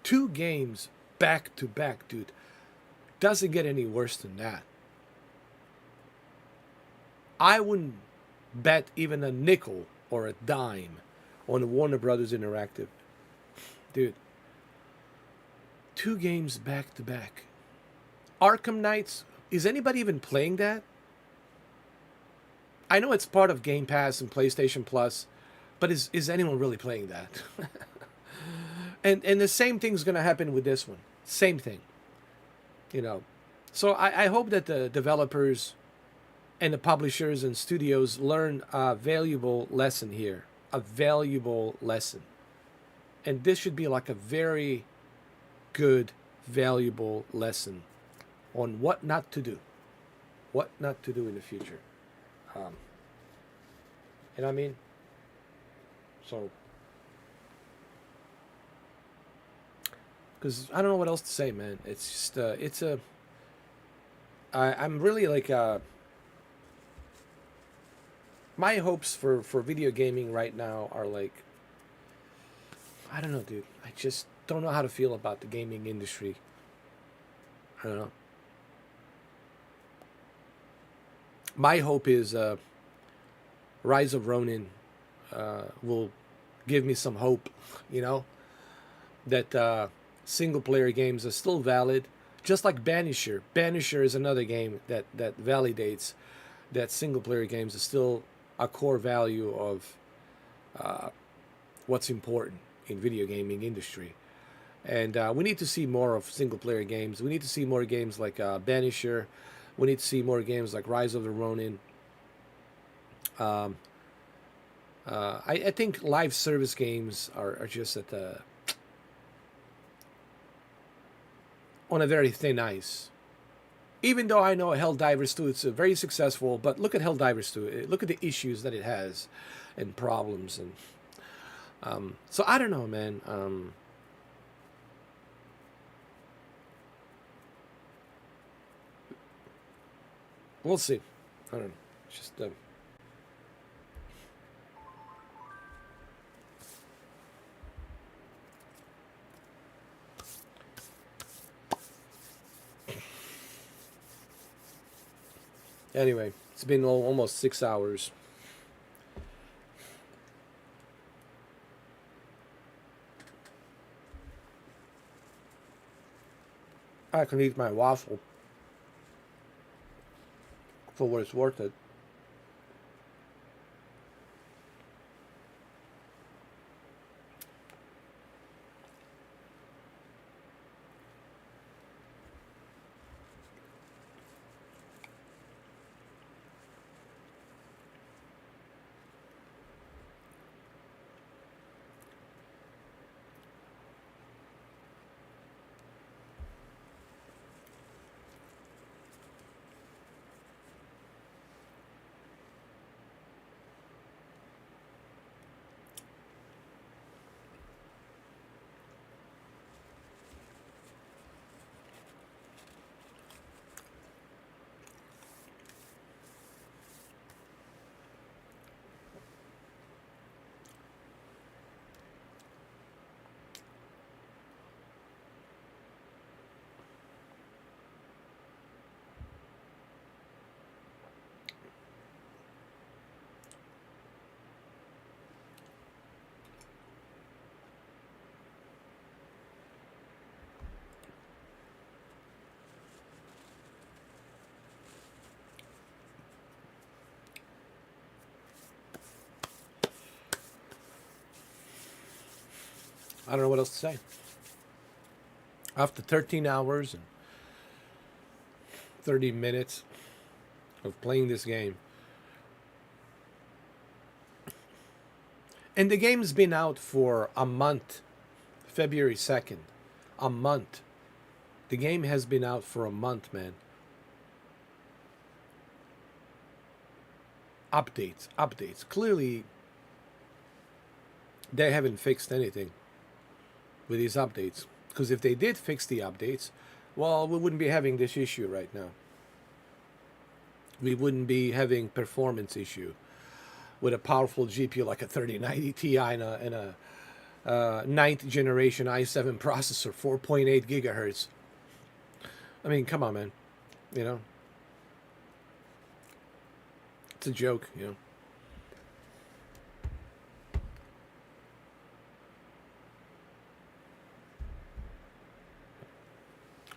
2 games back to back, dude. Doesn't get any worse than that. I wouldn't bet even a nickel or a dime on Warner Brothers Interactive. Dude, 2 games back to back. Arkham Knights, is anybody even playing that? I know it's part of Game Pass and PlayStation Plus, but is anyone really playing that? and the same thing's going to happen with this one. Same thing. You know. So I hope that the developers and the publishers and studios learn a valuable lesson here. A valuable lesson. And this should be like a very good, valuable lesson on what not to do. What not to do in the future. You know what I mean? So, because I don't know what else to say, man. It's just, I'm really like, my hopes for video gaming right now are like, I don't know, dude. I just don't know how to feel about the gaming industry. I don't know. My hope is Rise of Ronin will give me some hope, you know, that single-player games are still valid, just like Banisher. Banisher is another game that validates that single-player games are still a core value of what's important in video gaming industry. And we need to see more of single-player games. We need to see more games like Banisher. We need to see more games like Rise of the Ronin. I think live service games are just at the on a very thin ice. Even though I know Helldivers 2 it's very successful, but look at Helldivers 2. Look at the issues that it has and problems and so I don't know, man. We'll see. I don't know. It's just anyway, it's been almost 6 hours. I can eat my waffle for what it's worth it. I don't know what else to say. After 13 hours and 30 minutes of playing this game. And the game's been out for a month. February 2nd. A month. The game has been out for a month, man. Updates. Clearly, they haven't fixed anything with these updates. Because if they did fix the updates, well, we wouldn't be having this issue right now. We wouldn't be having performance issue with a powerful GPU like a 3090 Ti and a ninth generation i7 processor, 4.8 gigahertz. I mean, come on, man. You know, it's a joke, you know.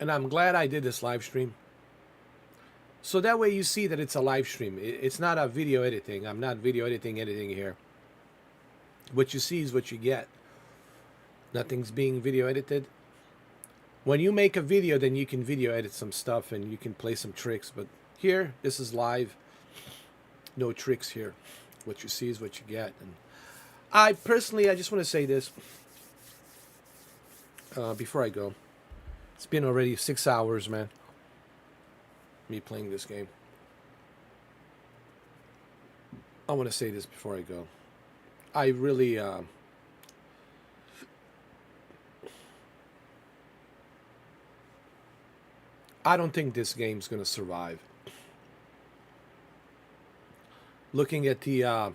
And I'm glad I did this live stream. So that way you see that it's a live stream. It's not a video editing. I'm not video editing anything here. What you see is what you get. Nothing's being video edited. When you make a video, then you can video edit some stuff and you can play some tricks. But here, this is live. No tricks here. What you see is what you get. And I personally, I just want to say this before I go. It's been already 6 hours, man. Me playing this game. I want to say this before I go. I really I don't think this game's gonna survive. Looking at the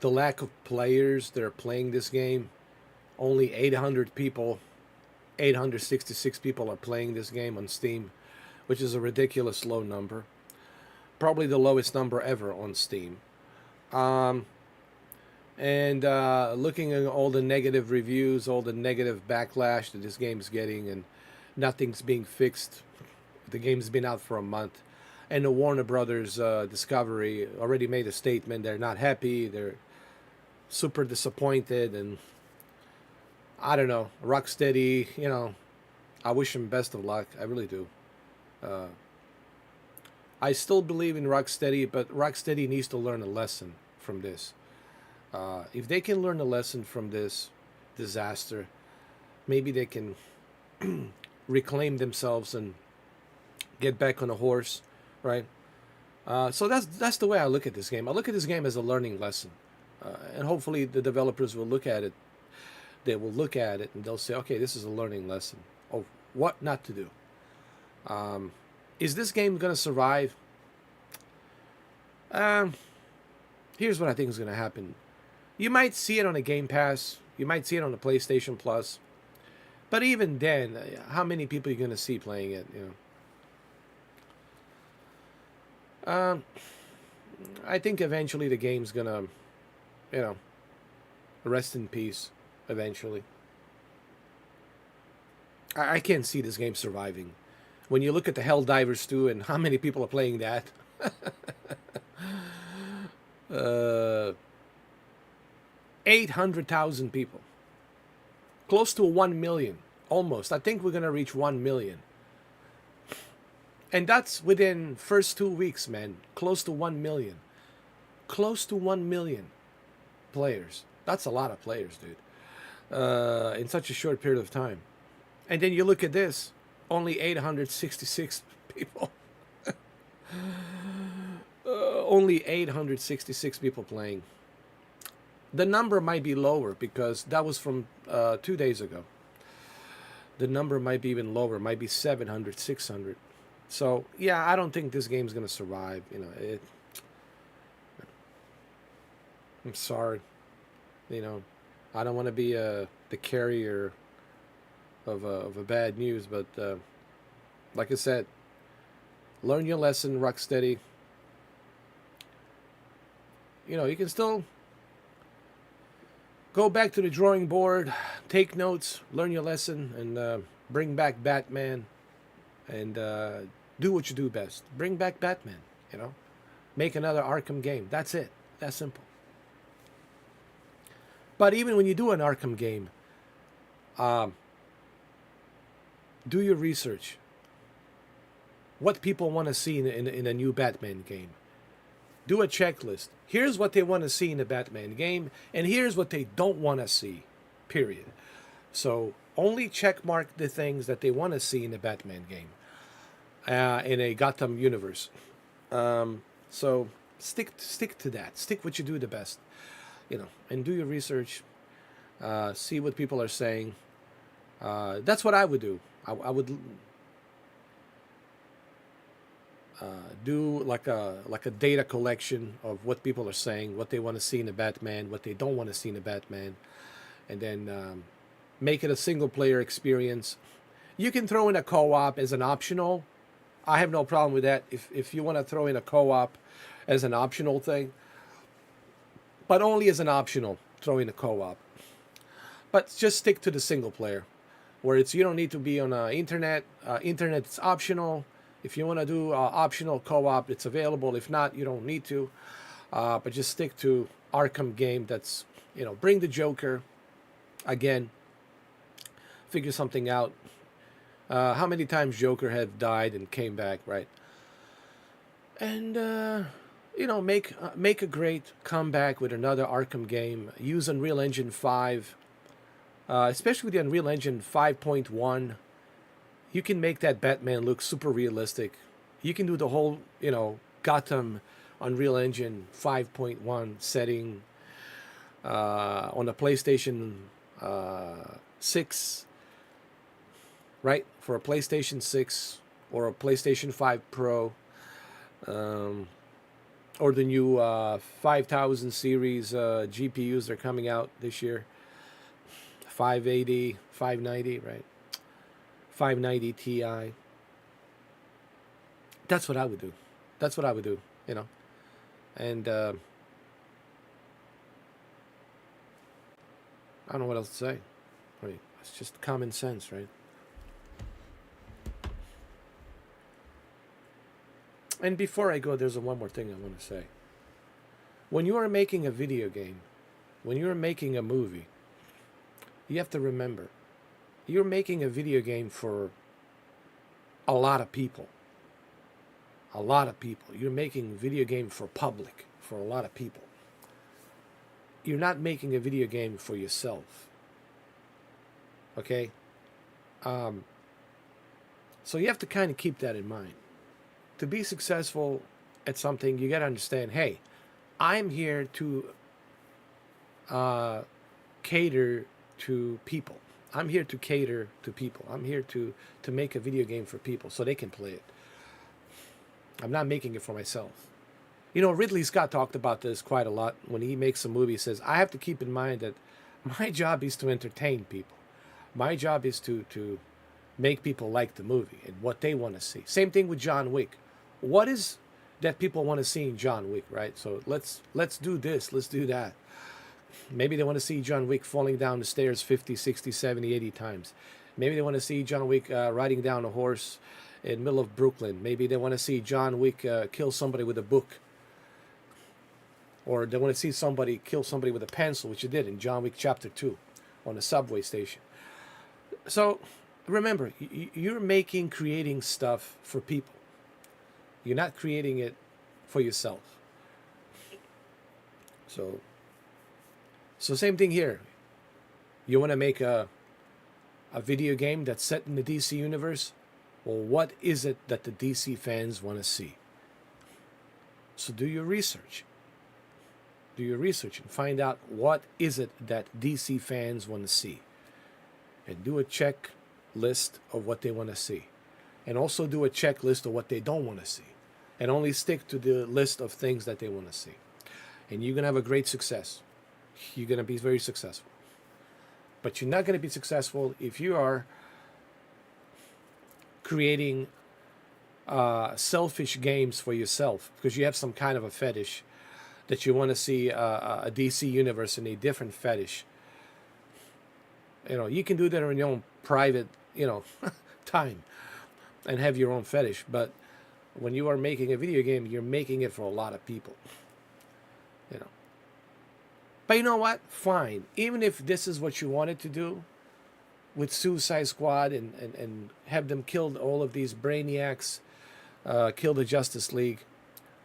lack of players that are playing this game, only 800 people, 866 people are playing this game on Steam, which is a ridiculous low number. Probably the lowest number ever on Steam. And looking at all the negative reviews, all the negative backlash that this game is getting, and nothing's being fixed. The game's been out for a month. And the Warner Brothers Discovery already made a statement. They're not happy. They're super disappointed. And I don't know. Rocksteady, you know, I wish them best of luck. I really do. I still believe in Rocksteady, but Rocksteady needs to learn a lesson from this. If they can learn a lesson from this disaster, maybe they can reclaim themselves and get back on a horse, right? So that's the way I look at this game. I look at this game as a learning lesson, and hopefully the developers will look at it. They will look at it and they'll say, okay, this is a learning lesson of what not to do. Is this game going to survive? Here's what I think is going to happen. You might see it on a Game Pass. You might see it on the PlayStation Plus. But even then, how many people are you going to see playing it? You know. I think eventually the game's going to, you know, rest in peace. Eventually. I can't see this game surviving. When you look at the Helldivers 2 and how many people are playing that. 800,000 people. Close to 1 million. Almost. I think we're going to reach 1 million. And that's within first 2 weeks, man. Close to 1 million. Close to 1 million players. That's a lot of players, dude. In such a short period of time. And then you look at this. Only 866 people. Only 866 people playing. The number might be lower because that was from 2 days ago. The number might be even lower. Might be 700, 600. So, yeah, I don't think this game's going to survive. You know, I'm sorry. You know, I don't want to be the carrier of a bad news, but like I said, learn your lesson, Rocksteady. You know, you can still go back to the drawing board, take notes, learn your lesson, and bring back Batman, and do what you do best. Bring back Batman, you know. Make another Arkham game. That's it. That's simple. But even when you do an Arkham game, do your research. What people want to see in a new Batman game. Do a checklist. Here's what they want to see in a Batman game, and here's what they don't want to see, period. So only check mark the things that they want to see in a Batman game, in a Gotham universe. So stick to that. Stick what you do the best, you know, and do your research. See what people are saying. That's what I would do. I would do like a data collection of what people are saying, what they want to see in a Batman, what they don't want to see in a Batman, and then make it a single player experience. You can throw in a co-op as an optional. I have no problem with that. If you want to throw in a co-op as an optional thing, but only as an optional, throw in a co-op. But just stick to the single player, where it's you don't need to be on internet. Internet's optional. If you want to do optional co-op, it's available. If not, you don't need to. But just stick to Arkham game. That's, bring the Joker again. Figure something out. How many times Joker had died and came back, right? And make a great comeback with another Arkham game. Use Unreal Engine 5, especially with the Unreal Engine 5.1. You can make that Batman look super realistic. You can do the whole, Gotham Unreal Engine 5.1 setting on the PlayStation 6, right? For a PlayStation 6 or a PlayStation 5 Pro, or the new 5000 series GPUs that are coming out this year. 580, 590, right? 590 Ti. That's what I would do. That's what I would do, And I don't know what else to say. I mean, it's just common sense, right? And before I go, there's one more thing I want to say. When you are making a video game, when you're making a movie, you have to remember, you're making a video game for a lot of people. A lot of people. You're making a video game for public, for a lot of people. You're not making a video game for yourself. Okay? So you have to kind of keep that in mind. To be successful at something, you got to understand, hey, I'm here to cater to people. I'm here to cater to people. I'm here to make a video game for people so they can play it. I'm not making it for myself. Ridley Scott talked about this quite a lot when he makes a movie. He says, I have to keep in mind that my job is to entertain people. My job is to make people like the movie and what they want to see. Same thing with John Wick. What is that people want to see in John Wick, right? So let's do this, let's do that. Maybe they want to see John Wick falling down the stairs 50, 60, 70, 80 times. Maybe they want to see John Wick riding down a horse in the middle of Brooklyn. Maybe they want to see John Wick kill somebody with a book. Or they want to see somebody kill somebody with a pencil, which he did in John Wick Chapter 2 on a subway station. So remember, you're creating stuff for people. You're not creating it for yourself. So same thing here. You want to make a video game that's set in the DC universe? Well, what is it that the DC fans want to see? So do your research. Do your research and find out what is it that DC fans want to see. And do a checklist of what they want to see. And also do a checklist of what they don't want to see. And only stick to the list of things that they want to see. And you're going to have a great success. You're going to be very successful. But you're not going to be successful if you are creating selfish games for yourself, because you have some kind of a fetish that you want to see a DC universe in a different fetish. You can do that on your own private, time and have your own fetish. But when you are making a video game, you're making it for a lot of people. But you know what? Fine. Even if this is what you wanted to do with Suicide Squad and have them kill all of these brainiacs, kill the Justice League,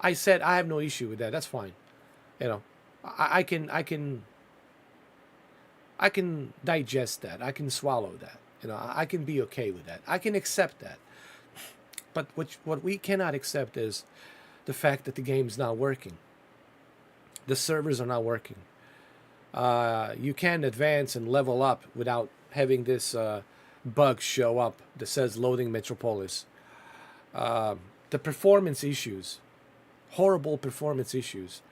I said I have no issue with that. That's fine. I can digest that. I can swallow that. I can be okay with that. I can accept that. But what we cannot accept is the fact that the game's not working. The servers are not working. You can advance and level up without having this bug show up that says loading Metropolis. The performance issues, horrible performance issues.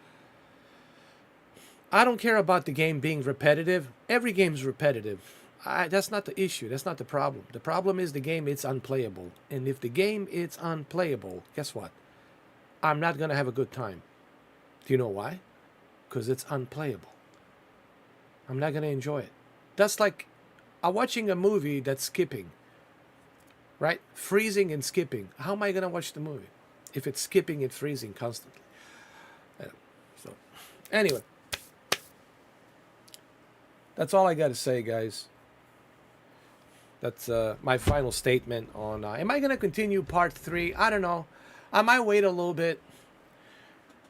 I don't care about the game being repetitive. Every game's repetitive. That's not the issue. That's not the problem. The problem is the game, it's unplayable. And if the game is unplayable, guess what? I'm not going to have a good time. Do you know why? Because it's unplayable. I'm not going to enjoy it. That's like watching a movie that's skipping. Right? Freezing and skipping. How am I going to watch the movie if it's skipping and freezing constantly? So, anyway. That's all I got to say, guys. That's my final statement on... am I going to continue part 3? I don't know. I might wait a little bit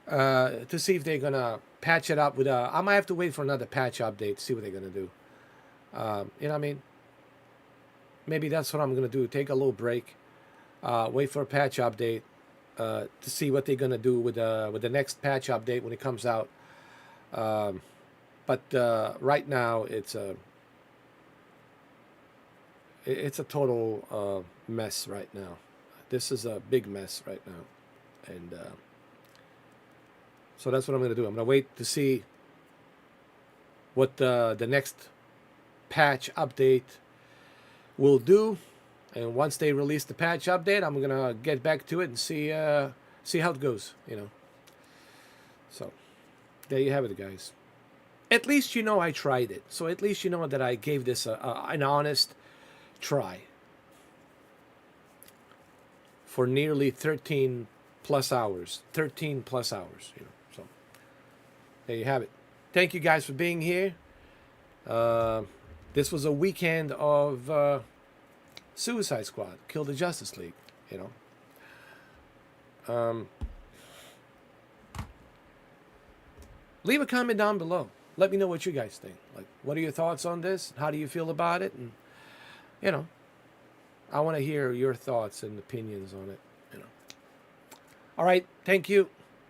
to see if they're going to patch it up with... I might have to wait for another patch update to see what they're going to do. You know what I mean? Maybe that's what I'm going to do. Take a little break. Wait for a patch update to see what they're going to do with the next patch update when it comes out. But right now, it's a total mess right now. This is a big mess right now. And so that's what I'm going to do. I'm going to wait to see what the next patch update will do. And once they release the patch update, I'm going to get back to it and see how it goes, you know. So there you have it, guys. At least you know I tried it. So at least you know that I gave this an honest try. For nearly 13 plus hours. 13 plus hours, you know. So there you have it. Thank you guys for being here. This was a weekend of Suicide Squad. Kill the Justice League, you know. Leave a comment down below. Let me know what you guys think. Like, what are your thoughts on this? How do you feel about it? And, you know, I want to hear your thoughts and opinions on it, you know. All right. Thank you.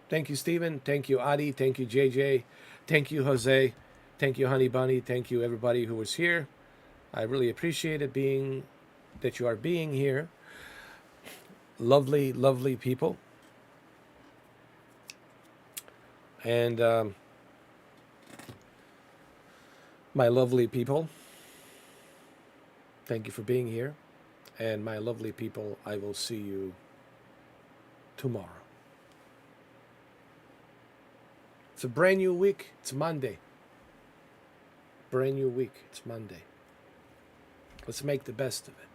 Thank you, Steven. Thank you, Adi. Thank you, JJ. Thank you, Jose. Thank you, Honey Bunny. Thank you, everybody who was here. I really appreciate it that you are being here. Lovely, lovely people. And my lovely people, thank you for being here. And my lovely people, I will see you tomorrow. It's a brand new week. It's Monday. Brand new week. It's Monday. Let's make the best of it.